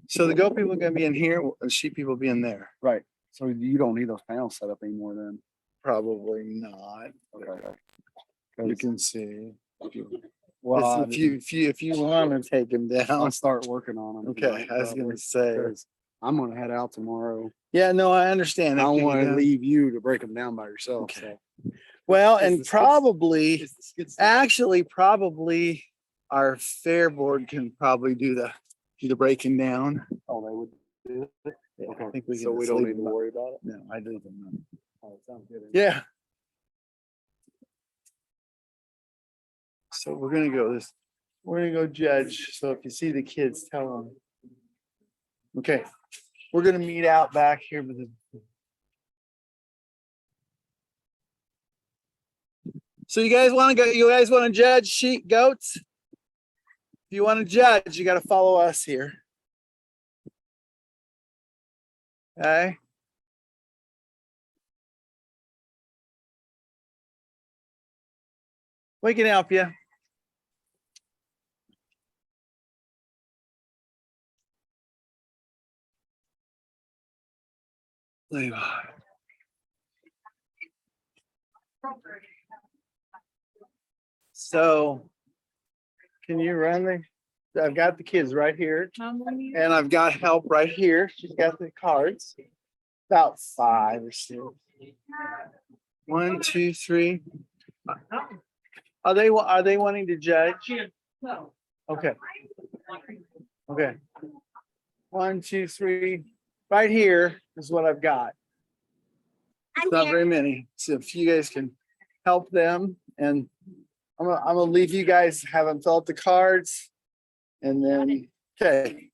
A: So the goat people are gonna be in here, the sheep people be in there.
H: Right, so you don't need those panels set up anymore then?
A: Probably not.
H: Okay.
A: You can see.
H: Well,
A: If you want to take them down.
H: I'll start working on them.
A: Okay, I was gonna say.
H: I'm gonna head out tomorrow.
A: Yeah, no, I understand.
H: I don't want to
A: Yeah.
H: leave you to break them down by yourself,
A: Okay.
H: so.
A: Well,
H: Is
A: and
H: the skids-
A: probably,
H: is the skids-
A: probably our fair board can probably do the breaking down.
H: Oh, they would do it?
A: Yeah, I
H: Okay,
A: think we
H: so
A: can
H: we
A: just
H: don't
A: leave
H: need to
A: them up.
H: worry about it?
A: No, I don't know.
H: Oh, sounds good.
A: Yeah. So we're gonna go judge. So if you see the kids, tell them. Okay, we're gonna meet out back here with the. So you guys wanna go, you guys wanna judge sheep, goats? If you wanna judge, you gotta follow us here. Okay? We can help you. Leave. So can you run I've got the kids right here and I've got help right here. She's got the cards. About 5 or 6. 1, 2, 3. Are they wanting to judge? Okay. Okay. 1, 2, 3. Right here is what I've got. It's not very many. So if you guys can help them, and I'm gonna leave you guys, have them fill out the cards. And then, okay.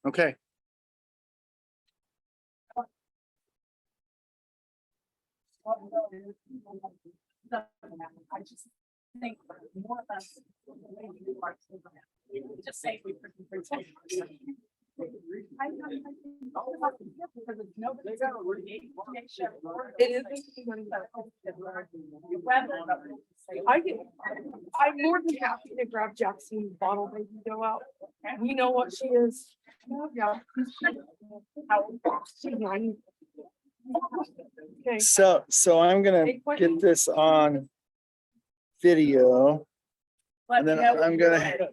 C: I just think more of us. Just say we pretend.
K: I'm more than happy to grab Jackson's bottle baby go out. We know what she is. Yeah. She's 9. Okay.
A: So I'm gonna get this on video. And then I'm gonna,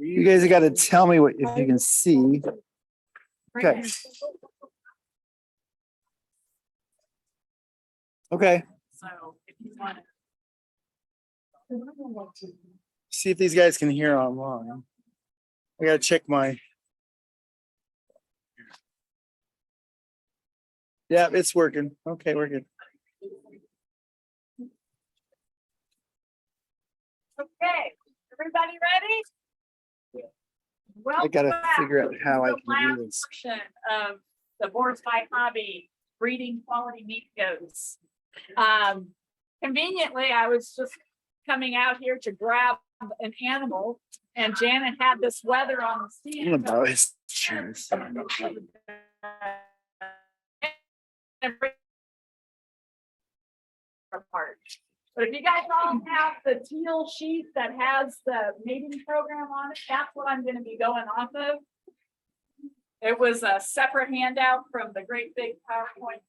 A: you guys gotta tell me what, if you can see. Okay. Okay,
C: So if you want to.
A: see if these guys can hear online. I gotta check my. Yeah, it's working. Okay, we're good.
C: Okay, everybody ready?
A: I gotta
C: Welcome back
A: figure out how I
C: to the
A: can do
C: last
A: this.
C: portion Of the Boards by Hobby, breeding quality meat goats. Conveniently, I was just coming out here to grab an animal and Janet had this weather on the
A: I'm
C: scene.
A: gonna borrow his shoes.
C: Apart. But if you guys all have the teal sheet that has the mating program on it, that's what I'm gonna be going off of. It was a separate handout from the great big PowerPoint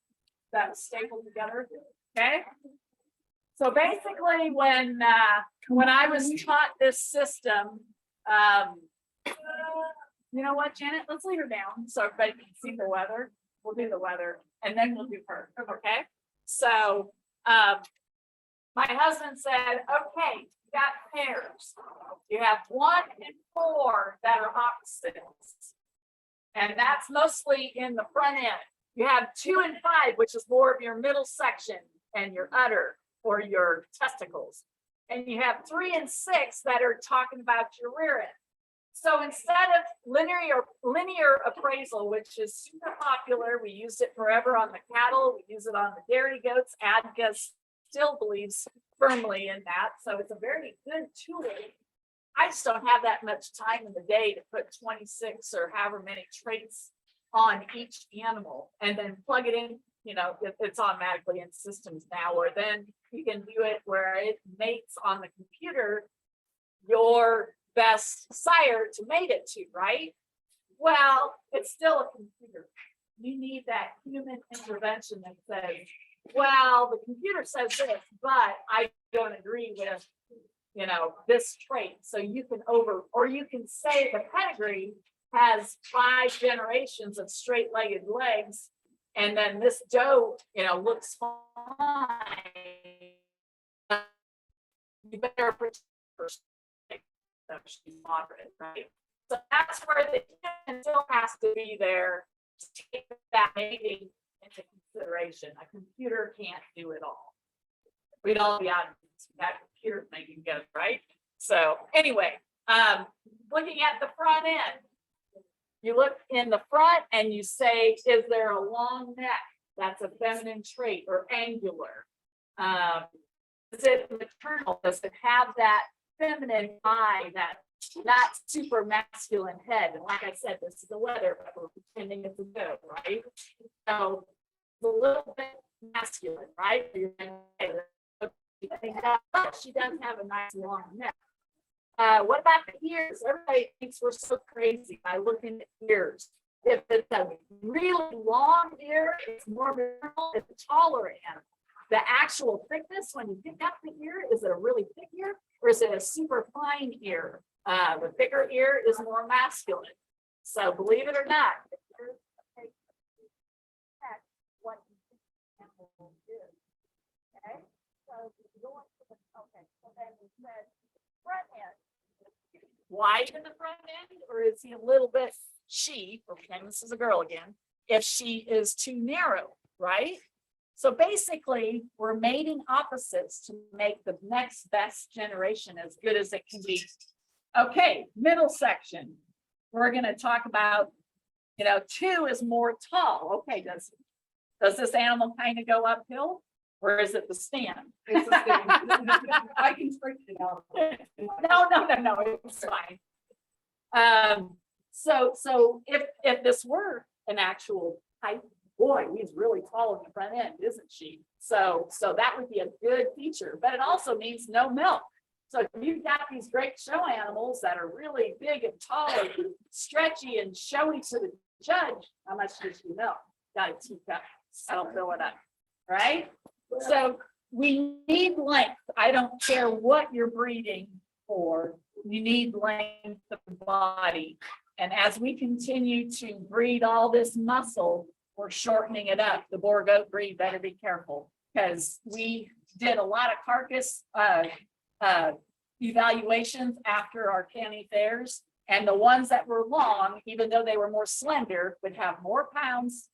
C: that was stapled together, okay? So basically, when I was taught this system, you know what, Janet, let's leave her down so everybody can see the weather. We'll do the weather and then we'll do her, okay? So, my husband said, okay, you got pairs. You have 1 and 4 that are opposites. And that's mostly in the front end. You have 2 and 5, which is more of your middle section and your udder or your testicles. And you have 3 and 6 that are talking about your rear end. So instead of linear appraisal, which is super popular, we used it forever on the cattle, we use it on the dairy goats. ADGA still believes firmly in that. So it's a very good tool. I just don't have that much time in the day to put 26 or however many traits on each animal and then plug it in, it's automatically in systems now, or then you can do it where it mates on the computer your best sire to mate it to, right? Well, it's still a computer. You need that human intervention that says, well, the computer says this, but I don't agree with, this trait. So you can or you can say the pedigree has 5 generations of straight-legged legs, and then this doe, looks fine. You better protect her. So she's moderate, right? So that's where the human still has to be there to take that mating into consideration. A computer can't do it all. We'd all be out of that computer making good, right? So anyway, looking at the front end, you look in the front and you say, is there a long neck? That's a feminine trait, or angular. Is it maternal? Does it have that feminine eye, that super masculine head? And like I said, this is a leather, but we're pretending it's a doe, right? So it's a little bit masculine, right? She does have a nice long neck. What about the ears? Everybody thinks we're so crazy by looking at ears. If it's a really long ear, it's more maternal, it's a taller animal. The actual thickness, when you pick up the ear, is it a really thick ear or is it a super fine ear? The bigger ear is more masculine. So believe it or not, what animal is. Okay, so then we said front end. Wide in the front end, or is he a little bit, and this is a girl again, if she is too narrow, right? So basically, we're mating opposites to make the next best generation as good as it can be. Okay, middle section. We're going to talk about, 2 is more tall. Okay, does this animal kind of go uphill, or is it the stand?
K: It's the same. I can straighten it out.
C: No, it's fine. So if this were an actual height, boy, he's really tall in the front end, isn't she? So that would be a good feature, but it also means no milk. So if you've got these great show animals that are really big and tall and stretchy and showy to the judge, how much does she milk? Got a teacup, I'll fill it up, right? So we need length. I don't care what you're breeding for, you need length of the body. And as we continue to breed all this muscle, we're shortening it up. The Boer goat breed better be careful, because we did a lot of carcass evaluations after our county fairs, and the ones that were long, even though they were more slender, would have more pounds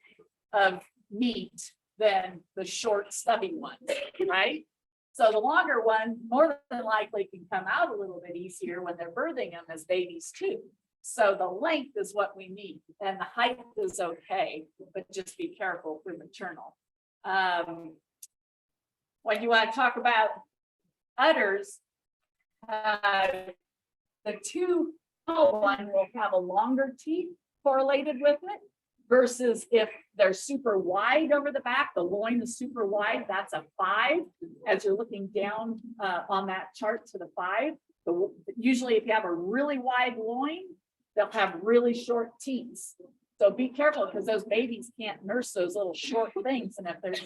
C: of meat than the short stubby ones, right? So the longer one more than likely can come out a little bit easier when they're birthing them as babies too. So the length is what we need, and the height is okay, but just be careful for maternal. When you want to talk about udders, the 2 tall one will have a longer teeth correlated with it, versus if they're super wide over the back, the loin is super wide, that's a 5. As you're looking down on that chart to the 5, usually if you have a really wide loin, they'll have really short teeth. So be careful, because those babies can't nurse those little short things. And if there's,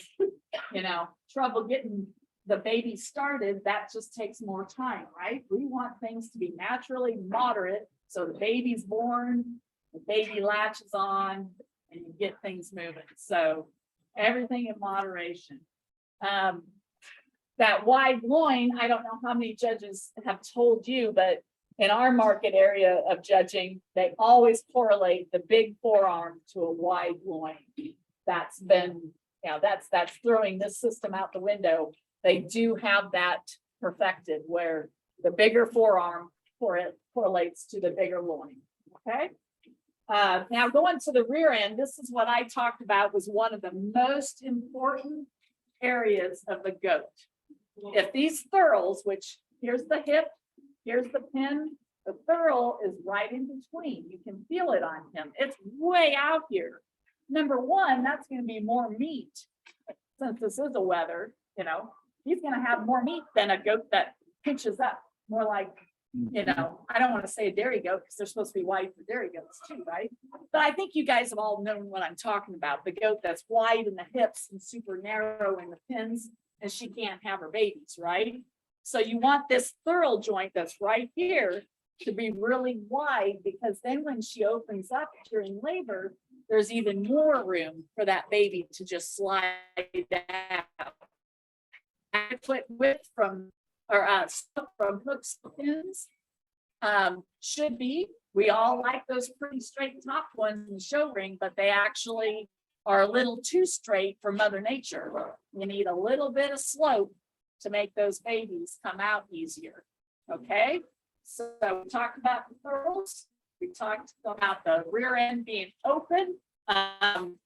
C: trouble getting the baby started, that just takes more time, right? We want things to be naturally moderate. So the baby's born, the baby latches on, and you get things moving. So everything in moderation. That wide loin, I don't know how many judges have told you, but in our market area of judging, they always correlate the big forearm to a wide loin. That's been, that's throwing this system out the window. They do have that perfected, where the bigger forearm correlates to the bigger loin. Okay. Now going to the rear end, this is what I talked about was one of the most important areas of the goat. If these thurls, which here's the hip, here's the pin, The thurl is right in between. You can feel it on him. It's way out here. Number one, that's gonna be more meat. Since this is a weather, you know, he's gonna have more meat than a goat that pinches up, more like, you know, I don't want to say a dairy goat because they're supposed to be wide for dairy goats too, right? But I think you guys have all known what I'm talking about, the goat that's wide in the hips and super narrow in the pins, and she can't have her babies, right? So you want this thurl joint that's right here to be really wide, because then when she opens up during labor, there's even more room for that baby to just slide out. Adequate width from, or from hooks to pins should be, we all like those pretty straight top ones in the show ring, but they actually are a little too straight for Mother Nature. You need a little bit of slope to make those babies come out easier. Okay, so we talked about the thurls, we talked about the rear end being open, and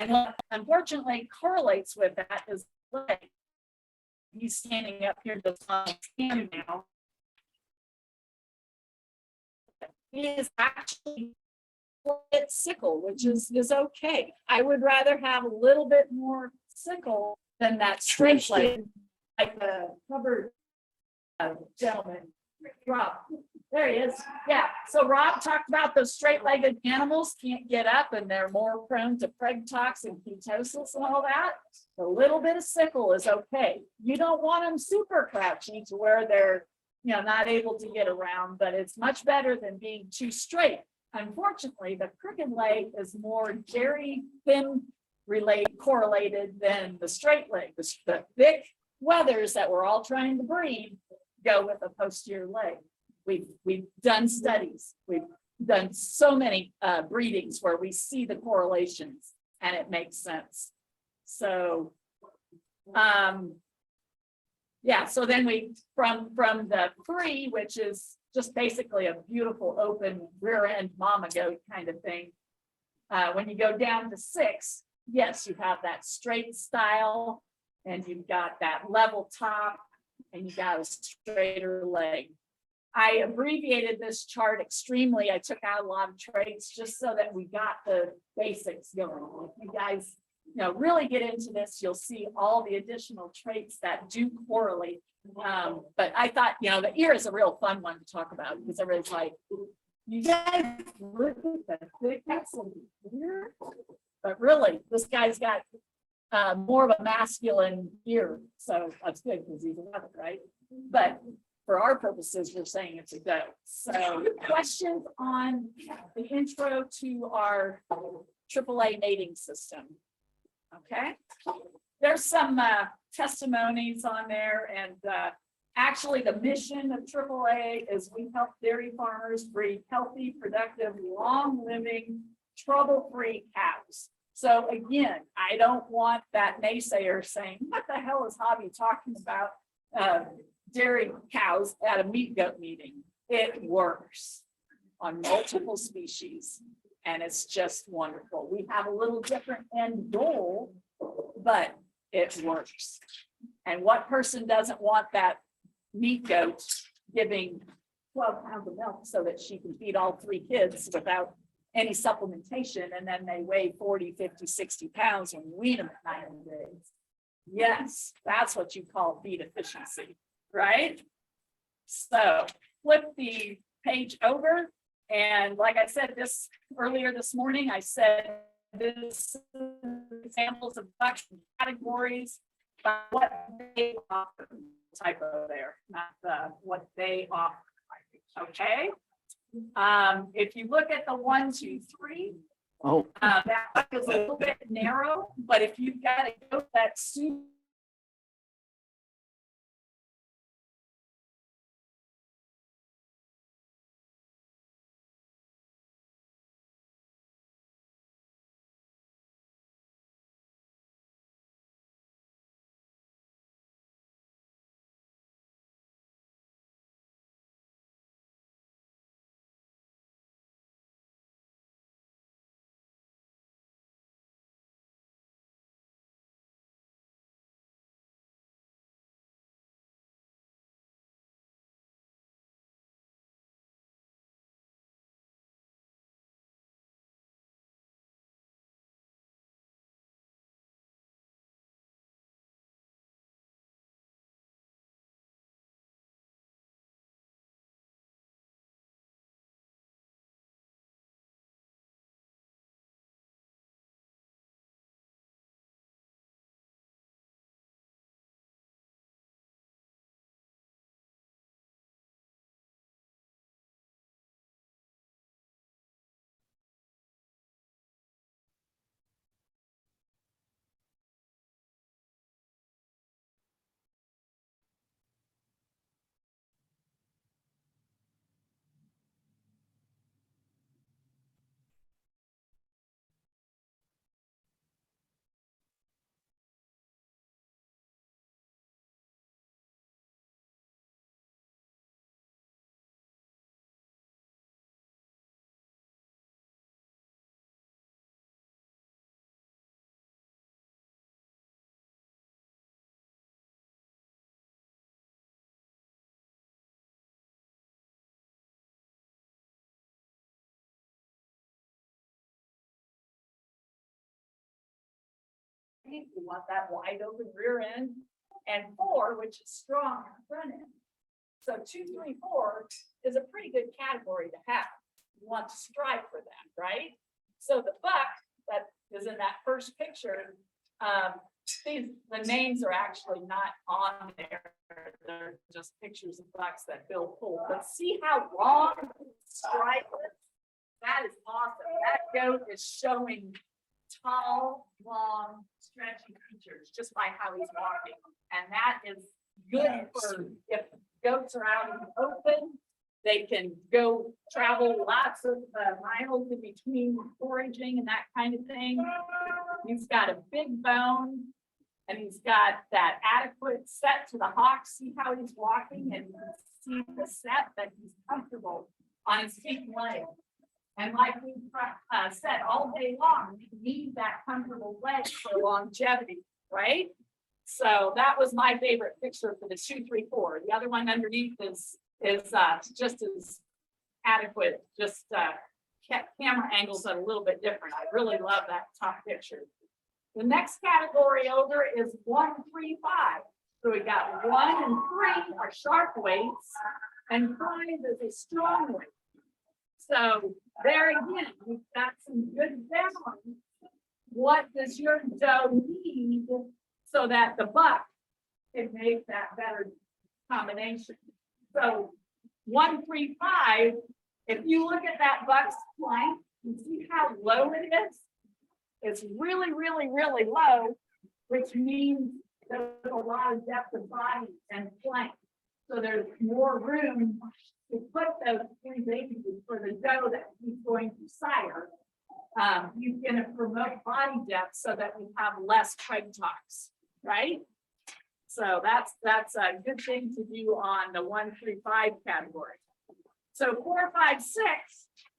C: what unfortunately correlates with that is leg. He's standing up here just on his hand now. He is actually sickle, which is okay. I would rather have a little bit more sickle than that straight leg, like the covered gentleman, Rob. There he is. Yeah. So Rob talked about those straight-legged animals can't get up and they're more prone to preg tox and ketosis and all that. A little bit of sickle is okay. You don't want them super crouchy to where they're, you know, not able to get around, but it's much better than being too straight. Unfortunately, the crooked leg is more dairy thin correlated than the straight leg. The thick wethers that we're all trying to breed go with a posterior leg. We've done studies. We've done so many breedings where we see the correlations and it makes sense. So, yeah, so then we, from the 3, which is just basically a beautiful open rear end mama goat kind of thing. When you go down to 6, yes, you have that straight style and you've got that level top and you got a straighter leg. I abbreviated this chart extremely. I took out a lot of traits just so that we got the basics going. If you guys, you know, really get into this, you'll see all the additional traits that do correlate. But I thought, you know, the ear is a real fun one to talk about because everybody's like, you guys look at the thickness of the ear. But really, this guy's got more of a masculine ear. So that's good because he's a rabbit, right? But for our purposes, we're saying it's a goat. So questions on the intro to our AAA mating system? Okay, there's some testimonies on there, and actually the mission of AAA is we help dairy farmers breed healthy, productive, long-living, trouble-free cows. So again, I don't want that naysayer saying, what the hell is Hobby talking about dairy cows at a meat goat meeting? It works on multiple species. And it's just wonderful. We have a little different end goal, but it works. And what person doesn't want that meat goat giving 12 pounds of milk so that she can feed all 3 kids without any supplementation, and then they weigh 40, 50, 60 pounds when you wean them at 90 days. Yes, that's what you call feed efficiency, right? So flip the page over. And like I said, this earlier this morning, I said this examples of production categories, but what they offer, typo there, not what they offer. Okay. If you look at the 1, 2, 3, that is a little bit narrow, but if you've got a goat that's super We want that wide open rear end. And 4, which is strong on the front end. So 2, 3, 4 is a pretty good category to have. You want to strive for that, right? So the buck that is in that first picture, the names are actually not on there. They're just pictures of bucks that Bill pulled. But see how long the stripe is? That is awesome. That goat is showing tall, long, stretchy features just by how he's walking. And that is good for if goats are out in the open, they can go travel lots of miles in between foraging and that kind of thing. He's got a big bone and he's got that adequate set to the hock. See how he's walking and you can see the set that he's comfortable on his feet and legs. And like we said all day long, we need that comfortable leg for longevity, right? So that was my favorite picture for the 2, 3, 4. The other one underneath is just as adequate, just camera angles are a little bit different. I really love that top picture. The next category over is 1, 3, 5. So we got 1 and 3 are sharp weights, and 5 is a strong weight. So there again, we've got some good balance. What does your doe need so that the buck can make that better combination? So 1, 3, 5, if you look at that buck's flank, you see how low it is? It's really, really, really low, which means there's a lot of depth of body and flank. So there's more room to put those 3 babies for the doe that he's going to sire. He's going to promote body depth so that we have less preg talks, right? So that's a good thing to do on the 1, 3, 5 category. So 4, 5, 6,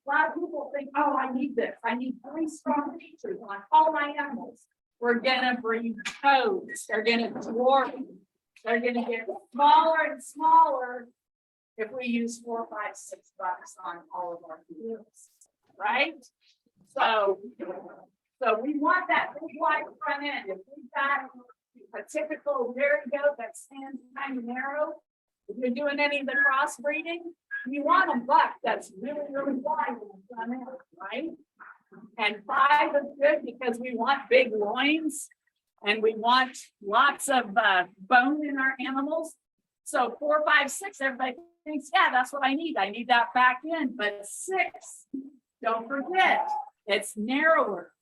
C: a lot of people think, oh, I need this. I need 3 strong features on all my animals. We're gonna breed toads. They're gonna dwarf. They're gonna get smaller and smaller if we use 4, 5, 6 bucks on all of our fields, right? So we want that big wide front end. If we've got a typical dairy goat that stands kind of narrow, if you're doing any of the crossbreeding, you want a buck that's really, really wide in the front end, right? And 5 is good because we want big loins and we want lots of bone in our animals. So 4, 5, 6, everybody thinks, yeah, that's what I need. I need that back end. But 6, don't forget, it's narrower.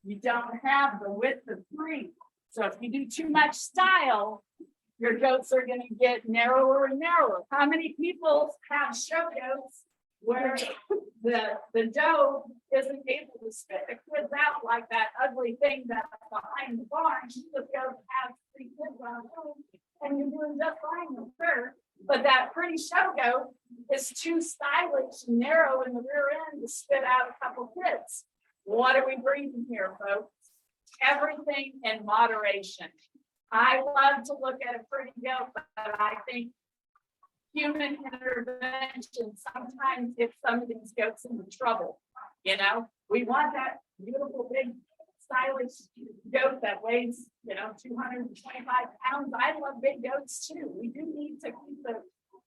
C: You don't have the width of 3. So if you do too much style, your goats are going to get narrower and narrower. How many people have show goats where the doe isn't able to spit the kids out like that ugly thing that's behind the barn? She just goes and has 3 kids on home, and you're doing just fine with her. But that pretty show goat is too stylish and narrow in the rear end to spit out a couple kids. What are we breeding here, folks? Everything in moderation. I love to look at a pretty goat, but I think human intervention sometimes gets some of these goats into trouble. You know, we want that beautiful, big, stylish goat that weighs, 225 pounds. I love big goats too. We do need to keep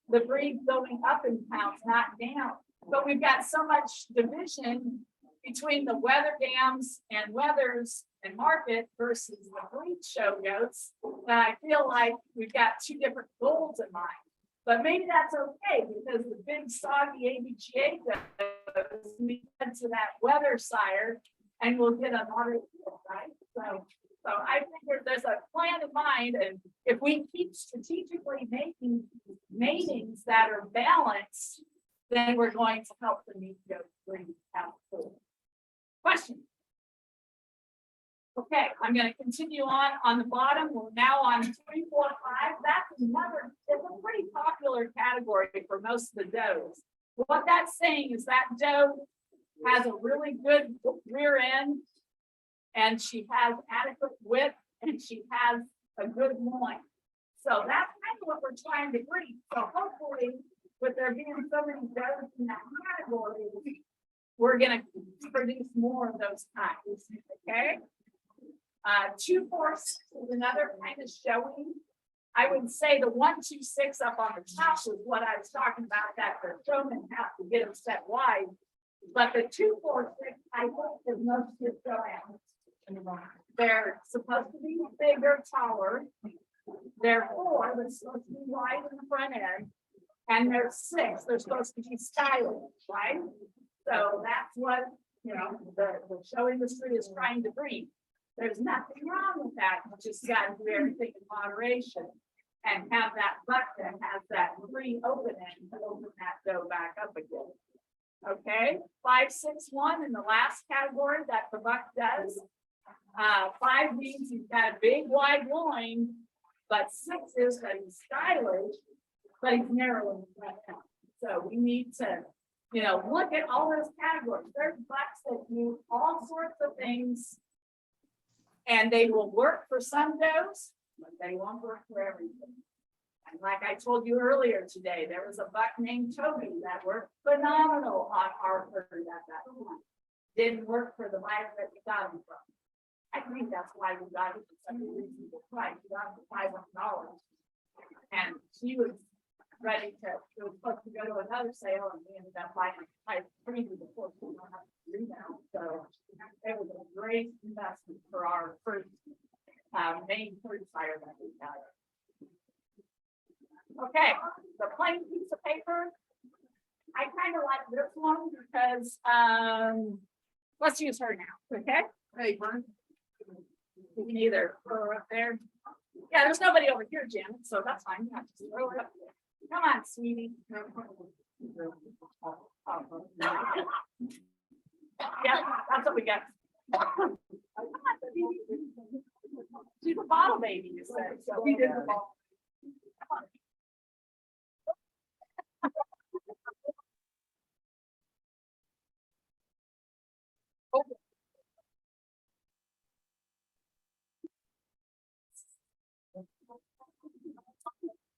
C: the breed going up in pounds, not down. But we've got so much division between the weather dams and weathers and market versus the breed show goats that I feel like we've got 2 different goals in mind. But maybe that's okay because the big soggy ABGA goes to that weather sire and we'll get a moderate yield, right? So I think there's a plan in mind, and if we keep strategically making matings that are balanced, then we're going to help the meat goat breed out. Question. Okay, I'm going to continue on the bottom. We're now on 3, 4, 5. That's another, it's a pretty popular category for most of the does. What that's saying is that doe has a really good rear end, and she has adequate width, and she has a good loin. So that's kind of what we're trying to breed. So hopefully, with there being so many does in that category, we're going to produce more of those kinds. Okay. 246 is another kind of showing. I would say the 126 up on the top is what I was talking about, that the showmen have to get them set wide. But the 246, I think is most of the showman. They're supposed to be bigger, taller. They're 4, they're supposed to be wide in the front end. And they're 6, they're supposed to be stylish, right? So that's what, you know, the show industry is trying to bring. There's nothing wrong with that, you just gotta do everything in moderation. And have that butt that has that free opening to open that dough back up again. Okay, 561 in the last category that the buck does. 5 means he's got a big wide loin, but 6 is that he's stylish, but he's narrow in the front end. So we need to, you know, look at all those categories. There's bucks that do all sorts of things. And they will work for some does, but they won't work for everything. And like I told you earlier today, there was a buck named Toby that worked phenomenal on our herd at that time. Didn't work for the buyer that we got him from. I think that's why we got it for such a reasonable price. We got it for $500. And she was ready to, she was supposed to go to another sale and we ended up buying a premium before we don't have to do now. So it was a great investment for our first main herd sire that we got. Okay, the plain piece of paper. I kind of like this one because let's use her now, okay? Paper. You can either throw her up there. Yeah, there's nobody over here, Janet, so that's fine. You have to throw her up there. Come on, sweetie. Yeah, that's what we got. She's a bottle baby, you said, so we did the bottle.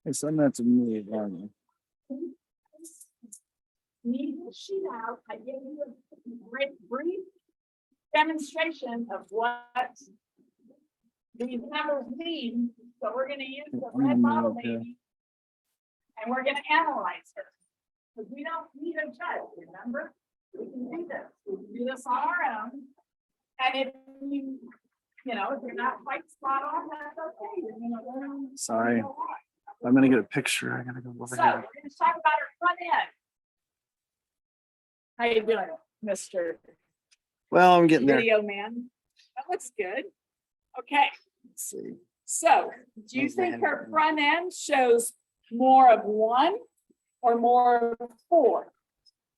A: Hey, send that to me, Barney.
C: Need the sheet out. I gave you a brief demonstration of what these numbers mean. So we're gonna use the red bottle baby. And we're gonna analyze her. Because we don't need a judge, remember? We can do this. We can do this on our own. And if you know, if you're not quite spot on, that's okay. You're gonna learn.
A: Sorry. I'm gonna get a picture. I gotta go over
C: So
A: here.
C: we're gonna talk about her front end. How you doing, Mr.
A: Well, I'm getting there.
C: Video man? That looks good. Okay,
A: Let's see.
C: so do you
A: How's the
C: think
A: hand
C: her
A: working?
C: front end shows more of 1 or more of 4?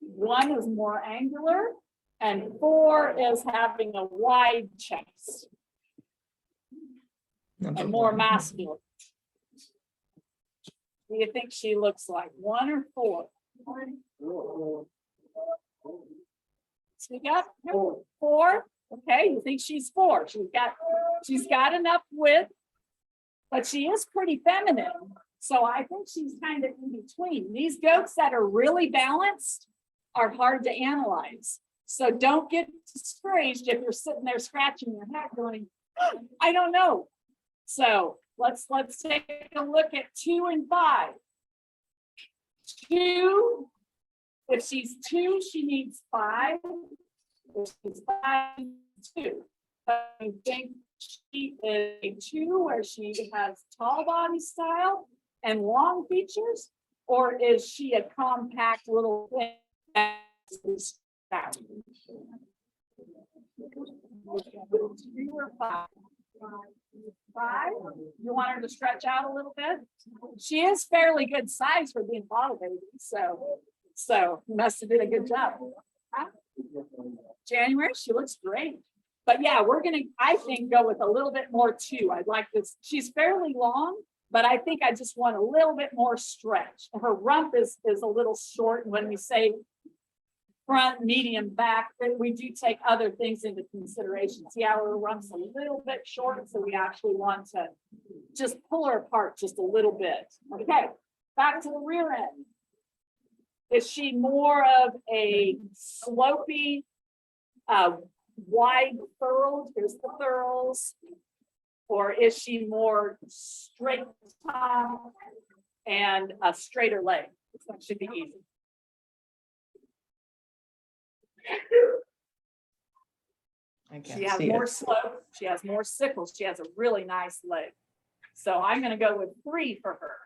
C: 1 is more angular and 4 is having a wide chest and more masculine. Do you think she looks like 1 or 4? Speak up. 4. Okay, you think she's 4? She's got enough width, but she is pretty feminine. So I think she's kind of in between. These goats that are really balanced are hard to analyze. So don't get discouraged if you're sitting there scratching your head going, I don't know. So let's take a look at 2 and 5. 2, if she's 2, she needs 5. If she's 5, 2. I think she is a 2 where she has tall body style and long features, or is she a compact little thing? 2 or 5? 5? You want her to stretch out a little bit? She is fairly good size for being bottle baby, so must have did a good job. Huh? January, she looks great. But yeah, we're gonna, I think, go with a little bit more too. I'd like this. She's fairly long, but I think I just want a little bit more stretch. Her rump is a little short. When we say front, medium, back, but we do take other things into consideration. See how her rump's a little bit short, so we actually want to just pull her apart just a little bit. Okay, back to the rear end. Is she more of a slopey, wide furled? Here's the furls. Or is she more straight top and a straighter leg? That should be easy. She has more slope, she has more sickles, she has a really nice leg. So I'm gonna go with 3 for her,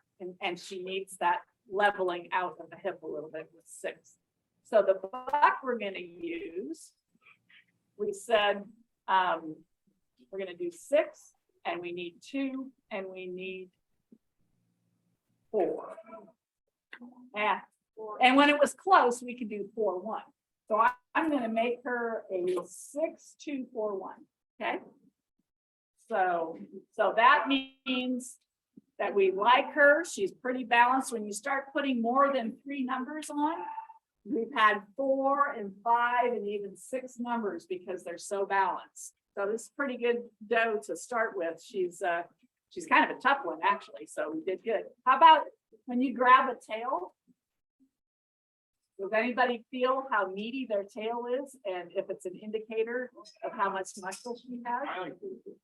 C: and she needs that leveling out of the hip a little bit with 6. So the buck we're gonna use, we said, we're gonna do 6, and we need 2, and we need 4. And when it was close, we could do 4-1. So I'm gonna make her a 6-2-4-1, okay? So that means that we like her, she's pretty balanced. When you start putting more than 3 numbers on, we've had 4 and 5 and even 6 numbers because they're so balanced. So this is pretty good dough to start with. She's kind of a tough one, actually, so we did good. How about when you grab a tail? Does anybody feel how meaty their tail is and if it's an indicator of how much muscle she has?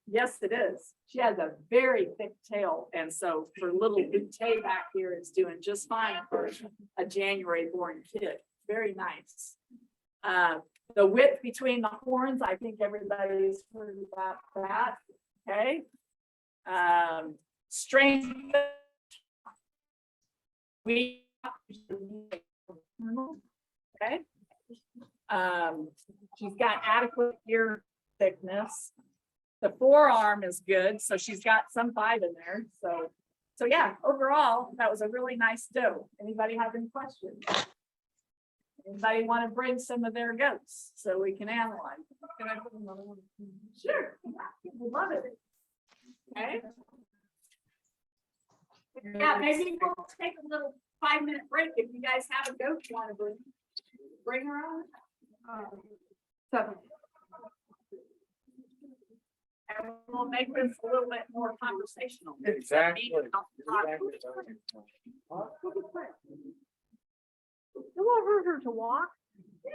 C: Yes, it is. She has a very thick tail. And so for little Butte back here, it's doing just fine for a January born kid. Very nice. The width between the horns, I think everybody's heard about that. Okay. Strength. Okay. She's got adequate ear thickness. The forearm is good, so she's got some 5 in there. So yeah, overall, that was a really nice doe. Anybody have any questions? Anybody want to bring some of their goats so we can analyze? Can I put another one? Sure. We love it. Okay. Yeah, maybe we'll take a little 5-minute break if you guys have a goat you want to bring her on. 7. And we'll make this a little bit more conversational.
H: Exactly.
C: You want her to walk? Yeah.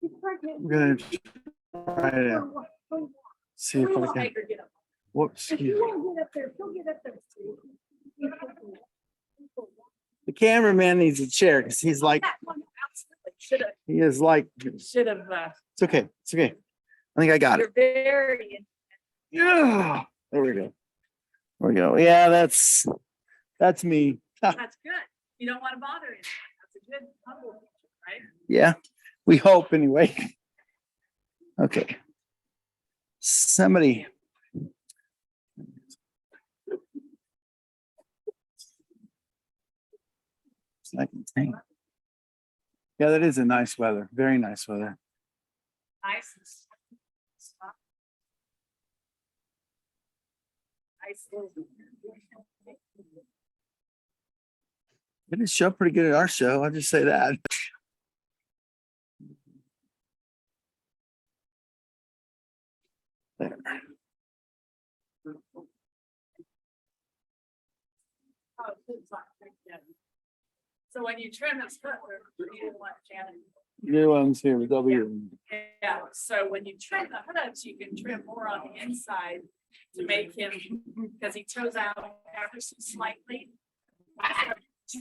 C: She's pregnant.
A: We're gonna try it out. See if
C: We
A: I
C: won't
A: can.
C: make her get up.
A: Whoops,
C: If
A: excuse
C: you
A: me.
C: won't get up there, she'll get up there.
A: The cameraman needs a chair because he's like, he is like,
C: Should have,
A: it's okay, it's okay. I think I got it.
C: you're very,
A: Yeah, there we go. There we go. Yeah, that's me.
C: that's good. You don't want to bother him. That's a good humble feature, right?
A: Yeah, we hope anyway. Okay. Somebody. Second thing. Yeah, that is a nice weather. Very nice weather.
C: Nice. Nice.
A: It did show pretty good at our show. I'll just say that. There.
C: Oh, it's not thick yet. So when you trim this foot, you didn't want Janet.
A: New ones here with W.
C: Yeah, so when you trim the hoods, you can trim more on the inside to make him, because he toes out ever so slightly.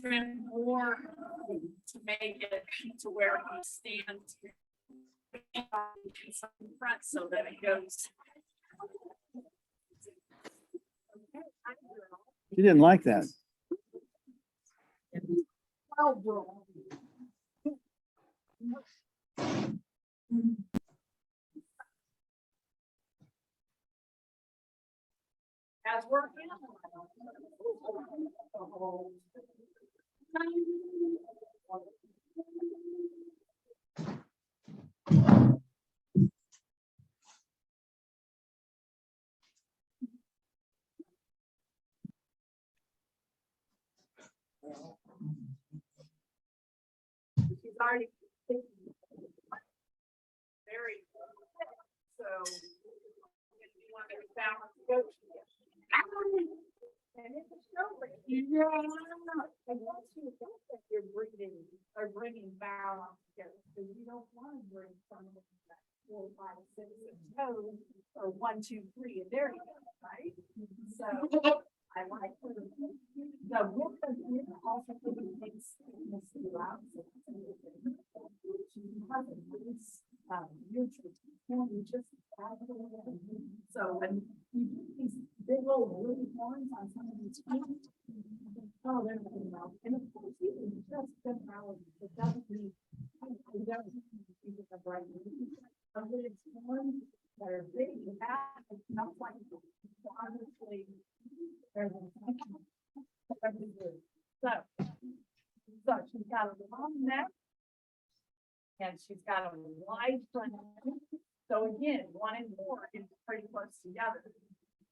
C: Trim more to make it to where he stands in front so that it goes.
A: You didn't like that.
C: Well, bro. As working. She's already very, so if you want to balance goat. And it's a show, but yeah, and once you think that you're bringing balance together, so you don't want to bring some of that 4, 5, 6 toes or 1, 2, 3, and there you go, right? So I like her. The wolf is also giving things throughout. She has a nice, just. So when you do these big old woody horns on some of these trees. Oh, they're not enough. And of course, you can just get out. It doesn't mean. It doesn't mean the bright. But it's horns that are big and fat, it's not like. So obviously. There's a. So she's got a long neck. And she's got a wide front. So again, 1 and 4 is pretty close together.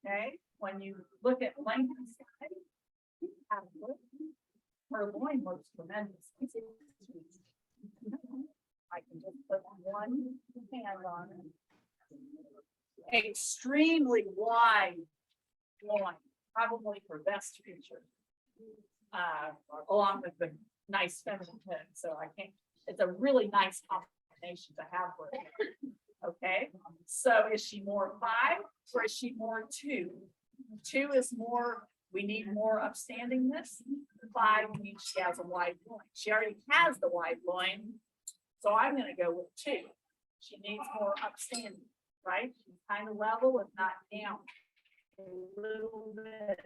C: Okay, when you look at length and size, her loin looks tremendous. I can just put one hand on it. Extremely wide loin, probably her best feature. Along with the nice feminine head, so I can't, it's a really nice combination to have with her. Okay, so is she more 5 or is she more 2? 2 is more, we need more upstandingness. 5 means she has a wide loin. She already has the wide loin. So I'm gonna go with 2. She needs more upstanding, right? She's kind of level, if not down. A little bit.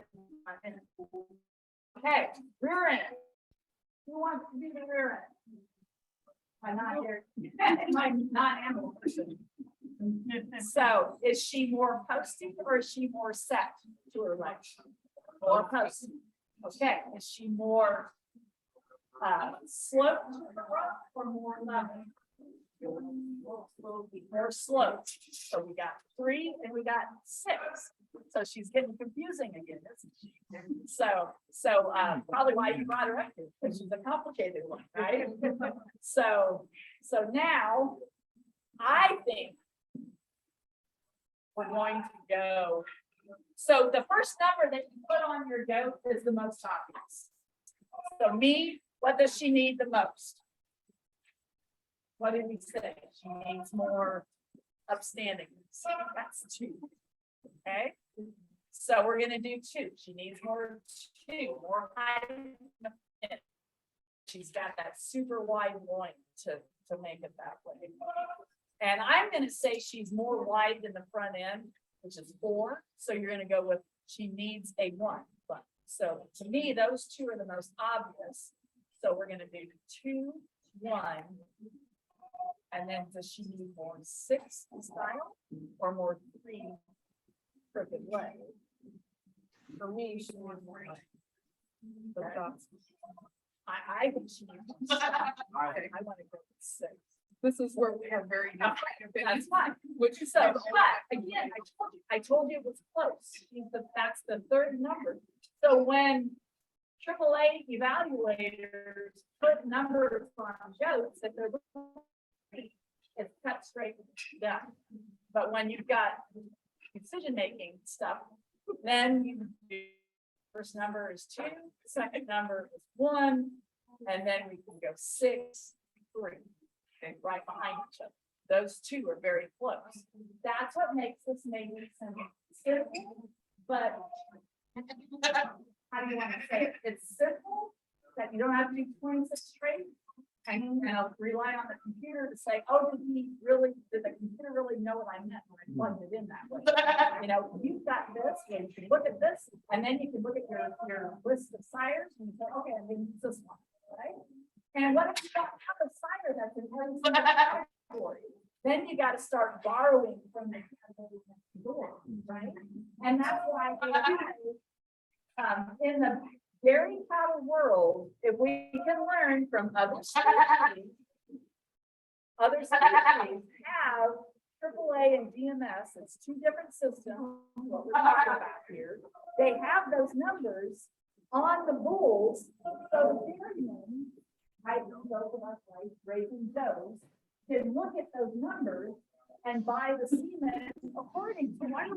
C: Okay, rear end. Who wants to be the rear end? I'm not here. I'm not animal person. So is she more posting or is she more set to her legs? More posting. Okay, is she more sloped to the rock or more level? More sloped. So we got 3 and we got 6. So she's getting confusing again, isn't she? So probably why you brought her up here, because she's a complicated one, right? So now I think we're going to go. So the first number that you put on your goat is the most obvious. So me, what does she need the most? What did we say? She needs more upstanding. So that's 2. Okay. So we're gonna do 2. She needs more 2, more height. She's got that super wide loin to make it that way. And I'm gonna say she's more wide than the front end, which is 4. So you're gonna go with she needs a 1. But so to me, those 2 are the most obvious. So we're gonna do 2, 1. And then does she need more 6 style or more 3 crooked leg? For me, she needs more. I think she needs. I want to go with 6.
K: This is where we are very different.
C: That's fine.
K: Which is
C: So, but again, I told you it was close. That's the 3rd number. So when AAA evaluators put numbers on goats, if they're it's cut straight down. But when you've got decision-making stuff, then you do first number is 2, second number is 1, and then we can go 6, 3, okay, right behind each other. Those 2 are very close. That's what makes this maybe some simple, but how do you want to say it? It's simple that you don't have to do 26 straight. And I'll rely on the computer to say, oh, did the computer really know what I meant when I plugged it in that way? You know, you've got this, and you can look at this, and then you can look at your list of sires and say, okay, I'm gonna use this one, right? And what if you don't have a sire that's in every single category? Then you got to start borrowing from the category next door, right? And that's why in the dairy cattle world, if we can learn from other species have AAA and DMS, it's 2 different systems, what we're talking about here. They have those numbers on the bulls, so the dairymen, those of us like raising does, can look at those numbers and buy the semen according to what.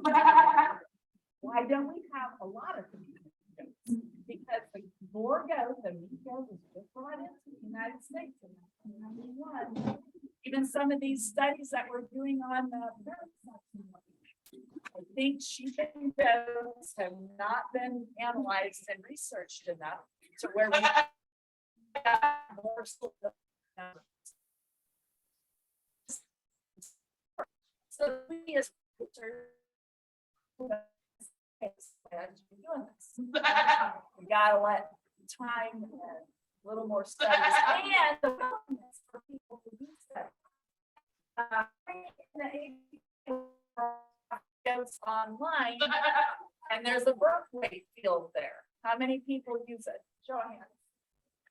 C: Why don't we have a lot of these? Because the more goats, the meat goat was just brought into the United States in 1991. Even some of these studies that we're doing on I think sheeping goats have not been analyzed and researched enough to where we got more. So we as. We gotta let time and a little more studies and the willingness for people to do stuff. Goes online and there's a Berkeley field there. How many people use it? Show of hands.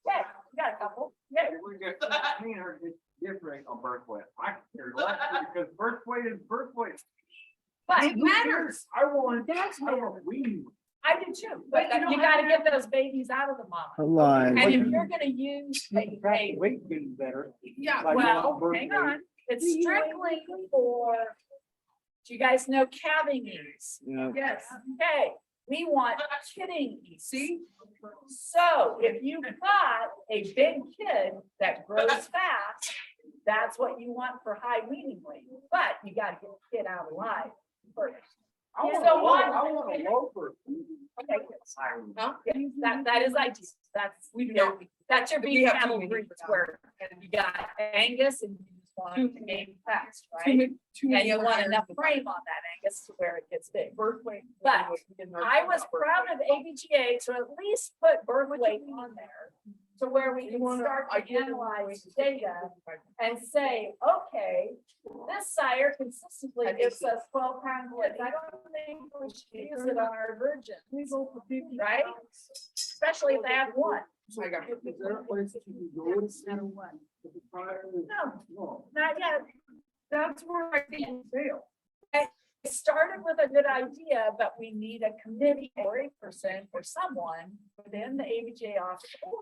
C: Yeah, we got a couple. Yeah.
H: We get, me and her get different on birth weight. I care less because birth weight is birth weight.
C: But
K: It matters.
H: I want,
K: That's
H: I want weed.
C: I do too,
K: But
C: but
K: you don't
C: you
K: have
C: gotta get those babies out of the mom.
A: Alive.
C: And if you're gonna use a
H: Weight getting better.
K: Yeah,
H: Like
C: well,
H: birth
C: hang
H: weight.
C: on, it's strictly for, do you guys know calving ease?
A: Yeah.
K: yes.
C: Okay, we want kidding ease.
K: See?
C: So if you've got a big kid that grows fast, that's what you want for high weaning weight, but you gotta get the kid out alive first.
H: I want
C: So
H: a
C: what?
H: low, I want a low birth.
C: Okay, good.
K: Huh?
C: Yes, that is ideal, that's,
K: We do
C: yeah,
K: not.
C: that's your
K: We
C: beef
K: have too
C: cattle
K: many
C: breeds
K: for that.
C: where you got Angus and you just want
K: Too
C: to gain fast,
K: Too
C: right?
K: many- too
C: And
K: many
C: you want
K: hires.
C: enough frame on that Angus to where it gets big.
K: Birth weight.
C: But I was proud of ABGA to at least put birth weight on there to where we can start to analyze data and say, okay, this sire consistently gives us 12-pound kids. I don't think we should use it on our virgin, right? Especially if they have one.
K: I got it.
H: Is there a place that you can go and see
C: one.
H: if the fire is-
C: No,
H: No.
C: not yet.
K: That's where I think you fail.
C: It started with a good idea, but we need a committee or a person or someone within the ABJ office. Or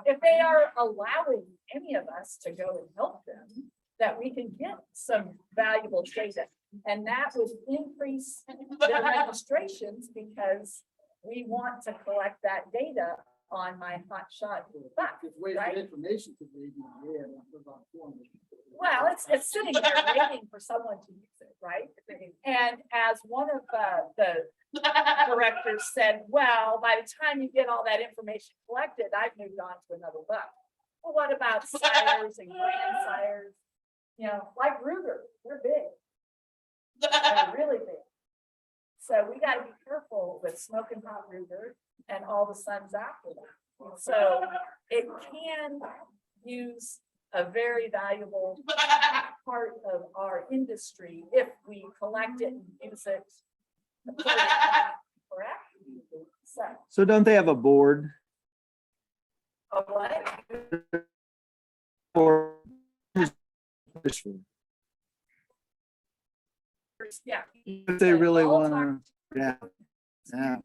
C: if they are allowing any of us to go and help them, that we can get some valuable data. And that would increase the registrations because we want to collect that data on my hot shot buck,
H: It's wasted
C: right?
H: information to the ABA and it goes on form.
C: Well, it's sitting there waiting for someone to use it, right? And as one of the directors said, well, by the time you get all that information collected, I've moved on to another buck. Well, what about sires and grandsires? You know, like Ruger, they're big. They're really big. So we gotta be careful with smoking hot Ruger and all the sons after that. So it can use a very valuable part of our industry if we collect it and use it. accordingly, Correct? So,
A: don't they have a board
C: what?
A: for?
C: Yeah.
A: If they really
C: All
A: wanna, yeah, yeah.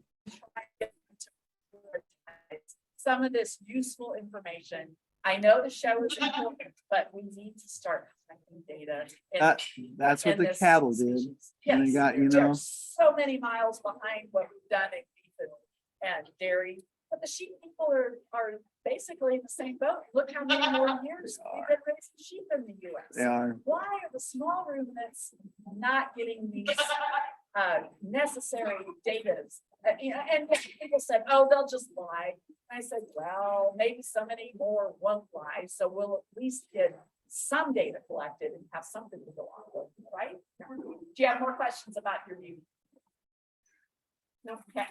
C: Some of this useful information. I know the show is important, but we need to start collecting data. in-
A: That's what
C: in
A: the
C: this
A: cattle did.
C: species.
A: And they
C: Yes,
A: got, you
C: they're
A: know,
C: so many miles behind what we've done in beef and dairy. But the sheep people are basically in the same boat. Look how many more years we've been raising sheep in the US.
A: they are.
C: Why are the small ruminants not getting these necessary data? You know, and people said, oh, they'll just lie. I said, well, maybe so many more won't lie, so we'll at least get some data collected and have something to go on with, right? Do you have more questions about your view? No, okay,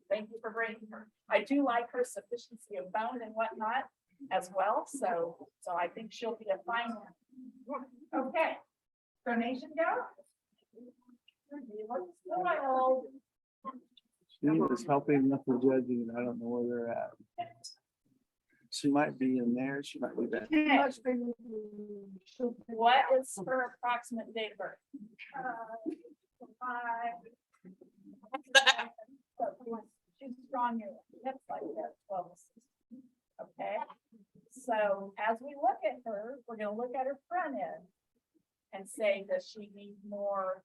C: thank you for bringing her. I do like her sufficiency of bone and whatnot as well, so I think she'll be a fine one. Okay, donation go? Well,
A: She was helping with the judging. I don't know where they're at. She might be in there. She might be back.
C: okay. What is her approximate date of birth? She's strong. That's like that. 12. Okay, so as we look at her, we're gonna look at her front end and say, does she need more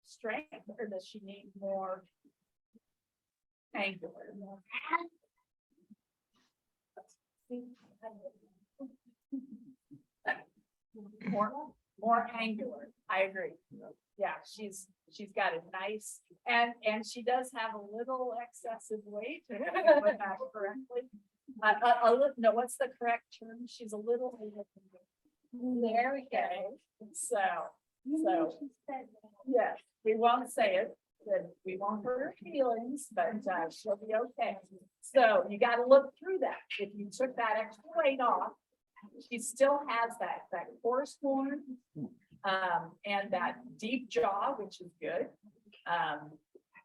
C: strength or does she need more angular? More angular, I agree. Yeah, she's She's got a nice, and she does have a little excessive weight, if I went back correctly. No, what's the correct term? She's a little. There we go. So, yes, we won't say it, that we won't hurt her feelings, but she'll be okay. So you gotta look through that. If you took that extra weight off, she still has that coarse form, and that deep jaw, which is good.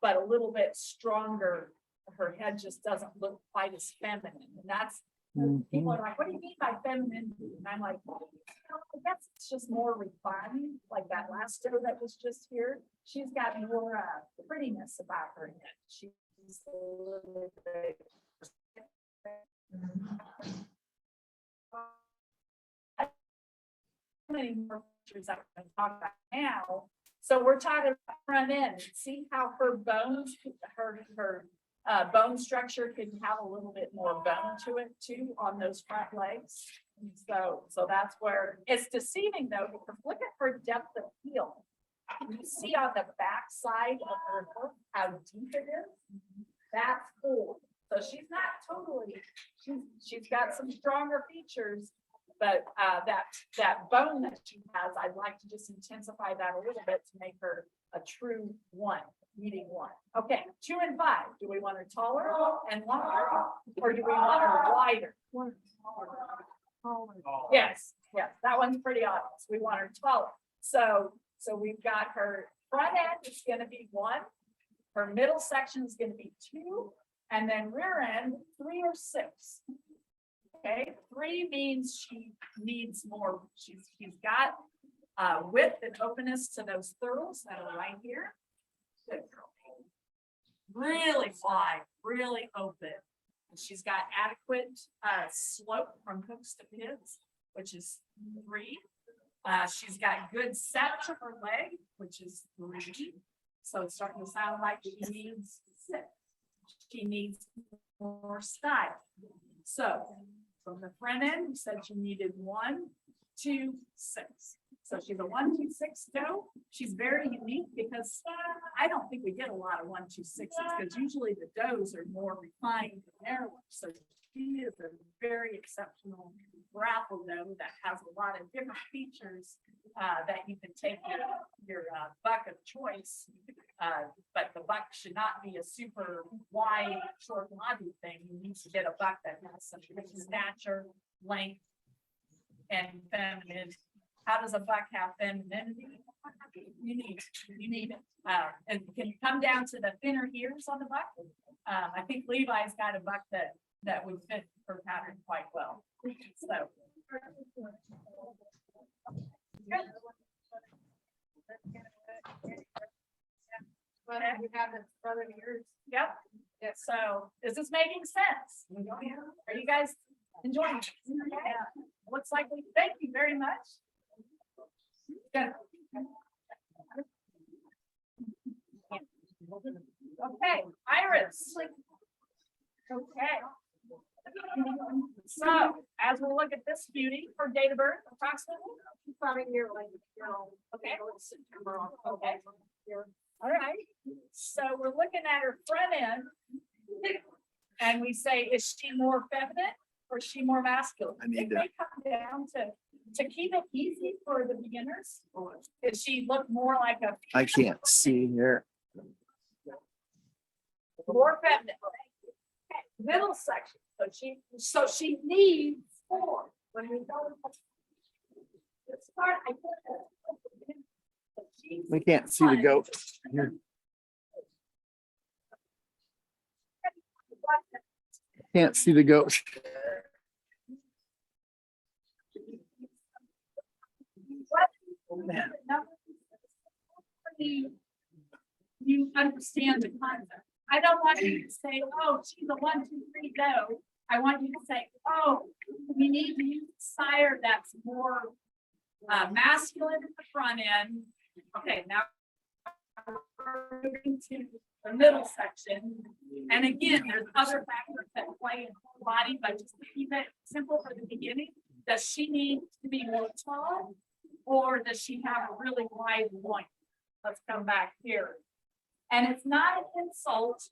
C: But a little bit stronger. Her head just doesn't look quite as feminine, and that's, people are like, what do you mean by feminine? And I'm like, well, I guess it's just more refined, like that last doe that was just here. She's got more prettiness about her head. She's a little bit. Many more features I'm going to talk about now. So we're talking about front end. See how her bones, her bone structure can have a little bit more bone to it too on those front legs. So that's where it's deceiving though, because look at her depth of heel. You see on the back side of her hoof how deep it is. That's cool. So she's not totally. She's got some stronger features. But that bone that she has, I'd like to just intensify that a little bit to make her a true one, meeting one. Okay, 2 and 5. Do we want her taller and longer, or do we want her wider? Yes, that one's pretty obvious. We want her taller. So we've got her front end is going to be 1. Her middle section is going to be 2, and then rear end 3 or 6. Okay, 3 means she needs more. She's got width and openness to those thurls that are right here. Good girl. Really wide, really open. And she's got adequate slope from hooks to pins, which is 3. She's got good set to her leg, which is 3. So it's starting to sound like she needs 6. She needs more style. So from the front end, you said you needed 1, 2, 6. So she's a 1, 2, 6 doe. She's very unique because I don't think we get a lot of 1, 2, 6s because usually the does are more refined and narrower. So she is a very exceptional raffle doe that has a lot of different features that you can take your buck of choice. But the buck should not be a super wide, short body thing. You need to get a buck that has some stature, length, and feminine. How does a buck have femininity? You need it. And can you come down to the thinner ears on the buck? I think Levi's got a buck that would fit her pattern quite well. So.
I: But you have it front of yours.
C: Yep. Yeah. So is this making sense? Are you guys enjoying it? Yeah. Looks like we thank you very much. Good. Okay, Iris. Okay. So as we look at this beauty, her date of birth approximately.
I: Probably near like,
C: Okay. Okay. All right. So we're looking at her front end. And we say, is she more feminine or is she more masculine?
A: I need
C: It may come down to keep it easy for the beginners. Does she look more like a
A: I can't see here.
C: more feminine? Okay, middle section. So she needs 4 when we go. Let's start.
A: We can't see the goat here. Can't see the goat.
C: You understand the concept. I don't want you to say, oh, she's a 1, 2, 3 go. I want you to say, oh, we need to use a sire that's more masculine at the front end. Okay, now we're moving to the middle section. And again, there's other factors that play in her body, but just to keep it simple for the beginning, does she need to be more tall or does she have a really wide loin? let's come back here. And it's not an insult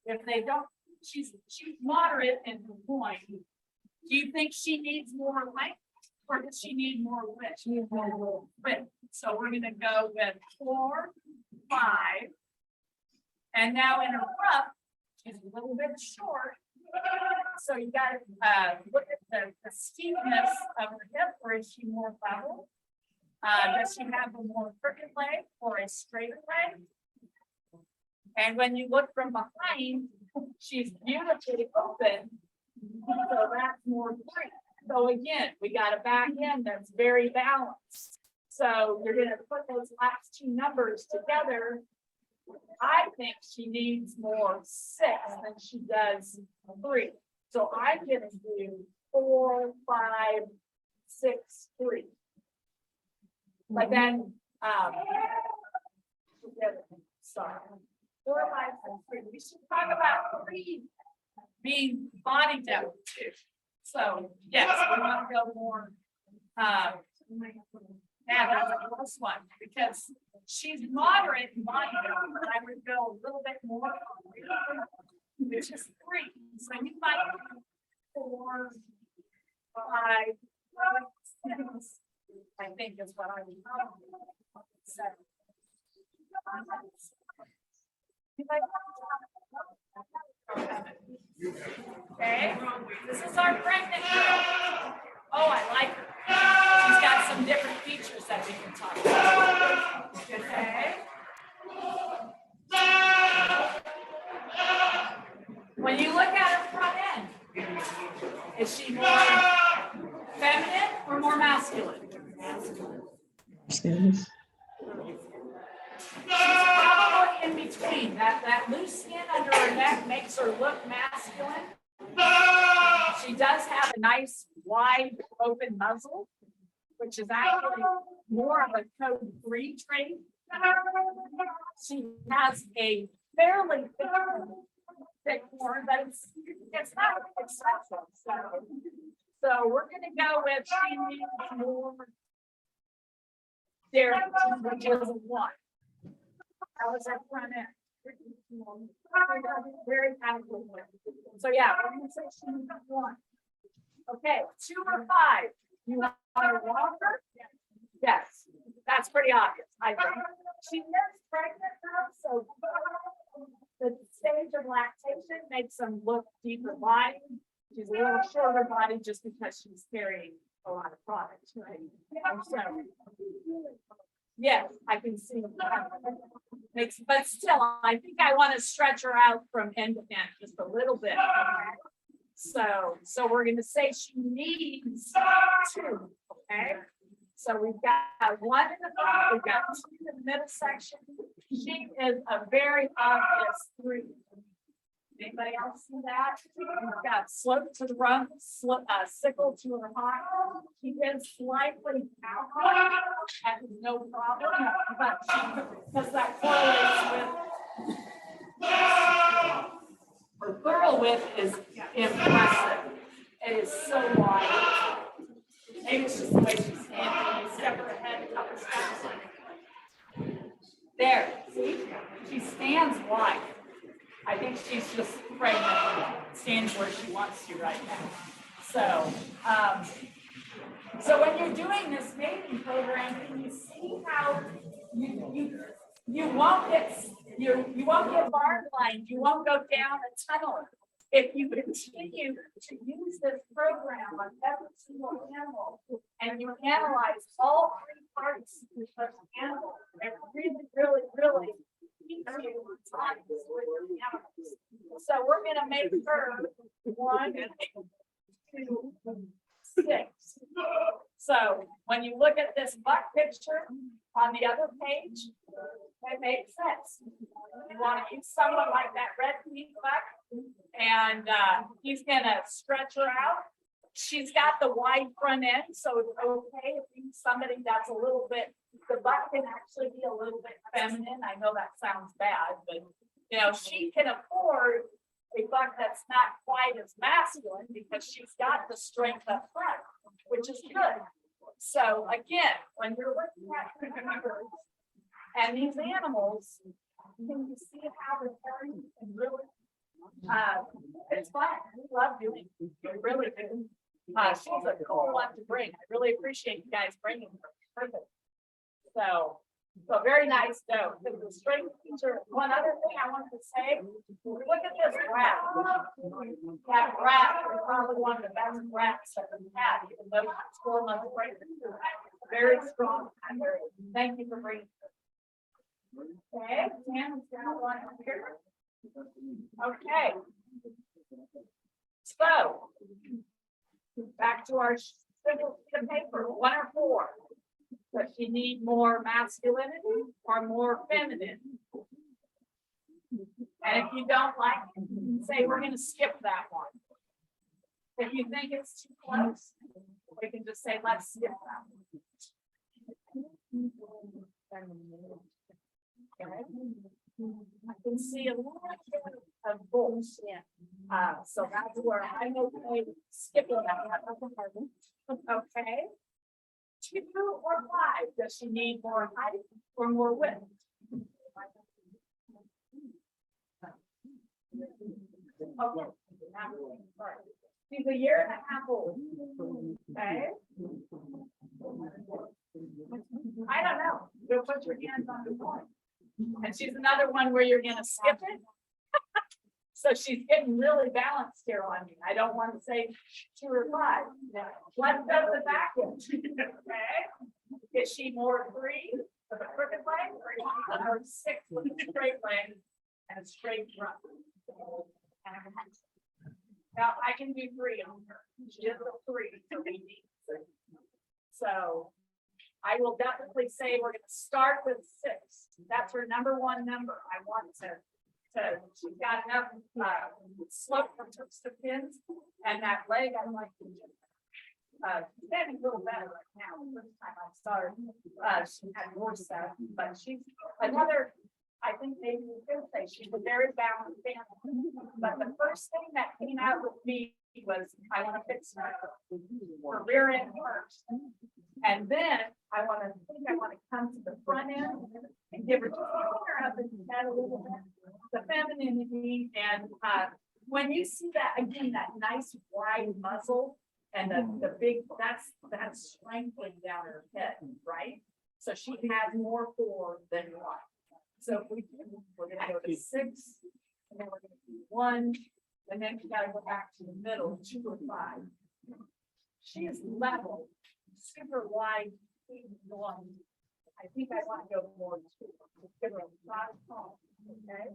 C: if they don't, she's moderate in her point. Do you think she needs more length or does she need more width? She needs more width. So we're gonna go with 4, 5. And now in her front, she's a little bit short. So you gotta look at the steepness of her hip, or is she more level? Does she have a more crooked leg or a straighter leg? And when you look from behind, she's beautifully open. So that's more free. So again, we got a back end that's very balanced. So you're gonna put those last two numbers together. I think she needs more 6 than she does 3. So I'm gonna do 4, 5, 6, 3. But then, sorry, 4, 5, 6, 3. We should talk about 3 being body depth too. So yes, we want to go more. Yeah, that's a plus one because she's moderate in body depth, but I would go a little bit more, which is 3. So you might 4, 5, 6. I think is what I would. So. Okay, this is our pregnant girl. Oh, I like her. She's got some different features that we can talk about. Okay. When you look at her front end, is she more feminine or more masculine? She's probably in between. That loose skin under her neck makes her look masculine. She does have a nice wide open muzzle, which is actually more of a code 3 trait. She has a fairly thick horn, but it's not excessive. So we're gonna go with she needs more dairy, which is a 1. That was our front end. Very adequate. So yeah, we're gonna say she needs 1. Okay, 2 or 5. You want to walk her? Yes, that's pretty obvious. I think she is pregnant now, so the stage of lactation makes them look deeper body. She's a little shorter body just because she's carrying a lot of products, right? And so, yes, I can see. But still, I think I want to stretch her out from end to end just a little bit. So we're going to say she needs 2. Okay. So we've got 1 in the front, we've got 2 in the middle section. She is a very obvious 3. Anybody else see that? We've got slope to the run, sickle to her heart. She is slightly alpha, that is no problem, but because that correlates with her burrow width is impressive. It is so wide. Maybe it's just the way she's standing. You step her ahead a couple steps. There, see? She stands wide. I think she's just pregnant, standing where she wants to right now. So when you're doing this mating program, can you see how you won't get barn blind, you won't go down a tunnel if you continue to use this program on every single animal and you analyze all 3 parts of the animal. It really keeps you on with your animals. So we're gonna make her 1, 2, 6. So when you look at this buck picture on the other page, it makes sense. You want to use someone like that red meat buck, and he's gonna stretch her out. She's got the wide front end, so it's okay if you use somebody that's a little bit. The buck can actually be a little bit feminine. I know that sounds bad, but you know she can afford a buck that's not quite as masculine because she's got the strength up front, which is good. So again, when you're looking at the numbers And these animals, can you see how they're carrying and really, it's fun. We love doing it. We really do. She's a cool one to bring. I really appreciate you guys bringing her. Perfect. So very nice though. The strength teacher, one other thing I wanted to say, look at this rat. That rat is probably one of the best rats that we've had, even though it's 4 months pregnant. Very strong. Thank you for bringing her. Okay, Sam is gonna want to here. Okay. So, back to our simple sheet of paper, 1 or 4. Does she need more masculinity or more feminine? And if you don't like it, you can say we're gonna skip that one. If you think it's too close, we can just say, let's skip that one. Okay. I can see a little bit of both. So that's where I'm okay with skipping that. Okay. 2 or 5, does she need more height or more width? Okay. She's 1.5 years old. Okay. I don't know. You'll put your hands on the point. And she's another one where you're gonna skip it. So she's getting really balanced here on me. I don't want to say 2 or 5. Let's go to the back end. Okay. Is she more 3 with a crooked leg or 6 with a straight leg and a straight front? Now I can do 3 on her. She is a 3, so we need 6. So I will definitely say we're gonna start with 6. That's her #1 number. I want to she's got enough slope from tips to pins, and that leg I like to standing a little better right now. The first time I started, she had more stuff, but she's another. I think maybe you could say she's a very balanced family. But the first thing that came out with me was I want to fix her rear end first. And then I want to come to the front end and give her just her up in the head a little bit, the femininity. And when you see that again, that nice wide muzzle and the big, that's strengthening down her head, right? So she has more 4 than 1. So if we're gonna go to 6, and then we're gonna do 1, and then we gotta go back to the middle, 2 or 5. She is level, super wide, 1. I think I want to go more 2. Give her a lot of tall, okay?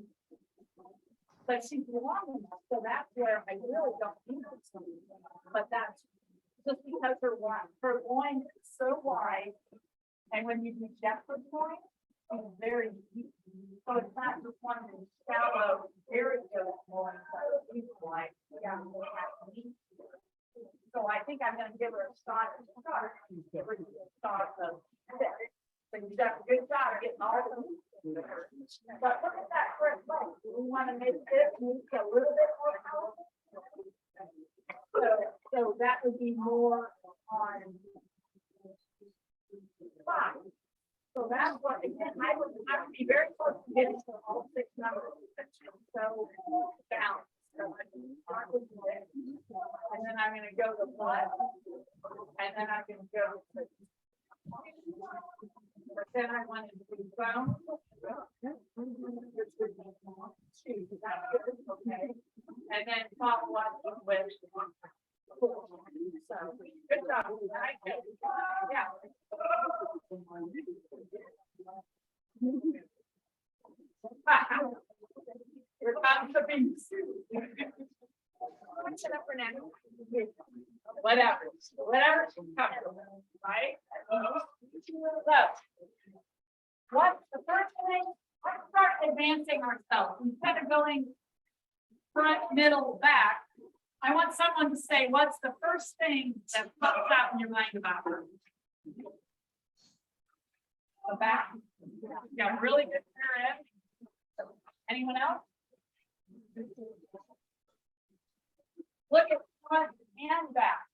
C: But she's long enough, so that's where I really don't need this. But that's just because her loin is so wide, and when you do depth of loin, it's very deep. So it's not just one of these shallow, very good loins, but it's like, yeah, so I think I'm gonna give her a shot at the start. Give her a shot of this. So you got a good job of getting all of them. But look at that first leg. We want to make this move a little bit more powerful. So that would be more on 5. So that's what, again, I would be very close to getting to all 6 numbers. So balanced. So I can start with 6, and then I'm gonna go to 1, and then I'm gonna go to, but then I wanted to do bone. Which would be 2, that's good, okay, and then follow up with 4. So good job. Right? Yeah. You're about to be sued. Whatever, right? So, what's the first thing? Let's start advancing ourselves instead of going front, middle, back. I want someone to say, what's the first thing that pops out in your mind about her? The back. Got really good rear end. Anyone else? Look at front and back.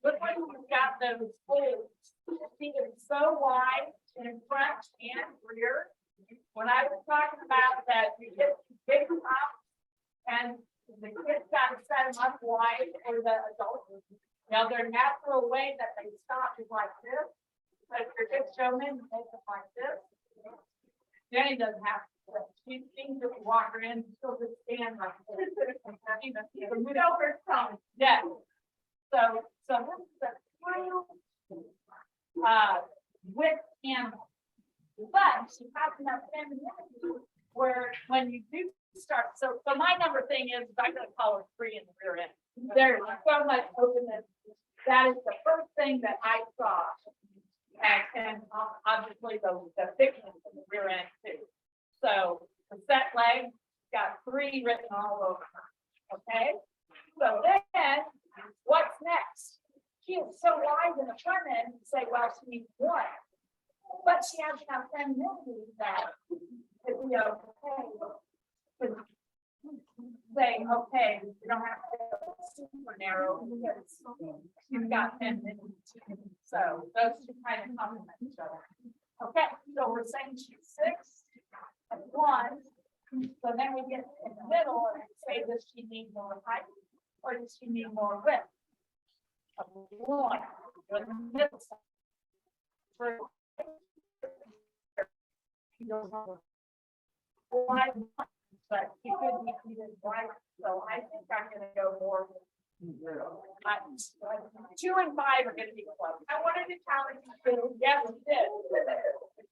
C: Look like you've got those folds. See, it's so wide in front and rear. When I was talking about that, you get big up and the kids got to set them up wide for the adults. Now, their natural way that they stop is like this. But if you're good showman, you make it like this. Then he doesn't have to. She seems to walk her in, she'll just stand like this. Yeah. So this is a true with animal. But she has enough femininity where when you do start, so my number thing is I'm gonna call her free in the rear end. There's so much openness. That is the first thing that I saw. And obviously the thickness in the rear end too. So the set leg got 3 written all over her. Okay? So then what's next? She is so wide in the front end, you say, well, she needs 1. But she has enough femininity that it'd be okay. To say, okay, you don't have to go super narrow because you've got femininity. So those two kind of complement each other. Okay, so we're saying she's 6 and 1. So then we get in the middle and say, does she need more height or does she need more width? Of 1 or the middle side. For she goes on wide, but she could be even wider. So I think I'm gonna go more. 2 and 5 are gonna be close. I wanted to challenge you. Yes, it did.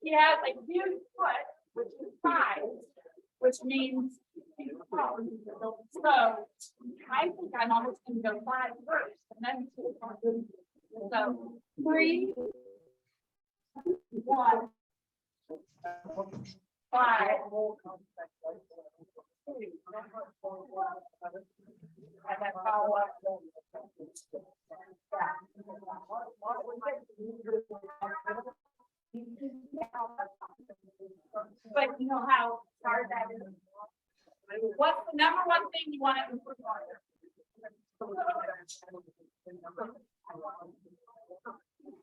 C: He has a huge foot, which is 5, which means he's tall. So I think I'm almost gonna go 5 first, and then 2. So 3, 1, 5. And then follow up. But you know how hard that is. What's the number 1 thing you want to improve on?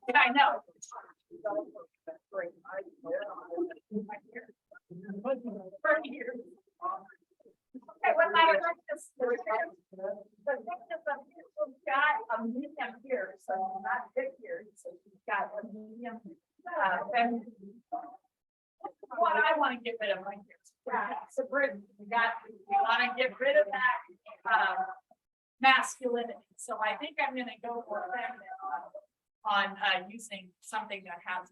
C: Yeah, I know. For years. Okay, what matter this? The thickness of this got a medium here, so not thick here, so she's got a medium. What I want to get rid of right here. So Britain, we want to get rid of that masculinity. So I think I'm going to go for feminine on using something that has.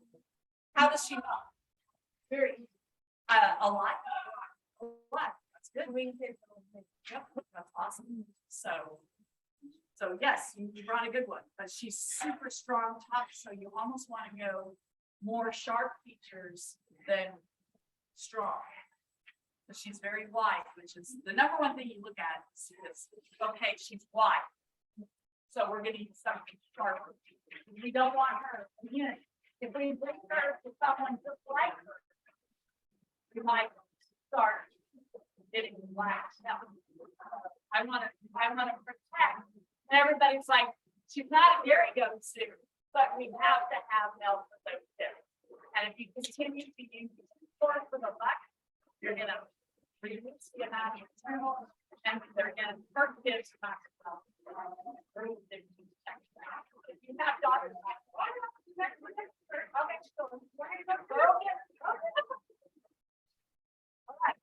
C: How does she know? Very a lot. A lot. That's good. Yep, that's awesome. So yes, you brought a good one, but she's super strong tough, so you almost want to go more sharp features than strong. But she's very wide, which is the number 1 thing you look at is okay, she's wide. So we're gonna use something sharper. We don't want her immunity. If we bring her to someone just like her, we might start getting lax. Now, I want to protect. And everybody's like, she's not a dairy goat suit, but we have to have milk for those too. And if you continue to use source for the buck, you're gonna reduce the amount of internal, and they're gonna hurt kids not to well. If you have daughters like, okay, so we're gonna go get. All right.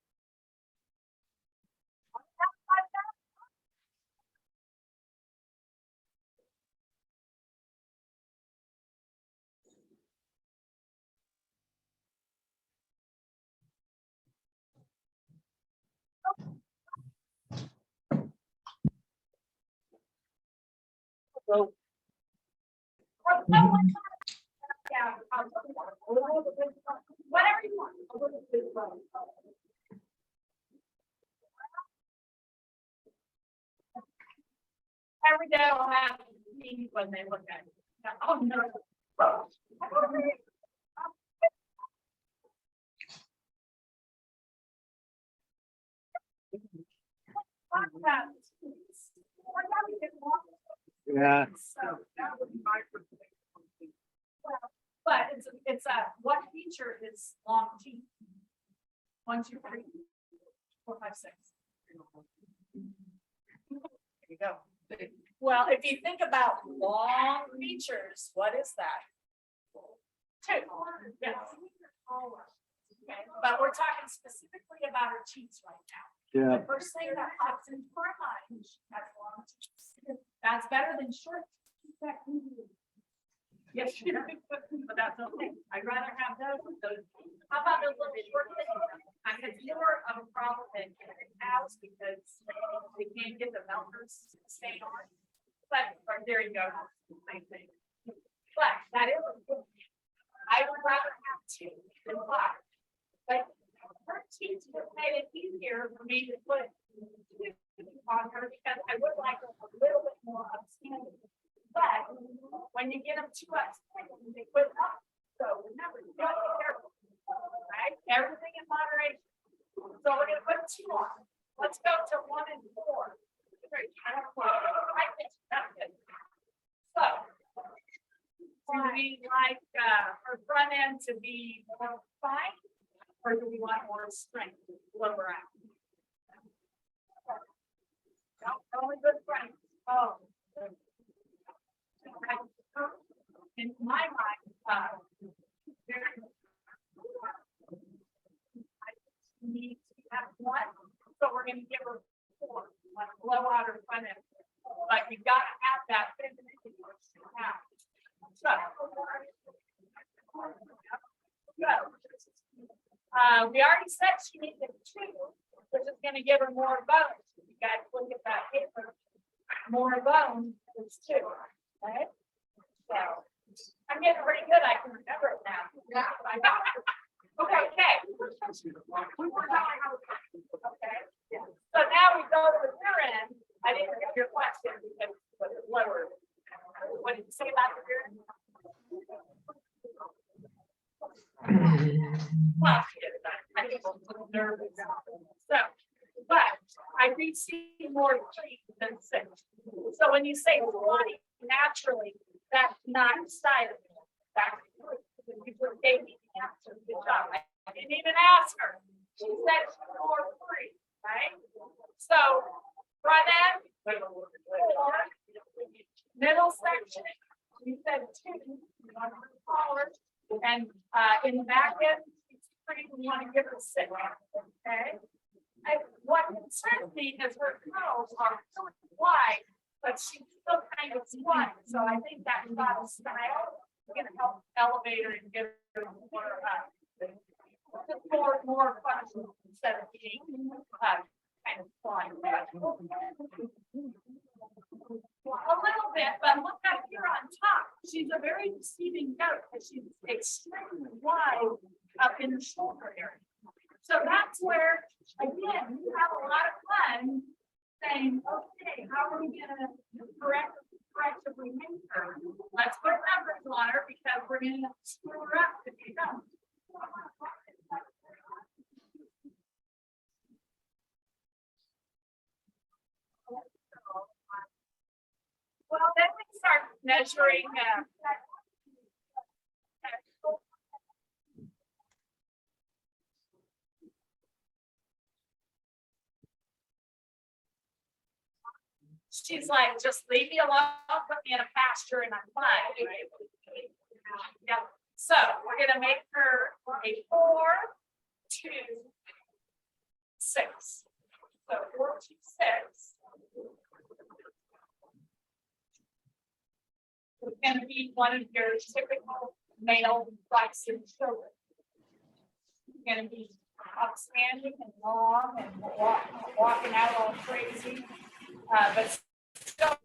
C: So. Yeah, whatever you want. Every day I'll have meetings when they look at it. Oh, no.
H: Yeah.
C: So that would be my perspective. Well, but it's a what feature is long teeth? 1, 2, 3, 4, 5, 6. There you go. Well, if you think about long features, what is that? 2. Yes. Okay, but we're talking specifically about her cheeks right now.
H: Yeah.
C: The first thing that pops into our mind, she has long cheeks. That's better than short. Yes, but that's okay. I'd rather have those. How about those little short things? I had more of a problem in cows because they can't get the milkers to stay on. But there you go. Same thing. But that is a good thing. I would rather have 2 than 5. But her teeth would made it easier for me to put on her because I would like a little bit more upstanding. But when you get them too upstanding, they put up. So remember, you gotta be careful. Right? Everything in moderation. So we're gonna put 2 on. Let's go to 1 and 4. So do we like her front end to be more fine, or do we want more strength lower out? No, only good friends. Oh. In my mind, need to have 1, so we're gonna give her 4, like blow out her front end. But you gotta have that femininity. So. We already said she needed 2, which is gonna give her more bones. You guys look at that paper. More bones is 2, right? So I'm getting pretty good. I can remember it now. Yeah, I got it. Okay. Okay. So now we go to the rear end. I didn't get your question because it was lower. What did you say about the rear end? Well, I think I'm a little nervous. So, but I do see more 3 than 6. So when you say 20, naturally, that's not side of it. That's you just gave me the answer. Good job. I didn't even ask her. She said she's more 3, right? So front end, 4, middle section, you said 2, taller, and in the back end, it's 3, we want to give her 6. Okay. And what concerns me is her curls are really wide, but she's still kind of squat. So I think that style is going to help elevate her and give her more fun instead of being kind of flying. A little bit, but look up here on top. She's a very deceiving goat because she's extremely wide up in the shoulder area. So that's where, again, you have a lot of fun saying, okay, how are we gonna correctly make her? Let's put numbers on her because we're gonna screw her up if you don't. Well, then we start measuring. She's like, just leave me alone, put me in a pasture and I'm fine. Yeah. So we're gonna make her a 4, 2, 6. So 4, 2, 6. It's gonna be one of your typical male flaxen children. It's gonna be upstanding and long and walking out all crazy. But still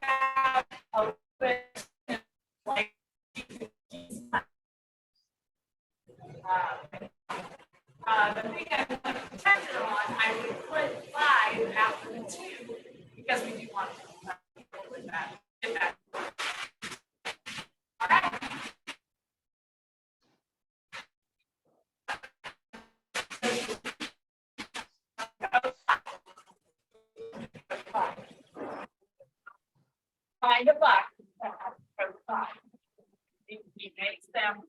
C: have a little bit like the thing I want to protect it on, I would put 5 after the 2 because we do want to with that. All right. Find a buck. He makes them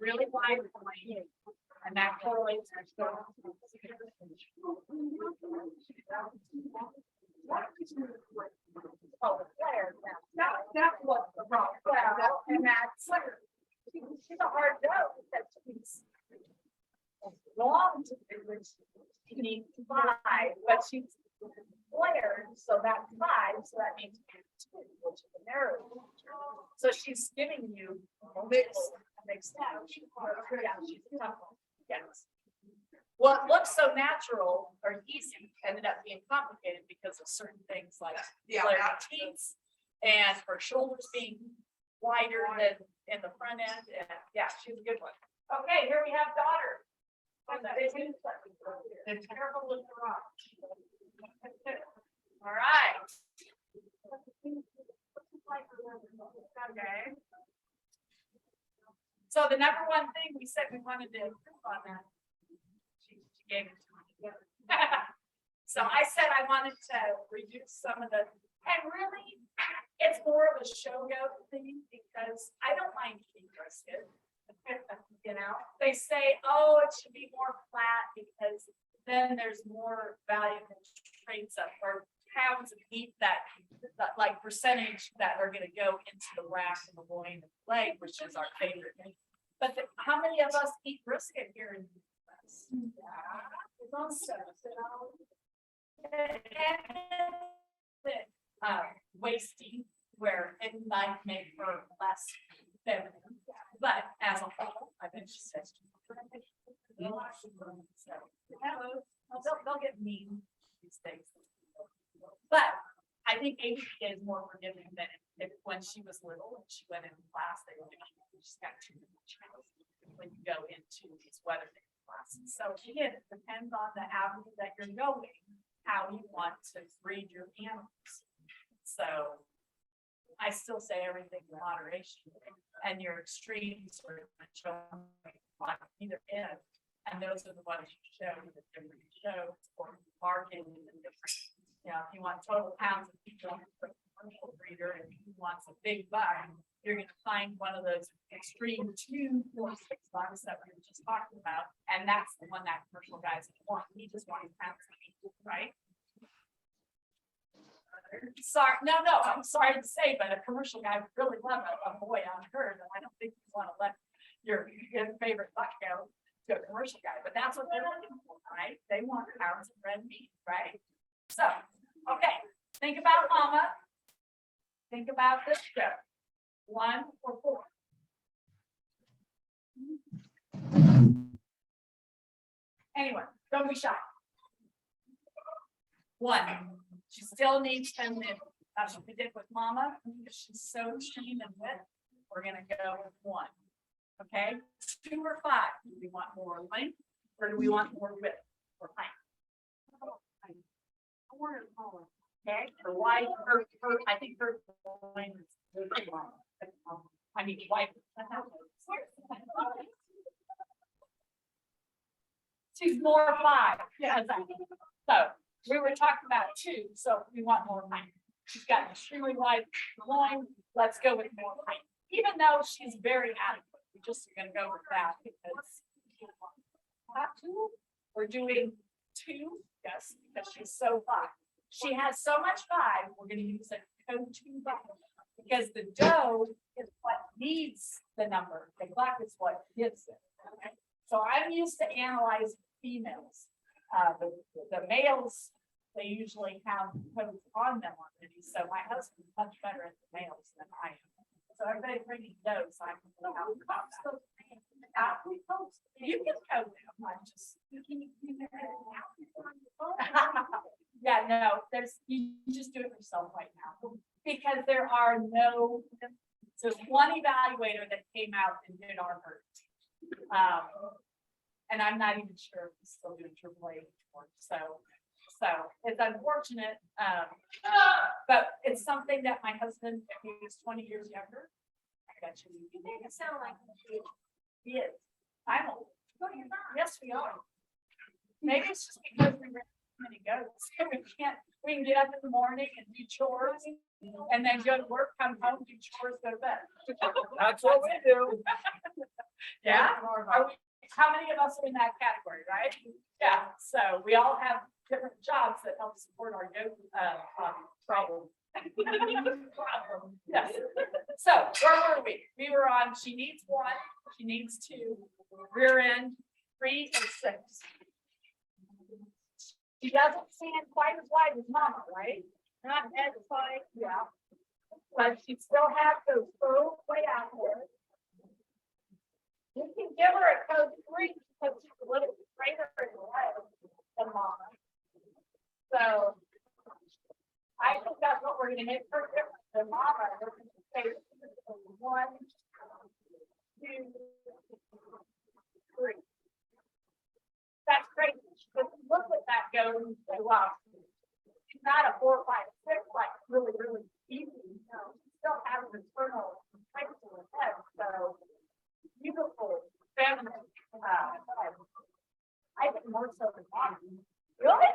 C: really wide for my head. And And that correlates with. Oh, the flare, that was the problem. And that's, she's a hard no, because she's long to do, which you need 5, but she's flared, so that's 5, so that means 2, which is a narrow. So she's giving you mixed. Yeah, she's a tough one. Yes. What looks so natural or easy ended up being complicated because of certain things like flared teeth and her shoulders being wider than in the front end. And yeah, she's a good one. Okay, here we have daughter. And careful with the rock. All right. Okay. So the number one thing we said we wanted to improve on that. She gave it to me. So I said I wanted to reduce some of the, and really, it's more of a show goat thing because I don't mind being brisket. You know, they say, oh, it should be more flat because then there's more valuable traits of or pounds of meat that like percentage that are going to go into the rack and the loin and the leg, which is our favorite thing. But how many of us eat brisket here in the US? It's also, wasting where it might make her less feminine, but as a whole, I bet she says. They'll get mean these days. But I think ABA is more forgiving than if when she was little and she went in class, they were just got too much when you go into these weather classes. So again, it depends on the avenue that you're going, how you want to breed your animals. So I still say everything in moderation, and your extremes are on either end. And those are the ones you show in the different shows or marketing in the different. You know, if you want total pounds of people for a commercial breeder and he wants a big buck, you're going to find one of those extreme 2, 4, 6 bucks that we were just talking about. And that's the one that commercial guys want. He just wants pounds of meat, right? Sorry, no, I'm sorry to say, but a commercial guy would really love a boy on herd. And I don't think you want to let your favorite buck go to a commercial guy, but that's what they're looking for, right? They want pounds of red meat, right? So, okay, think about mama. Think about this show. 1 or 4. Anyway, don't be shy. 1. She still needs 10 minutes. That's what we did with mama. She's so extreme and wet. We're gonna go with 1. Okay, 2 or 5. Do we want more length or do we want more width or height? Okay, her wide, her, I think her line is I mean, wide. She's more 5. Yeah. So we were talking about 2, so we want more height. She's got an extremely wide loin. Let's go with more height, even though she's very adequate. We're just gonna go with that because we're doing 2, yes, because she's so 5. She has so much 5, we're gonna use a code 2 button because the doe is what needs the number. The black is what gives it. Okay? So I'm used to analyzing females. The males, they usually have codes on them already. So my husband's much better at the males than I am. So everybody bringing those, I can know how to code. You can code them. I'm just. Yeah, no, you just do it yourself right now because there are no. So one evaluator that came out and did our herd. And I'm not even sure if he's still doing AAA work. So it's unfortunate. But it's something that my husband, if he was 20 years younger, I bet you make it sound like he is. I'm old. No, you're not. Yes, we are. Maybe it's just because we raised many goats. We can get up in the morning and do chores and then go to work, come home, do chores, go to bed.
H: That's what we do.
C: Yeah. Are we How many of us are in that category, right? Yeah, so we all have different jobs that help support our problem. Problem, yes. So where were we? We were on, she needs 1, she needs 2, rear end, 3 and 6. She doesn't stand quite as wide as mama, right? Not as wide, yeah. But she still has those curls way out there. You can give her a code 3 because she's a little bit greater in the leg than mama. So I think that's what we're gonna hit her different than mama. We're gonna say 1, 2, 3. That's great. But look at that go and say, wow, she's not a 4, 5, 6, like really, really easy. No, she still has an internal strength to her head. So beautiful, feminine. I think more so than mom. Really?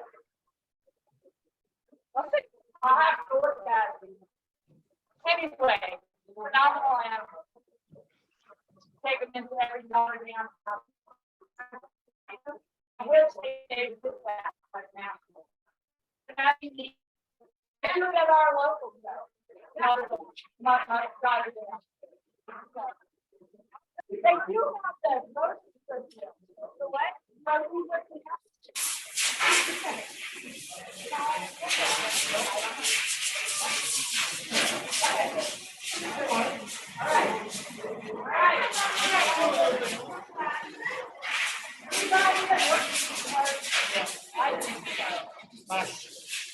C: I'll have to look at it. Anyway, phenomenal animal. Take them into every dollar down. I wish they did that like national. And at our local though. Not daughter down. They do have the motion system. The what? Motion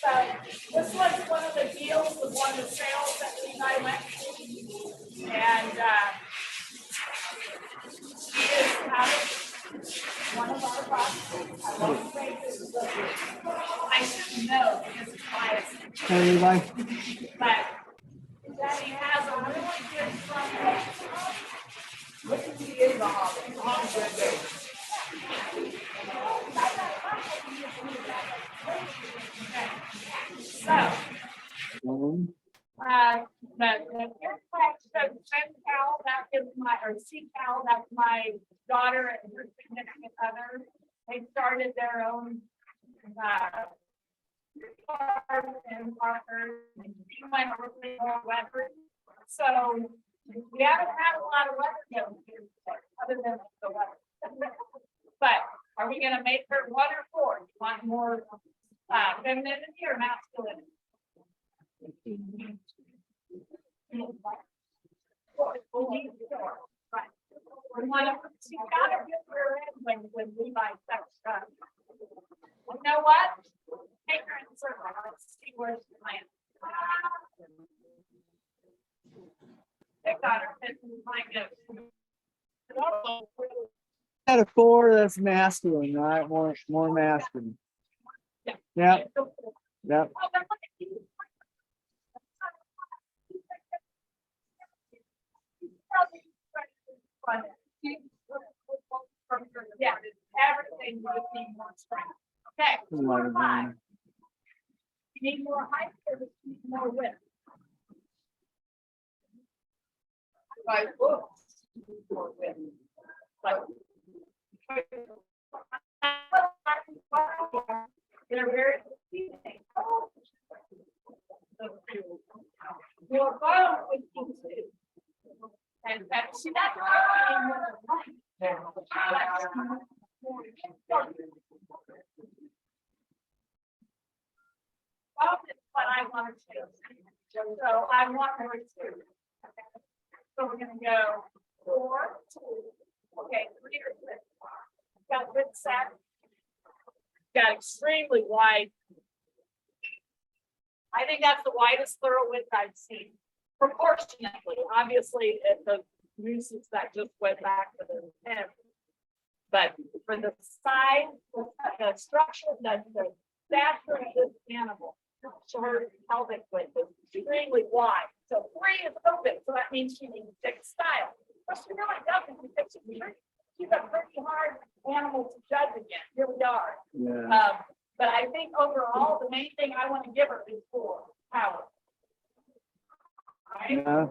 C: So this was one of the deals with one of the sales that we and I went to. And she is out of one of our properties. I won't say this is I should know because it's biased. But Daddy has a really good front. Look at she is a hobby. So, the Pen Pal, that is my, or C Pal, that's my daughter and her significant other. They started their own, and partners, and she went really more weather. So, we haven't had a lot of weather going here, other than the weather. But are we gonna make her 1 or 4? You want more femininity or masculinity? Right. We want to, she gotta get her in when we buy sex stuff. You know what? Take her in the circle. Let's see where she lands. They got her.
L: At a 4, that's masculine, right? More masculine. Yeah. Yep.
C: Yeah, everything would be more strength. Okay. 5. You need more height or you need more width? By books. More width. Like, they're very confusing. Your bottom would be 2. And see, that's what I want to do. So I want her to. So we're gonna go 4, 2. Okay, 3 or 6. Got good set. Got extremely wide. I think that's the widest thorough width I've seen. Proportionately, obviously, the nuisance that just went back to the head. But for the size, the structure, the stature of this animal, her pelvic width is extremely wide. So 3 is open, so that means she needs 6 style. But she really doesn't. She's a pretty hard animal to judge again. Here we are.
L: Yeah.
C: But I think overall, the main thing I want to give her is 4 power. Right?
L: Yeah.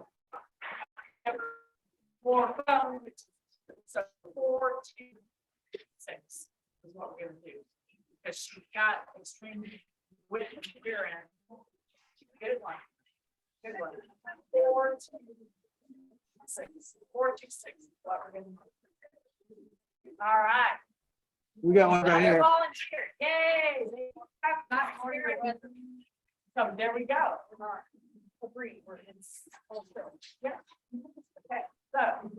C: 4 power. So 4, 2, 6 is what we're gonna do. Because she's got extremely width in the rear end. Good one. Good one. 4, 2, 6. 4, 2, 6 is what we're gonna do. All right.
L: We got one right here.
C: Volunteer, yay. So there we go. Agree, we're in full field. Yeah. Okay, so.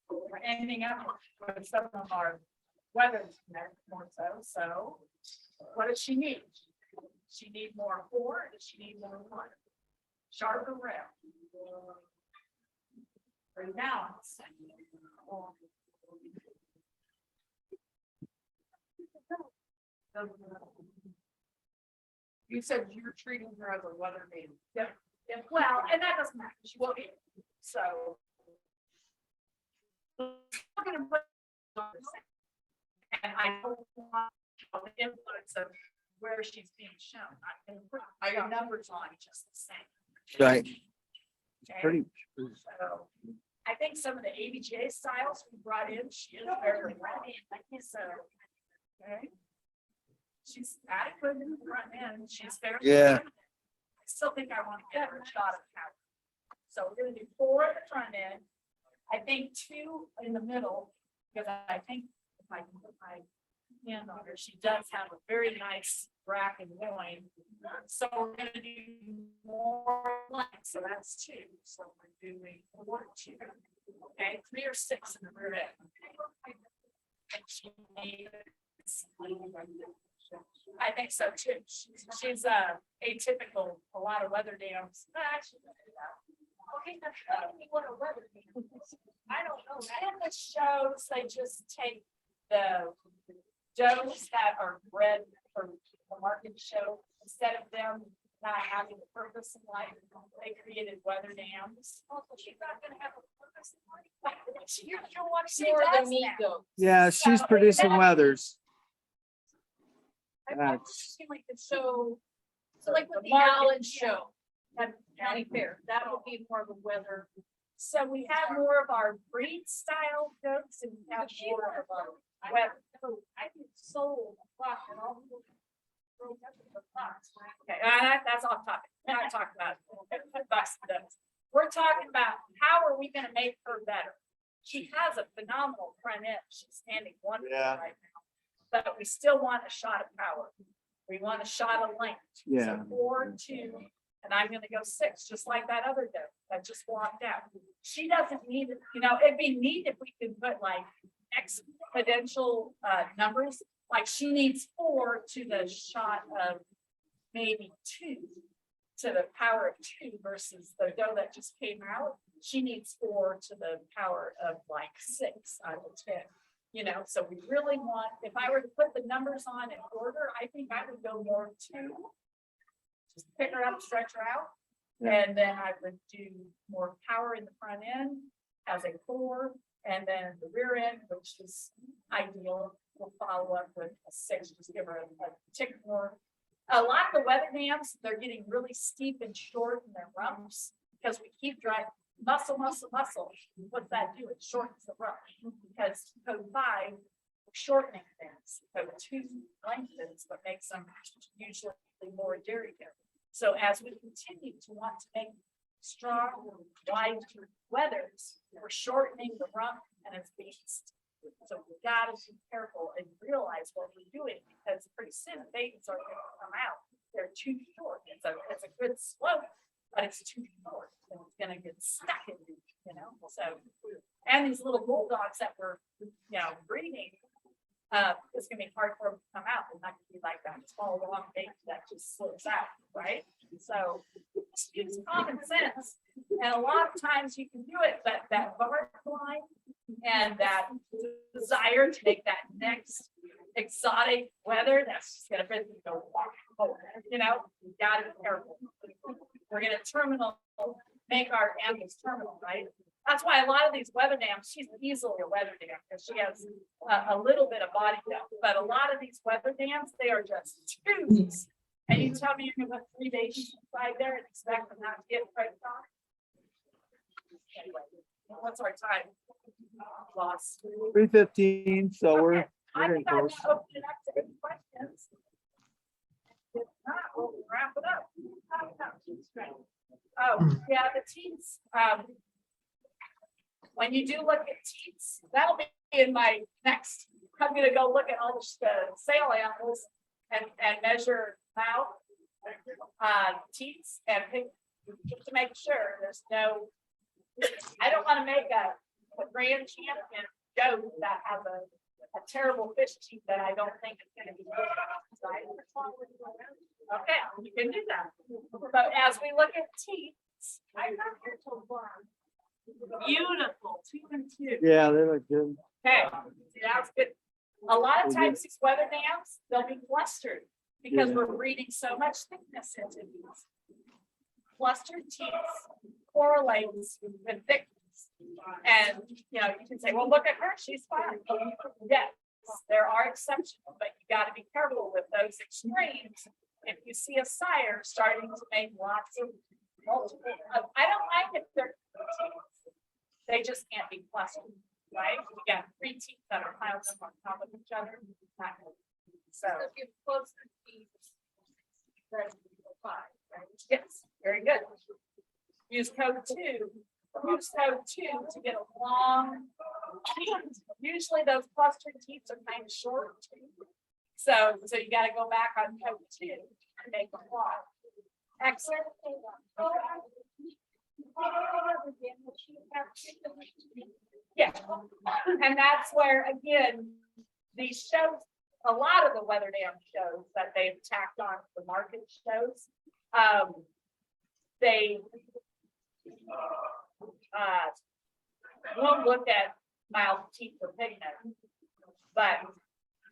C: We're ending up with some of our weather more so. What does she need? Does she need more 4? Or does she need more 1? Sharper rail. Rebalance. You said you're treating her as a weather man. Yep. Yep. Well, and that doesn't matter. She will be. So. I'm gonna put on the same. And I don't want the influence of where she's being shown. I can put our numbers on just the same.
L: Right.
C: Okay?
L: Pretty.
C: So I think some of the ABJ styles we brought in, she is very ready. So, okay. She's adequate in the front end. She's very.
L: Yeah.
C: I still think I want to get her a shot of power. So we're gonna do 4 at the front end. I think 2 in the middle, because I think if I can put my hand on her, she does have a very nice rack and loin. So we're gonna do more length, so that's 2. So we're doing 4, 2. Okay, 3 or 6 in the rear end. I think so too. She's atypical, a lot of weather dams. Okay, I don't know. In the shows, they just take the does that are bred for the market show, instead of them not having a purpose in life, they created weather dams. Oh, she's not gonna have a purpose in life. You're what she does now.
L: Yeah, she's
C: So,
L: producing
C: that-
L: weathers.
C: I
L: That's-
C: feel like the show.
I: So like with the
C: market,
I: Allen
C: yeah.
I: show at County Fair, that would be more of a weather.
C: So we have more of our breed style goats and we have more of our weather. I think sold. Okay, that's off topic. We're not talking about bucks and ducks. We're talking about how are we gonna make her better? She has a phenomenal front end. She's standing wonderful
L: Yeah.
C: right now. But we still want a shot of power. We want a shot of length.
L: Yeah.
C: So 4, 2, and I'm gonna go 6, just like that other doe that just walked out. She doesn't need it, it'd be neat if we could put like exponential numbers, like she needs 4 to the shot of maybe 2 to the power of 2 versus the doe that just came out. She needs 4 to the power of like 6 out of 10. So we really want, if I were to put the numbers on in order, I think I would go more 2. Just pick her up, stretch her out.
L: Yeah.
C: And then I would do more power in the front end as a 4. And then the rear end, which is ideal, we'll follow up with a 6, just give her a tick more. A lot of the weather dams, they're getting really steep and short in their rumps because we keep driving muscle. What's that do? It shortens the rump because code 5, we're shortening things. Code 2 lengthens, but makes them usually more dairy dairy. So as we continue to want to make strong, wide weathers, we're shortening the rump and it's beast. So we gotta be careful and realize what we're doing because pretty soon babies are gonna come out. They're too short. It's a good slope, but it's too short. And it's gonna get stuck in, so. And these little bulldogs that we're, breeding, it's gonna be hard for them to come out. They're not gonna be like that small, long baby that just slips out, right? So just use common sense. And a lot of times you can do it, but that bark line and that desire to make that next exotic weather, that's just gonna basically go, you gotta be careful. We're gonna make our animals terminal, right? That's why a lot of these weather dams, she's easily a weather dam because she has a little bit of body depth, but a lot of these weather dams, they are just tubes. And you tell me you're gonna put 3 babies inside there and expect them not to get pregnant on? Anyway, what's our time? Loss.
L: 3:15, so we're
C: I
L: Very
C: think I'm gonna
L: close.
C: open it up to any questions. If not, we'll wrap it up. Oh, yeah, the teats, when you do look at teats, that'll be in my next, I'm gonna go look at all the sale animals and measure mouth, teats and pick, just to make sure there's no, I don't wanna make a grand champion goat that has a terrible fish teeth that I don't think is gonna be good. Okay, you can do that. But as we look at teeth, I'm not here till one. Beautiful, 2 and 2.
L: Yeah, they look good.
C: Okay, that's good. A lot of times these weather dams, they'll be clustered because we're breeding so much thickness into these. Clustered teeth correlates with thickness. And, you know, you can say, well, look at her, she's fine. Yes, there are exceptions, but you gotta be careful with those extremes. If you see a sire starting to make lots of multiple, I don't like if they're teeth. They just can't be clustered, right? You got 3 teeth that are piled up on top of each other. Not good. So
I: if you close the teeth, then five, right?
C: yes, very good. Use code 2. Use code 2 to get a long. Usually those clustered teeth are kind of short. So you gotta go back on code 2 and make them long. Excellent. Yeah, and that's where, again, these shows, a lot of the weather dam shows that they've tacked on the market shows, they won't look at mild teeth or pigment, but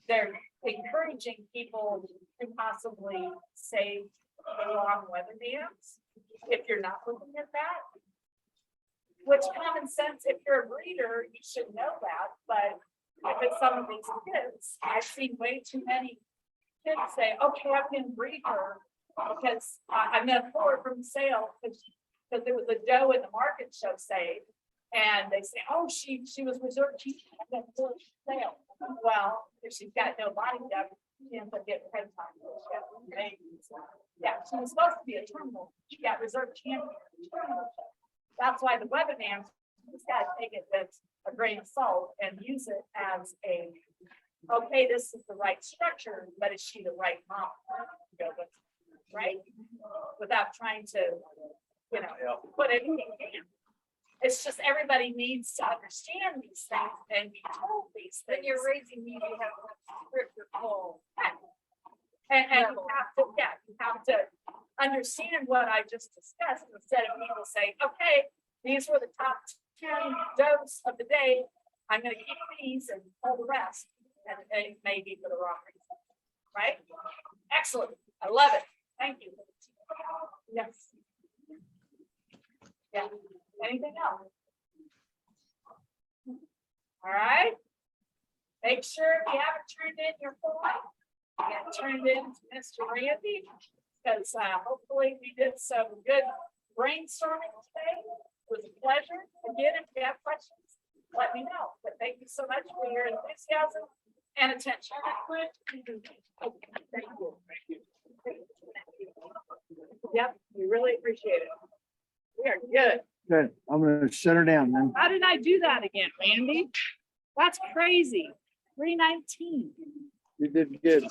C: they're encouraging people to possibly save the long weather dams if you're not looking at that. Which common sense, if you're a breeder, you should know that, but if it's some of these kids, I've seen way too many kids say, okay, I'm gonna breed her because I'm gonna pull her from sale because there was a doe in the market show saved. And they say, oh, she was reserved, she had for sale. Well, if she's got no body depth, she ends up getting head time. Yeah, she was supposed to be a terminal, she got reserved champion. That's why the weather dams, just gotta take it with a grain of salt and use it as a, okay, this is the right structure, but is she the right mom? Go with, right? Without trying to, you know, put anything in. It's just everybody needs to understand these things and be told these things.
I: When you're raising me, you have a stricter goal.
C: And you have to, yeah, you have to understand what I just discussed instead of people saying, okay, these were the top 10 does of the day. I'm gonna keep these and all the rest. And it may be for the wrong reason, right? Excellent. I love it. Thank you. Yes. Yeah. Anything else? All right. Make sure if you haven't turned in your form, get turned in to Mr. Randy, because hopefully we did some good brainstorming today. It was a pleasure. Again, if you have questions, let me know. But thank you so much for your enthusiasm and attention. Thank you. Yep, we really appreciate it. We are good.
L: Good. I'm gonna shut her down then.
C: How did I do that again, Randy? That's crazy. 319.
L: You did good.